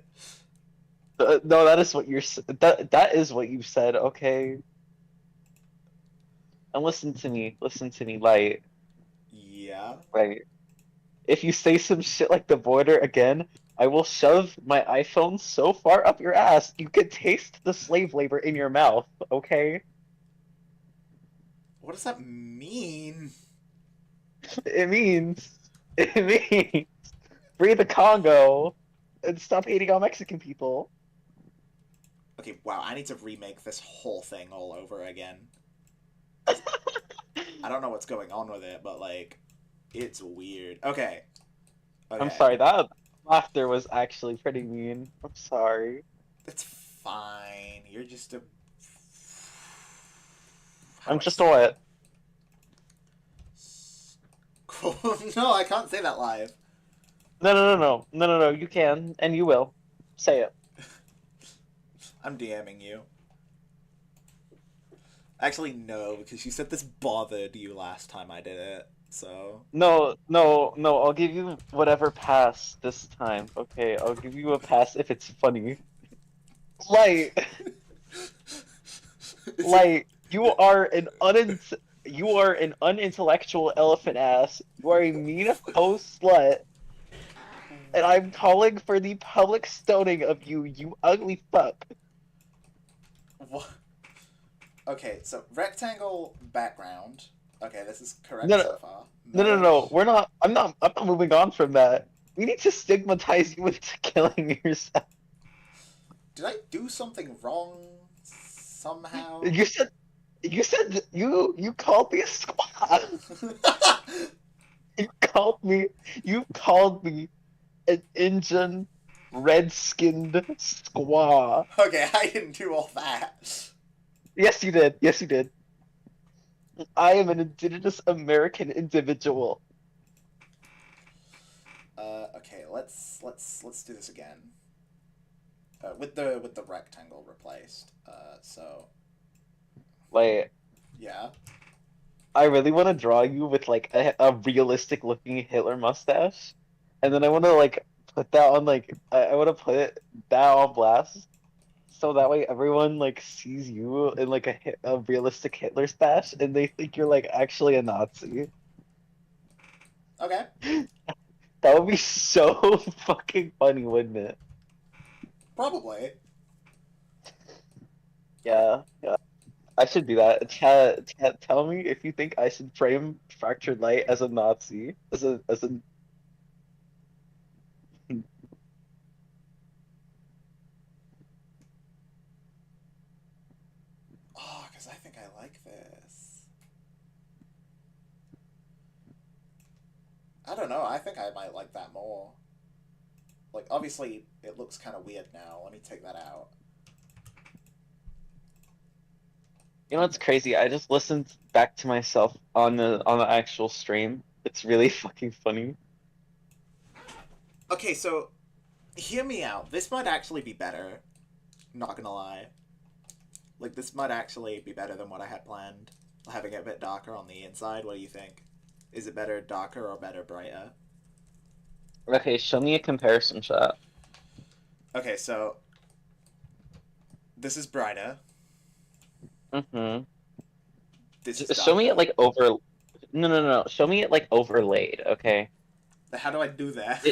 No, that is what that is what you said. Okay. And listen to me, Light. Yeah. Right. If you say some shit like the border again, I will shove my iPhone so far up your ass you could taste the slave labor in your mouth. Okay. What does that mean? It means free the Congo and stop hating on Mexican people. Okay, wow, I need to remake this whole thing all over again. I don't know what's going on with it, but, like, it's weird. Okay. I'm sorry, that laughter was actually pretty mean. I'm sorry. It's fine. You're just a... I'm just a what? No, I can't say that live. No, you can, and you will. Say it. I'm DMing you. Actually, no, because you said this bothered you last time I did it, so... No, I'll give you whatever pass this time, okay? I'll give you a pass if it's funny. Like, Is like you are you are an unintellectual elephant ass. You are a mean hoe slut, and I'm calling for the public stoning of you, you ugly fuck. What? Okay, so rectangle background. Okay, this is correct No, no, so far. no. Merge. We're not. I'm not moving on from that. We need to stigmatize you into killing yourself. Did I do something wrong somehow? You called me a squad. You called me. You called me an Indian red-skinned squaw. Okay, I didn't do all that. Yes, you did. Yes, you did. I am an indigenous American individual. Okay, let's do this again. With the rectangle replaced. So Like, yeah. I really want to draw you with like a realistic looking Hitler mustache, and then I want to like put that on like I want to put that on blast, so that way everyone like sees you in like a realistic Hitler stash, and they think you're like actually a Nazi. Okay. That would be so fucking funny, wouldn't it? Probably. Yeah, yeah. I should do that. Chat, tell me if you think I should frame Fractured Light as a Nazi, as a. Oh, because I think I like this. I don't know. I think I might like that more. Like, obviously, it looks kind of weird now. Let me take that out. You know what's crazy? I just listened back to myself on the actual stream. It's really fucking funny. Okay, so hear me out. This might actually be better. Not gonna lie. Like, this might actually be better than what I had planned. Having it a bit darker on the inside. What do you think? Is it better darker or better brighter? Okay, show me a comparison shot. Okay, so this is brighter. Mm-hmm. This is Show me it darker. like over. No. Show me it like overlaid. Okay. How do I do that?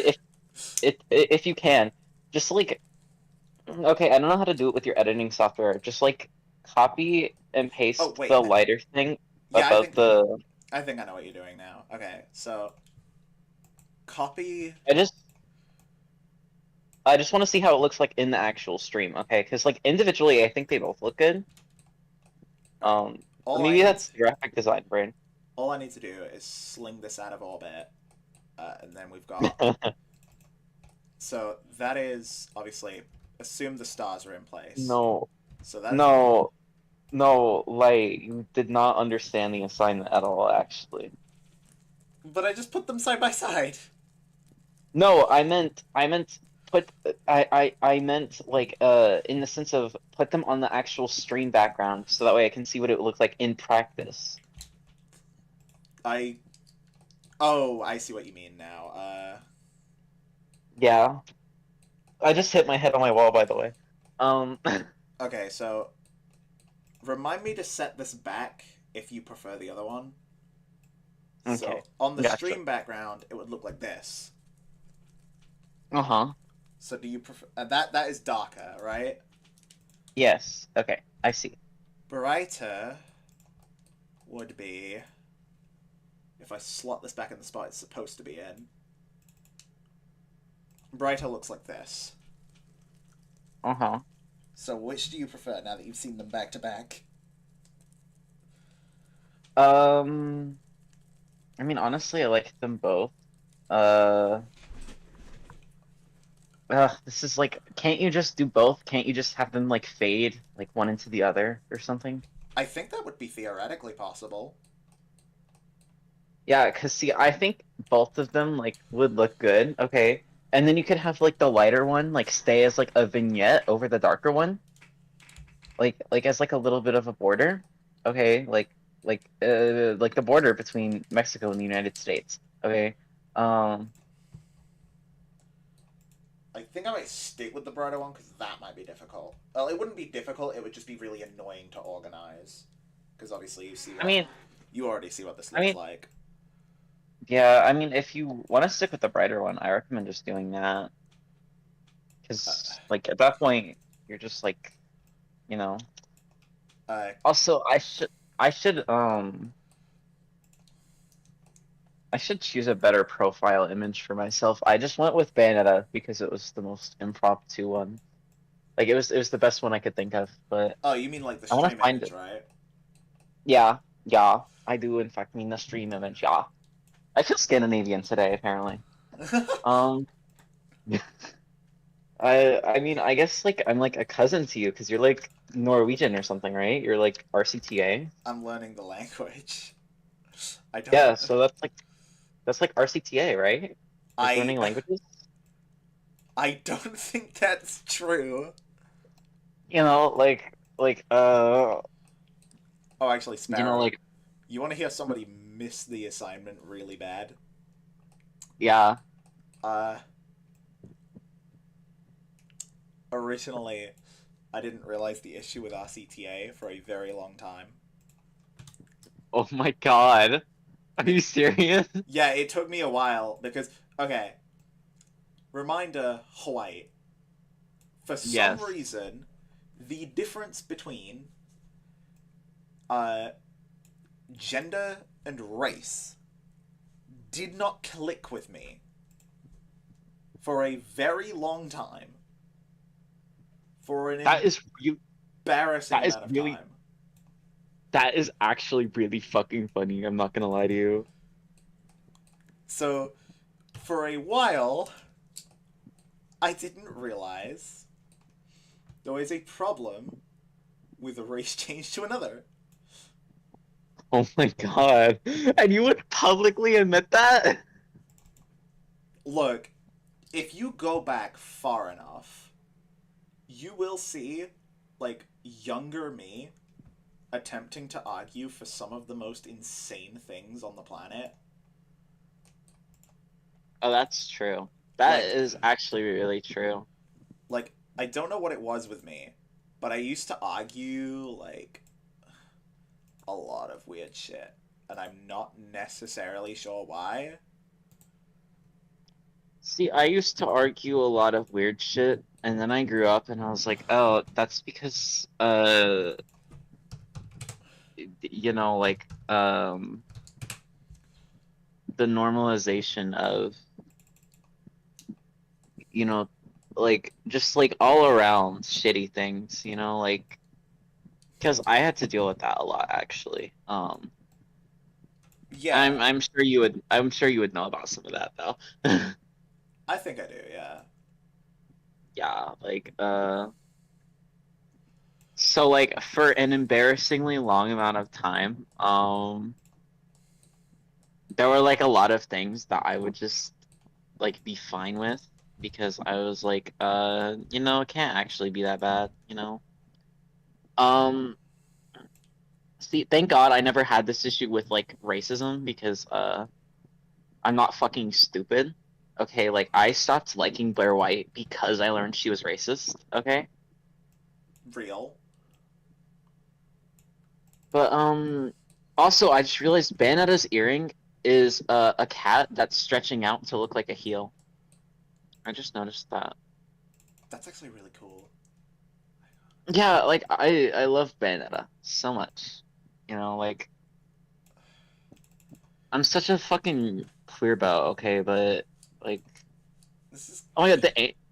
If you can, just like. Okay, I don't know how to do it with your editing software. Just like copy and paste Oh, wait. the lighter thing Yeah, above the. I think I know what you're doing now. Okay, so copy. I just want to see how it looks like in the actual stream. Okay, because like individually, I think they both look good. Maybe that's graphic design brain. All I need to do is sling this out of orbit, and then we've got. So that is obviously assume the stars are in place. No. So that. No, like you did not understand the assignment at all, actually. But I just put them side by side. No, I meant put I meant like in the sense of put them on the actual stream background so that way I can see what it would look like in practice. Oh, I see what you mean now. Yeah. I just hit my head on my wall, by the way. Okay, so remind me to set this back if you prefer the other one. Okay. So on the Gotcha. stream background, it would look like this. Uh-huh. So do you prefer that is darker, right? Yes. Okay. I see. Brighter would be if I slot this back in the spot it's supposed to be in. Brighter looks like this. Uh-huh. So which do you prefer now that you've seen them back to back? I mean, honestly, I like them both. This is like, can't you just do both? Can't you just have them like fade like one into the other or something? I think that would be theoretically possible. Yeah, cause see, I think both of them like would look good. Okay, and then you could have like the lighter one like stay as like a vignette over the darker one, like as like a little bit of a border. Okay, like the border between Mexico and the United States. Okay, I think I might stick with the brighter one because that might be difficult. Well, it wouldn't be difficult. It would just be really annoying to organize. Because obviously you already see what this looks like. Yeah, I mean, if you want to stick with the brighter one, I recommend just doing that. Because, like, at that point, you're just like, you know. Also, I should choose a better profile image for myself. I just went with Bayonetta because it was the most impromptu one. Like, it was the best one I could think of, but Oh, you mean like the I want to stream find image, it. right? Yeah, I do in fact mean the stream image, yeah. I feel Scandinavian today, apparently. I mean, I guess like I'm like a cousin to you because you're like Norwegian or something, right? You're like RCTA. I'm learning the language. I don't. Yeah, so that's like RCTA, right? Like learning languages. I don't think that's true. You know, Oh, actually, Sparrow. you know, like you want to hear somebody miss the assignment really bad? yeah. Originally, I didn't realize the issue with RCTA for a very long time. Oh my god. Are you serious? Yeah, it took me a while because, okay, reminder, Hawaii. For some reason, the difference between gender and race did not click with me for a very long time. For an embarrassing amount of time. That is actually really fucking funny. I'm not gonna lie to you. So, for a while, I didn't realize there was a problem with a race change to another. Oh my god. And you would publicly admit that? Look, if you go back far enough, you will see, like, younger me attempting to argue for some of the most insane things on the planet. Oh, that's true. That is actually really true. Like, I don't know what it was with me, but I used to argue, like, a lot of weird shit. And I'm not necessarily sure why. See, I used to argue a lot of weird shit, and then I grew up and I was like, oh, that's because, you know, like, the normalization of, you know, like, just like all around shitty things, you know, like, because I had to deal with that a lot, actually. Yeah. I'm sure you would know about some of that though. I think I do, yeah. Yeah, like so like for an embarrassingly long amount of time, there were like a lot of things that I would just like be fine with because I was like, you know, it can't actually be that bad, you know. See, thank God I never had this issue with like racism because I'm not fucking stupid. Okay, like I stopped liking Blair White because I learned she was racist, okay? Real. But also I just realized Bayonetta's earring is a cat that's stretching out to look like a heel. I just noticed that. That's actually really cool. Yeah, like I love Bayonetta so much. You know, like I'm such a fucking queerbo, okay, but like this is oh yeah,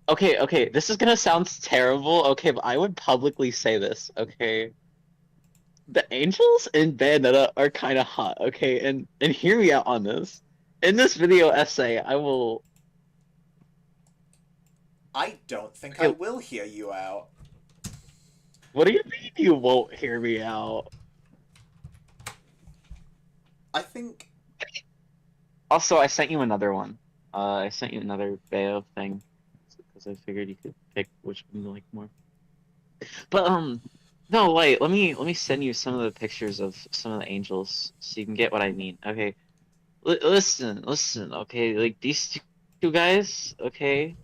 okay, this is gonna sound terrible, okay, but I would publicly say this, okay? The angels in Bayonetta are kind of hot, okay, and hear me out on this. In this video essay, I don't think I will hear you out. What do you mean you won't hear me out? I think. Also, I sent you another one. I sent you another Bayo thing because I figured you could pick which one you like more. But no, wait. Let me send you some of the pictures of some of the angels so you can get what I mean. Okay, listen. Okay, like these two guys. Okay,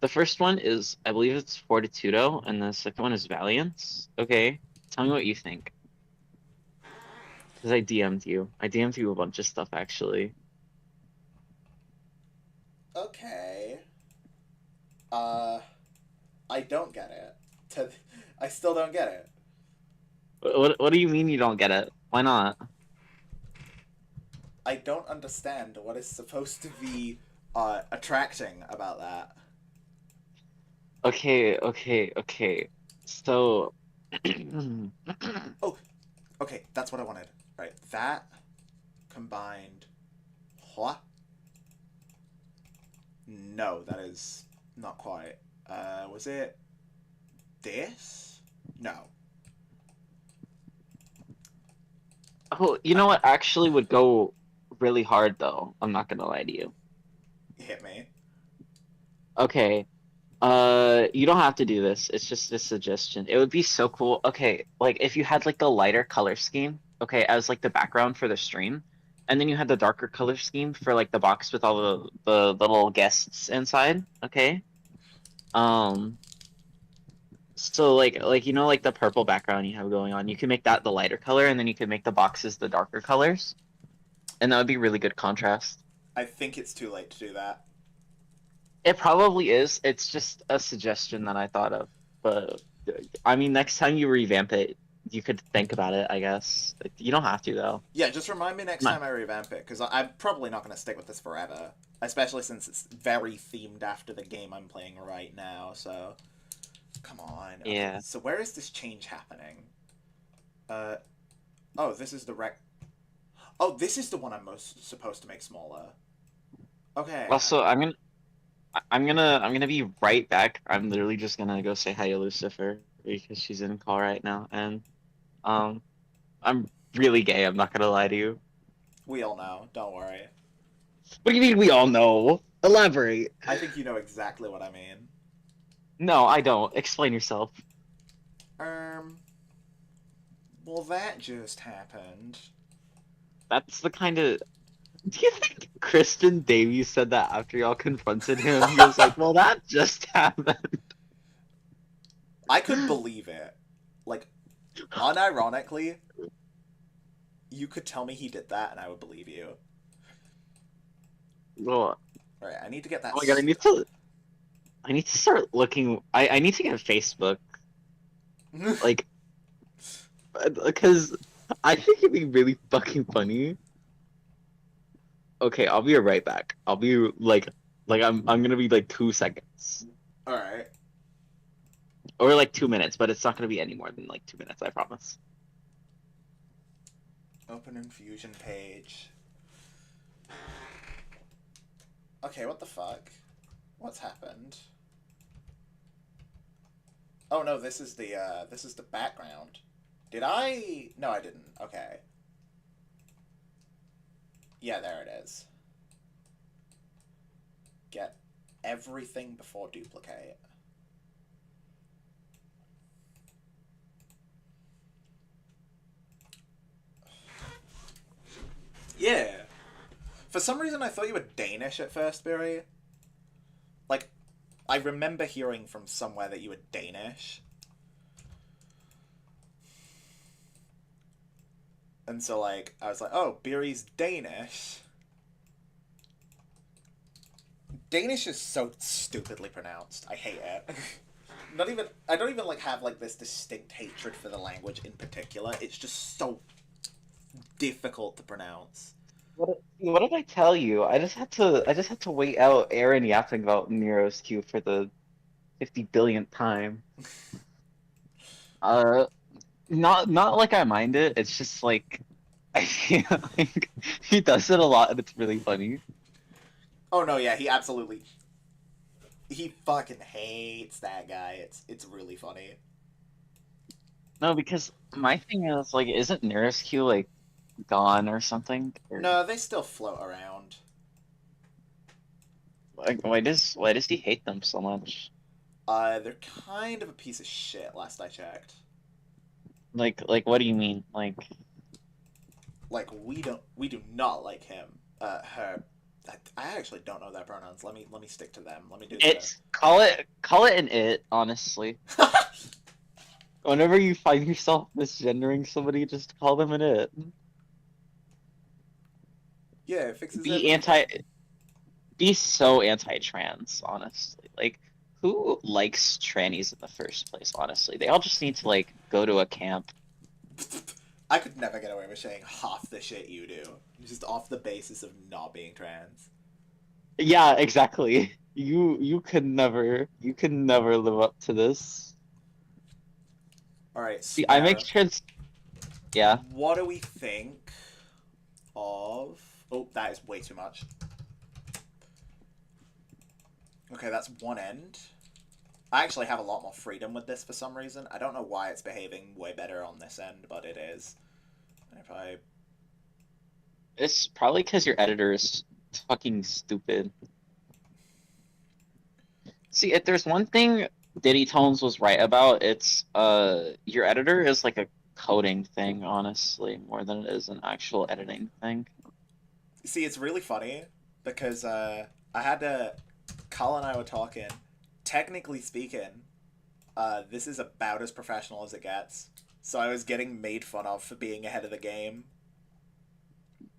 The first one is, I believe it's Fortitudo, and the second one is Valiance. Okay, tell me what you think. Because I DM'd you. I DM'd you a bunch of stuff, actually. Okay. I don't get it. I still don't get it. What do you mean you don't get it? Why not? I don't understand what is supposed to be attracting about that. Okay. So, Oh, okay, that's what I wanted. Right, that combined. What? No, that is not quite. Was it this? No. oh, you know what actually would go really hard though? I'm not gonna lie to you. Hit me. Okay. You don't have to do this. It's just a suggestion. It would be so cool. Okay, like if you had like the lighter color scheme, okay, as like the background for the stream, and then you had the darker color scheme for like the box with all the little guests inside, okay? Um, so like you know like the purple background you have going on, you can make that the lighter color, and then you can make the boxes the darker colors, and that would be really good contrast. I think it's too late to do that. It probably is. It's just a suggestion that I thought of. But I mean, next time you revamp it, you could think about it, I guess. You don't have to, though. Yeah, just remind me next No. time I revamp it, because I'm probably not going to stick with this forever. Especially since it's very themed after the game I'm playing right now, so... Come on. Okay, Yeah. so where is this change happening? Oh, this is the Oh, this is the one I'm most supposed to make smaller. Okay. Also, I'm gonna be right back. I'm literally just gonna go say hi to Lucifer because she's in call right now, and I'm really gay. I'm not gonna lie to you. We all know. Don't worry. What do you mean we all know? Elaborate. I think you know exactly what I mean. No, I don't. Explain yourself. Well, that just happened. That's the kind of. Do you think Kristen Davies said that after y'all confronted him? He was like, "Well, that just happened." I could believe it. Like, unironically, you could tell me he did that and I would believe you. Well, Alright, I need to get that. oh my god, I need to start looking. I need to get Facebook. Like, because I think it'd be really fucking funny. Okay, I'll be right back. I'll be like I'm gonna be like 2 seconds. Alright. Or like 2 minutes, but it's not gonna be any more than like 2 minutes, I promise. Open infusion page. Okay, what the fuck? What's happened? Oh no, this is the background. Did I? No, I didn't. Okay. Yeah, there it is. Get everything before duplicate. Yeah. For some reason, I thought you were Danish at first, Barry. Like, I remember hearing from somewhere that you were Danish. And so, like, I was like, oh, Beery's Danish. Danish is so stupidly pronounced. I hate it. I don't even, like, have, like, this distinct hatred for the language in particular. It's just so difficult to pronounce. What did I tell you? I just had to wait out Aaron yapping about Nero's Q for the 50 billionth time. Not like I mind it. It's just like I feel like he does it a lot, and it's really funny. Oh no, yeah, he fucking hates that guy. It's really funny. No, because my thing is like, isn't Nero's Q like gone or something? Or, No, they still float around. like, why does he hate them so much? They're kind of a piece of shit. Last I checked. Like what do you mean? Like we do not like him. Her. I actually don't know their pronouns. Let me stick to them. Let me do It's call it an it, honestly. Whenever you find yourself misgendering somebody, just call them an it. Yeah, it fixes Be everything. be so anti-trans, honestly. Like, who likes trannies in the first place, honestly? They all just need to, like, go to a camp. I could never get away with saying half the shit you do, just off the basis of not being trans. Yeah, exactly. You could never live up to this. Alright, See, I make Sparrow. trans. Yeah. What do we think of... Oh, that is way too much. Okay, that's one end. I actually have a lot more freedom with this for some reason. I don't know why it's behaving way better on this end, but it is. If I... It's probably because your editor is fucking stupid. See, if there's one thing Diddy Tones was right about, it's your editor is like a coding thing, honestly, more than it is an actual editing thing. See, it's really funny because I had to... Carl and I were talking. Technically speaking, this is about as professional as it gets. So I was getting made fun of for being ahead of the game.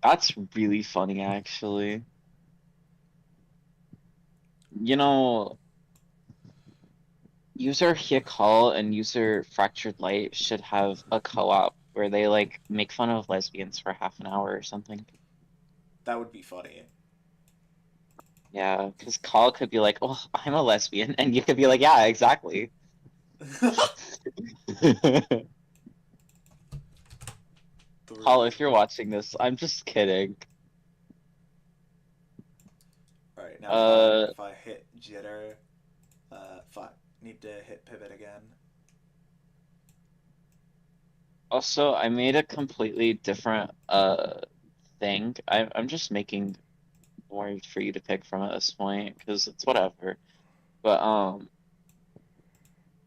That's really funny, actually. You know, user Hikal and user Fractured Light should have a co-op where they like make fun of lesbians for half an hour or something. That would be funny. Yeah, because Call could be like, "Oh, I'm a lesbian," and you could be like, "Yeah, exactly." Call, if you're watching this, I'm just kidding. Alright, now if I hit jitter, fuck, need to hit pivot again. Also, I made a completely different thing. I'm just making more for you to pick from at this point because it's whatever. But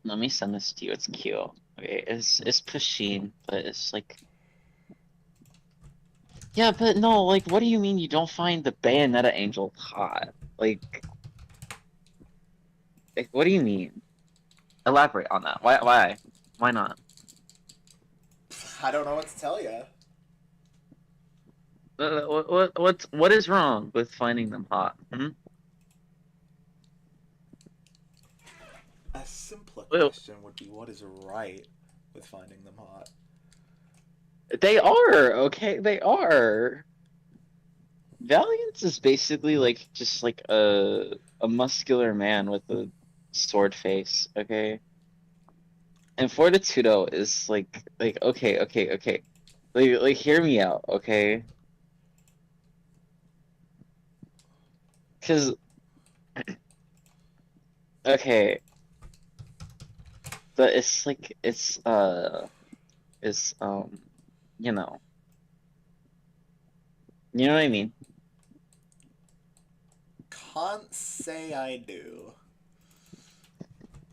let me send this to you. It's cute. Okay, it's Pusheen, but it's like, yeah, but no, like, what do you mean you don't find the Bayonetta Angel hot? Like, what do you mean? Elaborate on that. Why not? I don't know what to tell you. What is wrong with finding them hot? Hmm? A simpler question would be what is right with finding them hot? They are, okay? They are. Valiant is basically like just like a muscular man with a sword face, okay? And Fortitudo is like okay. Like hear me out, okay? Cause okay, but it's like it's you know. You know what I mean? Can't say I do.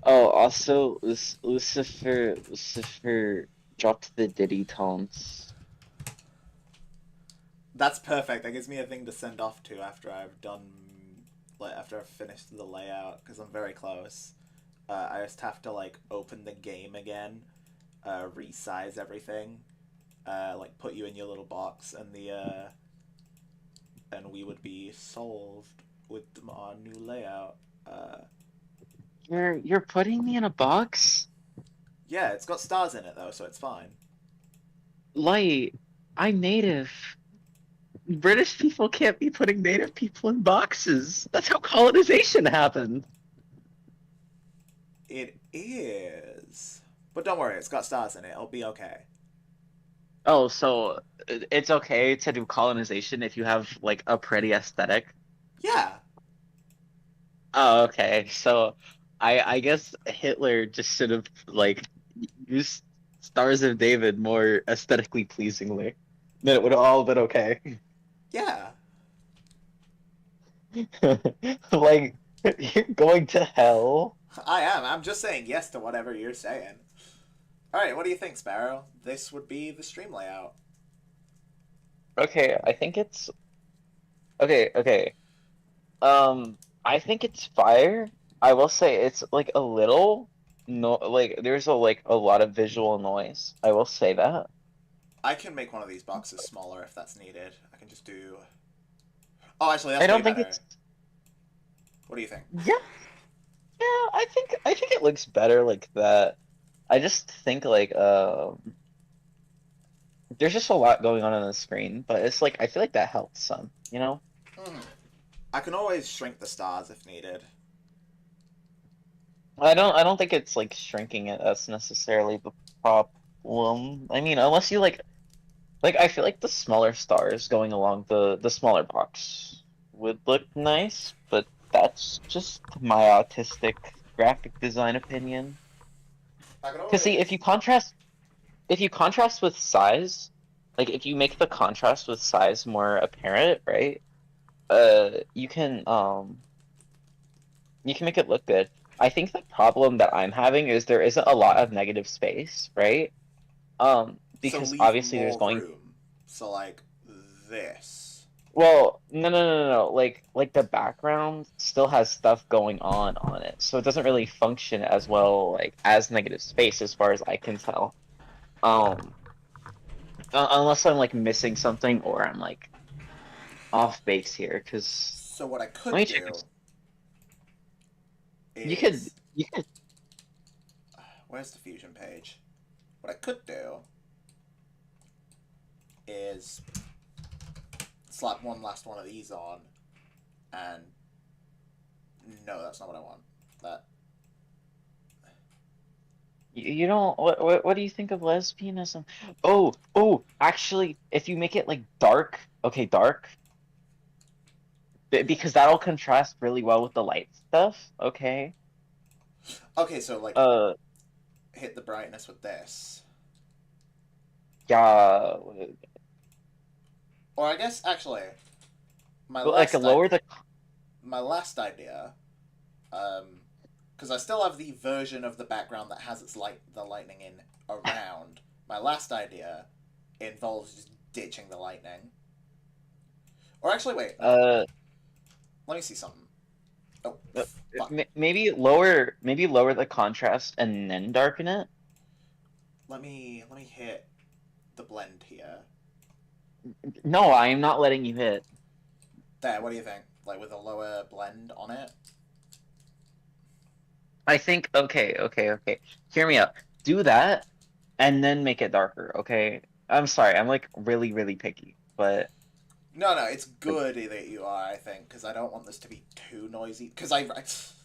Oh, also, Lucifer dropped the Diddy tones. That's perfect. That gives me a thing to send off to after I've done, like, after I've finished the layout, because I'm very close. I just have to, like, open the game again, resize everything, like, put you in your little box, and and we would be solved with our new layout. You're putting me in a box? Yeah, it's got stars in it, though, so it's fine. Light, I'm native. British people can't be putting native people in boxes. That's how colonization happened. It is. But don't worry, it's got stars in it. It'll be okay. Oh, so it's okay to do colonization if you have like a pretty aesthetic? Yeah. Oh, okay. So I guess Hitler just should have like used Stars of David more aesthetically pleasingly. Then it would have all been okay. Yeah. Like you're going to hell. I am. I'm just saying yes to whatever you're saying. Alright, what do you think, Sparrow? This would be the stream layout. Okay, I think it's Okay. I think it's fire. I will say it's like a little no, like there's a lot of visual noise. I will say that. I can make one of these boxes smaller if that's needed. I can just do. Oh, actually, that's I way don't think better. it's What do you think? yeah, yeah, I think it looks better like that. I just think like there's just a lot going on the screen, but it's like I feel like that helps some, you know? Hmm. I can always shrink the stars if needed. I don't think it's like shrinking it that's necessarily the problem. I mean, unless you like I feel like the smaller stars going along the smaller box would look nice, but that's just my autistic graphic design opinion. I can Cause see, always. if you contrast with size, like if you make the contrast with size more apparent, right? You can make it look good. I think the problem that I'm having is there isn't a lot of negative space, right? So Because leave obviously there's more going room. So, like, this. well, no. Like the background still has stuff going on it, so it doesn't really function as well like as negative space as far as I can tell. Um, unless I'm like missing something or I'm like off base here, because So, what I let me could check do this. is. You could Where's the fusion page? What I could do is slap one last one of these on, and no, that's not what I want. That you don't what do you think of lesbianism? Actually, if you make it like dark, okay, dark, because that'll contrast really well with the light stuff. Okay. okay. So like, Uh, hit the brightness with this, yeah, or I guess actually, my like last lower the. my last idea, because I still have the version of the background that has the lightning in around. My last idea involves just ditching the lightning. Or actually, wait, no. Uh, Let me see something. Oh, uh, fuck. maybe lower the contrast and then darken it. Let me hit the blend here. No, I am not letting you hit. There, what do you think? Like with a lower blend on it? I think okay. Hear me out. Do that and then make it darker, okay? I'm sorry, I'm like really picky, but No, it's like, good that you are, I think, because I don't want this to be too noisy. Because this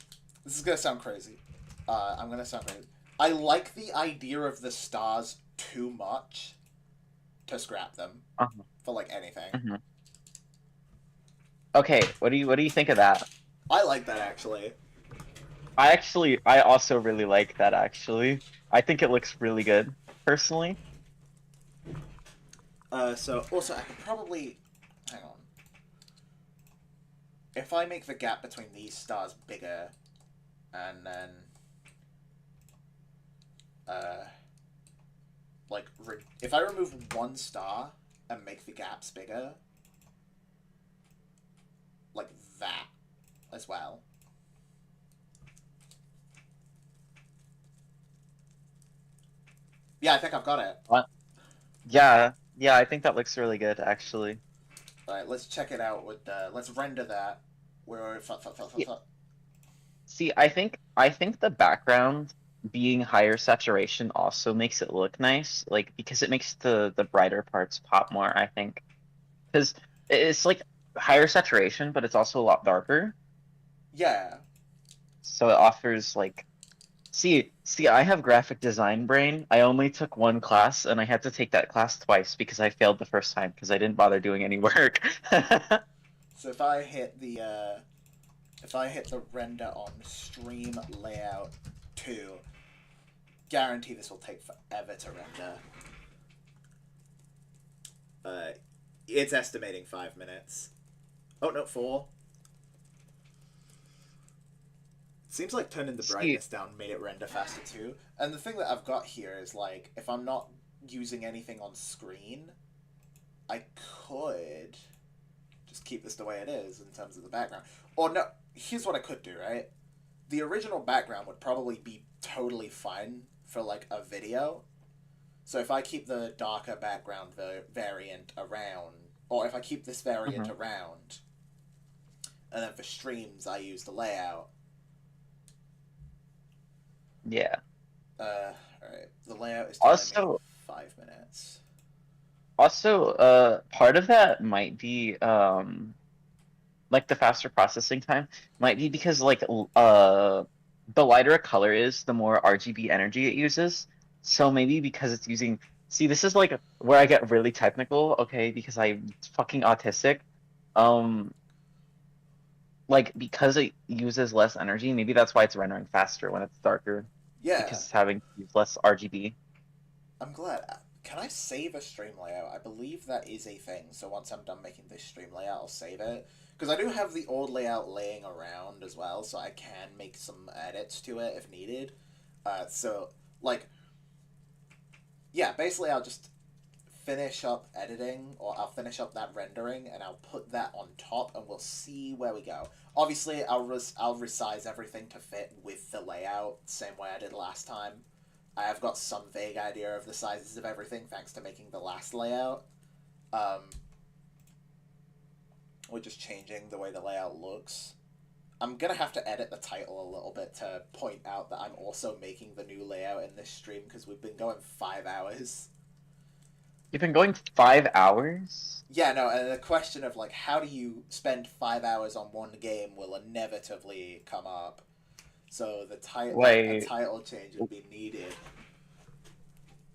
is going to sound crazy. I'm going to sound crazy. I like the idea of the stars too much to scrap them uh-huh. for, like, anything. Mhm. Okay, what do you think of that? I like that, actually. I also really like that actually. I think it looks really good, personally. So, also, I could probably... Hang on. If I make the gap between these stars bigger, and then... like, if I remove one star and make the gaps bigger, like that as well. Yeah, I think I've got it. What? Yeah, I think that looks really good actually. Alright, let's check it out with, let's render that. Where, See, I think the background being higher saturation also makes it look nice, like because it makes the brighter parts pop more, I think. Because it's like higher saturation, but it's also a lot darker. Yeah. So it offers like see, I have graphic design brain. I only took one class and I had to take that class twice because I failed the first time because I didn't bother doing any work. So if I hit the, render on stream layout 2, guarantee this will take forever to render. It's estimating 5 minutes. Oh, no, 4. Seems like turning the brightness down made it render faster too. And the thing that I've got here is like, if I'm not using anything on screen, I could just keep this the way it is in terms of the background. Or no, here's what I could do, right? The original background would probably be totally fine for like a video. So if I keep the darker background variant around, or if I keep this variant around, and then for streams I use the layout. Yeah. Alright. The layout is also 5 minutes. Also, part of that might be like the faster processing time might be because like the lighter a color is, the more RGB energy it uses. So maybe because it's using, see, this is like where I get really technical, okay, because I'm fucking autistic. Like because it uses less energy, maybe that's why it's rendering faster when it's darker. Yeah. Because it's having to use less RGB. I'm glad. Can I save a stream layout? I believe that is a thing. So once I'm done making this stream layout, I'll save it. Because I do have the old layout laying around as well, so I can make some edits to it if needed. So, like, yeah, basically I'll just finish up editing, or I'll finish up that rendering, and I'll put that on top, and we'll see where we go. Obviously, I'll resize everything to fit with the layout, same way I did last time. I have got some vague idea of the sizes of everything, thanks to making the last layout. We're just changing the way the layout looks. I'm gonna have to edit the title a little bit to point out that I'm also making the new layout in this stream, because we've been going 5 hours. You've been going 5 hours? Yeah, no, and the question of, like, how do you spend 5 hours on one game will inevitably come up. So the a title change would be needed.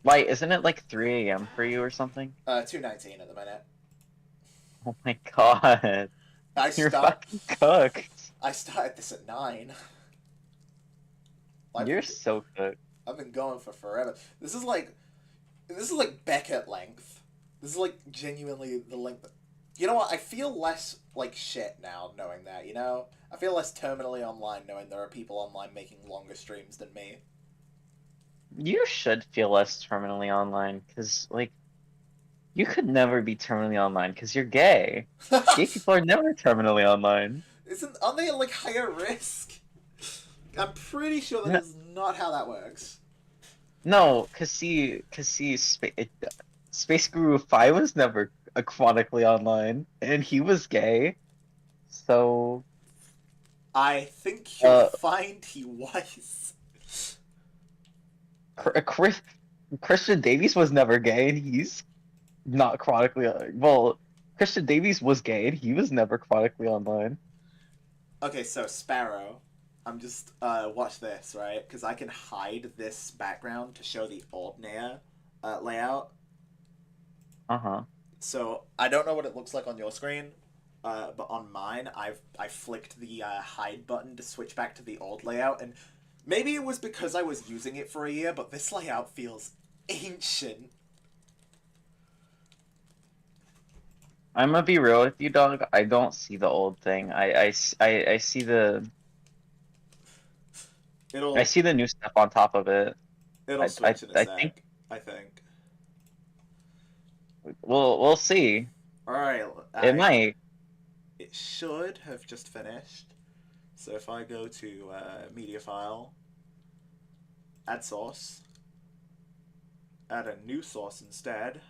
Like, isn't it like 3 a.m. for you or something? 2:19 at the minute. Oh my god. You're fucking cooked. I started this at 9. You're so cooked. I've been going for forever. This is like Beckett length. This is like genuinely the length. You know what? I feel less like shit now knowing that, you know? I feel less terminally online knowing there are people online making longer streams than me. You should feel less terminally online, because, like, you could never be terminally online, because you're gay. Gay people are never terminally online. Aren't they at, like, higher risk? I'm pretty sure that is not how that works. No, cause Space Guru 5 was never chronically online, and he was gay, so... I think you'll find he was. Christian Davies was never gay, and he's not chronically... Well, Christian Davies was gay, and he was never chronically online. Okay, so Sparrow, I'm just, watch this, right? Because I can hide this background to show the old Nea layout. Uh-huh. So, I don't know what it looks like on your screen, but on mine, I flicked the hide button to switch back to the old layout, and maybe it was because I was using it for a year, but this layout feels ancient. I'm gonna be real with you, dog. I don't see the old thing. I see the... I see the new stuff on top of it. It'll switch in a sec, I think. We'll see. Alright. It might. It should have just finished. So if I go to media file, add source, add a new source instead.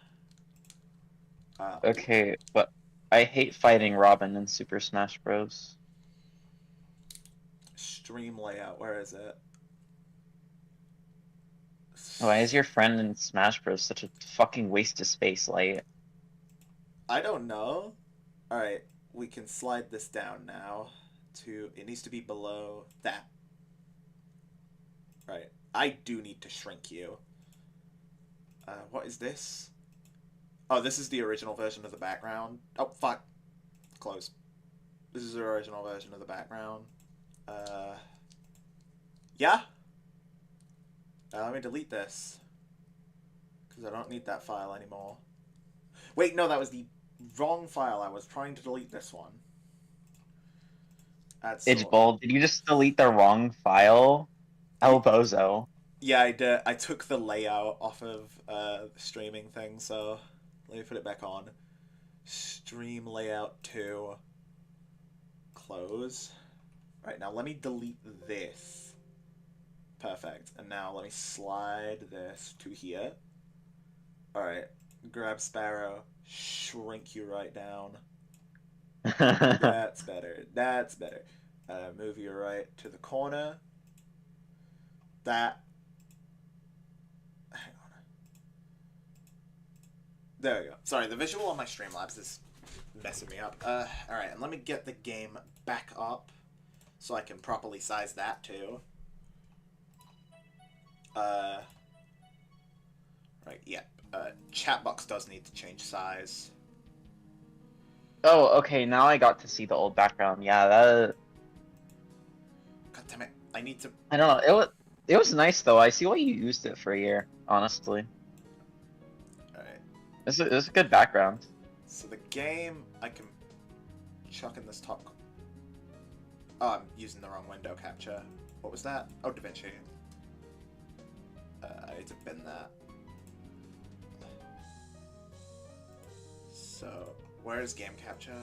Okay, but I hate fighting Robin in Super Smash Bros. Stream layout, where is it? Why is your friend in Smash Bros such a fucking waste of space, Light? I don't know. Alright, we can slide this down now to... It needs to be below that. Right. I do need to shrink you. What is this? Oh, this is the original version of the background. Oh, fuck. Close. This is the original version of the background. Yeah? Let me delete this. Because I don't need that file anymore. Wait, no, that was the wrong file. I was trying to delete this one. Idgeball, did you just delete the wrong file? El Bozo. Yeah, I did. I took the layout off of the streaming thing, so let me put it back on. Stream layout 2. Close. Alright, now let me delete this. Perfect. And now let me slide this to here. Alright. Grab Sparrow. Shrink you right down. That's better. That's better. Move you right to the corner. That. Hang on. There we go. Sorry, the visual on my Streamlabs is messing me up. Alright, and let me get the game back up so I can properly size that too. Right, yep. Chat box does need to change size. Oh, okay. Now I got to see the old background. Yeah, that. God damn it! I need to. I don't know. It was nice though. I see why you used it for a year. Honestly. Alright. It's a good background. So the game, I can chuck in this top. Oh, I'm using the wrong window capture. What was that? Oh, DaVinci. I need to bin that. So, where is game capture?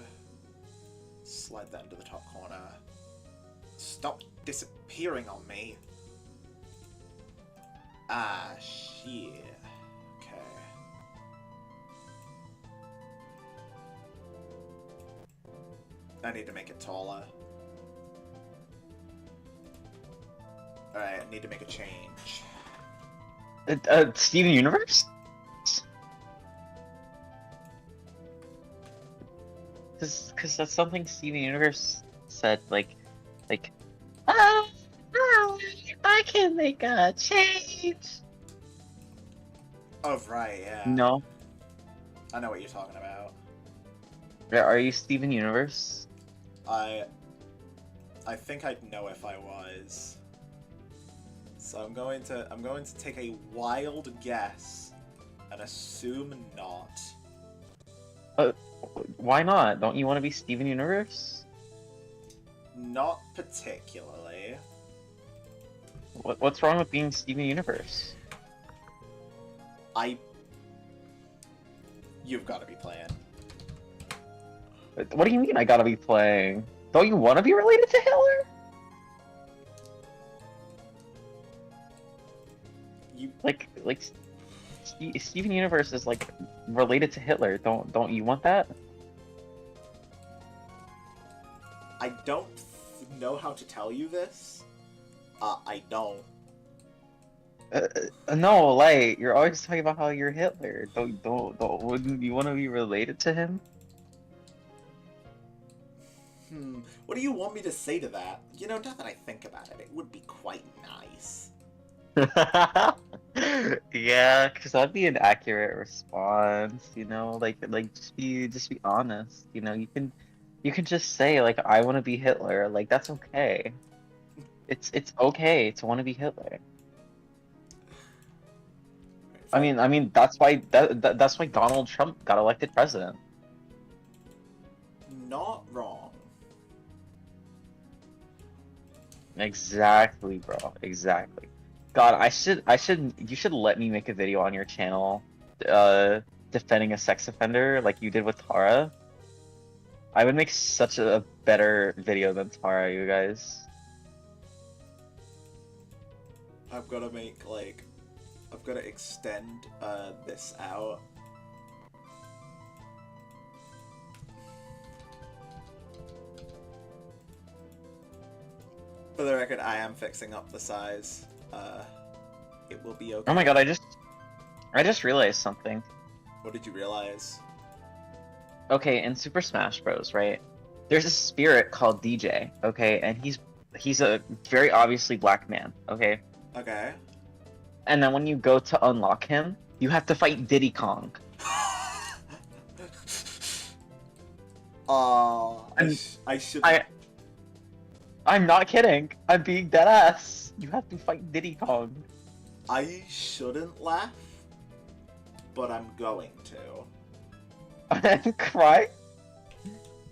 Slide that into the top corner. Stop disappearing on me. Ah, shit. Okay. I need to make it taller. Alright, I need to make a change. Steven Universe? Cause that's something Steven Universe said, like, I can make a change. Oh, right, yeah. No. I know what you're talking about. Are you Steven Universe? I think I'd know if I was. So I'm going to take a wild guess and assume not. Why not? Don't you want to be Steven Universe? Not particularly. What's wrong with being Steven Universe? You've got to be playing. What do you mean I gotta be playing? Don't you want to be related to Hitler? Steven Universe is like related to Hitler. Don't you want that? I don't know how to tell you this. I don't. No, like you're always talking about how you're Hitler. Wouldn't you want to be related to him? What do you want me to say to that? You know, now that I think about it, it would be quite nice. Yeah, because that'd be an accurate response. You know, like just be honest. You know, you can just say like I want to be Hitler. Like that's okay. It's okay to want to be Hitler. I mean that's why that's why Donald Trump got elected president. Not wrong. Exactly, bro. Exactly. God, you should let me make a video on your channel, defending a sex offender like you did with Tara. I would make such a better video than Tara, you guys. I've got to extend this out. For the record, I am fixing up the size. It will be okay. Oh my god, I just realized something. What did you realize? Okay, in Super Smash Bros, right? There's a spirit called DJ, okay? And he's a very obviously black man, okay? Okay. And then when you go to unlock him, you have to fight Diddy Kong. I should. I'm not kidding. I'm being dead ass. You have to fight Diddy Kong. I shouldn't laugh, but I'm going to. I'm crying?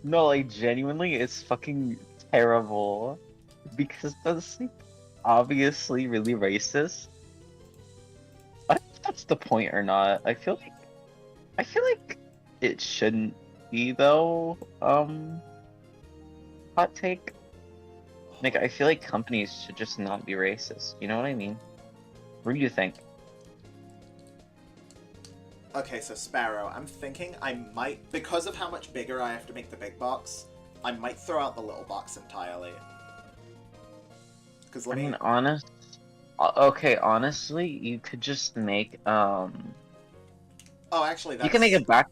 No, like, genuinely, it's fucking terrible. Because that's, like, obviously really racist. I don't know if that's the point or not. I feel like it shouldn't be though. Hot take. Like, I feel like companies should just not be racist. You know what I mean? What do you think? Okay, so Sparrow, I'm thinking I might, because of how much bigger I have to make the big box, I might throw out the little box entirely. Because I mean, okay, honestly, you could just make Oh, actually, that's... You can make a back.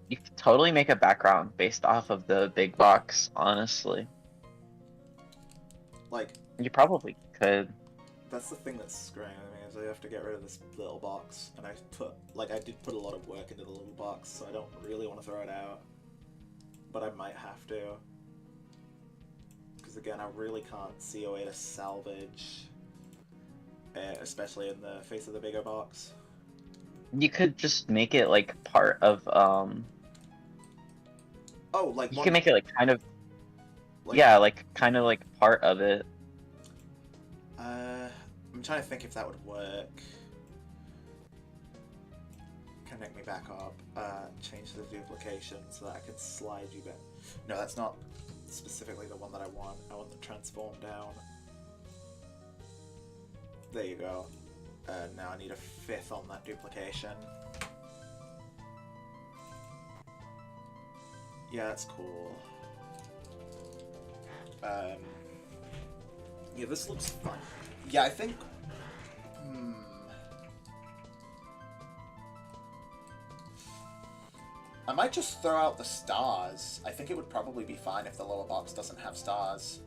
You could totally make a background based off of the big box. Honestly, like, you probably could. that's the thing that's screwing with me, is I have to get rid of this little box, and I did put a lot of work into the little box, so I don't really want to throw it out. But I might have to. Because again, I really can't see a way to salvage it, especially in the face of the bigger box. You could just make it like part of Oh, like you can make it like kind of yeah, like kind of like part of it. I'm trying to think if that would work. Connect me back up. Change the duplication so that I can slide you back. No, that's not specifically the one that I want. I want the transform down. There you go. Now I need a 5th on that duplication. Yeah, that's cool. Yeah, this looks fun. Yeah, I think... I might just throw out the stars. I think it would probably be fine if the lower box doesn't have stars.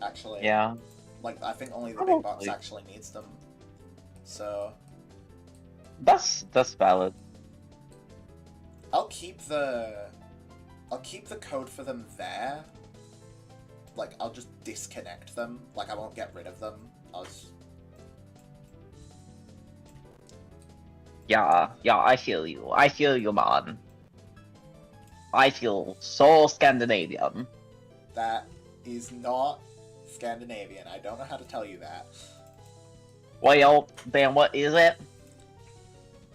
Actually. Yeah. Like, I think only the big box actually needs them. So... That's valid. I'll keep the code for them there. Like, I'll just disconnect them. Like, I won't get rid of them. I'll just... Yeah, I feel you. I feel you, man. I feel so Scandinavian. That is not Scandinavian. I don't know how to tell you that. Well, then what is it?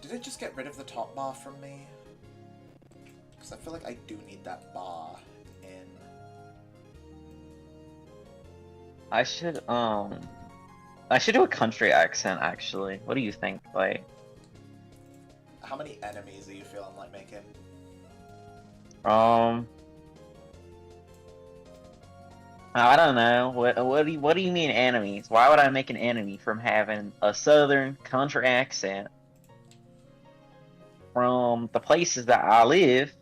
Did it just get rid of the top bar from me? Because I feel like I do need that bar in. I should do a country accent, actually. What do you think? Like, how many enemies are you feeling like making? I don't know. What do you mean enemies? Why would I make an enemy from having a southern country accent from the places that I live?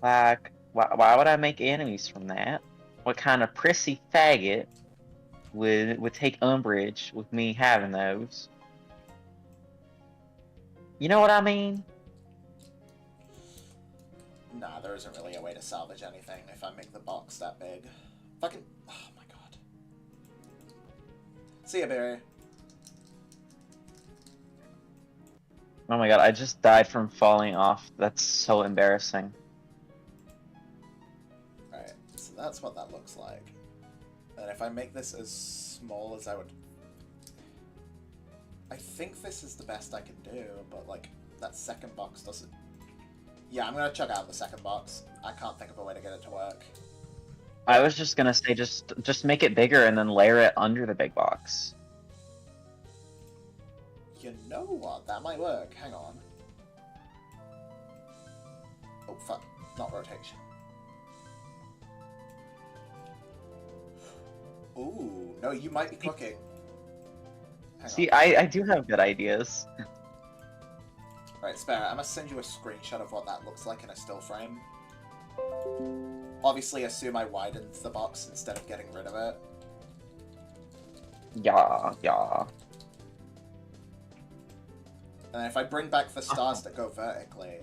Like, why would I make enemies from that? What kind of prissy faggot would take umbrage with me having those? You know what I mean? Nah, there isn't really a way to salvage anything if I make the box that big. Fucking... Oh my god. See ya, Barry. Oh my god, I just died from falling off. That's so embarrassing. Alright, so that's what that looks like. And if I make this as small as I would... I think this is the best I can do, but like, that second box doesn't... Yeah, I'm gonna check out the second box. I can't think of a way to get it to work. I was just gonna say, just make it bigger and then layer it under the big box. You know what? That might work. Hang on. Oh, fuck. Not rotation. Ooh, no, you might be cooking. See, I do have good ideas. Alright, Sparrow, I'm gonna send you a screenshot of what that looks like in a still frame. Obviously, assume I widened the box instead of getting rid of it. Yeah. And if I bring back the stars that go vertically...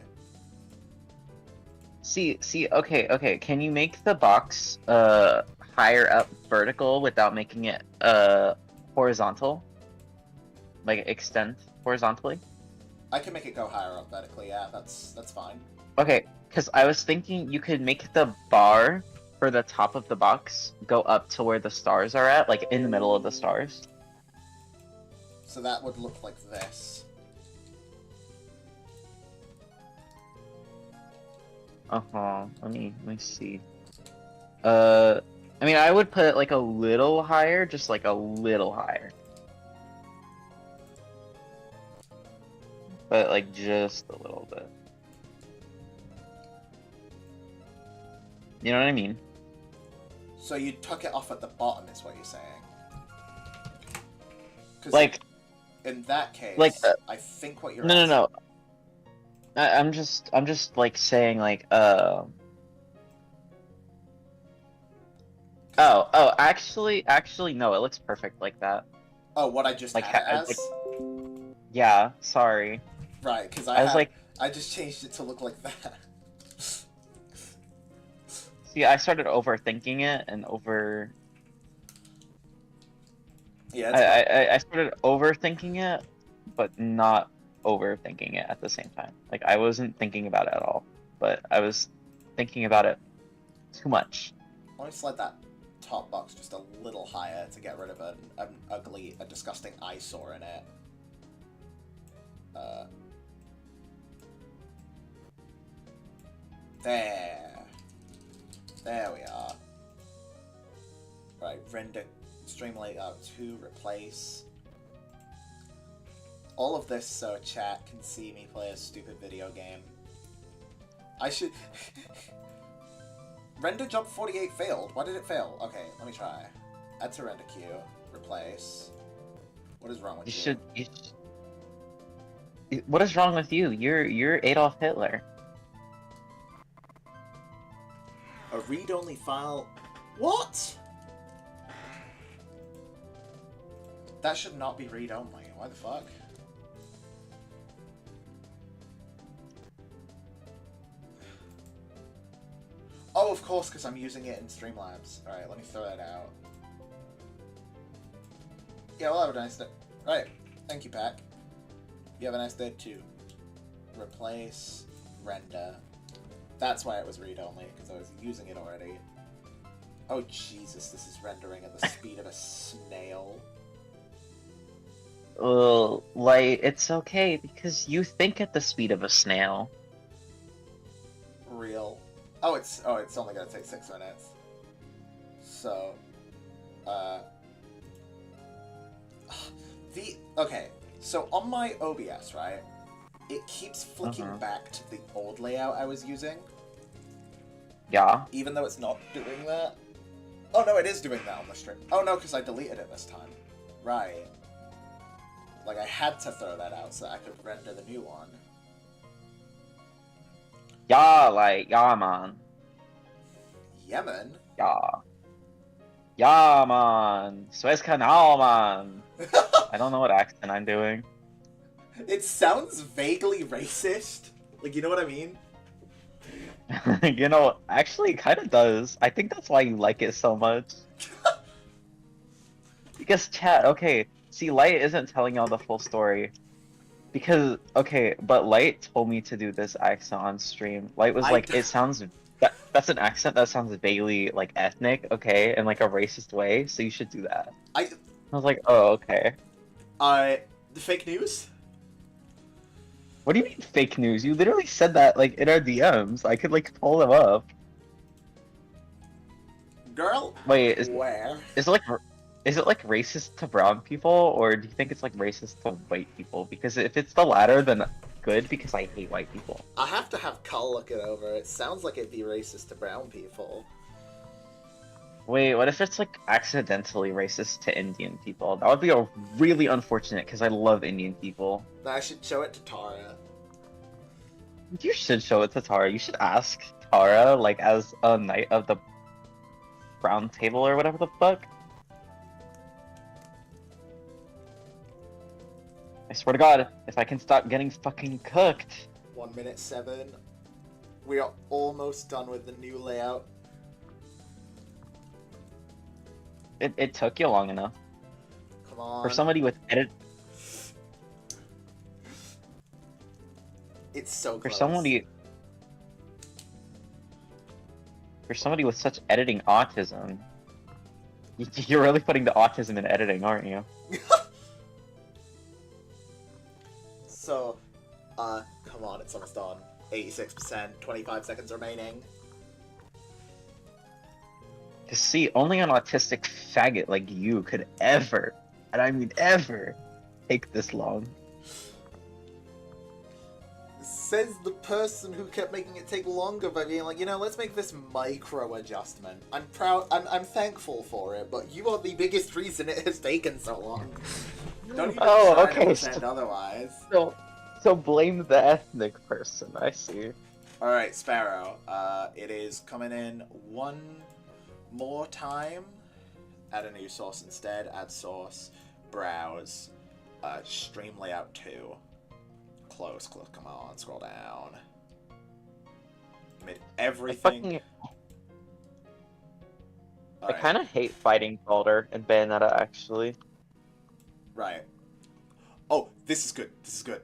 See, okay, can you make the box, higher up vertical without making it, horizontal? Like, extend horizontally? I can make it go higher up vertically, yeah, that's fine. Okay, because I was thinking you could make the bar for the top of the box go up to where the stars are at, like in the middle of the stars. So that would look like this. Let me see. I mean, I would put it like a little higher, just like a little higher. But like just a little bit. You know what I mean? So you took it off at the bottom, is what you're saying? 'Cause Like, in that case, like, I think what you're no. I'm just like saying like actually no, it looks perfect like that. Oh, what I just Like, had it as? like, yeah, sorry. Right, because I was like, I just changed it to look like that. see, I started overthinking it and over. Yeah, I started overthinking it, but not overthinking it at the same time. Like, I wasn't thinking about it at all, but I was thinking about it too much. Let me slide that top box just a little higher to get rid of an ugly, a disgusting eyesore in it. There we are. Right, render stream layout 2, replace. All of this so chat can see me play a stupid video game. I should... Render job 48 failed. Why did it fail? Okay, let me try. Add to render queue. Replace. What is wrong with you? What is wrong with you? You're Adolf Hitler. A read-only file... What? That should not be read-only. Why the fuck? Oh, of course, because I'm using it in Streamlabs. Alright, let me throw that out. Yeah, well, have a nice day. Alright, thank you, Pack. You have a nice day, too. Replace, render. That's why it was read-only, because I was using it already. Oh, Jesus, this is rendering at the speed of a snail. Well, like, it's okay, because you think at the speed of a snail. Real. Oh, it's only gonna take 6 minutes. So, okay, so on my OBS, right, it keeps flicking back to the old layout I was using. Yeah. Even though it's not doing that. Oh no, it is doing that on the stream. Oh no, because I deleted it this time. Right. Like, I had to throw that out so I could render the new one. Yeah, like, yeah, man. Yemen? Yeah. Yeah, man. Suez Canal, man. I don't know what accent I'm doing. It sounds vaguely racist. Like, you know what I mean? You know, actually, it kind of does. I think that's why you like it so much. Because, chat, okay, see, Light isn't telling y'all the full story. Because, okay, but Light told me to do this accent on stream. Light was like, it sounds... That's an accent that sounds vaguely, like, ethnic, okay, in, like, a racist way, so you should do that. I was like, oh, okay. The fake news? What do you mean fake news? You literally said that, like, in our DMs. I could, like, pull them up. Girl? Wait, where? Is it, like, racist to brown people, or do you think it's, like, racist to white people? Because if it's the latter, then good, because I hate white people. I have to have Cull look it over. It sounds like it'd be racist to brown people. Wait, what if it's, like, accidentally racist to Indian people? That would be a really unfortunate, because I love Indian people. I should show it to Tara. You should show it to Tara. You should ask Tara, like, as a knight of the brown table or whatever the fuck. I swear to God, if I can stop getting fucking cooked. 1 minute 7. We are almost done with the new layout. It took you long enough. Come on. For somebody with It's so close. For somebody with such editing autism. You're really putting the autism in editing, aren't you? So, come on, it's almost done. 86%, 25 seconds remaining. See, only an autistic faggot like you could ever, and I mean ever, take this long. Says the person who kept making it take longer by being like, let's make this micro adjustment. I'm proud, I'm thankful for it, but you are the biggest reason it has taken so long. Don't even try to pretend otherwise. So blame the ethnic person, I see. Alright, Sparrow, it is coming in one more time. Add a new source instead, add source, browse, stream layout 2. Close, come on, scroll down. Made everything. I kind of hate fighting Balder and Bayonetta, actually. Right. Oh, this is good. This is good.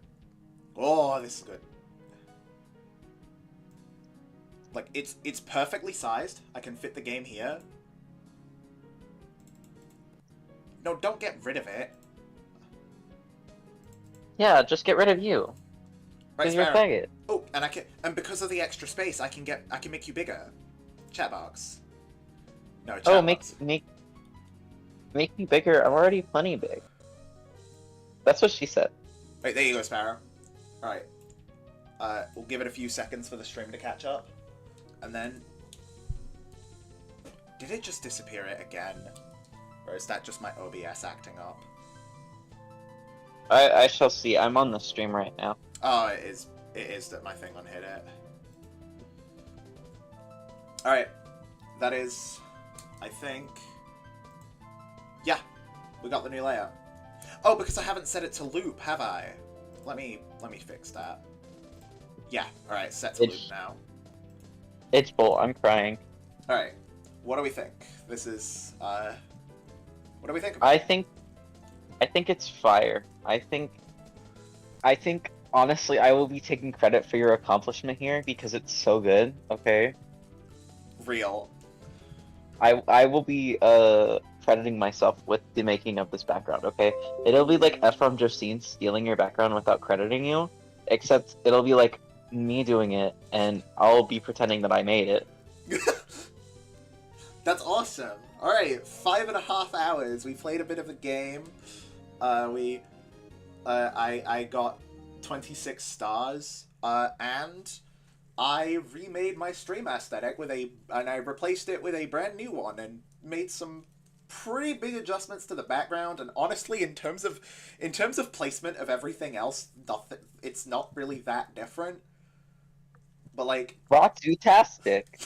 Oh, this is good. Like, it's perfectly sized. I can fit the game here. No, don't get rid of it. Yeah, just get rid of you. Right, you're a faggot. Oh, and because of the extra space, I can make you bigger. Chat box. No, chat box. make me bigger. I'm already plenty big. That's what she said. Wait, there you go, Sparrow. Alright. We'll give it a few seconds for the stream to catch up. And then... Did it just disappear it again? Or is that just my OBS acting up? I shall see. I'm on the stream right now. Oh, it is that my thing unhit it. Alright. That is... I think... Yeah. We got the new layout. Oh, because I haven't set it to loop, have I? Let me fix that. Yeah, alright, set to loop now. It's bull, I'm crying. Alright, what do we think? This is, what do we think about I think it's fire. I think, honestly, I will be taking credit for your accomplishment here because it's so good, okay? Real. I will be, crediting myself with the making of this background, okay? It'll be like Ephraim Josine stealing your background without crediting you, except it'll be like me doing it, and I'll be pretending that I made it. That's awesome. Alright, 5.5 hours. We played a bit of a game. I got 26 stars, and I remade my stream aesthetic and I replaced it with a brand new one and made some pretty big adjustments to the background, and honestly, in terms of placement of everything else, it's not really that different. But like, Rock-tastic.